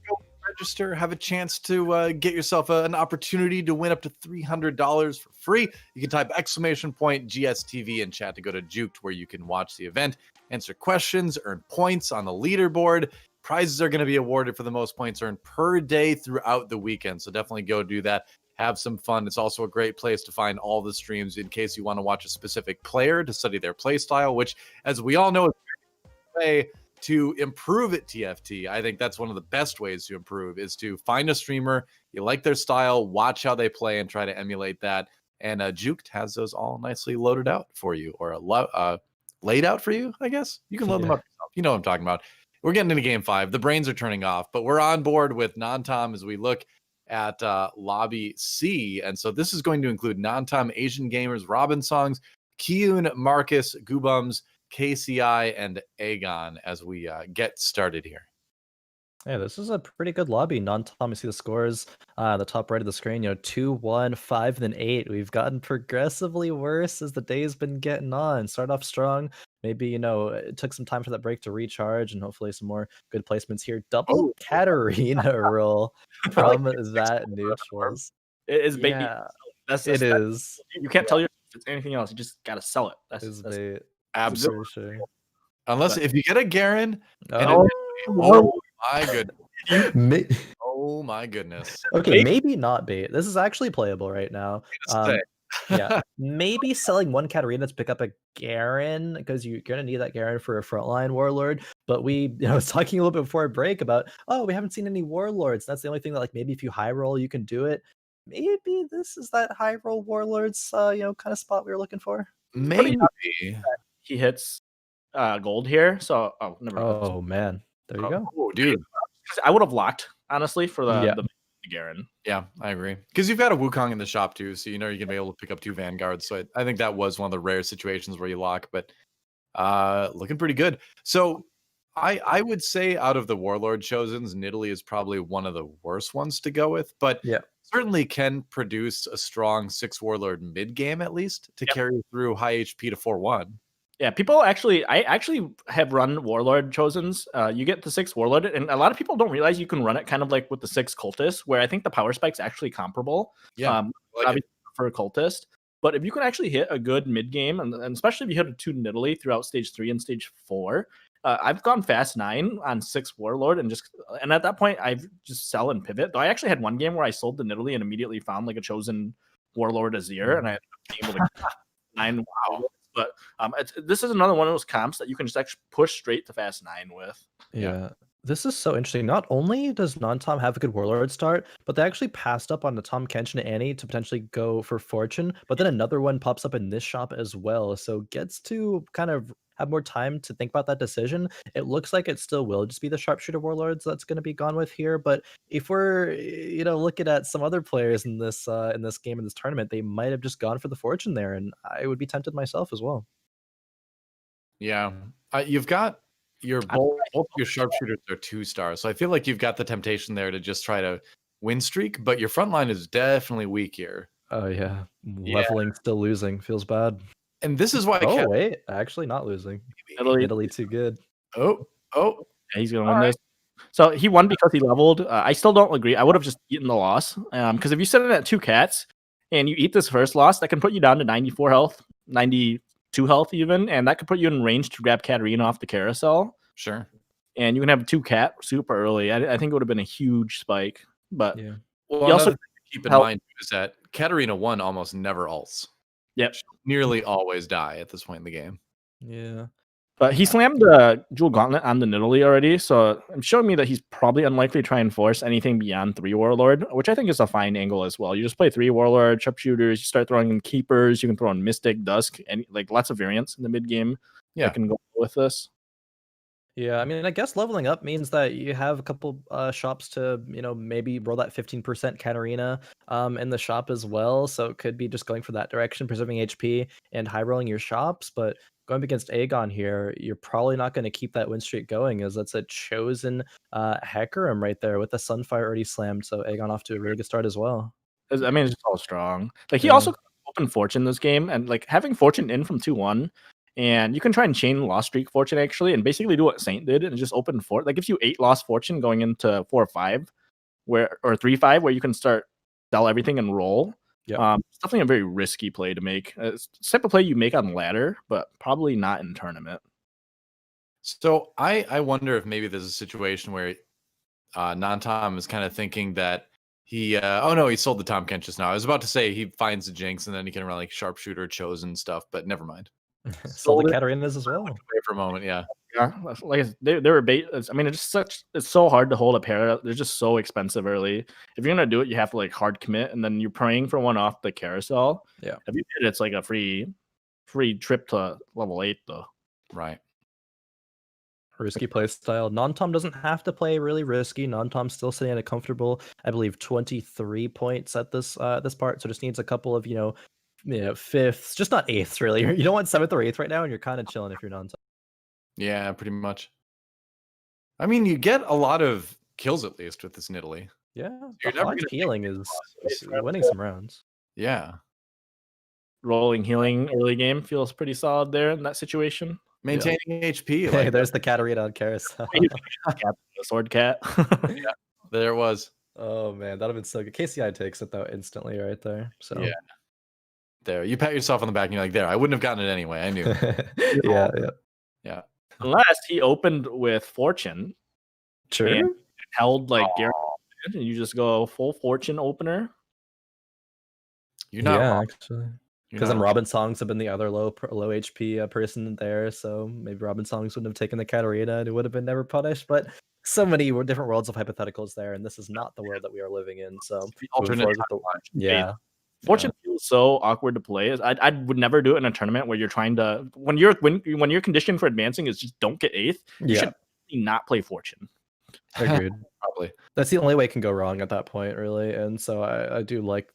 register, have a chance to get yourself an opportunity to win up to $300 for free. You can type !GSTV in chat to go to Juked, where you can watch the event, answer questions, earn points on the leaderboard. Prizes are going to be awarded for the most points earned per day throughout the weekend. So definitely go do that. Have some fun. It's also a great place to find all the streams in case you want to watch a specific player to study their play style, which, as we all know, is a way to improve at TFT. I think that's one of the best ways to improve, is to find a streamer, you like their style, watch how they play, and try to emulate that. And Juked has those all nicely loaded out for you, or laid out for you, I guess. You can load them up yourself. You know what I'm talking about. We're getting into game 5. The brains are turning off, but we're on board with non-Tom as we look at Lobby C. And so this is going to include non-Tom Asian gamers, Robin Songs, Kien, Marcus, Goobums, KCI, and Aegon as we get started here. Yeah, this is a pretty good lobby. Non-Tom, you see the scores the top right of the screen, 2-1, 5, then 8. We've gotten progressively worse as the day's been getting on. Start off strong. Maybe, it took some time for that break to recharge, and hopefully some more good placements here. Double Katarina roll from that neutrals. It is bait. Yeah, it is. You can't tell yourself it's anything else. You just got to sell it. That's bait. Absolutely. Sure. Unless if you get a Garen. Oh my goodness. Oh my goodness. Okay, maybe not bait. This is actually playable right now. Yeah, maybe selling 1 Katarina to pick up a Garen, because you're gonna need that Garen for a frontline warlord. But we, was talking a little bit before a break about, we haven't seen any warlords. That's the only thing that, like, maybe if you high roll, you can do it. Maybe this is that high roll warlords, kind of spot we were looking for. Maybe he hits gold here. So never mind. Oh man, there you go. Oh, dude, I would have locked, honestly, for the Garen. Yeah, I agree. Because you've got a Wukong in the shop too, so you're gonna be able to pick up 2 Vanguards. So I think that was one of the rare situations where you lock, but looking pretty good. So I would say out of the Warlord Chosens, Nidalee is probably one of the worst ones to go with, but certainly can produce a strong 6 Warlord mid game at least to carry through high HP to 4-1. Yeah, I actually have run Warlord Chosens. You get the 6 Warlord, and a lot of people don't realize you can run it kind of like with the 6 Cultist, where I think the power spike's actually comparable. Yeah, obviously for a Cultist. But if you can actually hit a good mid game, and especially if you hit a 2 Nidalee throughout stage 3 and stage 4, I've gone fast 9 on 6 Warlord, and at that point I've just sell and pivot. Though I actually had one game where I sold the Nidalee and immediately found like a chosen Warlord Azir, and I ended up being able to 9. Wow. But this is another one of those comps that you can just actually push straight to fast 9 with. Yeah. This is so interesting. Not only does non-Tom have a good Warlord start, but they actually passed up on the Tom Kenshin and Annie to potentially go for Fortune, but then another one pops up in this shop as well. So gets to kind of have more time to think about that decision. It looks like it still will just be the Sharpshooter Warlords that's going to be gone with here. But if we're, looking at some other players in this game, in this tournament, they might have just gone for the Fortune there, and I would be tempted myself as well. Yeah, you've got both your Sharpshooters are 2 stars, so I feel like you've got the temptation there to just try to win streak, but your front line is definitely weak here. Oh yeah, leveling, still losing, feels bad. And this is why. Wait, actually not losing. Nidalee too good. Oh, yeah, he's gonna win this. So he won because he leveled. I still don't agree. I would have just eaten the loss. Because if you sit in at 2 cats and you eat this first loss, that can put you down to 94 health, 92 health even, and that could put you in range to grab Katarina off the carousel. Sure. And you can have 2 cat super early. I think it would have been a huge spike. But Yeah. Well, another thing to keep in mind is that Katarina 1 almost never ults. Yep. She'll nearly always die at this point in the game. Yeah. But he slammed Jewel Gauntlet on the Nidalee already, so I'm showing me that he's probably unlikely to try and force anything beyond 3 Warlord, which I think is a fine angle as well. You just play 3 Warlord, sharpshooters, you start throwing in Keepers, you can throw in Mystic, Dusk, and like lots of variants in the mid game. Yeah. That can go with this. Yeah, I mean, I guess leveling up means that you have a couple shops to, maybe roll that 15% Katarina in the shop as well. So it could be just going for that direction, preserving HP and high rolling your shops. But going up against Aegon here, you're probably not going to keep that win streak going, as that's a chosen Hecarim right there with the Sunfire already slammed. So Aegon off to a really good start as well. I mean, it's just all strong. Like he also opened Fortune this game, and like having Fortune in from 2-1. And you can try and chain lost streak Fortune actually, and basically do what Saint did and just open that gives you 8 lost Fortune going into 4-5, or 3-5, where you can start sell everything and roll. Yeah, it's definitely a very risky play to make. It's the type of play you make on ladder, but probably not in tournament. So I wonder if maybe there's a situation where Non-Tom is kind of thinking that he he sold the Tom Kent just now. I was about to say he finds the Jinx and then he can run like sharpshooter, chosen stuff, but never mind. Sold the Katarinas as well. Away for a moment, yeah. Yeah, like they were bait. I mean, it's so hard to hold a pair. They're just so expensive early. If you're gonna do it, you have to like hard commit, and then you're praying for one off the carousel. Yeah, if you did, it's like a free trip to level 8 though. Right. Risky play style. Non-Tom doesn't have to play really risky. Non-Tom's still sitting at a comfortable, I believe, 23 points at this part. So just needs a couple of fifths, just not eighths really. You don't want 7th or 8th right now, and you're kind of chilling if you're Non-Tom. Yeah, pretty much. I mean, you get a lot of kills at least with this Nidalee. Yeah, You're the never hot gonna healing is winning some rounds. Yeah. Rolling healing early game feels pretty solid there in that situation. Maintaining HP. Hey, there's the Katarina on carousel. The sword cat. Yeah, there it was. Oh man, that'd have been so good. KCI takes it though instantly right there. So yeah. There. You pat yourself on the back and you're like, there, I wouldn't have gotten it anyway. I knew. Yeah. Unless he opened with Fortune. True. And held like Garrett, and you just go full Fortune opener. You're not wrong. Actually. Because then Robin Songs have been the other low HP person there, so maybe Robin Songs wouldn't have taken the Katarina and it would have been never punished. But so many different worlds of hypotheticals there, and this is not the world that we are living in. So alternate. Fortune feels so awkward to play. I would never do it in a tournament where you're trying to when your condition for advancing is just don't get 8th. You should not play Fortune. Agreed. Probably. That's the only way it can go wrong at that point, really. And so I do like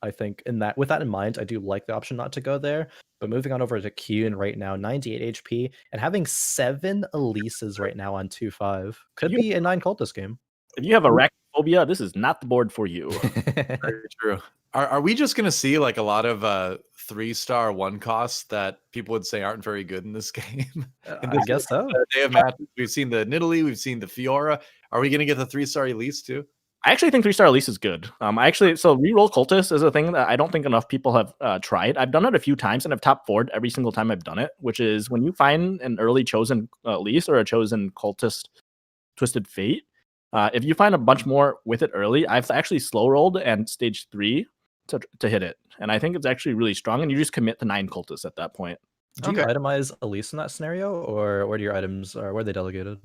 I think with that in mind, I do like the option not to go there. But moving on over to Kien right now, 98 HP, and having 7 Elises right now on 2-5. Could be a 9 cultist game. If you have arachnophobia, this is not the board for you. Very true. Are we just going to see like a lot of 3-star 1 costs that people would say aren't very good in this game? I guess so. Day of matches, we've seen the Nidalee, we've seen the Fiora. Are we going to get the 3-star Elise too? I actually think 3-star Elise is good. So reroll cultist is a thing that I don't think enough people have tried. I've done it a few times and I've top 4'd every single time I've done it, which is when you find an early chosen Elise or a chosen cultist Twisted Fate. If you find a bunch more with it early, I've actually slow rolled and stage 3 to hit it, and I think it's actually really strong. And you just commit to 9 cultists at that point. Do you itemize Elise in that scenario, or where do your items where are they delegated?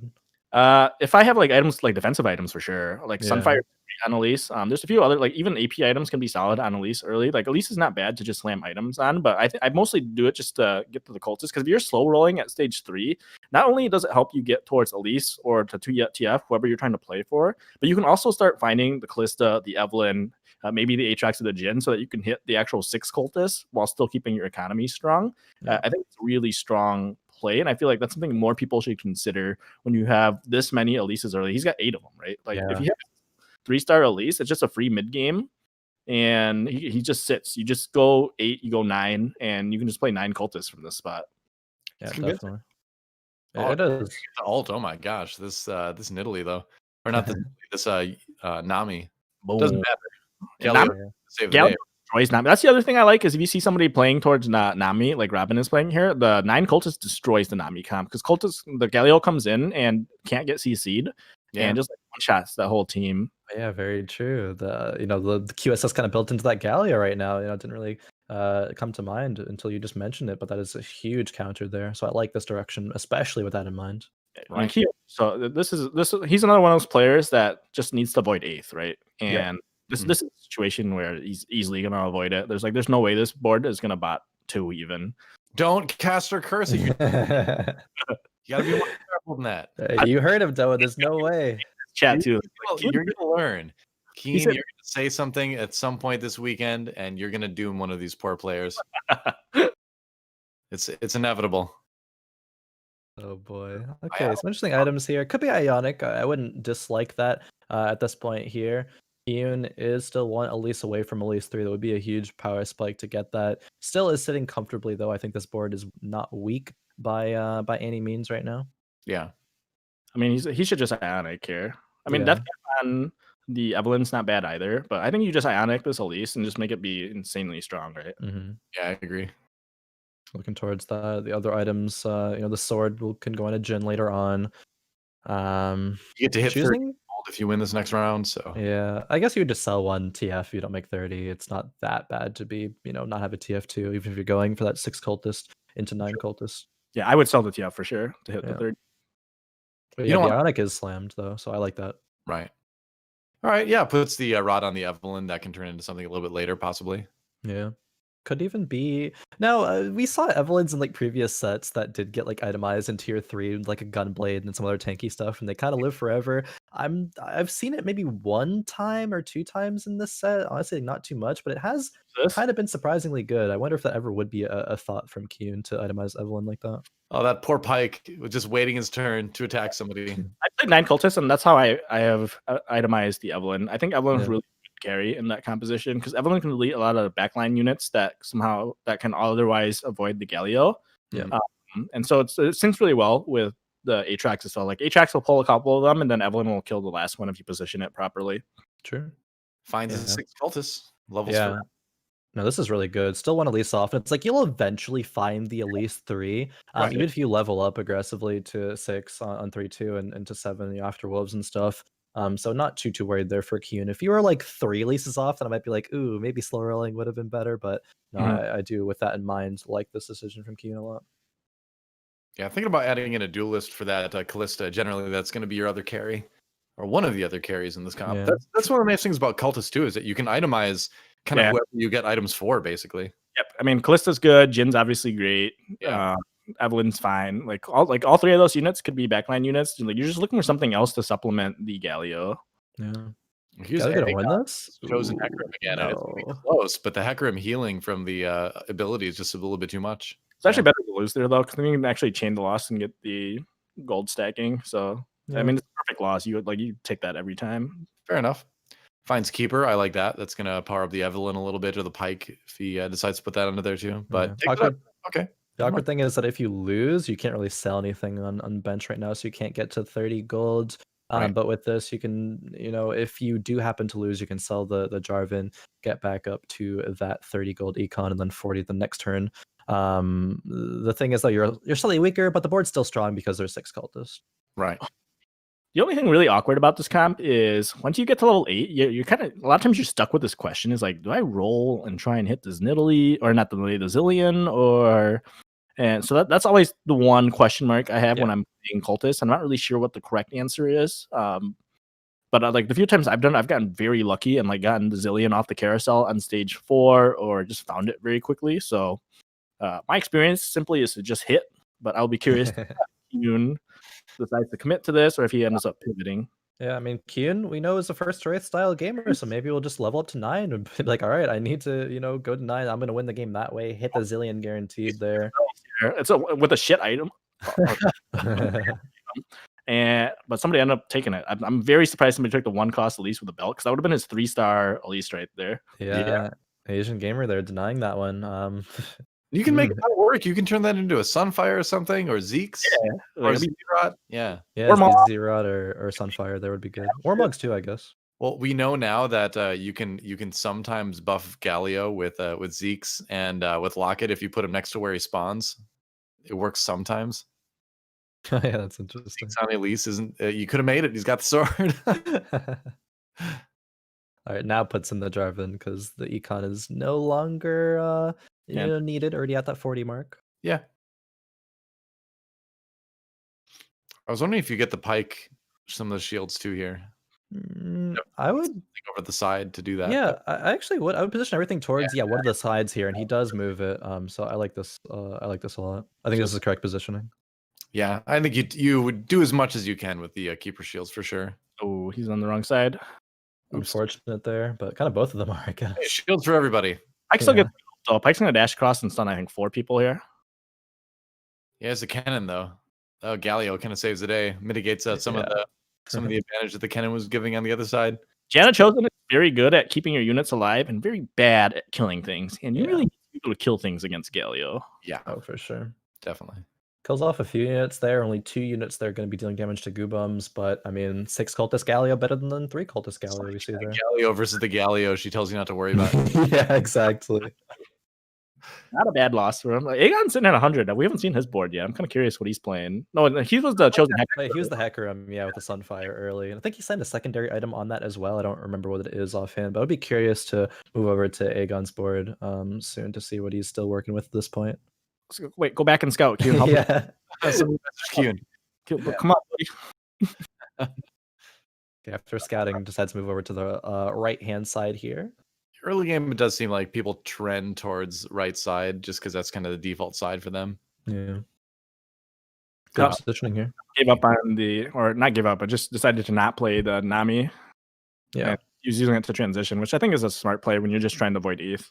If I have like items like defensive items for sure, like Sunfire on Elise. There's a few other like even AP items can be solid on Elise early. Like Elise is not bad to just slam items on, but I mostly do it just to get to the cultists, because if you're slow rolling at stage 3, not only does it help you get towards Elise or to TF, whoever you're trying to play for, but you can also start finding the Callista, the Evelyn, maybe the Aatrox or the Jhin, so that you can hit the actual 6 cultists while still keeping your economy strong. I think it's really strong play, and I feel like that's something more people should consider when you have this many Elises early. He's got 8 of them, right? Like if you have 3-star Elise, it's just a free mid game, and he just sits. You just go 8, you go 9, and you can just play 9 cultists from this spot. Yeah, definitely. Oh, It is. the ult. Oh my gosh, this Nidalee though, or not this Nami. Doesn't Boom. matter. Yeah, Galio yeah. save the Galio day. destroys Nami. That's the other thing I like is if you see somebody playing towards Nami, like Robin is playing here, the 9 cultist destroys the Nami comp because the Galio comes in and can't get CC'd and just like one shots the whole team. Yeah, very true. The QSS kind of built into that Gallia right now. It didn't really come to mind until you just mentioned it, but that is a huge counter there. So I like this direction, especially with that in mind. Right. So he's another one of those players that just needs to avoid 8th, right? And this is a situation where he's easily gonna avoid it. There's no way this board is gonna bot 2 even. Don't cast her curse. You gotta be more careful than that. You heard him, Doa. There's no way. Chat too. You're gonna learn. Kien, you're gonna say something at some point this weekend, and you're gonna doom one of these poor players. It's inevitable. Oh boy. Okay, some interesting items here. Could be Ionic. I wouldn't dislike that at this point here. Kien is still one Elise away from Elise 3. That would be a huge power spike to get that. Still is sitting comfortably though. I think this board is not weak by any means right now. Yeah. I mean, he should just Ionic here. I mean, Death on the Evelyn's not bad either, but I think you just Ionic this Elise and just make it be insanely strong, right? Mm-hmm. Yeah, I agree. Looking towards the other items, the sword can go on a Jhin later on. You get to hit 30 gold if you win this next round. So yeah, I guess you would just sell one TF if you don't make 30. It's not that bad to be, not have a TF2, even if you're going for that 6 cultist into 9 cultist. Yeah, I would sell the TF for sure to hit the 30. But yeah, the Ionic is slammed though, so I like that. Right. All right. Yeah, puts the rod on the Evelyn. That can turn into something a little bit later, possibly. Yeah. Could even be now. We saw Evelyn's in like previous sets that did get like itemized in tier 3, like a gunblade and some other tanky stuff, and they kind of live forever. I've seen it maybe 1 time or 2 times in this set. Honestly, not too much, but it has kind of been surprisingly good. I wonder if that ever would be a thought from Kien to itemize Evelyn like that. Oh, that poor Pike was just waiting his turn to attack somebody. I played 9 cultists, and that's how I have itemized the Evelyn. I think Evelyn's really good carry in that composition because Evelyn can delete a lot of backline units that can otherwise avoid the Galio. Yeah. And so it syncs really well with the Aatrox as well. Like Aatrox will pull a couple of them, and then Evelyn will kill the last one if you position it properly. True. Finds the 6 cultists. Levels yeah. No, this is really good. Still want Elise off. And it's like you'll eventually find the Elise 3. Even if you level up aggressively to 6 on 3-2 and to 7 after wolves and stuff. So not too worried there for Kien. If you were like 3 Elises off, then I might be like, ooh, maybe slow rolling would have been better. But no, I do, with that in mind, like this decision from Kien a lot. Yeah, thinking about adding in a duelist for that Callista. Generally, that's going to be your other carry, or one of the other carries in this comp. Yeah. That's one of the nice things about Cultist too, is that you can itemize kind of whoever you get items for, basically. Yep. I mean, Callista's good. Jin's obviously great. Yeah. Evelyn's fine. Like all 3 of those units could be backline units. Like you're just looking for something else to supplement the Galio. Yeah. He's gonna win this. Chosen Hecarim again. No. It's gonna be close, but the Hecarim healing from the ability is just a little bit too much. It's actually better to lose there though, because then you can actually chain the loss and get the gold stacking. So I mean, it's a perfect loss. You take that every time. Fair enough. Finds Keeper. I like that. That's gonna power up the Evelyn a little bit, or the Pike if he decides to put that under there too. But okay. The awkward thing is that if you lose, you can't really sell anything on bench right now, so you can't get to 30 gold. But with this, you can, if you do happen to lose, you can sell the Jarvan, get back up to that 30 gold econ, and then 40 the next turn. The thing is, though, you're slightly weaker, but the board's still strong because there's 6 cultists. Right. The only thing really awkward about this comp is once you get to level 8, you're kind of, a lot of times you're stuck with this question is like, do I roll and try and hit this Nidalee, or not the Nidalee, the Zilean, or... And so that's always the one question mark I have when I'm playing cultists. I'm not really sure what the correct answer is. But like the few times I've gotten very lucky and like gotten the Zilean off the carousel on stage 4, or just found it very quickly. So my experience simply is to just hit. But I'll be curious if Kien decides to commit to this, or if he ends up pivoting. Yeah, I mean, Kien, we know, is a first Wraith style gamer, so maybe we'll just level up to 9 and be like, all right, I need to, go to 9. I'm going to win the game that way. Hit the Zilean guaranteed there. It's with a shit item. But somebody ended up taking it. I'm very surprised somebody took the 1 cost Elise with a belt, because that would have been his 3-star Elise right there. Yeah. Asian gamer there denying that one. You can make that work. You can turn that into a Sunfire or something, or Zeke's, or Zerot. Yeah. Yeah, Zerot or Sunfire, there would be good. Warmugs too, I guess. Well, we know now that you can sometimes buff Galio with Zeke's and with Locket if you put him next to where he spawns. It works sometimes. Yeah, that's interesting. Zeke's on Elise isn't. You could have made it. He's got the sword. All right, now puts in the Jarvan because the econ is no longer needed. Already at that 40 mark. Yeah. I was wondering if you get the Pike, some of the shields too here. I would over the side to do that. Yeah, I actually would. I would position everything towards one of the sides here, and he does move it. So I like this. I like this a lot. I think this is the correct positioning. Yeah, I think you would do as much as you can with the keeper shields for sure. Oh, he's on the wrong side. Unfortunate there, but kind of both of them are, I guess. Hey, shields for everybody. Pike still gets Pike's gonna dash across and stun, I think, 4 people here. Yeah, it's a cannon though. Oh, Galio kind of saves the day, mitigates some of the advantage that the cannon was giving on the other side. Janet Chosen is very good at keeping your units alive and very bad at killing things. And you really need to be able to kill things against Galio. Yeah. Oh, for sure. Definitely. Kills off a few units there. Only 2 units there going to be dealing damage to Goobums. But, I mean, 6 Cultist Galio better than 3 Cultist Galio we see there. Galio versus the Galio. She tells you not to worry about it. Yeah, exactly. Not a bad loss for him. Aegon's sitting at 100. We haven't seen his board yet. I'm kind of curious what he's playing. No, he was the chosen hacker. He was the hacker, with the Sunfire early. And I think he signed a secondary item on that as well. I don't remember what it is offhand, but I'd be curious to move over to Aegon's board soon to see what he's still working with at this point. Wait, go back and scout. Kien, yeah. Kien. Come on, buddy. Okay, after scouting, decides to move over to the right-hand side here. Early game, it does seem like people trend towards right side just because that's kind of the default side for them. Yeah. Good positioning here. Gave up on not give up, but just decided to not play the Nami. Yeah. He was using it to transition, which I think is a smart play when you're just trying to avoid ETH.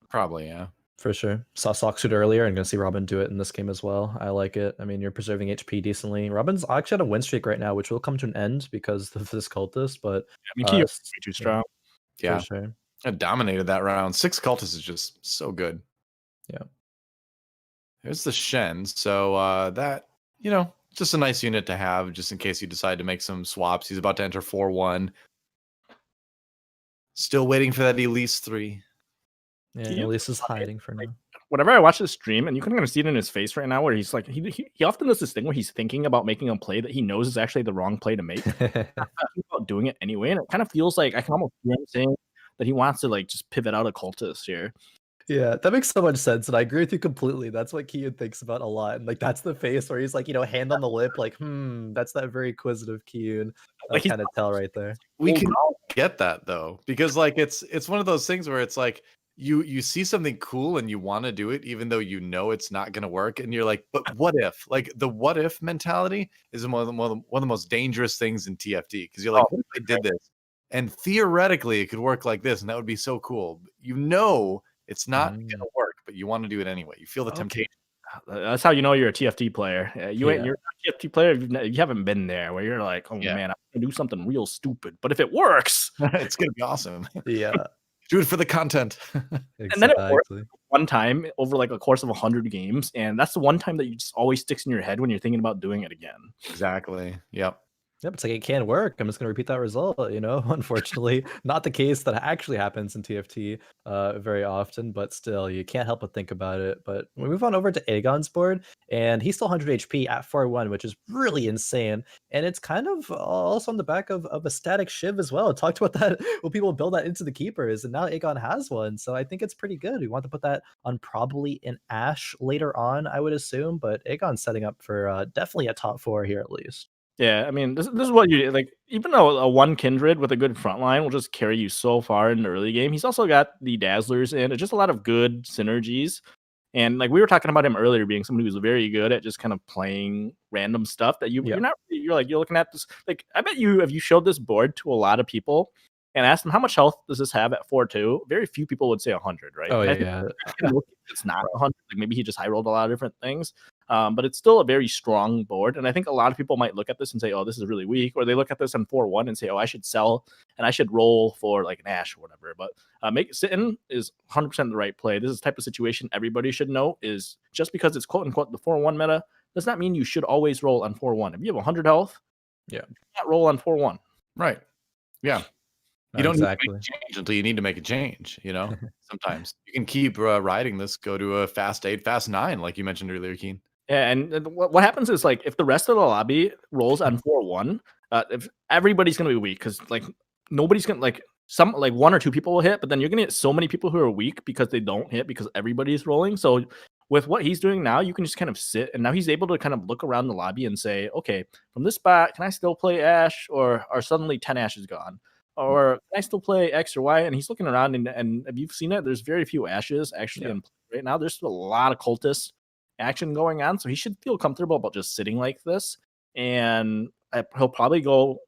Probably, yeah. For sure. Saw Socksuit earlier and going to see Robin do it in this game as well. I like it. I mean, you're preserving HP decently. Robin's actually on a win streak right now, which will come to an end because of this cultist, but Kien is way too strong. Yeah. For sure. It dominated that round. 6 cultists is just so good. Yeah. There's the Shen. So that, just a nice unit to have just in case you decide to make some swaps. He's about to enter 4-1. Still waiting for that Elise 3. Yeah, Elise is hiding for now. Whenever I watch this stream, and you can kind of see it in his face right now, where he's like, he often does this thing where he's thinking about making a play that he knows is actually the wrong play to make. About doing it anyway, and it kind of feels like I can almost hear him saying that he wants to just pivot out of cultist here. Yeah, that makes so much sense, and I agree with you completely. That's what Kien thinks about a lot, and that's the face where he's like, hand on the lip, like, that's that very inquisitive Kien. I kind of tell right there. We can all get that though, because it's one of those things where it's like you see something cool and you want to do it, even though it's not going to work, and you're like, but what if? Like the what if mentality is one of the most dangerous things in TFT because you're like, what if I did this? And theoretically, it could work like this, and that would be so cool. It's not going to work, but you want to do it anyway. You feel the temptation. That's how you know you're a TFT player. You're a TFT player. You haven't been there where you're like, man, I'm going to do something real stupid. But if it works, it's going to be awesome. Yeah. Do it for the content. Exactly. And then it works one time over a course of 100 games. And that's the one time that you just always sticks in your head when you're thinking about doing it again. Exactly. Yep. Yep, it's like it can work. I'm just going to repeat that result, Unfortunately, not the case that actually happens in TFT very often, but still, you can't help but think about it. But we move on over to Aegon's board, and he's still 100 HP at 4-1, which is really insane. And it's kind of also on the back of a static Shiv as well. I talked about that when people build that into the keepers, and now Aegon has one. So I think it's pretty good. We want to put that on probably an Ashe later on, I would assume, but Aegon's setting up for definitely a top 4 here at least. Yeah, I mean, this is what you like. Even though a one Kindred with a good front line will just carry you so far in the early game, he's also got the Dazzlers in. It's just a lot of good synergies. And we were talking about him earlier being somebody who's very good at just kind of playing random stuff that you're looking at this. I bet you, if you showed this board to a lot of people and asked them how much health does this have at 4-2, very few people would say 100, right? Oh, yeah. It's not 100. Maybe he just high rolled a lot of different things. But it's still a very strong board. And I think a lot of people might look at this and say, oh, this is really weak. Or they look at this on 4-1 and say, oh, I should sell and I should roll for like an Ashe or whatever. But sit-in is 100% the right play. This is the type of situation everybody should know is just because it's quote unquote the 4-1 meta does not mean you should always roll on 4-1. If you have 100 health, you not roll on 4-1. Right. Yeah. You don't exactly need to make a change until you need to make a change, sometimes. You can keep riding this, go to a fast 8, fast 9, like you mentioned earlier, Kien. Yeah, and what happens is like if the rest of the lobby rolls on 4-1, if everybody's gonna be weak because like nobody's gonna like some like 1 or 2 people will hit, but then you're gonna get so many people who are weak because they don't hit because everybody's rolling. So with what he's doing now, you can just kind of sit, and now he's able to kind of look around the lobby and say, okay, from this spot, can I still play Ashe, or are suddenly 10 Ashes gone? Or can I still play X or Y? And he's looking around, and if you've seen it, there's very few Ashes actually in play right now. There's a lot of cultist action going on, so he should feel comfortable about just sitting like this. And he'll probably go,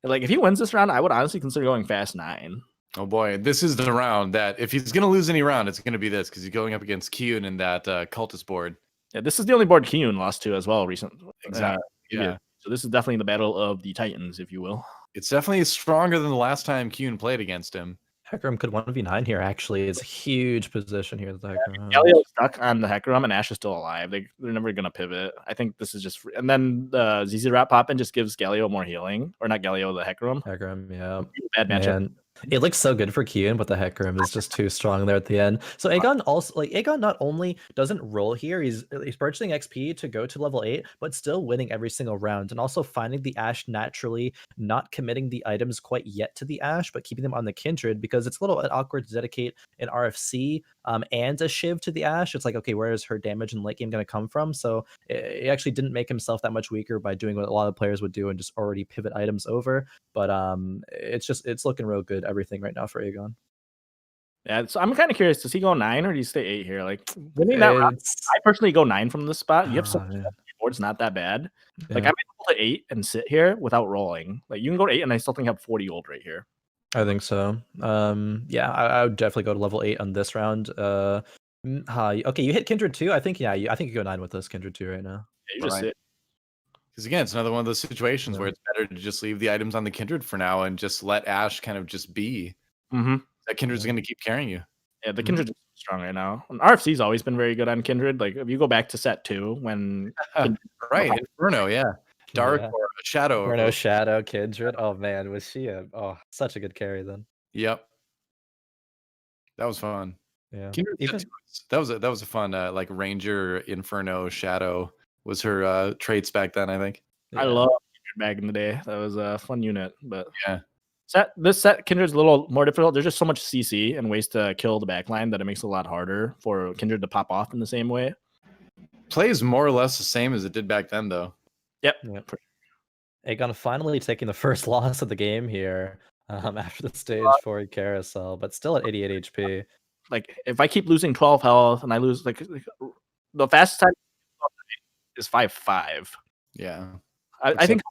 like, if he wins this round, I would honestly consider going fast 9. Oh boy, this is the round that if he's gonna lose any round, it's gonna be this because he's going up against Kien in that cultist board. Yeah, this is the only board Kien lost to as well recently. Exactly. Yeah. So this is definitely the battle of the Titans, if you will. It's definitely stronger than the last time Kien played against him. Hecarim could 1v9 here, actually. It's a huge position here. Galio's stuck on the Hecarim, and Ashe is still alive. They're never going to pivot. I think this is just free. And then the ZZ Rat pop-in just gives Galio more healing. Or not Galio, the Hecarim. Hecarim, yeah. Bad matchup. Man. It looks so good for Kien, but the Hecarim is just too strong there at the end. So Aegon also, like, Aegon not only doesn't roll here, he's purchasing XP to go to level 8, but still winning every single round, and also finding the Ashe naturally, not committing the items quite yet to the Ashe, but keeping them on the Kindred, because it's a little bit awkward to dedicate an RFC and a Shiv to the Ashe. It's like, okay, where is her damage in late game going to come from? So he actually didn't make himself that much weaker by doing what a lot of players would do and just already pivot items over. But it's looking real good, everything right now for Aegon. Yeah, so I'm kind of curious, does he go 9 or do you stay 8 here? Like, winning that round, I personally go 9 from this spot. You have some board's not that bad. Yeah. Like, I'm able to 8 and sit here without rolling. Like, you can go to 8 and I still think I have 40 gold right here. I think so. Yeah, I would definitely go to level 8 on this round. Okay, you hit Kindred too. I think I think you go 9 with this Kindred too right now. Yeah, you just sit. Because again, it's another one of those situations where it's better to just leave the items on the Kindred for now and just let Ashe kind of just be. Mm-hmm. That Kindred's going to keep carrying you. Yeah, the Kindred's strong right now. And RFC's always been very good on Kindred. Like, if you go back to set 2, when right, Inferno, Dark or Shadow. Inferno, Shadow, Kindred. Oh man, was she such a good carry then? Yep. That was fun. Yeah. That was a fun like Ranger, Inferno, Shadow was her traits back then, I think. Yeah. I love Kindred back in the day. That was a fun unit, but yeah. This set Kindred's a little more difficult. There's just so much CC and ways to kill the backline that it makes it a lot harder for Kindred to pop off in the same way. Plays more or less the same as it did back then, though. Yep. Aegon finally taking the first loss of the game here after the stage 4 carousel, but still at 88 HP. Like, if I keep losing 12 health and I lose, like the fastest time is 5-5. Yeah. I think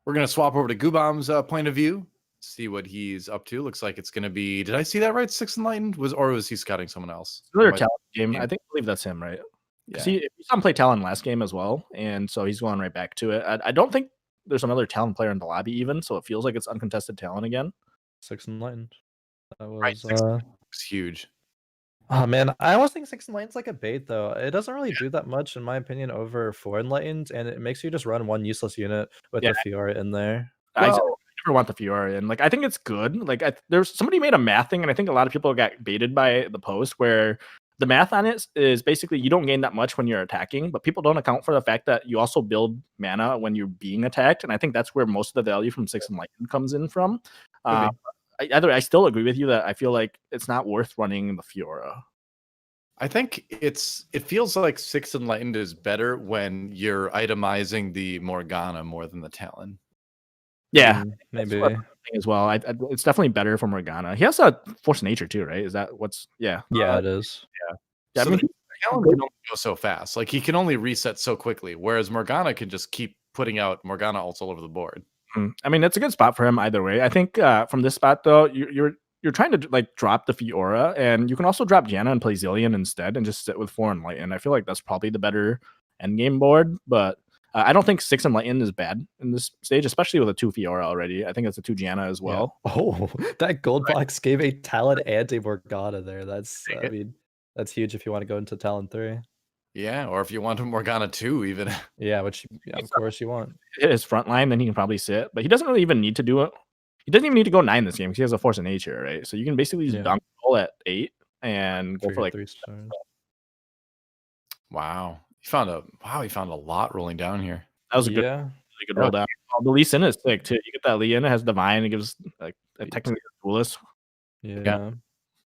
we're going to swap over to Goobom's point of view, see what he's up to. Looks like it's going to be, did I see that right? 6 Enlightened? Or was he scouting someone else? Another Talon game. I believe that's him, right? Yeah. He saw him play Talon last game as well, and so he's going right back to it. I don't think there's another Talon player in the lobby even, so it feels like it's uncontested Talon again. 6 Enlightened. That was right, 6 it's huge. Oh man, I almost think 6 Enlightened's like a bait though. It doesn't really do that much in my opinion over 4 Enlightened, and it makes you just run one useless unit with the Fiora in there. I never want the Fiora in. Like, I think it's good. Like, there's somebody made a math thing, and I think a lot of people got baited by the post where the math on it is basically you don't gain that much when you're attacking, but people don't account for the fact that you also build mana when you're being attacked, and I think that's where most of the value from 6 Enlightened comes in from. I still agree with you that I feel like it's not worth running the Fiora. I think it feels like 6 Enlightened is better when you're itemizing the Morgana more than the Talon. Yeah, maybe as well. It's definitely better for Morgana. He has a Force of Nature too, right? Is that what's? Yeah, it is. Yeah. So I mean, the Talon can only go so fast. Like, he can only reset so quickly, whereas Morgana can just keep putting out Morgana ults all over the board. I mean, it's a good spot for him either way. I think from this spot though, you're you're trying to like drop the Fiora, and you can also drop Janna and play Zilean instead, and just sit with 4 Enlighten. I feel like that's probably the better endgame board, but I don't think 6 Enlighten is bad in this stage, especially with a 2 Fiora already. I think it's a 2 Janna as well. Yeah. Oh, that gold box gave a Talon and a Morgana there. That's I mean, that's huge if you want to go into Talon 3. Yeah, or if you want a Morgana 2 even. Yeah, which of course you want. Hit his front line, then he can probably sit, but he doesn't really even need to do it. He doesn't even need to go 9 this game because he has a Force of Nature, right? So you can basically just dunk roll at 8 and go for like 3 stars. Wow. He found a lot rolling down here. That was a really good roll down. Oh, the Lee Sin is sick too. You get that Lee in, it has Divine, it gives like technically a duelist. Yeah.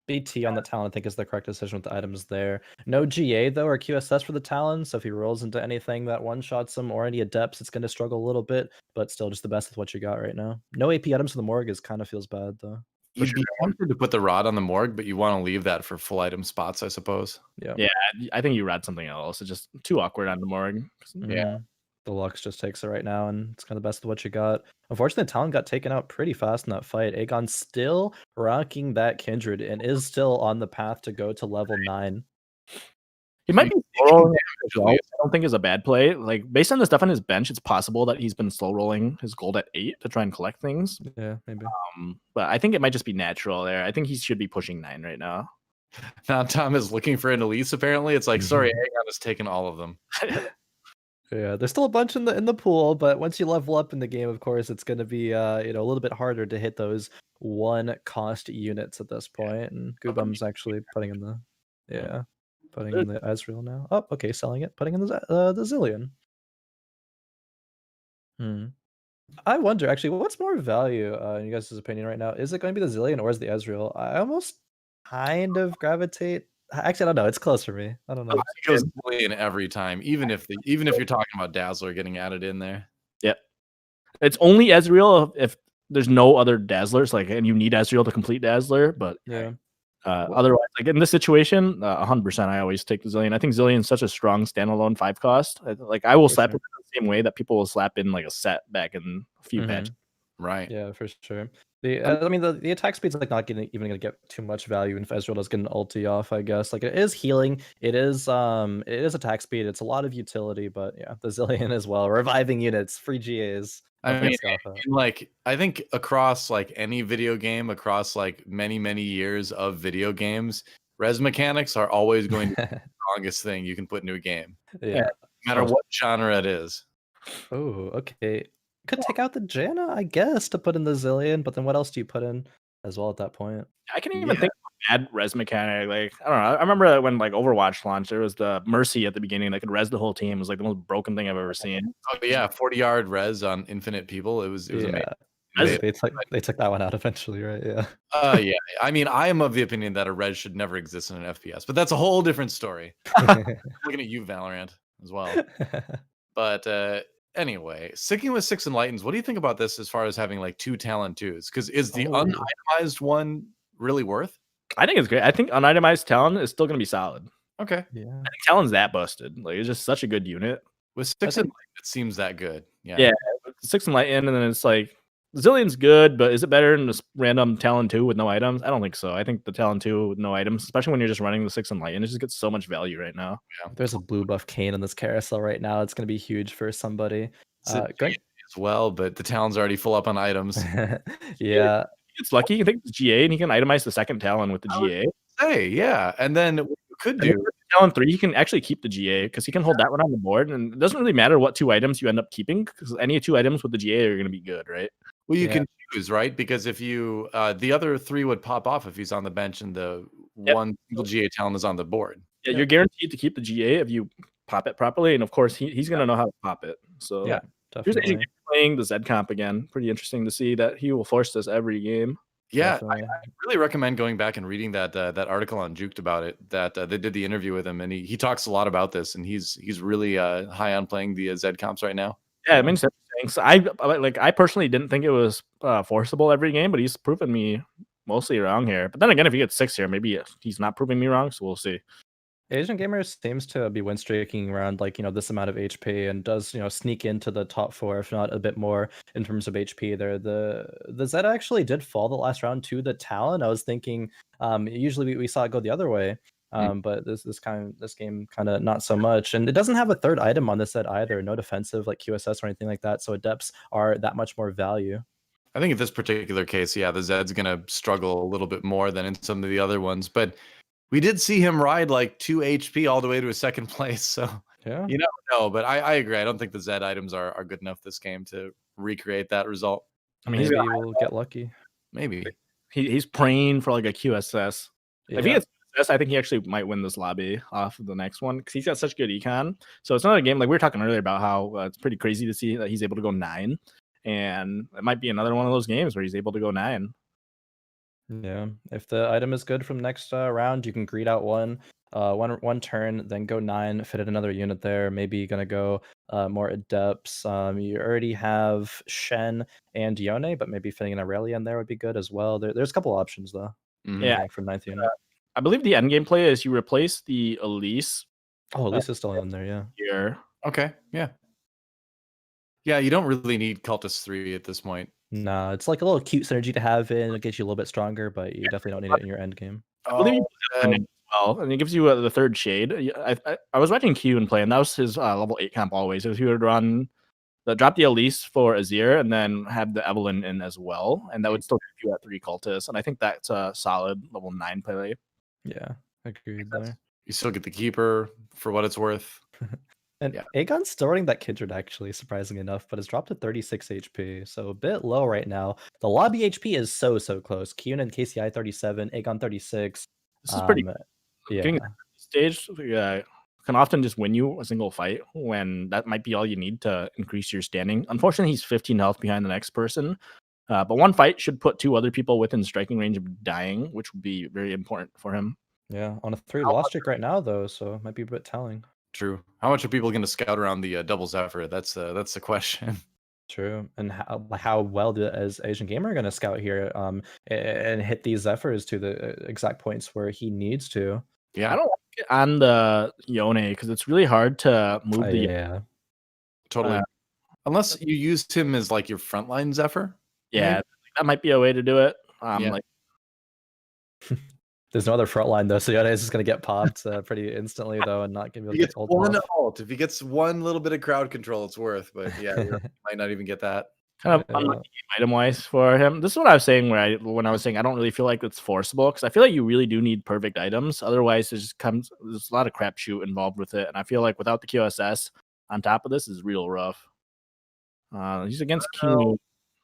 BT on the Talon, I think, is the correct decision with the items there. No GA, though, or QSS for the Talon, so if he rolls into anything that one-shots him or any Adepts, it's going to struggle a little bit, but still just the best with what you got right now. No AP items for the Morgue kind of feels bad, though. You'd be tempted to put the Rod on the Morgue, but you want to leave that for full item spots, I suppose. Yeah, I think you rad something else. It's just too awkward on the Morgue. Yeah. The Lux just takes it right now, and it's kind of the best of what you got. Unfortunately, Talon got taken out pretty fast in that fight. Aegon still rocking that Kindred and is still on the path to go to level 9. He might be slow rolling as well. I don't think is a bad play. Like based on the stuff on his bench, it's possible that he's been slow rolling his gold at 8 to try and collect things. Yeah, maybe. But I think it might just be natural there. I think he should be pushing 9 right now. Now Tom is looking for an Elise. Apparently, it's like sorry, Aegon has taken all of them. Yeah, there's still a bunch in the pool, but once you level up in the game, of course, it's going to be a little bit harder to hit those 1 cost units at this point. And Goobum's actually putting in the Ezreal now. Oh, okay, selling it, putting in the Zilean. I wonder actually, what's more value in you guys' opinion right now? Is it going to be the Zilean or is the Ezreal? I almost kind of gravitate. Actually, I don't know. It's close for me. I don't know. It goes Zilean every time, even if you're talking about Dazzler getting added in there. Yep. It's only Ezreal if there's no other Dazzlers, like, and you need Ezreal to complete Dazzler. But otherwise, like in this situation, 100%, I always take the Zilean. I think Zilean is such a strong standalone 5 cost. Like I will slap it the same way that people will slap in like a set back in a few patches. Right. Yeah, for sure. I mean, the attack speed's like not even going to get too much value if Ezreal does get an ulti off, I guess. Like it is healing, it is attack speed, it's a lot of utility, but yeah, the Zilean as well, reviving units, free GAs. I mean, like I think across like any video game, across like many years of video games, res mechanics are always going to be the strongest thing you can put into a game. Yeah, no matter what genre it is. Oh, okay. Could take out the Janna, I guess, to put in the Zilean, but then what else do you put in as well at that point? I can't even think of a bad res mechanic. Like, I don't know. I remember when like Overwatch launched, there was the Mercy at the beginning that could res the whole team. It was like the most broken thing I've ever seen. Oh yeah, 40-yard res on infinite people. It was amazing. They took that one out eventually, right? Yeah. Yeah. I mean, I am of the opinion that a res should never exist in an FPS, but that's a whole different story. Looking at you, Valorant, as well. But anyway, sticking with 6 Enlightens, what do you think about this as far as having like 2 Talon 2s? Because is the unitemized one really worth? I think it's great. I think unitemized Talon is still going to be solid. Okay. Yeah. I think Talon's that busted. Like it's just such a good unit. With 6 Enlighten, it seems that good. Yeah. Yeah. 6 Enlighten, and then it's like Zillion's good, but is it better than this random Talon 2 with no items? I don't think so. I think the Talon 2 with no items, especially when you're just running the 6 Enlighten, it just gets so much value right now. Yeah. There's a blue buff Kien in this carousel right now. It's going to be huge for somebody. As well, but the Talon's already full up on items. Yeah. It's lucky. You think it's GA, and he can itemize the second Talon with the GA. Hey, yeah. And then what you could do Talon 3, you can actually keep the GA because he can hold that one on the board, and it doesn't really matter what 2 items you end up keeping because any 2 items with the GA are going to be good, right? Well, you can choose, right? Because if you the other 3 would pop off if he's on the bench and the one single GA Talon is on the board. Yeah, you're guaranteed to keep the GA if you pop it properly, and of course he's going to know how to pop it. So yeah, here's Asian playing the Z comp again. Pretty interesting to see that he will force this every game. Yeah, I really recommend going back and reading that article on Juked about it. That they did the interview with him, and he talks a lot about this, and he's really high on playing the Z comps right now. Yeah, I mean, so I personally didn't think it was forcible every game, but he's proven me mostly wrong here. But then again, if he gets 6 here, maybe he's not proving me wrong. So we'll see. Asian Gamer seems to be win streaking around like, this amount of HP and does, sneak into the top 4, if not a bit more in terms of HP there. The Zed actually did fall the last round to the Talon. I was thinking usually we saw it go the other way. But this game kind of not so much. And it doesn't have a third item on this set either. No defensive like QSS or anything like that. So adepts are that much more value. I think in this particular case, yeah, the Zed's gonna struggle a little bit more than in some of the other ones, but we did see him ride like 2 HP all the way to a second place. So yeah, you never know. But I agree. I don't think the Zed items are good enough this game to recreate that result. I mean, maybe we'll get lucky. Maybe he's praying for like a QSS. Yeah. If he gets QSS, I think he actually might win this lobby off of the next one because he's got such good econ. So it's not a game like we were talking earlier about how it's pretty crazy to see that he's able to go 9, and it might be another one of those games where he's able to go 9. Yeah, if the item is good from next round, you can greed out one turn, then go 9, fit in another unit there. Maybe gonna go more adepts. You already have Shen and Yone, but maybe fitting an Aurelia in there would be good as well. There's a couple options though. Yeah, for 9th unit. I believe the end game play is you replace the Elise. Oh, Elise is still in there, yeah. Here. Okay, yeah. Yeah, you don't really need Cultist 3 at this point. Nah, it's like a little cute synergy to have in. It gets you a little bit stronger, but you definitely don't need it in your end game. I believe you put it in as well, and it gives you the third shade. I was watching Kien play, and that was his level 8 camp always. So he would drop the Elise for Azir, and then have the Evelyn in as well, and that would still give you at 3 cultists. And I think that's a solid level 9 play. Yeah, agreed there. You still get the Keeper for what it's worth. And yeah. Aegon's still running that Kindred, actually, surprisingly enough, but it's dropped to 36 HP, so a bit low right now. The lobby HP is so close. Kien and KCI 37, Aegon 36. This is pretty yeah. Getting stage can often just win you a single fight when that might be all you need to increase your standing. Unfortunately, he's 15 health behind the next person, but one fight should put 2 other people within striking range of dying, which would be very important for him. Yeah, on a 3 loss streak right now, though, so it might be a bit telling. True. How much are people going to scout around the double Zephyr? That's the question. True. And how well is Asian Gamer going to scout here and hit these Zephyrs to the exact points where he needs to? Yeah. I don't like it on the Yone because it's really hard to move the... Yeah. Totally. Unless you used him as like your frontline Zephyr. Yeah, maybe? That might be a way to do it. Like there's no other front line though, so Yone is just gonna get popped pretty instantly though, and not gonna be able to get one ult. If he gets one little bit of crowd control, it's worth. But yeah, you might not even get that. Kind of unlucky item wise for him. This is what I was saying when I was saying I don't really feel like it's forcible because I feel like you really do need perfect items. Otherwise, there's a lot of crapshoot involved with it, and I feel like without the QSS on top of this is real rough. He's against Kien,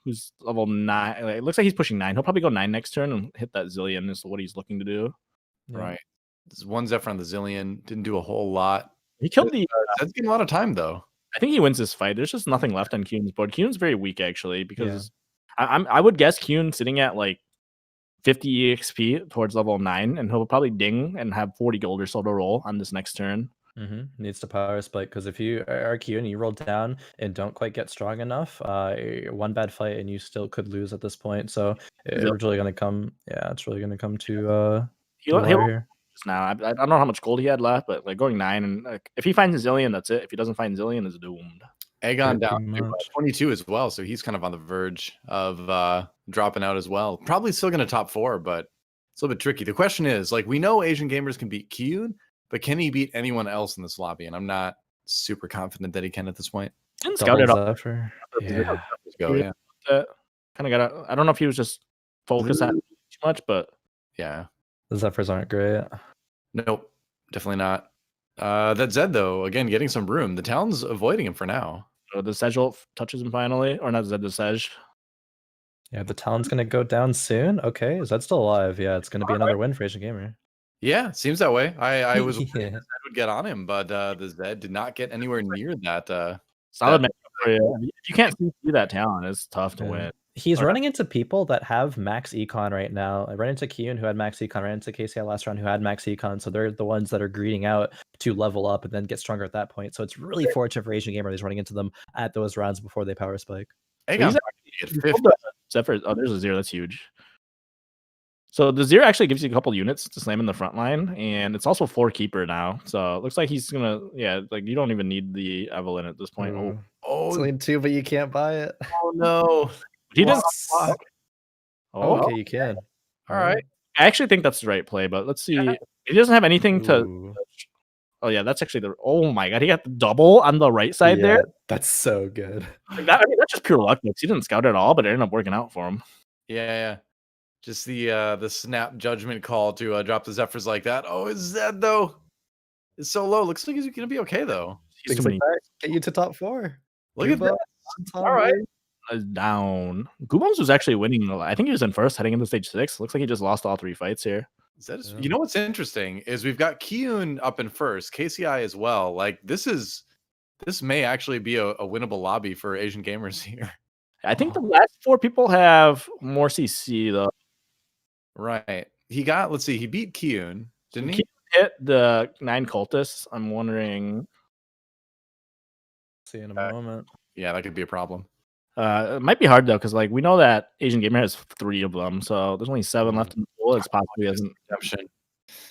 who's level 9. It looks like he's pushing 9. He'll probably go 9 next turn and hit that Zillion is what he's looking to do. Yeah. Right. There's one Zephyr on the Zillion. Didn't do a whole lot. He killed the... That's getting a lot of time, though. I think he wins this fight. There's just nothing left on Kien's board. Kien's very weak, actually, because I would guess Kien sitting at like 50 EXP towards level 9, and he'll probably ding and have 40 gold or so to roll on this next turn. Needs to power spike because if you are Q and you roll down and don't quite get strong enough, one bad fight and you still could lose at this point. So it's really gonna come. Yeah, it's really gonna come to he'll here. Now I don't know how much gold he had left, but like going 9 and if he finds a Zillion, that's it. If he doesn't find Zillion, it's doomed. Aegon down to 22 as well, so he's kind of on the verge of dropping out as well. Probably still gonna top 4, but it's a little bit tricky. The question is, like, we know Asian gamers can beat Kien, but can he beat anyone else in this lobby? And I'm not super confident that he can at this point. Didn't scout it off. Yeah. Kind of got. I don't know if he was just focused on too much, but yeah, the Zephyrs aren't great. Nope, definitely not. That Zed though, again getting some room. The Talon's avoiding him for now. So the Sejul touches him finally, or not Zed, the Sej. Yeah, the Talon's gonna go down soon. Okay, is that still alive? Yeah, it's gonna be another win for Asian Gamer. Yeah, seems that way. I was hoping Zed would get on him, but the Zed did not get anywhere near that. Solid matchup for you. If you can't see that Talon, it's tough to win. He's running into people that have max econ right now. I ran into Kien who had max econ, ran into KCI last round who had max econ, so they're the ones that are greeting out to level up and then get stronger at that point. So it's really fortunate for Asian Gamer that he's running into them at those rounds before they power spike. Zephyr. Oh, there's a 0. That's huge. So the Zero actually gives you a couple units to slam in the front line, and it's also 4 keeper now. So it looks like he's gonna, like you don't even need the Evelyn at this point. Ooh. Oh, It's only 2, but you can't buy it. oh no. He didn't. What? Oh, Okay, you can. All right. I actually think that's the right play, but let's see. He doesn't have anything to. Ooh. Oh yeah, that's actually the. Oh my god, he got the double on the right side Yeah, there. that's so good. Like that, I mean, that's just pure luck. He didn't scout at all, but it ended up working out for him. Yeah. Just the snap judgment call to drop the Zephyrs like that. Oh, is Zed though? It's so low. Looks like he's gonna be okay though. He's Things like that get you to top 4. Look at that. All All right. Down. Goobums was actually winning. I think he was in first heading into stage 6. Looks like he just lost all 3 fights here. Yeah. You know what's interesting is we've got Kien up in first, KCI as well. Like this may actually be a winnable lobby for Asian gamers here. I think the last 4 people have more CC though. Right. He got, let's see, he beat Kien, didn't he? Kien hit the 9 cultists. I'm wondering. See in a moment. Yeah, that could be a problem. It might be hard though, because like we know that Asian Gamer has 3 of them, so there's only 7 left in the pool. It's possibly hasn't Redemption.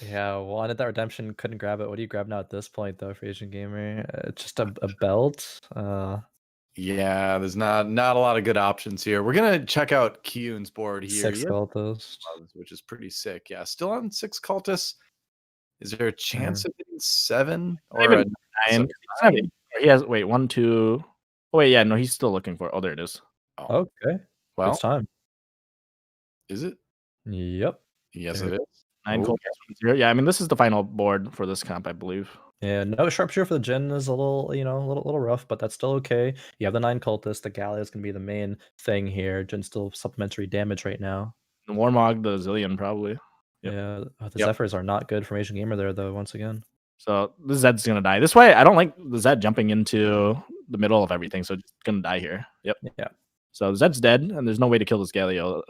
Yeah, wanted that redemption, couldn't grab it. What do you grab now at this point though for Asian Gamer? Just a belt. Yeah, there's not a lot of good options here. We're gonna check out Kien's board here. 6 cultists, which is pretty sick. Yeah, still on 6 cultists. Is there a chance of getting 7 or a 9? He has 1, 2. Oh wait, yeah, no, he's still looking for. Oh, there it is. Oh, okay. well, it's time. Is it? Yep. Yes, it is. 9 cultists, 0. Yeah, I mean this is the final board for this comp, I believe. Yeah, no sharpshooter for the Jin is a little, little rough, but that's still okay. You have the 9 cultists. The Gallia is gonna be the main thing here. Jin's still supplementary damage right now. The Warmog, the Zillion, probably. Yep. Yeah, the Zephyrs are not good from Asian Gamer there though. Once again. So the Zed's gonna die. This way, I don't like the Zed jumping into the middle of everything, so it's gonna die here. Yep. Yeah. So Zed's dead, and there's no way to kill this Galio.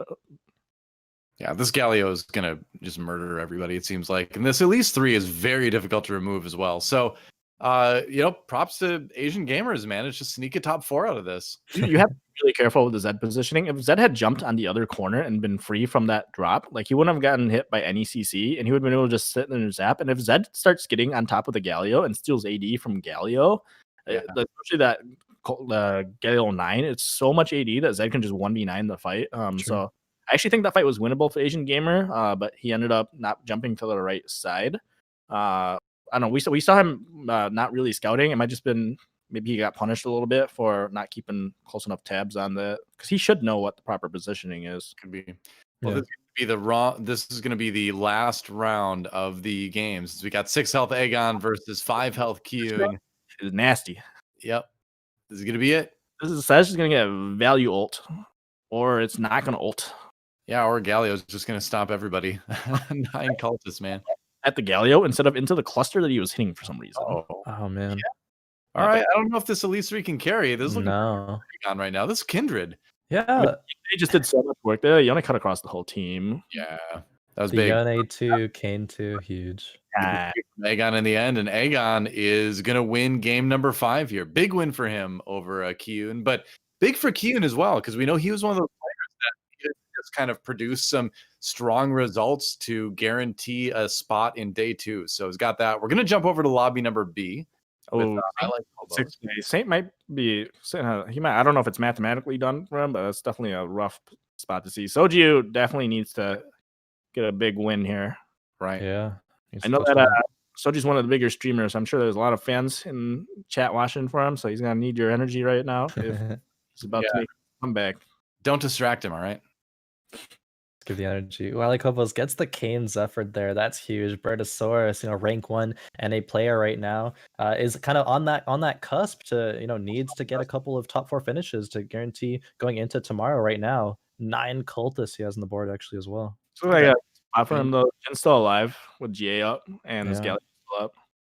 Yeah, this Galio is gonna just murder everybody, it seems like. And this Elise 3 is very difficult to remove as well. So props to Asian gamers, managed to sneak a top 4 out of this. You have to be really careful with the Zed positioning. If Zed had jumped on the other corner and been free from that drop, like he wouldn't have gotten hit by any CC, and he would have been able to just sit in his zap. And if Zed starts getting on top of the Galio and steals AD from Galio, especially that Galio 9, it's so much AD that Zed can just 1v9 the fight. So I actually think that fight was winnable for Asian Gamer, but he ended up not jumping to the right side. I don't know. We saw him not really scouting. It might just been maybe he got punished a little bit for not keeping close enough tabs on the, because he should know what the proper positioning is. Could be. Well, this is going to be the last round of the games. We got 6 health Aegon versus 5 health Kien. It's nasty. Yep. This is going to be it. This is just going to get a value ult, or it's not going to ult. Yeah, or Galio's just going to stomp everybody. 9 cultists, man. At the Galio instead of into the cluster that he was hitting for some reason. Oh man. Yeah. All right. I don't know if this Elite 3 can carry. This is looking on right now. This is Kindred. Yeah. I mean, they just did so much work there. Yone cut across the whole team. Yeah. That was the big. Yone 2, Kane 2, huge. Aegon in the end, and Aegon is going to win game number 5 here. Big win for him over Kien, but big for Kien as well, because we know he was one of those players that just kind of produced some strong results to guarantee a spot in day 2. So he's got that. We're going to jump over to lobby number B. Saint might be. He might. I don't know if it's mathematically done for him, but it's definitely a rough spot to see. Soju definitely needs to get a big win here. Right. Yeah. I know that Soji's one of the bigger streamers. I'm sure there's a lot of fans in chat watching for him, so he's gonna need your energy right now if he's about to make a comeback. Don't distract him, all right? Give the energy. Wily Kobos gets the Kane Zephyr there. That's huge. Bertosaurus, rank 1 NA player right now, is kind of on that cusp to, needs to get a couple of top 4 finishes to guarantee going into tomorrow right now. 9 cultists he has on the board actually as well. So I got spot for him though. Jin's still alive with GA up and his Galaxy still up.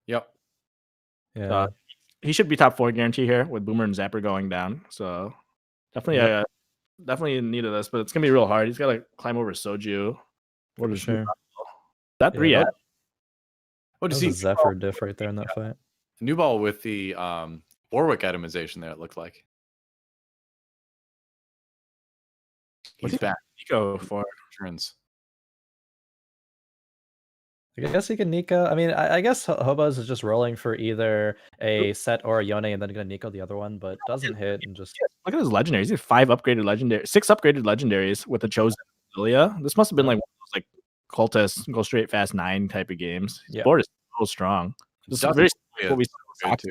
Yep. Yeah. He should be top 4 guarantee here with Boomer and Zapper going down. So definitely definitely in need of this, but it's gonna be real hard. He's got to climb over Soju. What is that 3 yet? What does he Zephyr diff right there in that fight? New ball with the Warwick itemization there, it looked like. He's back. Nico for turns. I guess he can Nico. I mean, I guess Hobos is just rolling for either a set or a Yone and then gonna Nico the other one, but doesn't hit and just. Look at his legendaries. He has 5 upgraded legendaries, 6 upgraded legendaries with the chosen Lilia. This must have been like one of those like cultist go straight fast 9 type of games. His board is so strong. This is very what we saw 2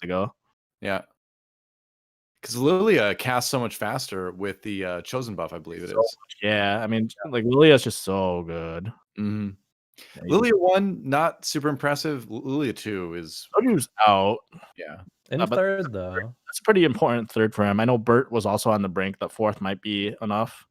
ago. Yeah. Because Lilia casts so much faster with the chosen buff, I believe it is. Yeah, I mean, like Lilia is just so good. Mm-hmm. Lilia 1, not super impressive. Lilia 2 is out. Yeah. In third, though. That's a pretty important third for him. I know Bert was also on the brink. That fourth might be enough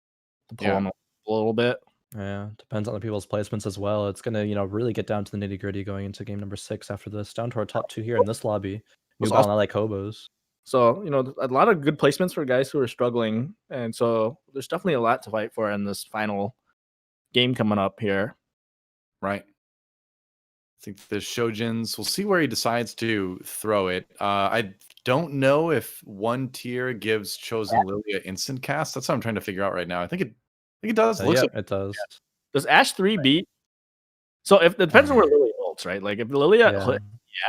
to pull him a little bit. Yeah, depends on the people's placements as well. It's gonna, really get down to the nitty gritty going into game number 6 after this. Down to our top 2 here in this lobby. Nubal and I like Hobos. So, a lot of good placements for guys who are struggling. And so there's definitely a lot to fight for in this final game coming up here. Right. I think the Shojins, we'll see where he decides to throw it. I don't know if 1 tier gives chosen Lilia instant cast. That's what I'm trying to figure out right now. I think it does. Yeah, it does. Yeah. Does Ashe 3 beat? So if it depends on where Lilia ults, right? Like if Lilia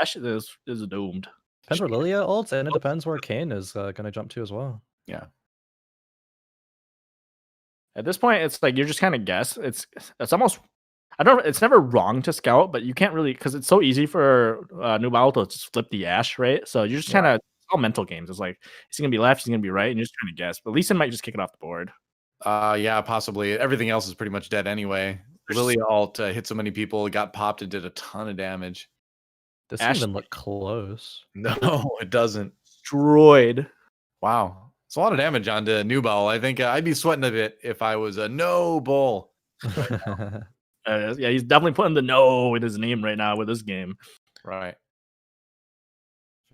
Ashe is doomed. Depends where Lilia ults, and it depends where Kien is gonna jump to as well. Yeah. At this point, it's like you're just kind of guess. It's almost, I don't. It's never wrong to scout, but you can't really, because it's so easy for Nubal to just flip the Ashe, right? So you're just kind of all mental games. It's like he's gonna be left, he's gonna be right, and you're just trying to guess. But Lee Sin might just kick it off the board. Yeah, possibly. Everything else is pretty much dead anyway. Lilia alt hit so many people, got popped and did a ton of damage. This doesn't even look close. No, it doesn't. Destroyed. Wow. It's a lot of damage onto Nubal. I think I'd be sweating a bit if I was a no bull. Yeah, he's definitely putting the no in his name right now with this game. Right.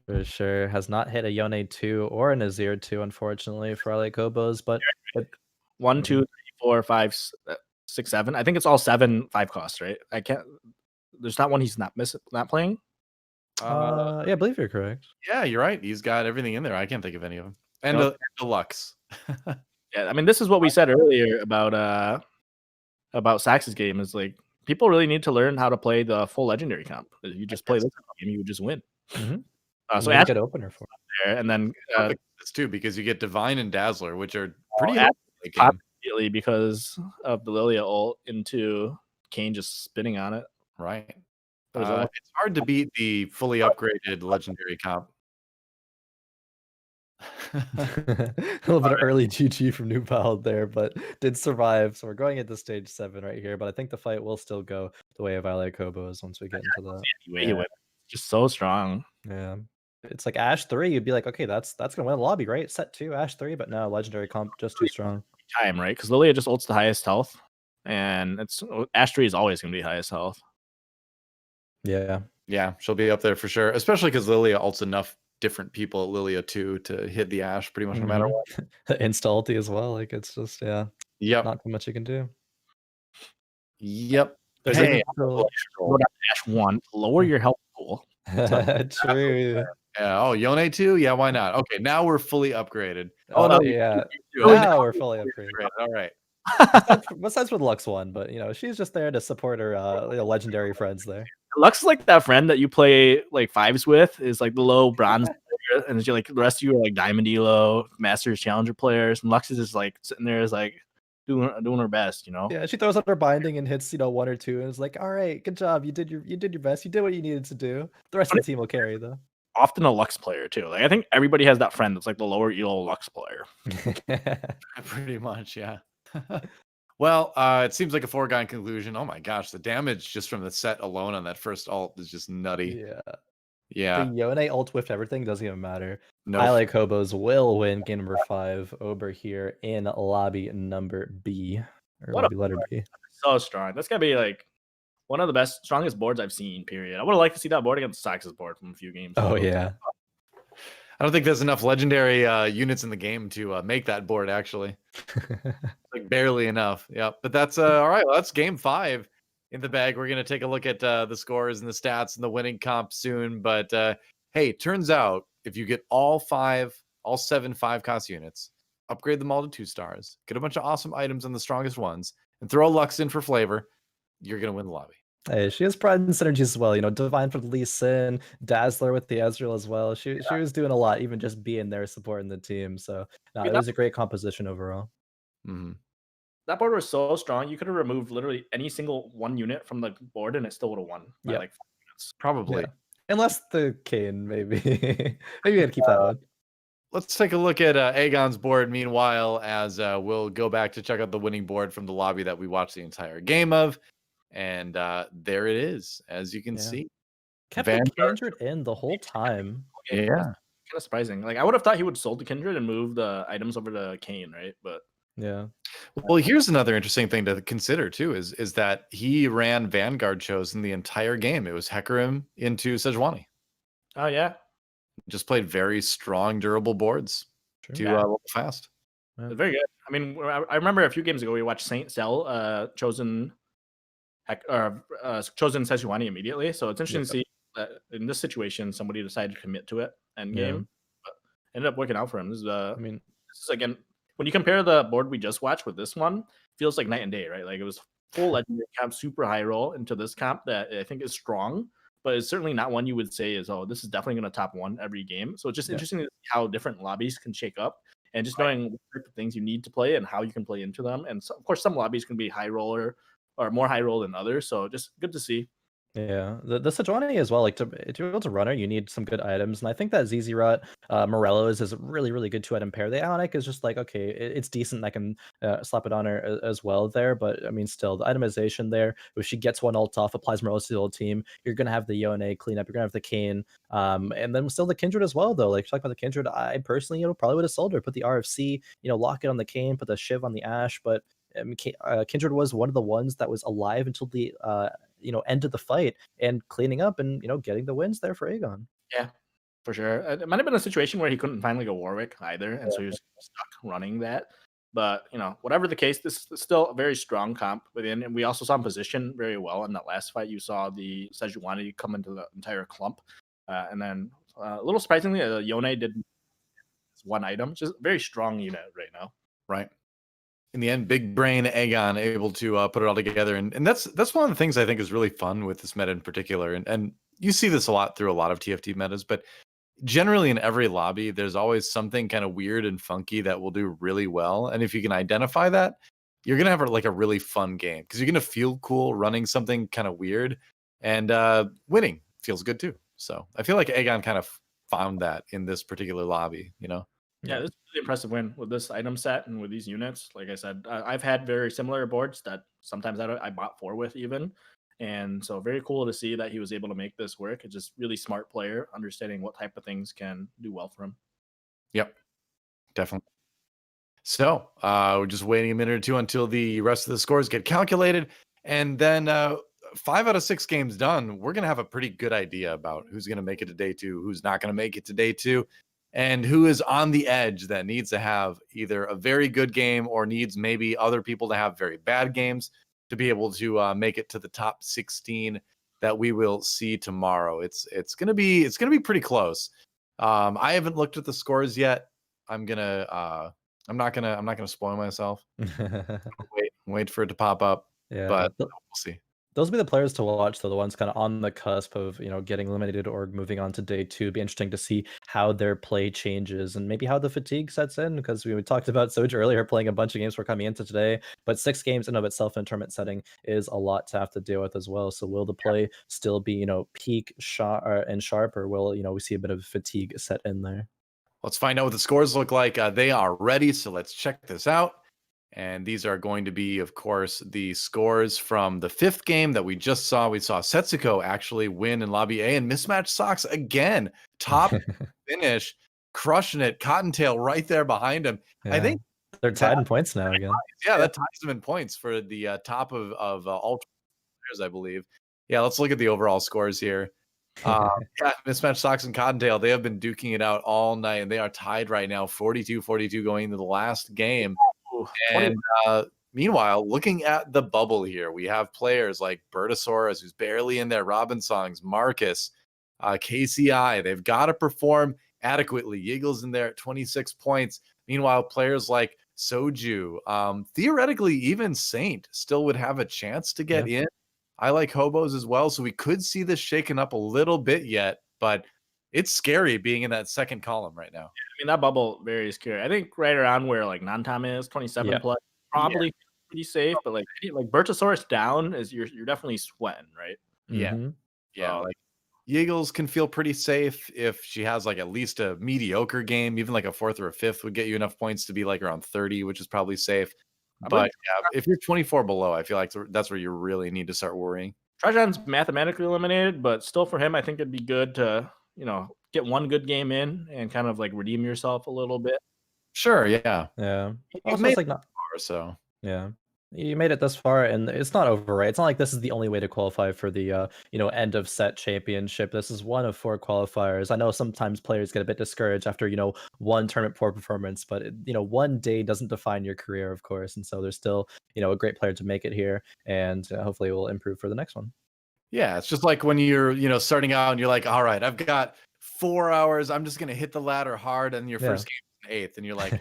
For sure. Has not hit a Yone 2 or an Azir 2, unfortunately, for LA Kobos, but 1, 2, 3, 4, 5, 6, 7. I think it's all 7 5 costs, right? I can't. There's not one he's not playing. Yeah, I believe you're correct. Yeah, you're right. He's got everything in there. I can't think of any of them. And deluxe. Yeah, I mean, this is what we said earlier about Sax's game. Is like people really need to learn how to play the full legendary comp. If you just play this game, you would just win. Mm-hmm. So add a good opener for there, and then this too, because you get Divine and Dazzler, which are pretty immediately because of the Lilia ult into Kane just spinning on it. Right. It's hard to beat the fully upgraded legendary comp. A little bit of early GG from Nubal there, but did survive. So we're going into stage 7 right here, but I think the fight will still go the way of LA Kobos once we get into that. He went just so strong. Yeah. It's like Ashe 3, you'd be like, okay, that's gonna win the lobby, right? Set 2, Ashe 3, but no, legendary comp just too strong. Time, right? Because Lilia just ults the highest health, and it's Ashe 3 is always gonna be highest health. Yeah, she'll be up there for sure, especially because Lilia ults enough different people at Lilia 2 to hit the Ashe pretty much no matter what. Insta ulti as well, like it's just not too much you can do. Yep. There's Ashe 1, lower your health pool. True. Yeah. Yone 2? Yeah, why not? Okay, now we're fully upgraded. No, yeah. Now we're fully upgraded. All right. Besides for the Lux one, but she's just there to support her legendary friends there. Lux is like that friend that you play like fives with, is like the low bronze player, and you're like the rest of you are like diamond elo, masters, challenger players, and Lux is just like sitting there is like doing her best, Yeah, she throws out her binding and hits 1 or 2, and it's like, all right, good job, you did your best, you did what you needed to do. The rest of the team will carry though. Often a Lux player too. Like I think everybody has that friend that's like the lower elo Lux player. Pretty much, yeah. Well, it seems like a foregone conclusion. Oh my gosh, the damage just from the set alone on that first ult is just nutty. Yeah. The Yone ult whiffed everything, doesn't even matter. No. LA Kobos will win game number 5 over here in lobby number B. Or lobby letter B. So strong. That's gotta be like one of the strongest boards I've seen, period. I would have liked to see that board against Sax's board from a few games. Oh, yeah. I don't think there's enough legendary units in the game to make that board, actually. Like barely enough. Yeah, but that's all right. Well, that's game 5 in the bag. We're going to take a look at the scores and the stats and the winning comp soon. But hey, turns out if you get all 7 5-cost units, upgrade them all to 2 stars, get a bunch of awesome items on the strongest ones, and throw Lux in for flavor, you're going to win the lobby. Hey, she has pride and synergies as well. Divine for the Lee Sin, Dazzler with the Ezreal as well. She was doing a lot, even just being there supporting the team. So I no, mean, it was a great composition overall. Mhm. that board was so strong. You could have removed literally any single one unit from the board, and it still would have won by Yep. like 5 minutes. Probably. Yeah. Unless the Kien, maybe. Maybe you gotta keep that one. Let's take a look at Aegon's board. Meanwhile, as we'll go back to check out the winning board from the lobby that we watched the entire game of. And there it is, as you can Yeah. see. Kept the Vanguard. Kindred in the whole time. Okay, Yeah. that's kind of surprising. Like I would have thought he would sold the Kindred and move the items over to Kane, right? But Yeah. Well, here's another interesting thing to consider too: is that he ran Vanguard shows in the entire game. It was Hecarim into Sejuani. oh yeah, Just played very strong, durable boards True. to Yeah. level fast. it's very good. I mean, I remember a few games ago we watched Saint Cell chosen chosen Sejuani immediately. So it's interesting to see that in this situation somebody decided to commit to it end Yeah. game. But ended up working out for him. This is I mean, this is again when you compare the board we just watched with this one, feels like night and day, right? Like it was full legendary comp, super high roll into this comp that I think is strong, but it's certainly not one you would say is, oh, this is definitely going to top one every game. So it's just Yeah. interesting to see how different lobbies can shake up and just knowing what type of things you need to play and how you can play into them. And so, of course, some lobbies can be high roller or more high roll than others. So just good to see. Yeah, the Sejuani as well. Like to be able to run her, you need some good items, and I think that ZZ Rot, Morello's is a really good 2-item pair. The Ionic is just like okay, it's decent. I can slap it on her as well there, but I mean, still the itemization there. If she gets one ult off, applies Morello's to the whole team, you're gonna have the Yone cleanup. You're gonna have the Kane, and then still the Kindred as well. Though, like talk about the Kindred, I personally, probably would have sold her, put the RFC, lock it on the Kane, put the Shiv on the Ashe, but. I mean, Kindred was one of the ones that was alive until the end of the fight and cleaning up and getting the wins there for Aegon. Yeah, for sure. It might have been a situation where he couldn't find like a Warwick either, and so he was stuck running that. But whatever the case, this is still a very strong comp within, and we also saw him position very well in that last fight. You saw the Sejuani come into the entire clump, and then a little surprisingly, Yone did one item, which is a very strong unit right now. Right. In the end, big brain Aegon able to put it all together, and that's one of the things I think is really fun with this meta in particular. And you see this a lot through a lot of TFT metas, but generally in every lobby, there's always something kind of weird and funky that will do really well. And if you can identify that, you're gonna have like a really fun game because you're gonna feel cool running something kind of weird, and winning feels good too. So I feel like Aegon kind of found that in this particular lobby. Yeah, this is a really impressive win with this item set and with these units. Like I said, I've had very similar boards that sometimes I bought 4 with even. And so very cool to see that he was able to make this work. It's just really smart player, understanding what type of things can do well for him. Yep, definitely. So we're just waiting a minute or two until the rest of the scores get calculated. And then 5 out of 6 games done, we're going to have a pretty good idea about who's going to make it to day 2, who's not going to make it to day 2. And who is on the edge that needs to have either a very good game or needs maybe other people to have very bad games to be able to make it to the top 16 that we will see tomorrow. It's gonna be pretty close. I haven't looked at the scores yet. I'm not gonna spoil myself. Wait for it to pop up. Yeah, but we'll see. Those will be the players to watch, though, the ones kind of on the cusp of, getting eliminated or moving on to day 2. It'd be interesting to see how their play changes and maybe how the fatigue sets in, because we talked about Soj earlier playing a bunch of games we're coming into today, but 6 games in of itself in a tournament setting is a lot to have to deal with as well. So will the play still be, peak and sharp, or will, we see a bit of fatigue set in there? Let's find out what the scores look like. They are ready, so let's check this out. And these are going to be, of course, the scores from the 5th game that we just saw. We saw Setsuko actually win in Lobby A, and Mismatch Socks again, top finish, crushing it. Cottontail right there behind him. Yeah. I think they're tied in points now again. Yeah, that ties them in points for the top of all players, I believe. Yeah, let's look at the overall scores here. Yeah, Mismatch Socks and Cottontail, they have been duking it out all night, and they are tied right now, 42-42 going into the last game. And meanwhile, looking at the bubble here, we have players like Bertosaurus, who's barely in there, Robin Songs, Marcus, KCI. They've got to perform adequately. Yiggle's in there at 26 points. Meanwhile, players like Soju, theoretically, even Saint still would have a chance to get in. I like hobos as well, so we could see this shaken up a little bit yet, but it's scary being in that second column right now. I mean, that bubble very scary. I think right around where like non-time is 27 plus, probably pretty safe. But like Bertosaurus down is you're definitely sweating, right? Yeah, like Yeagles can feel pretty safe if she has like at least a mediocre game. Even like a 4th or a 5th would get you enough points to be like around 30, which is probably safe. But yeah, if you're 24 below, I feel like that's where you really need to start worrying. Trajan's mathematically eliminated, but still for him, I think it'd be good to, get one good game in and kind of like redeem yourself a little bit. Sure, yeah. Also, it's like not far, so you made it this far, and it's not over, right? It's not like this is the only way to qualify for the end of set championship. This is one of 4 qualifiers. I know sometimes players get a bit discouraged after one tournament poor performance, but one day doesn't define your career, of course, and so there's still a great player to make it here, and hopefully it will improve for the next one. Yeah, it's just like when you're starting out and you're like, all right, I've got 4 hours. I'm just gonna hit the ladder hard, and your first game is 8th, and you're like.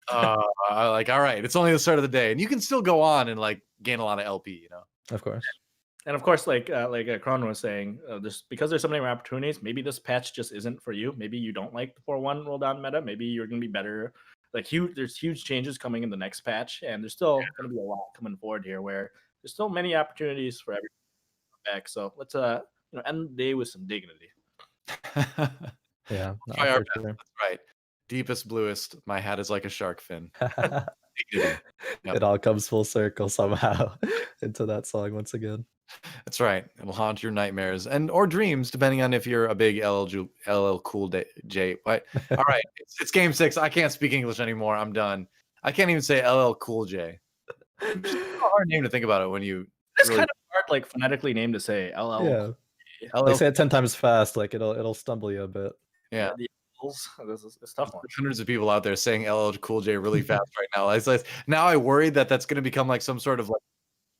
Like, all right, it's only the start of the day, and you can still go on and like gain a lot of LP, Of course. And of course, like Khroen was saying, just because there's so many more opportunities, maybe this patch just isn't for you. Maybe you don't like the 4-1 roll down meta. Maybe you're gonna be better. There's huge changes coming in the next patch, and there's still gonna be a lot coming forward here where there's still many opportunities for everyone back. So let's end the day with some dignity. Yeah, try our best. That's right. Deepest, bluest, my hat is like a shark fin. It all comes full circle somehow into that song once again. That's right. It'll haunt your nightmares or dreams, depending on if you're a big LL Cool J. But all right, it's game 6. I can't speak English anymore. I'm done. I can't even say LL Cool J. It's a hard name to think about it when you. It's kind of hard, like phonetically name to say. LL. Yeah. They say it 10 times fast, like it'll stumble you a bit. Yeah. It's tough one. There's hundreds of people out there saying LL Cool J really fast right now. Now I worry that that's going to become like some sort of like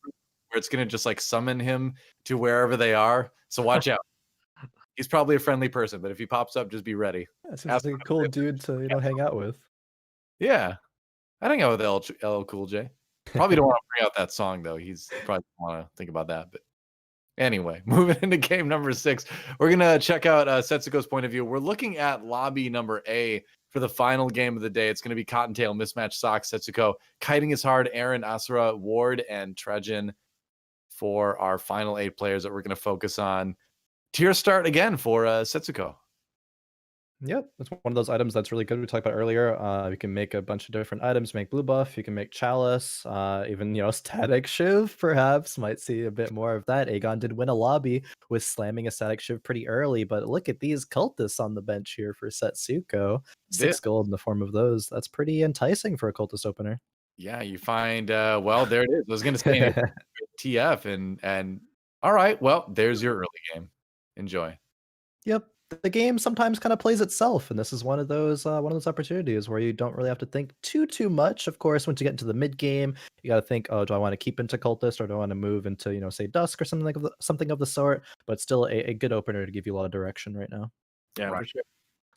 where it's going to just like summon him to wherever they are. So watch out. He's probably a friendly person, but if he pops up, just be ready. Yeah, seems like a cool dude to hang out with. Yeah, I'd hang out with LL Cool J. Probably don't want to bring out that song though. He's probably want to think about that, but. Anyway, moving into game number 6, we're going to check out Setsuko's point of view. We're looking at lobby number A for the final game of the day. It's going to be Cottontail, Mismatch Socks, Setsuko, Kiting is Hard, Aaron, Asura, Ward, and Trajan for our final 8 players that we're going to focus on. Tier start again for Setsuko. Yep, that's one of those items that's really good. We talked about earlier. You can make a bunch of different items. Make blue buff. You can make chalice. Even static shiv. Perhaps might see a bit more of that. Aegon did win a lobby with slamming a static shiv pretty early, but look at these cultists on the bench here for Setsuko. 6 gold in the form of those. That's pretty enticing for a cultist opener. Yeah, you find well, there it is. I was gonna say TF and all right, well, there's your early game. Enjoy. Yep. The game sometimes kind of plays itself, and this is one of those opportunities where you don't really have to think too much. Of course, once you get into the mid game, you got to think, oh, do I want to keep into cultist or do I want to move into say dusk or something of the sort? But still a good opener to give you a lot of direction right now. Yeah, right. For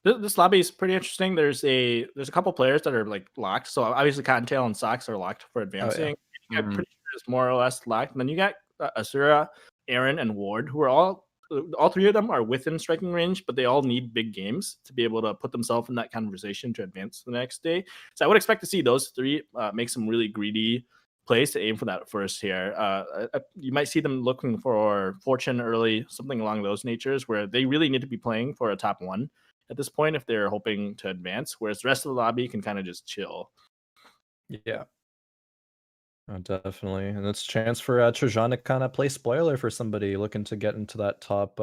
sure. This lobby is pretty interesting. There's a couple players that are like locked. So obviously Cottontail and Socks are locked for advancing. Oh, yeah. I'm pretty sure it's more or less locked. And then you got Asura, Aaron, and Ward, who are all 3 of them are within striking range, but they all need big games to be able to put themselves in that conversation to advance the next day. So I would expect to see those 3 make some really greedy plays to aim for that first here. You might see them looking for fortune early, something along those natures, where they really need to be playing for a top 1 at this point if they're hoping to advance, whereas the rest of the lobby can kind of just chill. Yeah. Oh, definitely, and it's a chance for Trajan to kind of play spoiler for somebody looking to get into that top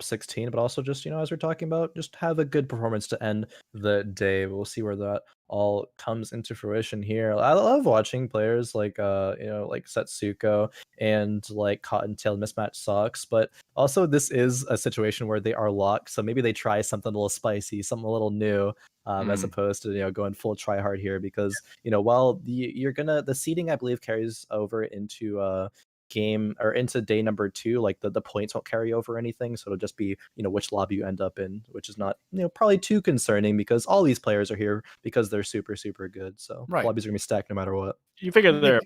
16, but also just as we're talking about, just have a good performance to end the day. We'll see where that all comes into fruition here. I love watching players like like Setsuko and like Cottontail Mismatch Socks, but also this is a situation where they are locked, so maybe they try something a little spicy, something a little new. As opposed to going full try hard here, because while the seeding I believe carries over into game or into day number 2, like the points won't carry over anything, so it'll just be which lobby you end up in, which is not probably too concerning because all these players are here because they're super good. So lobbies are gonna be stacked no matter what. You figure they're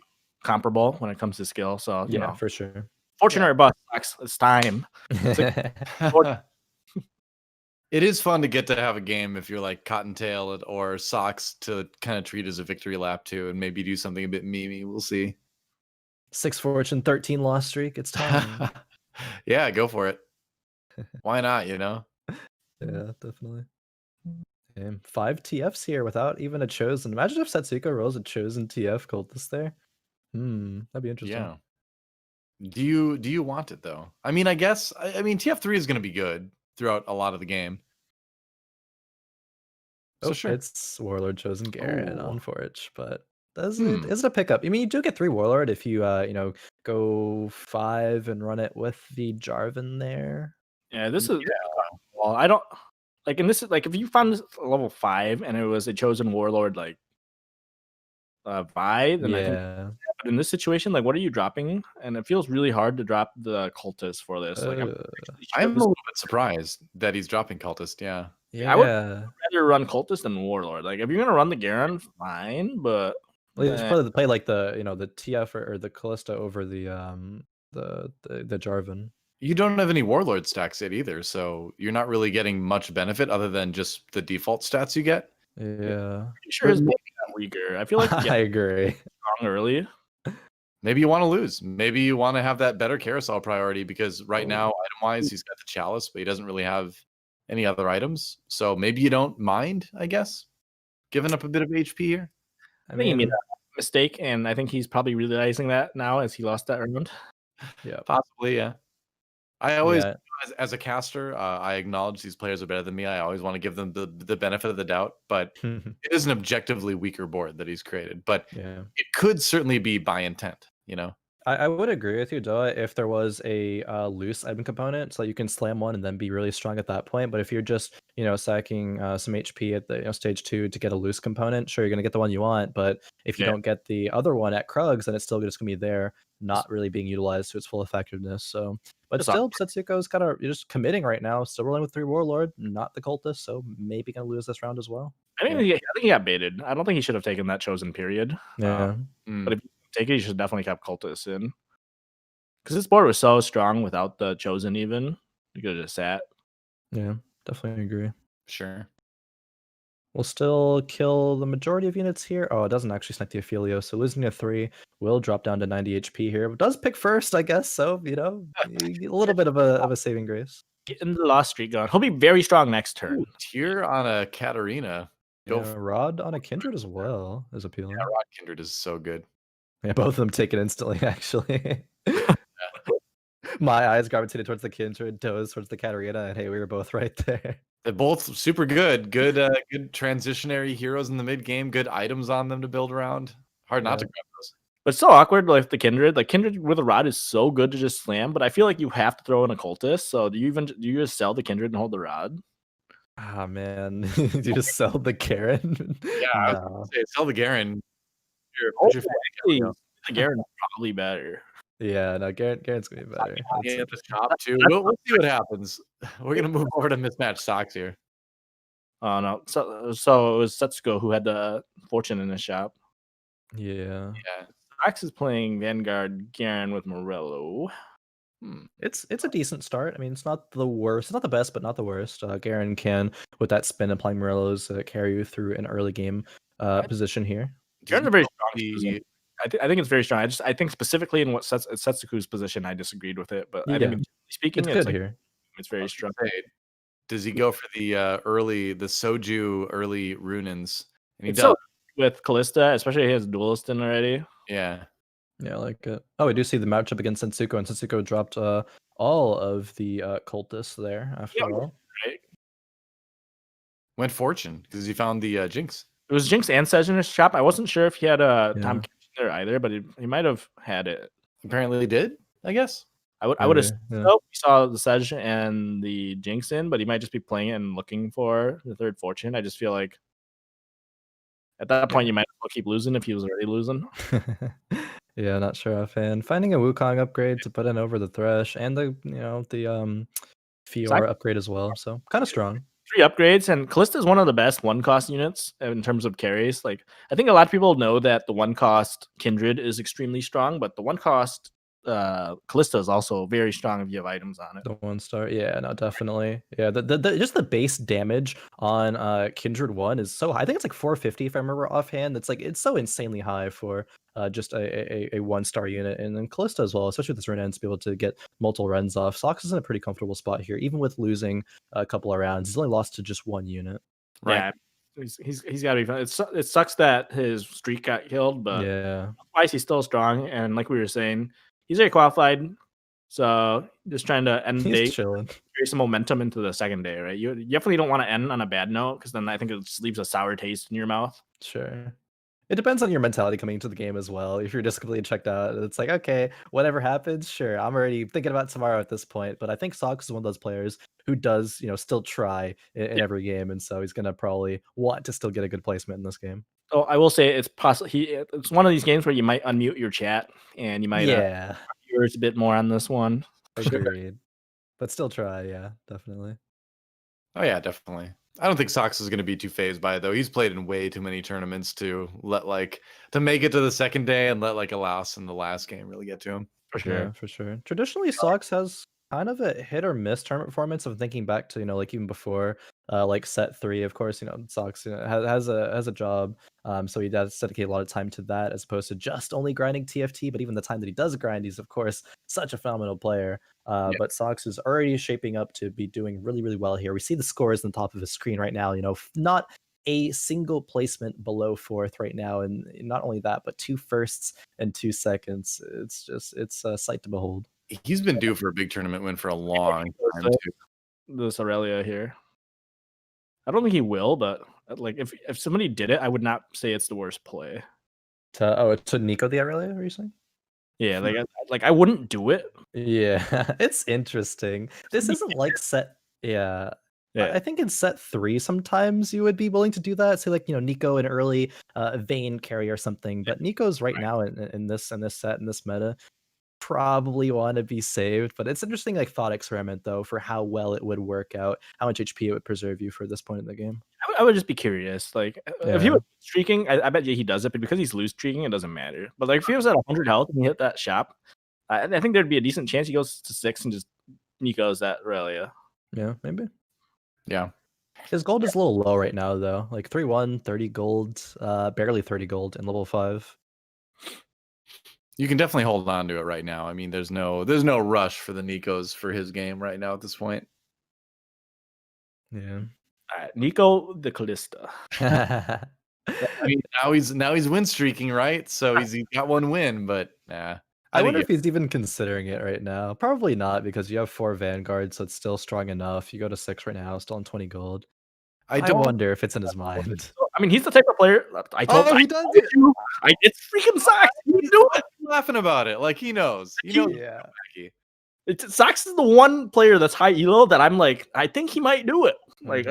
comparable when it comes to skill. So you know, for sure. fortunate or bust, Sox, it's time. It is fun to get to have a game if you're like Cottontail or Socks to kind of treat as a victory lap too, and maybe do something a bit memey. We'll see. 6 fortune, 13 loss streak. It's time. Yeah, go for it. Why not? You know. Yeah, definitely. Okay, 5 TFs here without even a chosen. Imagine if Setsuko rolls a chosen TF cultist there. That'd be interesting. Yeah. Do you want it though? I mean, I guess I mean TF3 is going to be good throughout a lot of the game. So sure. It's Warlord chosen Garen Ooh. on Forge, but is it a pickup? I mean, you do get 3 Warlord if you go 5 and run it with the Jarvan there. Yeah, this is. Well, I don't like, and this is like if you found this level 5 and it was a chosen Warlord like Vi, then I think. But in this situation, like, what are you dropping? And it feels really hard to drop the cultist for this. Like, I'm a little bit surprised that he's dropping cultist. Yeah. I would rather run cultist than warlord. Like, if you're gonna run the Garen, fine, but you just probably play like the the TF or the Callista over the Jarvan. You don't have any warlord stacks yet either, so you're not really getting much benefit other than just the default stats you get. Yeah, sure his got weaker. I feel like I agree. Strong early. Maybe you want to lose. Maybe you want to have that better carousel priority because right now, item-wise, he's got the chalice, but he doesn't really have any other items. So maybe you don't mind, I guess, giving up a bit of HP here. I think he made a mistake, and I think he's probably realizing that now as he lost that round. Yeah, possibly. Yeah. I always, as a caster, I acknowledge these players are better than me. I always want to give them the benefit of the doubt, but it is an objectively weaker board that he's created. But it could certainly be by intent, you know? I would agree with you, Doa, if there was a loose item component, so you can slam one and then be really strong at that point. But if you're just, sacking some HP at the stage 2 to get a loose component, sure, you're gonna get the one you want. But if you don't get the other one at Krugs, then it's still just gonna be there, not really being utilized to its full effectiveness. So, but still, Setsuko's kind of just committing right now, still rolling with 3 Warlord, not the Cultist, so maybe gonna lose this round as well. I think he got baited. I don't think he should have taken that chosen period. Yeah, but if you take it, you should definitely kept Cultist in. Because this board was so strong without the chosen even. You could have just sat. Yeah, definitely agree. Sure. We'll still kill the majority of units here. Oh, it doesn't actually snipe the Ophelio, so losing a 3 will drop down to 90 HP here. It does pick first, I guess, so, a little bit of a saving grace. Getting the lost streak going. He'll be very strong next turn. Tier on a Katarina. Rod on a Kindred as well is appealing. Yeah, Rod Kindred is so good. Yeah, both of them take it instantly, actually. My eyes gravitated towards the Kindred, toes towards the Katarina, and hey, we were both right there. They're both super good. Good transitionary heroes in the mid game. Good items on them to build around. Hard not to grab those. But it's so awkward like the Kindred. Like Kindred with a rod is so good to just slam, but I feel like you have to throw in a cultist. So do you just sell the Kindred and hold the rod? Ah man, do you just sell the Garen? Yeah, I was gonna say, sell the Garen. The Garen is probably better. Yeah, no, Garen's gonna be better. Yeah, the shop too. We'll see what happens. We're gonna move over to mismatched socks here. Oh no, so it was Setsuko who had the fortune in the shop. Yeah. Socks is playing Vanguard Garen with Morello. It's a decent start. I mean, it's not the worst. It's not the best, but not the worst. Garen can, with that spin, applying Morello's, carry you through an early game position here. Garen's a very strong. I think it's very strong. I think specifically in what Setsuku's position, I disagreed with it, but I think speaking, it's good here. It's very strong. Does he go for the Soju early Runins? And he does. So with Callista, especially he has Duelist in already. Yeah, I like it. Oh, we do see the matchup against Setsuko, and Setsuko dropped all of the cultists there after all. Right. Went fortune because he found the Jinx. It was Jinx and Sej in his shop. I wasn't sure if he had a Tom there either, but he might have had it. Apparently, he did. I guess. I would have. We saw the Sej and the Jinx in, but he might just be playing it and looking for the third fortune. I just feel like at that point you might as well keep losing if he was already losing. Yeah, not sure offhand. Finding a Wukong upgrade to put in over the Thresh and the Fiora upgrade as well. So kind of strong. 3 upgrades, and Callista is one of the best one-cost units in terms of carries. Like, I think a lot of people know that the one-cost Kindred is extremely strong, but the one-cost Callista is also very strong if you have items on it. The 1-star, yeah, no, definitely, yeah. The just the base damage on Kindred 1 is so high. I think it's like 450 if I remember offhand. It's so insanely high for just a 1-star unit, and then Callista as well, especially with this Renan to be able to get multiple runs off. Sox is in a pretty comfortable spot here, even with losing a couple of rounds. He's only lost to just 1 unit. Right. Yeah, he's got to be fun. It sucks that his streak got killed, but yeah, otherwise he's still strong. And like we were saying, he's already qualified, so just trying to end the day, chilling, carry some momentum into the second day, right? You definitely don't want to end on a bad note, because then I think it just leaves a sour taste in your mouth. Sure. It depends on your mentality coming into the game as well. If you're just completely checked out, it's like, okay, whatever happens, sure. I'm already thinking about tomorrow at this point. But I think Sox is one of those players who does, still try in every game, and so he's gonna probably want to still get a good placement in this game. Oh, I will say it's possible. It's one of these games where you might unmute your chat and you might viewers a bit more on this one. Agreed. But still try, yeah, definitely. Oh yeah, definitely. I don't think Sox is going to be too phased by it, though. He's played in way too many tournaments to make it to the second day and let a loss in the last game really get to him. For sure. Yeah, for sure. Traditionally, Sox has kind of a hit or miss tournament performance. Of thinking back to like even before like set 3, of course, Sox has a job, so he does dedicate a lot of time to that as opposed to just only grinding TFT. But even the time that he does grind, he's of course such a phenomenal player. But Sox is already shaping up to be doing really, really well here. We see the scores on the top of his screen right now. Not a single placement below 4th right now, and not only that, but 2 firsts and 2 seconds. It's a sight to behold. He's been due for a big tournament win for a long time too. This Aurelia here, I don't think he will, but like if somebody did it, I would not say it's the worst play. To Nico the Aurelia, are you saying? Yeah, like I wouldn't do it. Yeah, it's interesting. This isn't like set. Yeah. I think in set 3 sometimes you would be willing to do that. Say like Nico an early Vayne carry or something. But Nico's right now in this set in this meta probably want to be saved. But it's interesting like thought experiment though for how well it would work out, how much HP it would preserve you for this point in the game. I would just be curious. Like if he was streaking, I bet you he does it, but because he's loose streaking, it doesn't matter. But like if he was at 100 health and he hit that shop, I think there'd be a decent chance he goes to 6 and just Nico's that Aurelia. Yeah, maybe. Yeah. His gold is a little low right now though. Like 3-1, 30 gold, barely 30 gold in level 5. You can definitely hold on to it right now. I mean, there's no rush for the Nikos for his game right now at this point. Yeah. All right, Nico the Callista. I mean, now he's win streaking, right? So he's got 1 win, but nah. I wonder if he's even considering it right now. Probably not, because you have 4 Vanguards, so it's still strong enough. You go to 6 right now, still on 20 gold. I wonder if it's in his mind. I mean, he's the type of player. He does it. It's freaking Sox. He's laughing about it, like he knows. Yeah. Sox is the one player that's high elo that I'm like, I think he might do it. Like,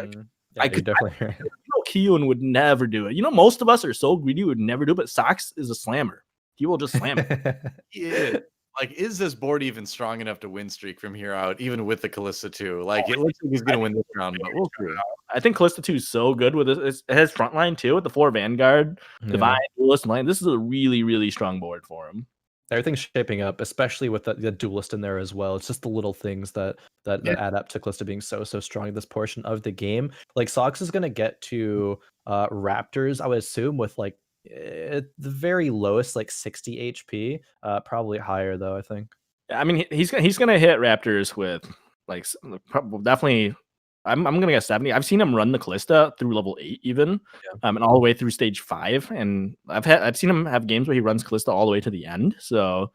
I could definitely. Kien would never do it. Most of us are so greedy, would never do it. But Sox is a slammer. He will just slam it. Yeah. Like, is this board even strong enough to win streak from here out, even with the Callista 2? Like, it looks like he's going to win this round, but we'll see. I think Callista 2 is so good with this. It has frontline too, with the 4 Vanguard, Divine, Duelist line. This is a really, really strong board for him. Everything's shaping up, especially with the Duelist in there as well. It's just the little things that add up to Callista being so strong in this portion of the game. Like, Sox is going to get to Raptors, I would assume, with like at the very lowest, like 60 HP, probably higher though, I think. I mean, he's gonna hit Raptors with like definitely. I'm gonna get 70. I've seen him run the Callista through level 8 even, and all the way through stage 5. And I've seen him have games where he runs Callista all the way to the end. So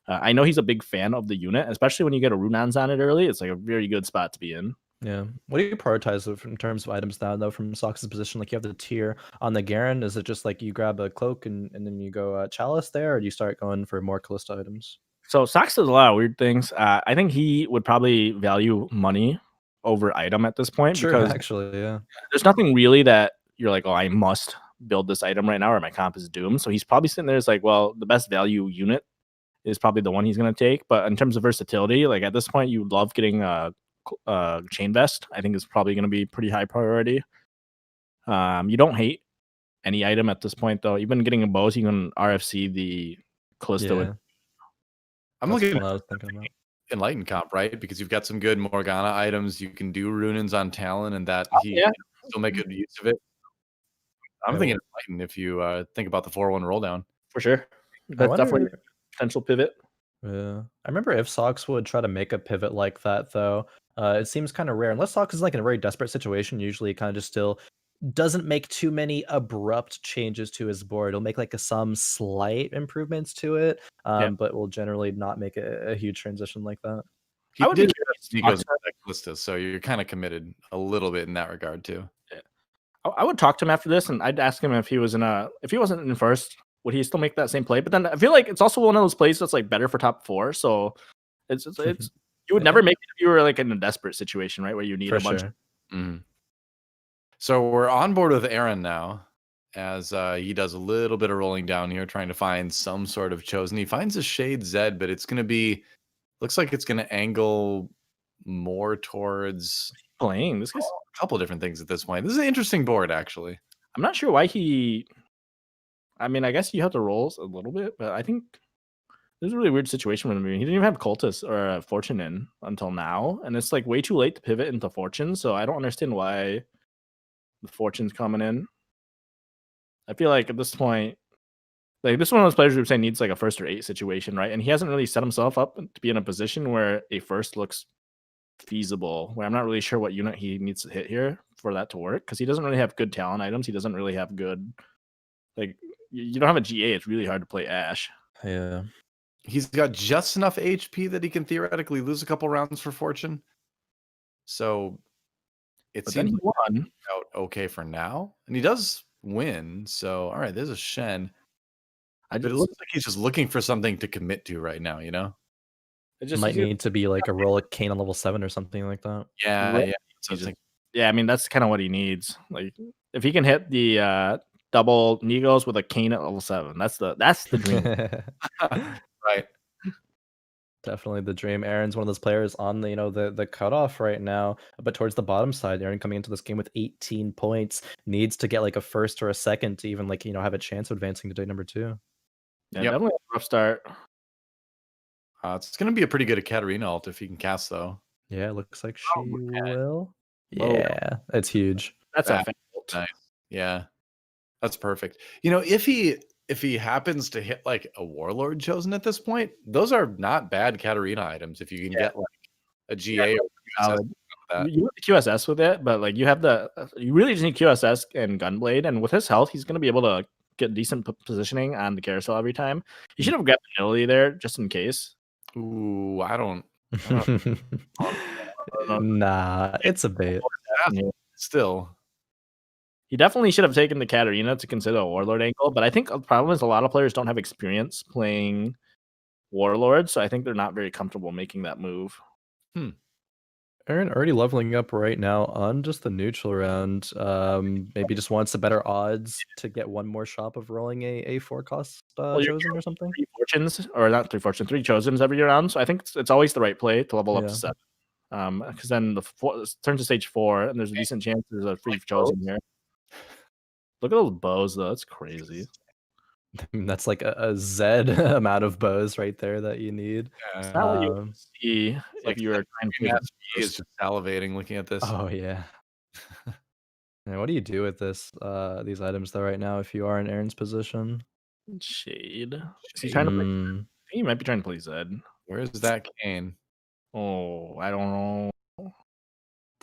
I know he's a big fan of the unit, especially when you get a Runans on it early. It's like a very good spot to be in. Yeah. What do you prioritize in terms of items now, though, from Sox's position? Like, you have the tier on the Garen. Is it just like you grab a cloak and then you go Chalice there, or do you start going for more Callista items? So Sox does a lot of weird things. I think he would probably value money over item at this point. Sure, because actually, yeah. There's nothing really that you're like, oh, I must build this item right now or my comp is doomed. So he's probably sitting there as like, well, the best value unit is probably the one he's going to take. But in terms of versatility, like at this point, you love getting chain vest, I think is probably going to be pretty high priority. You don't hate any item at this point, though. Even getting a bow, you can RFC the Callisto. Yeah. I'm That's looking what I was thinking about. Enlighten comp, right? Because you've got some good Morgana items. You can do Runins on Talon, and that he yeah. can still make good use of it. I'm Yeah, thinking Enlighten if you think about the 4-1 roll down. For sure. I That's definitely wonder. a potential pivot. Yeah, I remember if Sox would try to make a pivot like that, though. It seems kind of rare. Unless Sox is like in a very desperate situation, usually kind of just still doesn't make too many abrupt changes to his board. He'll make like some slight improvements to it, but will generally not make a huge transition like that. He I would be did curious to he talk goes to- into that Callisto, so you're kind of committed a little bit in that regard too. I would talk to him after this, and I'd ask him if he wasn't in first, would he still make that same play? But then I feel like it's also one of those plays that's like better for top 4. So it's you would never make it if you were like in a desperate situation, right, where you need For a bunch. sure. So we're on board with Aaron now, as he does a little bit of rolling down here, trying to find some sort of chosen. He finds a Shade Zed, but it's going to be, looks like it's going to angle more towards Playing this guy's. a couple different things at this point. This is an interesting board, actually. I'm not sure why he. I mean, I guess you have to roll a little bit, but I think there's a really weird situation with him. He didn't even have Cultist or Fortune in until now, and it's like way too late to pivot into Fortune. So I don't understand why the Fortune's coming in. I feel like at this point, like this is one of those players we would say needs like a first or 8 situation, right? And he hasn't really set himself up to be in a position where a first looks feasible. Where I'm not really sure what unit he needs to hit here for that to work, because he doesn't really have good talent items. He doesn't really have good, like, you don't have a GA. It's really hard to play Ashe. Yeah. He's got just enough HP that he can theoretically lose a couple rounds for Fortune. So it But then seems he won. out okay for now. And he does win. So, all right, there's a Shen. But it looks like he's just looking for something to commit to right now, you know? It just Might need to be like a roll of Kane on level 7 or something like that. Yeah, Right. yeah. Yeah, I mean, that's kind of what he needs. Like, if he can hit the double Negos with a Kane at level 7, that's the dream. Right. Definitely the dream. Aaron's one of those players on the the cutoff right now, but towards the bottom side. Aaron coming into this game with 18 points, needs to get like a first or a second to even like have a chance of advancing to day number 2. Yeah, definitely a rough start. It's going to be a pretty good Katarina ult if he can cast, though. Yeah, it looks like she will. Oh. Yeah, it's huge. That's a fact. Nice. Yeah, that's perfect. You know, if he happens to hit like a Warlord chosen at this point, those are not bad Katarina items. If you can get like a GA or QSS with that. You have the QSS with it, but like you really just need QSS and Gunblade, and with his health, he's going to be able to get decent positioning on the carousel every time. He should have grabbed Vanillity there just in case. Ooh, I don't Nah, it's a bait. Still. He definitely should have taken the Katarina to consider a Warlord angle, but I think the problem is a lot of players don't have experience playing Warlord, so I think they're not very comfortable making that move. Aaron already leveling up right now on just the neutral round. Maybe just wants a better odds to get one more shop of rolling a 4 cost chosen or something. 3 fortunes, or not 3 fortunes, 3 chosens every round. So I think it's always the right play to level up to 7. Because then turns to stage 4, and there's a decent chance there's a free chosen here. Look at those bows, though. That's crazy. I mean, that's like a Z amount of bows right there that you need. It's not what you see if you were trying to. He is just salivating looking at this. Oh yeah. And what do you do with these items though right now if you are in Aaron's position? Shade. Is he trying to play? I think he might be trying to play Zed. Where's that Kane? Oh, I don't know.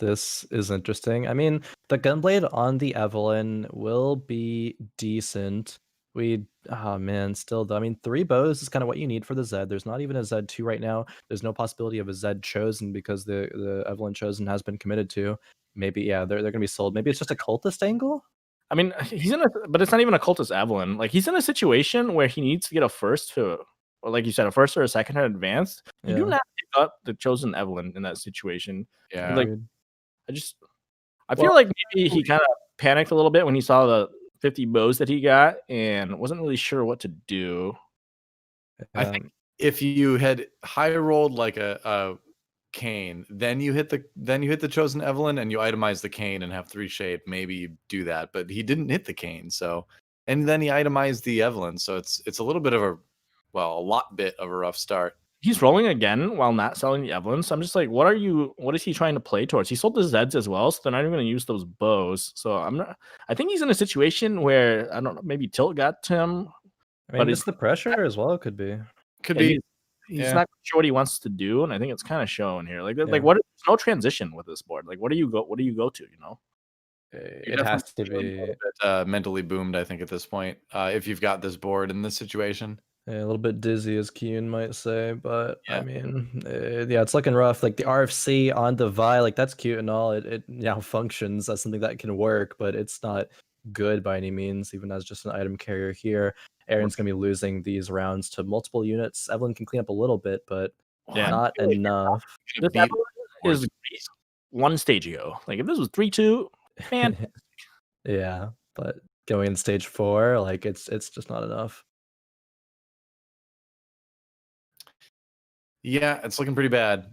This is interesting. I mean, the Gunblade on the Evelyn will be decent. Still though. I mean, 3 bows is kind of what you need for the Zed. There's not even a Z2 right now. There's no possibility of a Zed chosen because the Evelyn chosen has been committed to. Maybe, they're gonna be sold. Maybe it's just a cultist angle. I mean, but it's not even a cultist Evelyn. Like, he's in a situation where he needs to get a first or like you said, a first or a second to advance. You do not pick up the chosen Evelyn in that situation. Yeah. Like, I feel like maybe he kind of panicked a little bit when he saw the 50 bows that he got and wasn't really sure what to do. I think if you had high rolled like a Kien, then you hit the chosen Evelyn and you itemize the Kien and have 3 shade. Maybe you do that, but he didn't hit the Kien, so and then he itemized the Evelyn, so it's a little bit of a rough start. He's rolling again while not selling the Evelyn. So I'm just like, what is he trying to play towards? He sold the Zeds as well, so they're not even going to use those bows. So I think he's in a situation where, I don't know, maybe tilt got to him. I mean, it's the pressure as well. Could be. He's not sure what he wants to do, and I think it's kind of showing here. Like what? There's no transition with this board. Like, what do you go to? You know, it has to be a bit, mentally boomed. I think at this point, if you've got this board in this situation. Yeah, a little bit dizzy, as Kien might say, but I mean, it's looking rough. Like the RFC on the Vi, like that's cute and all. It now functions as something that can work, but it's not good by any means, even as just an item carrier here. Aaron's going to be losing these rounds to multiple units. Evelyn can clean up a little bit, but not enough. This Evelyn is one stage ago. Like if this was 3-2, man. Yeah, but going in stage 4, like it's just not enough. Yeah, it's looking pretty bad.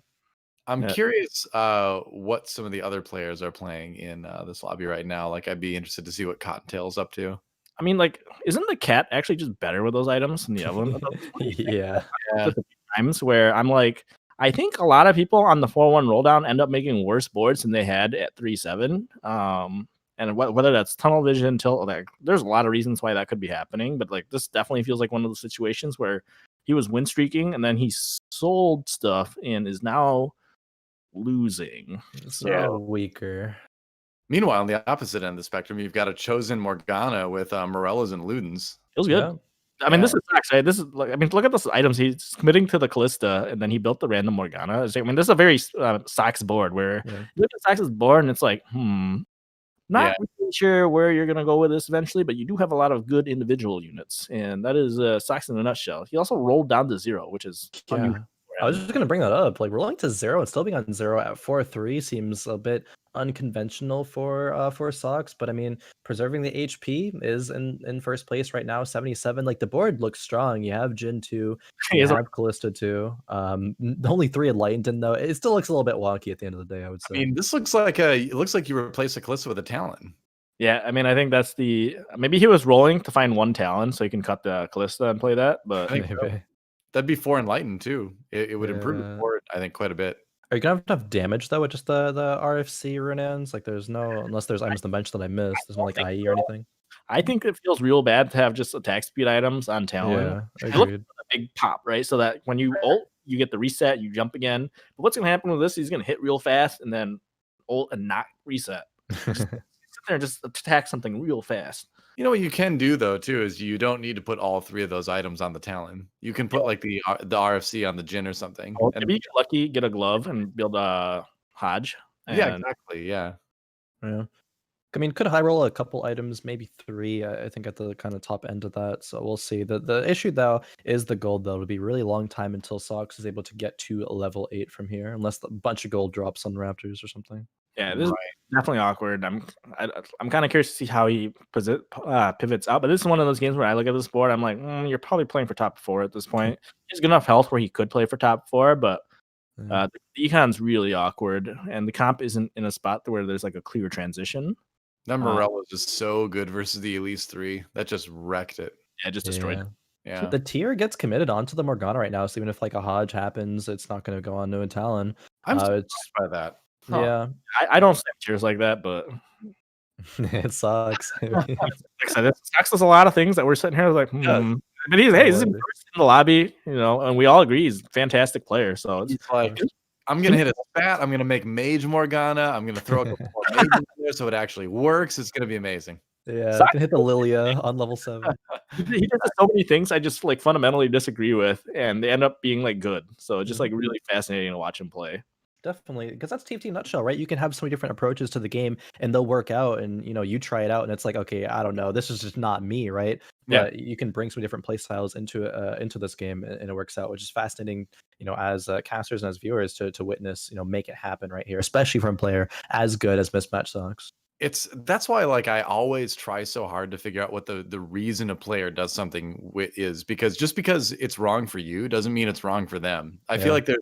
I'm curious what some of the other players are playing in this lobby right now. Like, I'd be interested to see what Cottontail's up to. I mean, like, isn't the cat actually just better with those items than the Evelyn? Yeah. Times where I'm like, I think a lot of people on the 4-1 roll down end up making worse boards than they had at 3-7. And whether that's tunnel vision, tilt, like, there's a lot of reasons why that could be happening. But like, this definitely feels like one of those situations where he was win streaking and then he sold stuff and is now losing. So weaker. Meanwhile, on the opposite end of the spectrum, you've got a chosen Morgana with Morellas and Ludens. Feels good. Yeah. I mean, this is right? This is like, I mean, look at those items. He's committing to the Callista, and then he built the random Morgana. I mean, this is a very Sox board where you look at Sox's board, and it's like, not really sure where you're gonna go with this eventually, but you do have a lot of good individual units, and that is Sox in a nutshell. He also rolled down to 0, which is unusual. I was just gonna bring that up. Like rolling to 0 and still being on 0 at 4-3 seems a bit unconventional for Sox, but I mean, preserving the HP is in first place right now, 77. Like the board looks strong. You have Jin 2, you have Callista 2. Only 3 enlightened though. It still looks a little bit wonky at the end of the day, I would say. I mean, this looks like you replace a Callista with a Talon. Yeah, I mean, I think that's maybe he was rolling to find 1 Talon so he can cut the Callista and play that, but that'd be 4 enlightened too. It would improve the board, I think, quite a bit. Are you gonna have enough damage though with just the RFC Runans? Like there's no, unless there's items on the bench that I missed. There's no like IE or anything. I think it feels real bad to have just attack speed items on Talon. Yeah, it looks like a big pop, right? So that when you ult, you get the reset, you jump again. But what's gonna happen with this? He's gonna hit real fast and then ult and not reset. Just sit there and just attack something real fast. You know what you can do though too is you don't need to put all 3 of those items on the Talon. You can put like the RFC on the Jin or something. And maybe you get lucky, get a glove, and build a Hodge. Yeah, exactly. Yeah. I mean, could high roll a couple items, maybe 3. I think at the kind of top end of that. So we'll see. The issue though is the gold though. It'll be a really long time until Sox is able to get to level 8 from here, unless a bunch of gold drops on Raptors or something. Yeah, this is definitely awkward. I'm kind of curious to see how he pivots out. But this is one of those games where I look at this board, I'm like, you're probably playing for top 4 at this point. He's good enough health where he could play for top 4, but the econ's really awkward, and the comp isn't in a spot where there's like a clear transition. That Morello is just so good versus the Elise 3. That just wrecked it. Yeah, just destroyed it. Yeah. So the tier gets committed onto the Morgana right now, so even if like a Hodge happens, it's not going to go on to a Talon. I'm surprised by that. Yeah, I don't set tiers like that, but it sucks. Sox does a lot of things that we're sitting here like, But he's this is in the lobby, and we all agree he's a fantastic player. So it's like, I'm gonna hit a spat. I'm gonna make Mage Morgana. I'm gonna throw a couple more mages in there so it actually works. It's gonna be amazing. Yeah, I can hit the Lilia on level 7. He does so many things I just like fundamentally disagree with, and they end up being like good. So it's just like really fascinating to watch him play. Definitely, because that's TFT nutshell, right? You can have so many different approaches to the game, and they'll work out. And you try it out, and it's like, okay, I don't know, this is just not me, right? Yeah, but you can bring some different play styles into this game, and it works out, which is fascinating. As casters and as viewers to witness, make it happen right here, especially from a player as good as Mismatch Sox. That's why like I always try so hard to figure out what the reason a player does something is, because just because it's wrong for you doesn't mean it's wrong for them. I feel like there's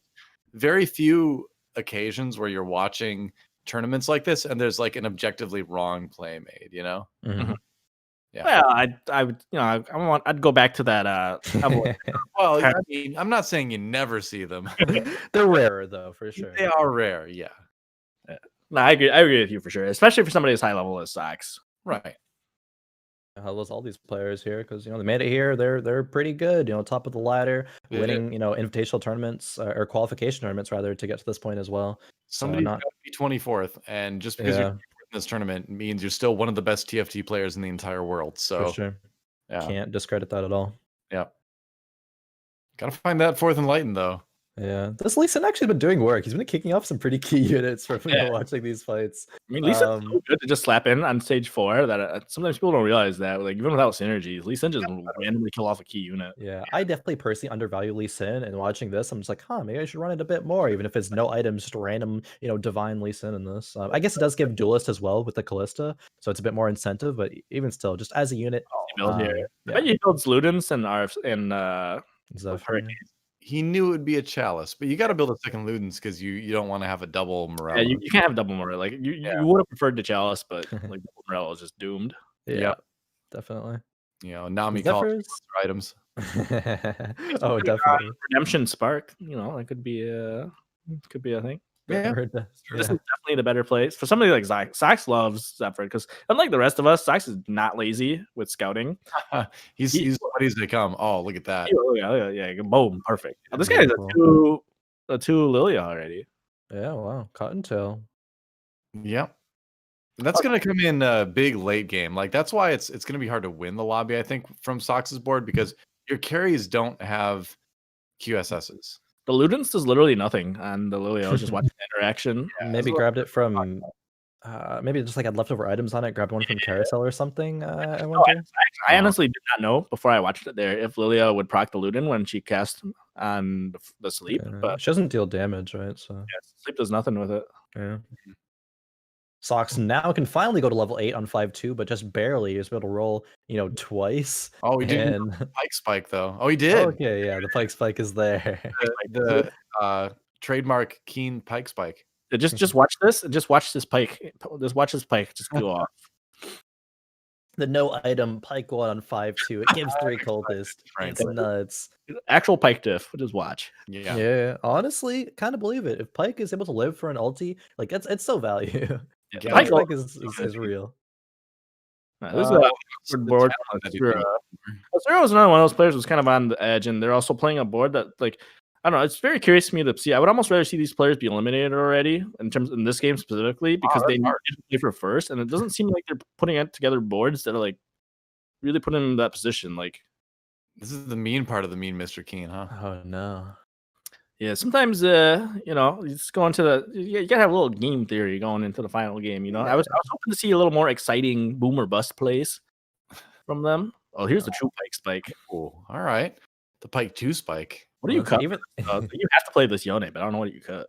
very few occasions where you're watching tournaments like this and there's like an objectively wrong play made, you know? Mhm. Yeah. Well, I would, I'd go back to that. Well, I mean, I'm not saying you never see them. They're rarer though, for sure. They are rare, yeah. No, I agree with you for sure, especially for somebody as high level as Sox. Right. How was all these players here? Because they made it here. They're pretty good. Top of the ladder, Yeah. winning invitational tournaments or qualification tournaments rather to get to this point as well. Somebody's not- got to be 24th, and just because you're in this tournament means you're still one of the best TFT players in the entire world. So For sure, yeah, can't discredit that at all. yeah. Gotta find that fourth enlightened though. Yeah, this Lee Sin actually been doing work. He's been kicking off some pretty key units from watching these fights. I mean, Lee Sin's so good to just slap in on stage 4 that sometimes people don't realize that. Like, even without synergies, Lee Sin just randomly kill off a key unit. Yeah, I definitely personally undervalue Lee Sin, and watching this, I'm just like, maybe I should run it a bit more, even if it's no items, just random, divine Lee Sin in this. I guess it does give duelist as well with the Callista, so it's a bit more incentive, but even still, just as a unit. I bet he builds Ludens and Zephyr. He knew it would be a chalice, but you got to build a second Ludens because you don't want to have a double morale. Yeah, you can't have double morale. Like you would have preferred the chalice, but like double morale is just doomed. Yeah, definitely. Nami calls for items. Oh, definitely. Redemption Spark. That could be a thing. Yeah. This is definitely the better place for somebody like Zach. Sox loves Zephyr because unlike the rest of us, Sox is not lazy with scouting. he's what as they come. Oh, look at that. Yeah, boom, perfect. This guy is a two Lilia already. Yeah, wow, Cottontail. Yep. That's gonna come in a big late game. Like that's why it's gonna be hard to win the lobby, I think, from Sox's board because your carries don't have QSSs. The Ludens does literally nothing on the Lilia. I was just watching the interaction. Maybe grabbed it from maybe just like had leftover items on it, grabbed one from Carousel or something. I honestly did not know before I watched it there if Lilia would proc the Luden when she cast on the sleep, but she doesn't deal damage, right? So sleep does nothing with it. Yeah. Sox now can finally go to level 8 on 5-2, but just barely. He was able to roll, twice. Oh, he didn't Pike Spike though. Oh, he did. Okay, yeah, the Pike Spike is there. The trademark Kien Pike Spike. Just watch this. Just watch this Pike. Just watch this Pike just go off. The no item Pike 1 on 5-2. It gives 3 cultists. It's nuts. Actual Pike diff. Just watch. Yeah. Honestly, kind of believe it. If Pike is able to live for an ulti, like it's so value. Yeah, Pike is real. This is a board. Zero is another one of those players who's kind of on the edge, and they're also playing a board that, like, I don't know. It's very curious to me to see. I would almost rather see these players be eliminated already in this game specifically because they need to play for first, and it doesn't seem like they're putting together boards that are like really putting them in that position. Like, this is the mean part of the mean Mr. Kien, huh? Oh no. Yeah, sometimes you just go into you gotta have a little game theory going into the final game. I was hoping to see a little more exciting boom or bust plays from them. Oh, here's the true Pike Spike. Cool. All right, the Pike 2 Spike. What do you cut? You have to play this Yone, but I don't know what you cut.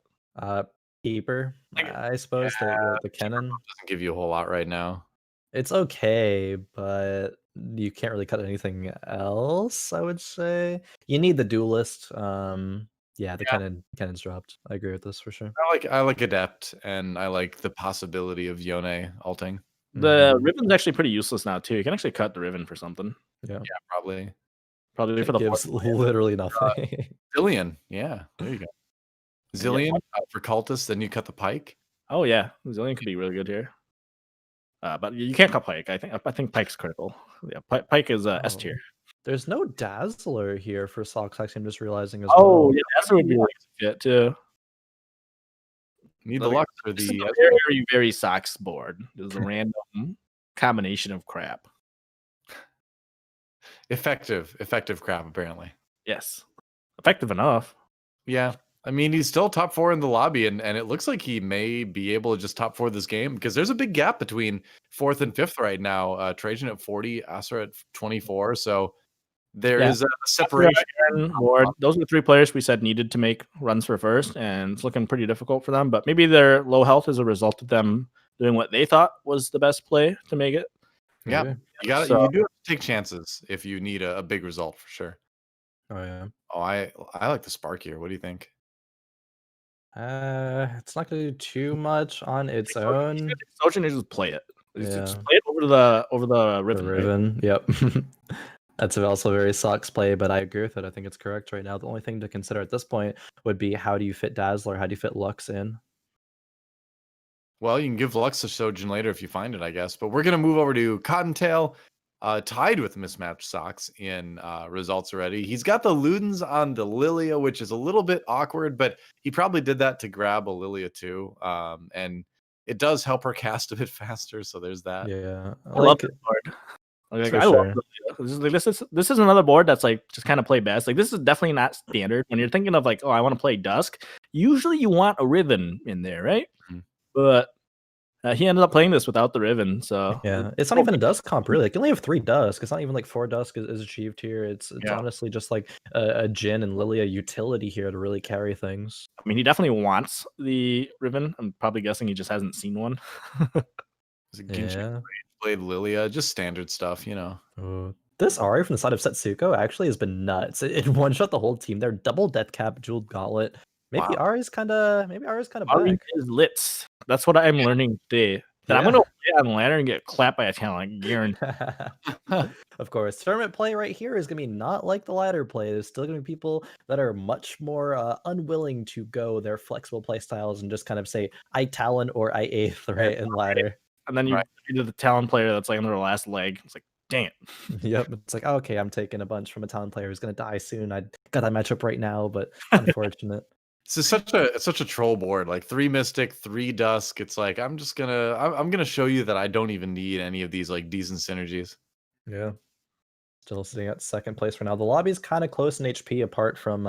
Keeper, I suppose. The cannon doesn't give you a whole lot right now. It's okay, but you can't really cut anything else. I would say you need the duelist. The cannon's dropped. I agree with this for sure. I like Adept, and I like the possibility of Yone ulting. The Riven's actually pretty useless now too. You can actually cut the Riven for something. Yeah, probably for the gives literally nothing. Zillion, yeah, there you go. Zillion for cultists, then you cut the Pike. Oh yeah, Zillion could be really good here. But you can't cut Pike. I think Pike's critical. Yeah, Pike is S tier. There's no Dazzler here for Sox. Actually, I'm just realizing as well. Oh, yeah, Dazzler would be like fit too. Need the luck for the very, very Sox board. There's a random combination of crap. Effective crap, apparently. Yes. Effective enough. Yeah. I mean, he's still top 4 in the lobby, and it looks like he may be able to just top 4 this game because there's a big gap between 4th and 5th right now. Trajan at 40, Asra at 24. So there is a separation. Those are the 3 players we said needed to make runs for first, and it's looking pretty difficult for them. But maybe their low health is a result of them doing what they thought was the best play to make it. Yeah, you do have to take chances if you need a big result for sure. Oh yeah. Oh, I like the spark here. What do you think? It's not gonna do too much on its own. Explosion is just play it. Just Yeah. play it over the Riven. The Right? Riven, yep. That's also a very sucks play, but I agree with it. I think it's correct right now. The only thing to consider at this point would be how do you fit Dazzler? How do you fit Lux in? Well, you can give Lux a Shojin later if you find it, I guess. But we're gonna move over to Cottontail, tied with Mismatched Socks in results already. He's got the Ludens on the Lilia, which is a little bit awkward, but he probably did that to grab a Lilia too. And it does help her cast a bit faster, so there's that. Yeah, I love this board. Like, I love this is another board that's like just kind of play best. Like this is definitely not standard. When you're thinking of like, oh, I want to play Dusk, usually you want a Riven in there, right? Mhm. But he ended up playing this without the Riven, so yeah, it's not even a Dusk comp really. Like, you only have 3 Dusk. It's not even like 4 Dusk is achieved here. It's honestly just like a Jhin and Lilia utility here to really carry things. I mean, he definitely wants the Riven. I'm probably guessing he just hasn't seen one. Yeah. Blade Lilia, just standard stuff, you know. Ooh. This Ari from the side of Setsuko actually has been nuts. It one-shot the whole team. They're double death cap, jeweled gauntlet. Maybe Ari's kind of Ari back. is lit. That's what I'm learning today. That I'm gonna play on ladder and get clapped by a talent, guaranteed. Of course, tournament play right here is gonna be not like the ladder play. There's still gonna be people that are much more unwilling to go their flexible play styles and just kind of say I Talon or I Eighth right in ladder. And then you do the talent player that's like on their last leg. It's like, dang it. Yep. It's like, okay, I'm taking a bunch from a talent player who's gonna die soon. I got that matchup right now, but unfortunate. This is such a troll board. Like 3 Mystic, 3 Dusk. It's like I'm gonna show you that I don't even need any of these like decent synergies. Yeah. Still sitting at second place for now. The lobby's kind of close in HP apart from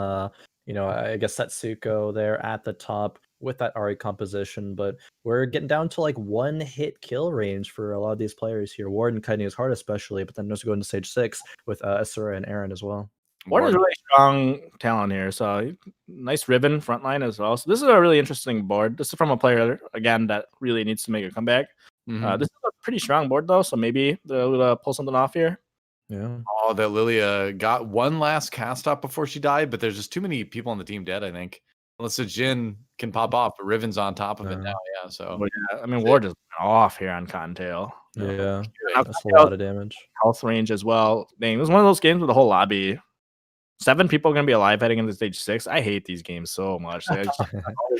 you know, I guess Setsuko there at the top with that Ari composition, but we're getting down to like 1-hit kill range for a lot of these players here. Warden cutting his heart especially, but then also going to stage 6 with Asura and Aaron as well. Warden is really strong talent here, so nice Riven frontline as well. So this is a really interesting board. This is from a player again that really needs to make a comeback. This is a pretty strong board though, so maybe they'll pull something off here. Yeah. Oh, that Lilia got one last cast off before she died, but there's just too many people on the team dead, I think. Unless the Jhin can pop off, but Riven's on top of it now, yeah. So I mean, Ward is off here on Cottontail. Yeah, that's a lot of damage. Health range as well. Dang, it was one of those games with the whole lobby. 7 people are gonna be alive heading into stage 6. I hate these games so much. It's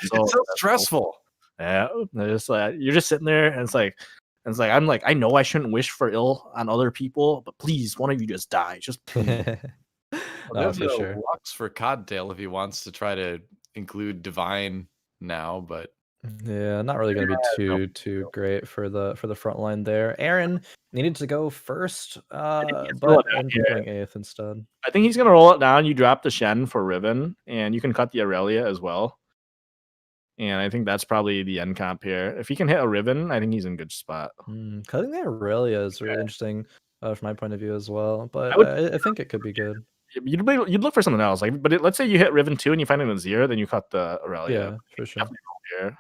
so stressful. Yeah, just you're just sitting there, and it's like I'm like, I know I shouldn't wish for ill on other people, but please, one of you just die. Just please. Well, for sure. Lux for Codtail if he wants to try to include Divine now, but yeah, not really going to be too great for the front line there. Aaron needed to go first, but ended up going 8th instead. I think he's going to roll it down. You drop the Shen for Riven, and you can cut the Aurelia as well. And I think that's probably the end comp here. If he can hit a Riven, I think he's in good spot. Cutting the Aurelia is really interesting from my point of view as well, but I think it could be good. You'd look for something else, like, but let's say you hit Riven 2 and you find it in 0, then you cut the Aurelia. Yeah, for sure.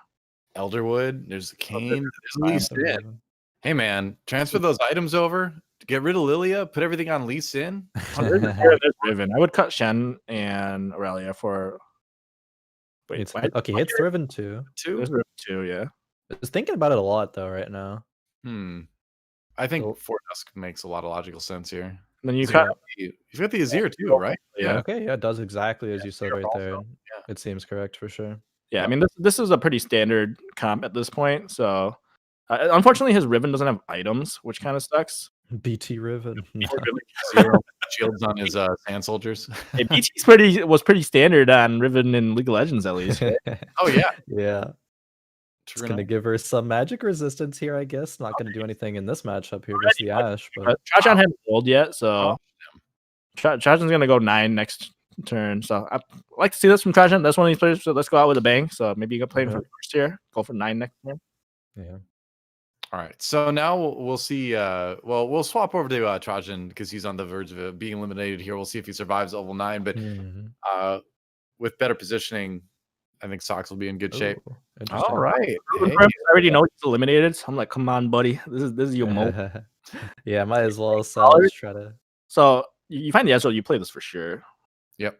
Elderwood, there's a Kien, there's Lee Sin. Hey man, transfer those items over, get rid of Lilia, put everything on Lee Sin. There's Riven. I would cut Shen and Aurelia for. Wait, okay, hits Riven 2. There's Riven 2, yeah. I was thinking about it a lot though right now. I think Fort Dusk makes a lot of logical sense here. And then you cut. You've got the Azir too, right? Yeah. Okay. Yeah, it does exactly as you said right there. Yeah. It seems correct for sure. Yeah, I mean this is a pretty standard comp at this point. So unfortunately, his Riven doesn't have items, which kind of sucks. BT Riven. Shields on his sand soldiers. Hey, BT was pretty standard on Riven in League of Legends at least. Right? Oh yeah, yeah. It's gonna give her some magic resistance here, I guess. Not gonna do anything in this matchup here versus the Ashe. But Trajan hasn't rolled yet, so Trajan's gonna go 9 next turn. So I like to see this from Trajan. That's one of these players. So let's go out with a bang. So maybe you can play him for first here. Go for 9 next turn. Yeah. All right. So now we'll see. Well, we'll swap over to Trajan because he's on the verge of being eliminated here. We'll see if he survives level 9. But with better positioning, I think Sox will be in good shape. All right. I already know he's eliminated. So I'm like, come on, buddy. This is your moment. Yeah, might as well try to. So you find the Ezreal, you play this for sure. Yep.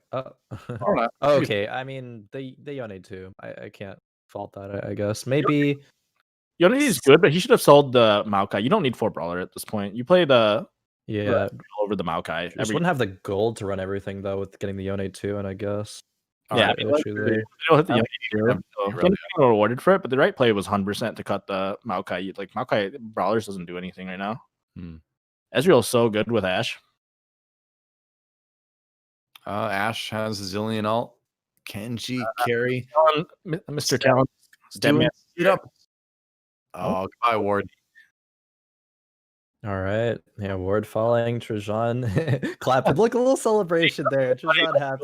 Okay. I mean, the Yone too. I can't fault that. I guess maybe. Yone is good, but he should have sold the Maokai. You don't need 4 brawler at this point. You play the over the Maokai. Just wouldn't have the gold to run everything though with getting the Yone too, and I guess. Yeah, I mean, they don't hit the Yone either, so getting rewarded for it. But the right play was 100% to cut the Maokai. Like Maokai brawlers doesn't do anything right now. Ezreal's so good with Ashe. Ashe has a zillion ult. Kenji carry. Mr. Talent. Doing it up. Oh, goodbye, Ward. All right. Yeah, Ward falling. Trajan clapping. Look, a little celebration there. Trajan happy.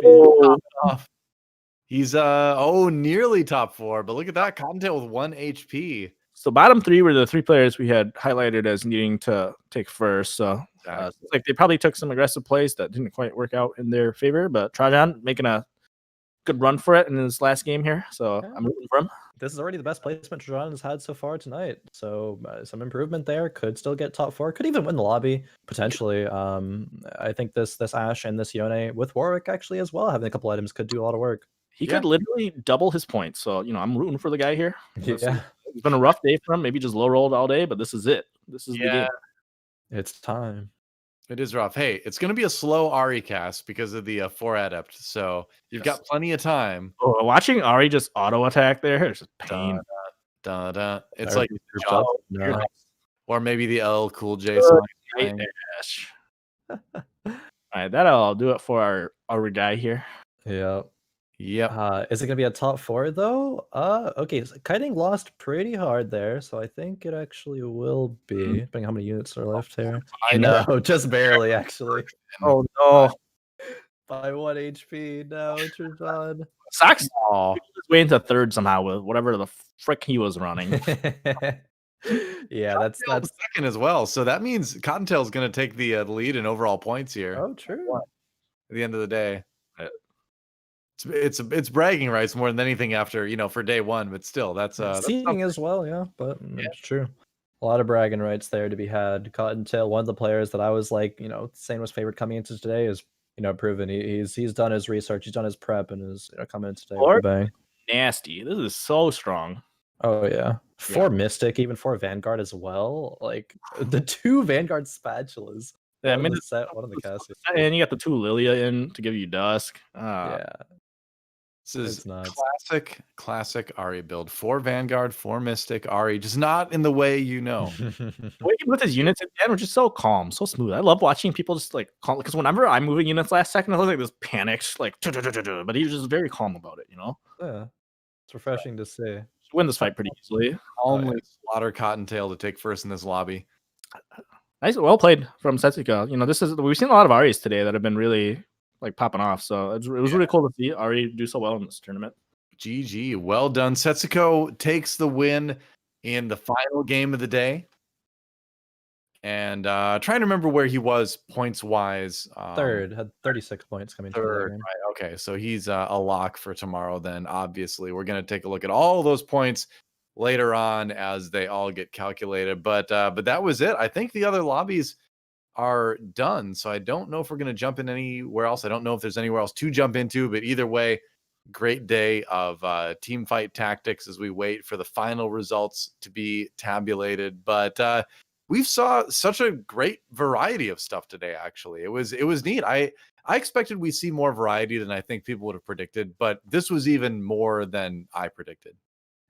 He's nearly top 4, but look at that. Cottontail with 1 HP. So bottom 3 were the 3 players we had highlighted as needing to take first. So like they probably took some aggressive plays that didn't quite work out in their favor, but Trajan making a good run for it in his last game here. So I'm rooting for him. This is already the best placement Trajan has had so far tonight. So some improvement there. Could still get top 4. Could even win the lobby potentially. I think this Ashe and this Yone with Warwick actually as well, having a couple items could do a lot of work. He could literally double his points. So I'm rooting for the guy here. Yeah. It's been a rough day for him. Maybe just low rolled all day, but this is it. This is the game. It's time. It is rough. Hey, it's going to be a slow Ahri cast because of the 4 adept. So you've got plenty of time. Oh, watching Ahri just auto attack there is just pain. It's like or maybe the L Cool J song. All right, that'll do it for our guy here. Yeah. Yep. Is it gonna be a top 4 though? Okay. So Kiting lost pretty hard there, so I think it actually will be. Depending on how many units are left here. I know, just barely actually. Oh no! By 1 HP. No, Trajan. Sox his way into 3rd somehow with whatever the frick he was running. Yeah, that's 2nd as well. So that means Cottontail's going to take the lead in overall points here. Oh, true. At the end of the day. It's bragging rights more than anything after, for day 1, but still that's seeding as well, yeah, but it's true. A lot of bragging rights there to be had. Cottontail, one of the players that I was like, saying was favored coming into today is, proven he's done his research, he's done his prep, and is coming in today with a bang. Nasty. This is so strong. Oh yeah. 4 Mystic, even 4 Vanguard as well. Like the 2 Vanguard spatulas. Yeah, one on the set, one on the Cassie. And you got the 2 Lilia in to give you Dusk. Yeah. This is classic Ahri build. 4 Vanguard, 4 Mystic, Ahri, just not in the way The way he with his units at the end were just so calm, so smooth. I love watching people just like calm, because whenever I'm moving units last second, I was like this panicked, like, but he was just very calm about it, Yeah. It's refreshing to see. Win this fight pretty easily. Calmly slaughter Cottontail to take first in this lobby. Nice, well played from Setsuka. We've seen a lot of Ahris today that have been really popping off. So it was really cool to see Ahri do so well in this tournament. GG. Well done. Setsuko takes the win in the final game of the day. And trying to remember where he was points wise. 3rd, had 36 points coming 3rd, right? Okay, so he's a lock for tomorrow then. Obviously, we're going to take a look at all those points later on as they all get calculated. But that was it. I think the other lobbies are done. So I don't know if we're going to jump in anywhere else. I don't know if there's anywhere else to jump into, but either way, great day of team fight tactics as we wait for the final results to be tabulated. But we've saw such a great variety of stuff today. Actually, it was neat. I expected we see more variety than I think people would have predicted, but this was even more than I predicted.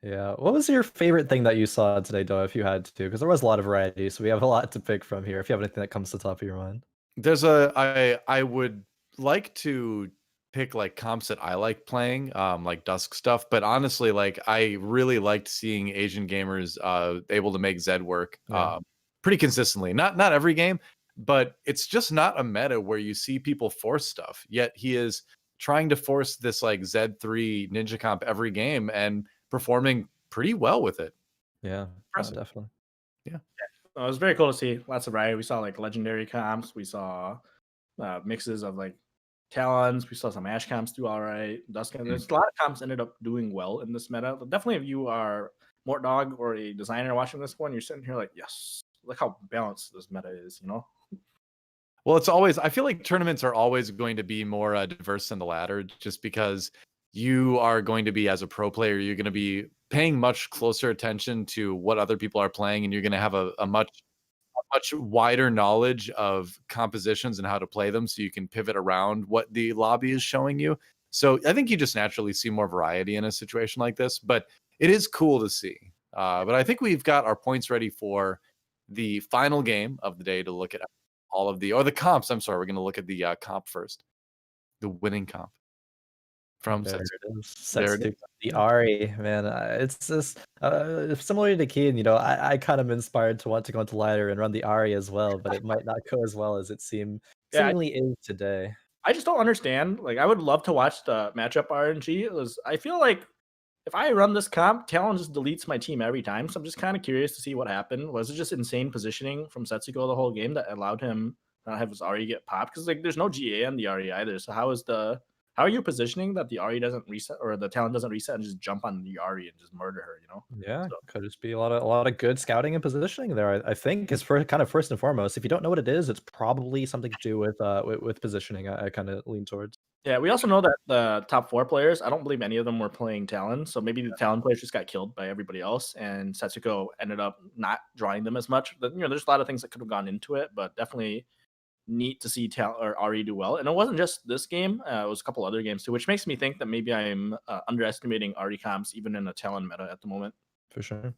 Yeah. What was your favorite thing that you saw today, Doe, if you had to? Because there was a lot of variety, so we have a lot to pick from here. If you have anything that comes to the top of your mind. I would like to pick comps that I like playing, like Dusk stuff. But honestly, I really liked seeing Asian gamers able to make Zed work pretty consistently. Not every game, but it's just not a meta where you see people force stuff. Yet he is trying to force this Z3 ninja comp every game and performing pretty well with it. Yeah, definitely. Yeah. It was very cool to see lots of variety. We saw legendary comps. We saw mixes of Talons. We saw some Ashe comps do all right. Dusk. There's a lot of comps ended up doing well in this meta. But definitely, if you are Mort Dog or a designer watching this one, you're sitting here yes, look how balanced this meta is. Well, it's always, I feel like tournaments are always going to be more diverse than the ladder, just because you are going to be, as a pro player, you're going to be paying much closer attention to what other people are playing, and you're going to have a much wider knowledge of compositions and how to play them, so you can pivot around what the lobby is showing you. So I think you just naturally see more variety in a situation like this, but it is cool to see. But I think we've got our points ready for the final game of the day to look at all of the comps. I'm sorry, we're going to look at the comp first, the winning comp from There Setsuko. it is. There it Setsuko, is. the Ari, man. It's just similar to Kien, I kind of inspired to want to go into ladder and run the Ari as well, but it might not go as well as it Yeah, seemingly is today. I just don't understand. Like, I would love to watch the matchup RNG. I feel like if I run this comp, Talon just deletes my team every time. So I'm just kind of curious to see what happened. Was it just insane positioning from Setsuko the whole game that allowed him not have his Ari get popped? Because like there's no GA on the Ari either. So how are you positioning that the Ari doesn't reset or the Talon doesn't reset and just jump on the Ari and just murder her? Yeah, So, could just be a lot of good scouting and positioning there. I think is kind of first and foremost. If you don't know what it is, it's probably something to do with positioning. I kind of lean towards. yeah, we also know that the top 4 players, I don't believe any of them were playing Talon. So maybe the Talon players just got killed by everybody else, and Setsuko ended up not drawing them as much. But, there's a lot of things that could have gone into it, but definitely neat to see Ari do well. And it wasn't just this game; it was a couple other games too, which makes me think that maybe I'm underestimating Ari comps even in a Talon meta at the moment. For sure.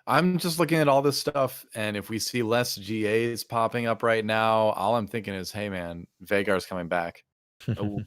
I'm just looking at all this stuff, and if we see less GAs popping up right now, all I'm thinking is, hey man, Veigar's coming back. Oh,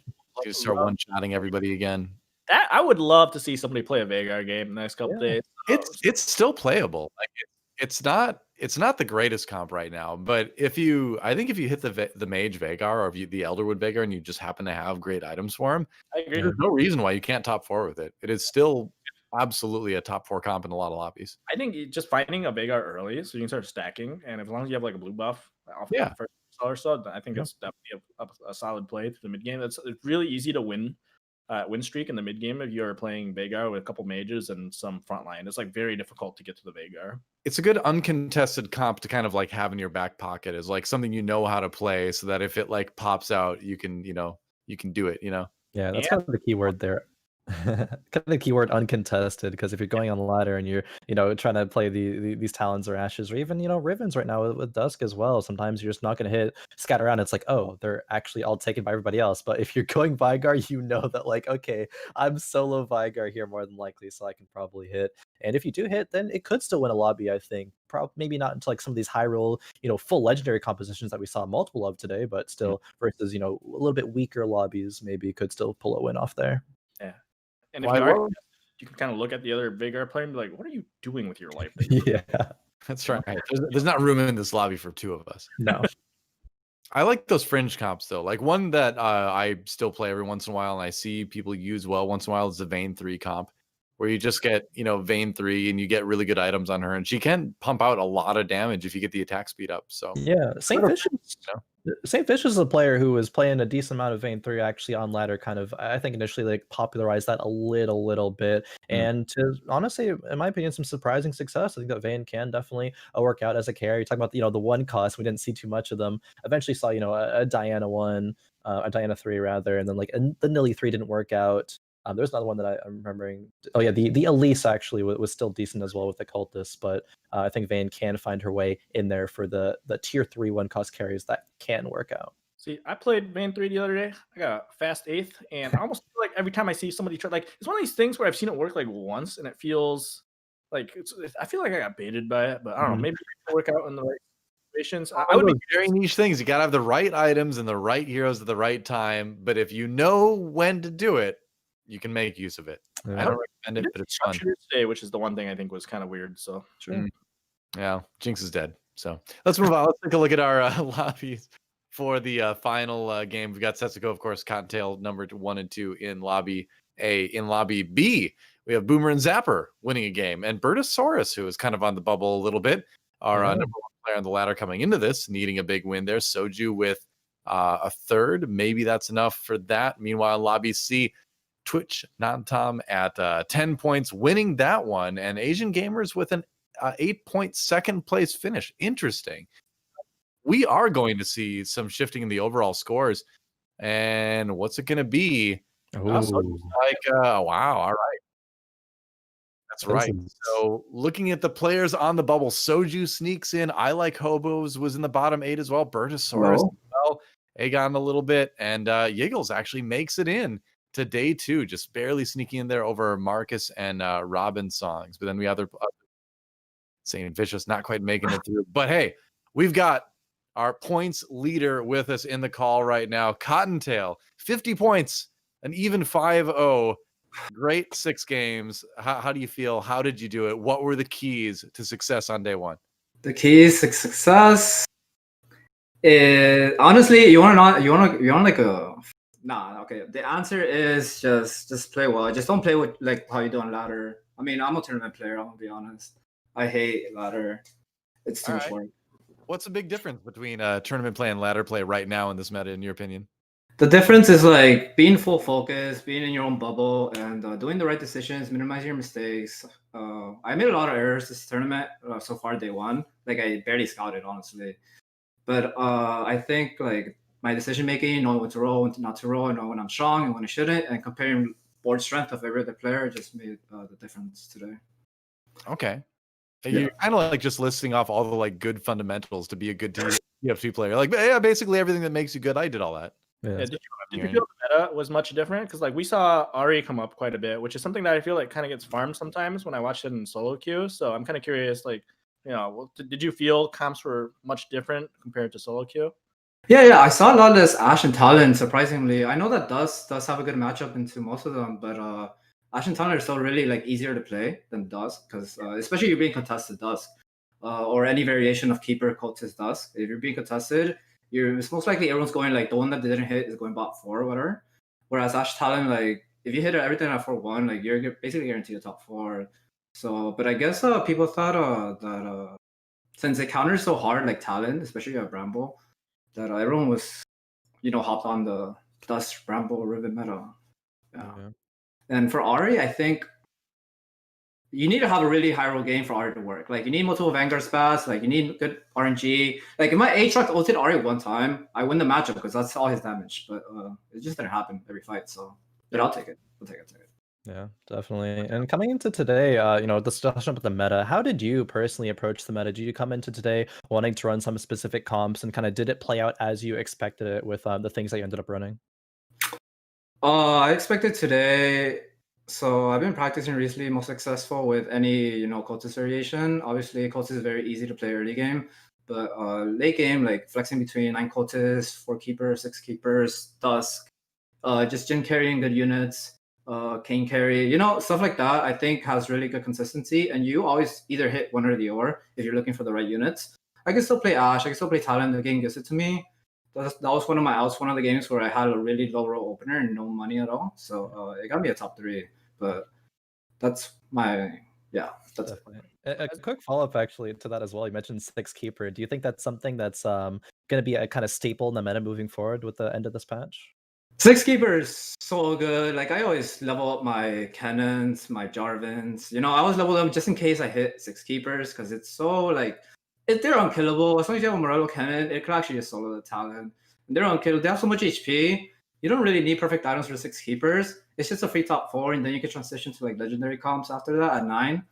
You start one-shotting everybody again. that I would love to see somebody play a Veigar game in the next couple days. It's still playable. Like it's not the greatest comp right now, but I think if you hit the Mage Veigar, or if you the Elderwood Veigar, and you just happen to have great items for him, I agree. there's no reason why you can't top 4 with it. It is still absolutely a top 4 comp in a lot of lobbies. I think just finding a Veigar early so you can start stacking, and as long as you have like a blue buff off Yeah. the first or so, I think it's definitely a solid play through the mid game. It's really easy to win streak in the mid game if you're playing Veigar with a couple mages and some frontline. It's like very difficult to get to the Veigar. It's a good uncontested comp to kind of like have in your back pocket, is like something you know how to play, so that if it like pops out, you can do it. Yeah, that's kind of the keyword there. Kind of the keyword uncontested, because if you're going on the ladder and you're trying to play these Talons or Ashes, or even Rivens right now with Dusk as well, sometimes you're just not going to hit scatter around. It's like, oh, they're actually all taken by everybody else. But if you're going Veigar, you know that like, okay, I'm solo Veigar here more than likely, so I can probably hit. And if you do hit, then it could still win a lobby, I think. Maybe not into like some of these high roll, full legendary compositions that we saw multiple of today, but still versus a little bit weaker lobbies, maybe you could still pull a win off there. Yeah. And if you can kind of look at the other Veigar player and be like, what are you doing with your life? Yeah, That's right. There's not room in this lobby for 2 of us. No. I like those fringe comps though. Like one that I still play every once in a while, and I see people use well once in a while, is the Vayne 3 comp, where you just get Vayne 3 and you get really good items on her, and she can pump out a lot of damage if you get the attack speed up. So yeah, Saint Fish is a player who was playing a decent amount of Vayne 3 actually on ladder, kind of, I think, initially like popularized that a little bit. And to honestly, in my opinion, some surprising success. I think that Vayne can definitely work out as a carry. You're talking about the 1 cost, we didn't see too much of them. Eventually saw a Diana 1, a Diana 3 rather, and then like the Nilly 3 didn't work out. There's another one that I'm remembering. Oh yeah, the Elise actually was still decent as well with the Cultists, but I think Vayne can find her way in there for the tier 3 1 cost carries that can work out. See, I played Vayne 3 the other day. I got a fast 8th, and I almost feel like every time I see somebody try, like, it's one of these things where I've seen it work like once, and it feels like I feel like I got baited by it, but I don't know. Maybe it can work out in the right situations. I would be very niche things. You gotta have the right items and the right heroes at the right time. But if you know when to do it, you can make use of it. Yeah. I don't recommend it, but it's fun. Today, which is the one thing I think was kind of weird. So Sure. Yeah, Jinx is dead. So let's move on. Let's take a look at our lobbies for the final game. We've got Setsuko, of course, Cottontail numbered 1 and 2 in lobby A. In lobby B, we have Boomer and Zapper winning a game, and Bertosaurus, who is kind of on the bubble a little bit, our number 1 player on the ladder coming into this, needing a big win there. Soju with a 3rd. Maybe that's enough for that. Meanwhile, in lobby C, Twitch Nantam at 10 points, winning that one, and Asian Gamers with an 8-point second place finish. Interesting. we are going to see some shifting in the overall scores. And what's it going to be? Looks like, wow, all right. That's right. So looking at the players on the bubble, Soju sneaks in. I Like Hobos was in the bottom 8 as well. Bertosaurus as well. Aegon a little bit. And Yiggles actually makes it in to day 2, just barely sneaking in there over Marcus and Robin songs. But then we have other St. Vicious not quite making it through. But hey, we've got our points leader with us in the call right now. Cottontail, 50 points, an even 5-0. Great 6 games. How do you feel? How did you do it? What were the keys to success on day 1? The keys to success is honestly, you want like a okay. The answer is just play well. Just don't play with like how you do on ladder. I mean, I'm a tournament player. I'm gonna be honest. I hate ladder. It's too much work. What's the big difference between tournament play and ladder play right now in this meta, in your opinion? The difference is like being full focus, being in your own bubble, and doing the right decisions, minimizing your mistakes. I made a lot of errors this tournament so far day 1. Like I barely scouted, honestly. But I think like my decision making, knowing when to roll, when not to roll, and know when I'm strong and when I shouldn't, and comparing board strength of every other player just made the difference today. Okay. You're kind of like just listing off all the like good fundamentals to be a good TFT player. Like, yeah, basically everything that makes you good. I did all that. Yeah. Did you feel the meta was much different? Because like we saw Ari come up quite a bit, which is something that I feel like kind of gets farmed sometimes when I watched it in solo queue. So I'm kind of curious, like, did you feel comps were much different compared to solo queue? Yeah, I saw a lot of this Ashe and Talon, surprisingly. I know that does have a good matchup into most of them, but Ashe and Talon are still really like easier to play than Dusk, because especially you're being contested Dusk, or any variation of Keeper, Cultist, Dusk. If you're being contested, it's most likely everyone's going like the one that didn't hit is going bot 4 or whatever. Whereas Ashe Talon, like if you hit everything at 4-1, like you're basically guaranteed a top 4. So, but I guess people thought that since it counters so hard, like Talon, especially at Bramble, that everyone was, hopped on the Dust Bramble Riven meta. Yeah. And for Ari, I think you need to have a really high roll game for Ari to work. Like you need multiple Vanguard spats, like you need good RNG. Like if my A-Truck ulted Ari one time, I win the matchup because that's all his damage. But it just didn't happen every fight. So but I'll take it. I'll take it. Yeah, definitely. And coming into today, the discussion about the meta, how did you personally approach the meta? Did you come into today wanting to run some specific comps, and kind of did it play out as you expected it with the things that you ended up running? I expected today. So I've been practicing recently, most successful with any cultist variation. Obviously, cultist is very easy to play early game, but late game, like flexing between 9 cultists, 4 keepers, 6 keepers, Dusk, just Jin carrying good units. Kien carry, stuff like that, I think has really good consistency, and you always either hit one or the other if you're looking for the right units. I can still play Ashe, I can still play Talon, the game gives it to me. That was one of my outs, one of the games where I had a really low roll opener and no money at all. So it got me a top 3, but that's my, that's definitely. A quick follow-up actually to that as well. You mentioned 6 keeper. Do you think that's something that's going to be a kind of staple in the meta moving forward with the end of this patch? 6 keeper is so good. Like I always level up my cannons, my Jarvins. I always level them just in case I hit 6 keepers, because it's so like they're unkillable. As long as you have a Morello cannon, it could actually just solo the Talon. And they're unkillable. They have so much HP. You don't really need perfect items for 6 keepers. It's just a free top 4, and then you can transition to like legendary comps after that at 9.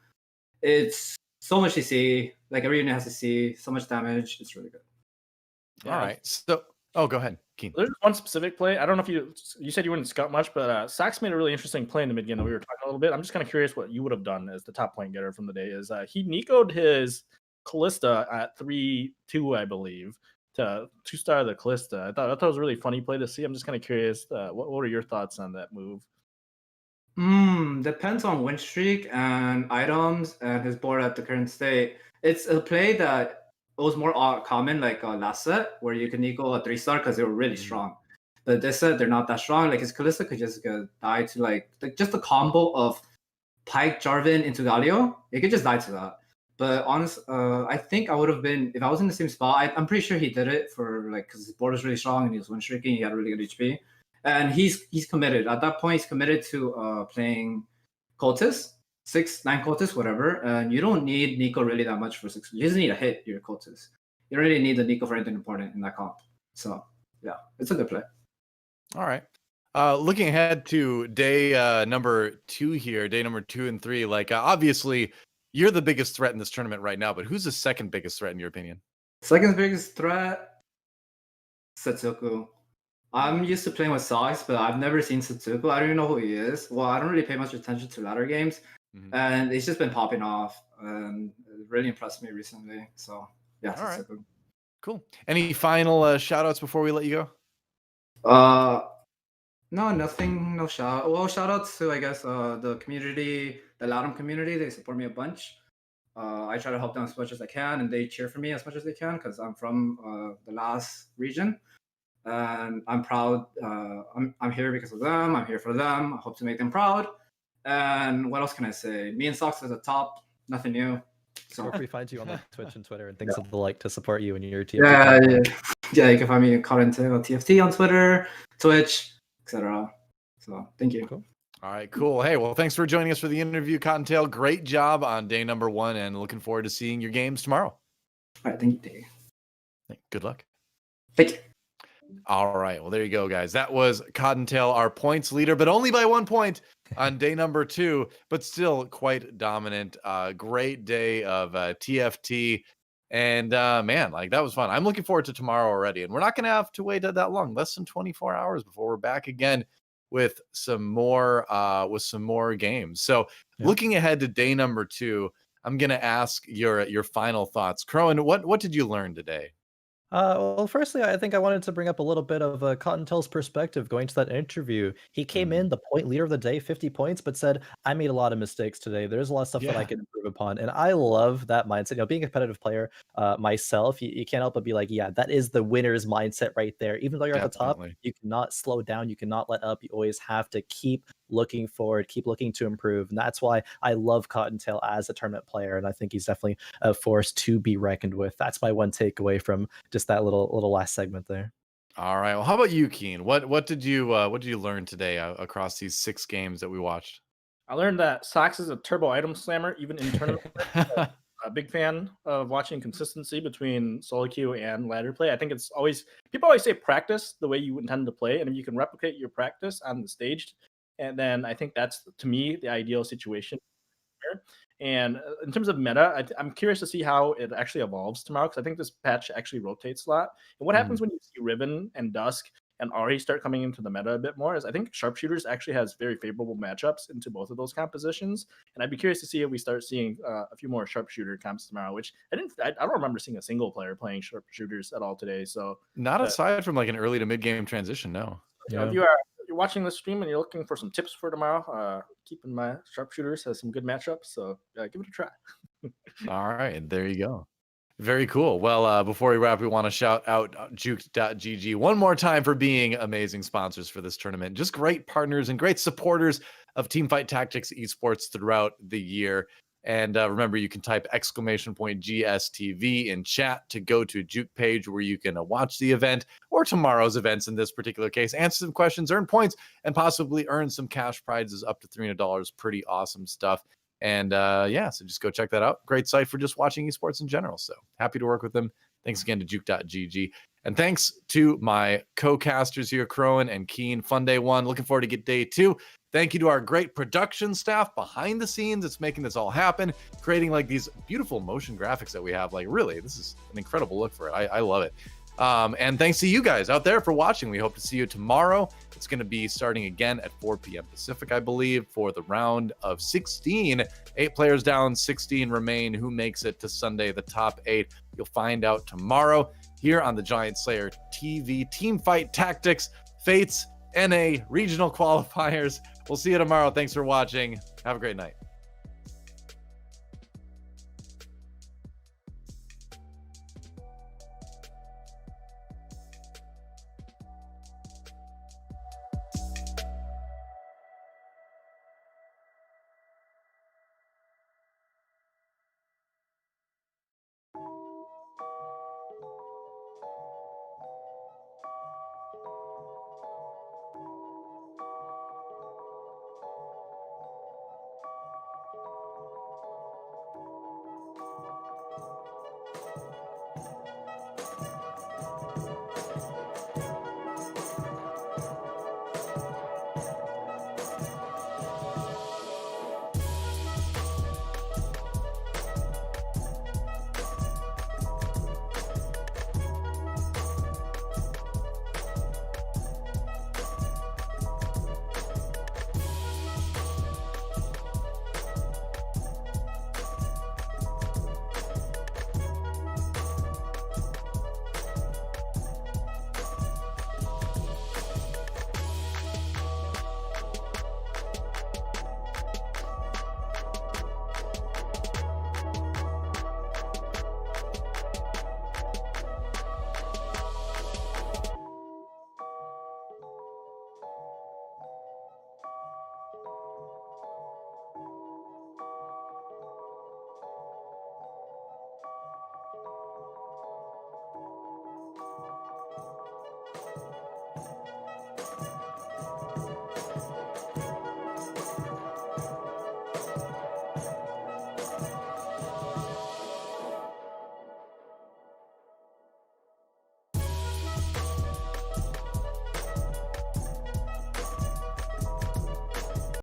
It's so much CC. Like every unit has CC, so much damage. It's really good. Yeah. All right. So, go ahead, Kien. There's one specific play. I don't know if you said you wouldn't scout much, but Sax made a really interesting play in the mid game that we were talking a little bit. I'm just kind of curious what you would have done as the top point getter from the day. Is he Nico'd his Callista at 3-2, I believe, to 2-star the Callista. I thought that was a really funny play to see. I'm just kind of curious. What were your thoughts on that move? Depends on win streak and items and his board at the current state. It's a play that was more common like last set, where you can Nico a 3-star because they were really strong. But this set, they're not that strong. Like his Callista could just die to like just a combo of Pike, Jarvan into Galio. It could just die to that. But I think I would have been, if I was in the same spot, I'm pretty sure he did it for like, because his board was really strong and he was win streaking, he had really good HP. And he's committed. At that point, he's committed to playing Cultist, 6, 9 Cultist, whatever. And you don't need Nico really that much for 6. You just need a hit your Cultist. you don't really need the Nico for anything important in that comp. So yeah, it's a good play. All right. Looking ahead to day number 2 here, day number 2 and 3, like obviously you're the biggest threat in this tournament right now, but who's the second biggest threat in your opinion? Second biggest threat, Setsuku. I'm used to playing with Sox, but I've never seen Setsuku. I don't even know who he is. Well, I don't really pay much attention to ladder games, and he's just been popping off, and it really impressed me recently. So yeah, All right. Setsuku. Cool. Any final shout outs before we let you go? No, nothing. No shout. Well, shout outs to, I guess, the community, the LATAM community. They support me a bunch. I try to help them as much as I can, and they cheer for me as much as they can because I'm from the last region, and I'm proud. I'm here because of them. I'm here for them. I hope to make them proud. And what else can I say? Me and Sox at the top. Nothing new. So where can we find you on like Twitch and Twitter and things of the like to support you and your TFT? Yeah. You can find me at Khroen TFT on Twitter, Twitch, etc. So thank you. Cool. All right, cool. Hey, well, thanks for joining us for the interview, Cottontail. Great job on day number 1, and looking forward to seeing your games tomorrow. All right, thank you. Good luck. Thank you. All right, well, there you go, guys. That was Cottontail, our points leader, but only by 1 point on day number 2, but still quite dominant. Great day of TFT. And man, like that was fun. I'm looking forward to tomorrow already, and we're not going to have to wait that long, less than 24 hours before we're back again with some more games. So looking ahead to day number 2, I'm going to ask your final thoughts. Khroen, what did you learn today? Well, firstly, I think I wanted to bring up a little bit of Cottontail's perspective going to that interview. He came in the point leader of the day, 50 points, but said, I made a lot of mistakes today. There's a lot of stuff that I can improve upon. And I love that mindset. You know, being a competitive player myself, you can't help but be like, yeah, that is the winner's mindset right there. Even though you're at the top, you cannot slow down. You cannot let up. You always have to keep looking forward, keep looking to improve. And that's why I love Cottontail as a tournament player. And I think he's definitely a force to be reckoned with. That's my one takeaway from just that little last segment there. All right. Well, how about you, Kien? What did you learn today across these 6 games that we watched? I learned that Sox is a turbo item slammer, even in tournament. A big fan of watching consistency between solo queue and ladder play. I think it's always, people always say practice the way you intend to play, and if you can replicate your practice on the stage, and then I think that's, to me, the ideal situation. And in terms of meta, I'm curious to see how it actually evolves tomorrow, because I think this patch actually rotates a lot. And what happens when you see Riven and Dusk and Ari start coming into the meta a bit more is I think Sharpshooters actually has very favorable matchups into both of those compositions. And I'd be curious to see if we start seeing a few more Sharpshooter comps tomorrow, which I don't remember seeing a single player playing Sharpshooters at all today. So not aside from like an early to mid game transition, no. You know, if you're watching this stream and you're looking for some tips for tomorrow, keep in mind Sharpshooters has some good matchups, so give it a try. All right, there you go. Very cool. Well, before we wrap, we want to shout out Juke.gg one more time for being amazing sponsors for this tournament. Just great partners and great supporters of Teamfight Tactics Esports throughout the year. And remember, you can type !GSTV in chat to go to Juke page where you can watch the event or tomorrow's events in this particular case, answer some questions, earn points, and possibly earn some cash prizes up to $300. Pretty awesome stuff. And yeah, so just go check that out. Great site for just watching esports in general. So happy to work with them. Thanks again to Juke.gg. And thanks to my co-casters here, Khroen and Kien. Fun day 1. Looking forward to get day 2. Thank you to our great production staff behind the scenes. It's making this all happen, creating like these beautiful motion graphics that we have. Like really, this is an incredible look for it. I love it. And thanks to you guys out there for watching. We hope to see you tomorrow. It's going to be starting again at 4 p.m. Pacific, I believe, for the round of 16. 8 players down, 16 remain. Who makes it to Sunday, the top 8? You'll find out tomorrow here on the Giant Slayer TV. Teamfight Tactics, Fates, NA, Regional Qualifiers. We'll see you tomorrow. Thanks for watching. Have a great night. Bye.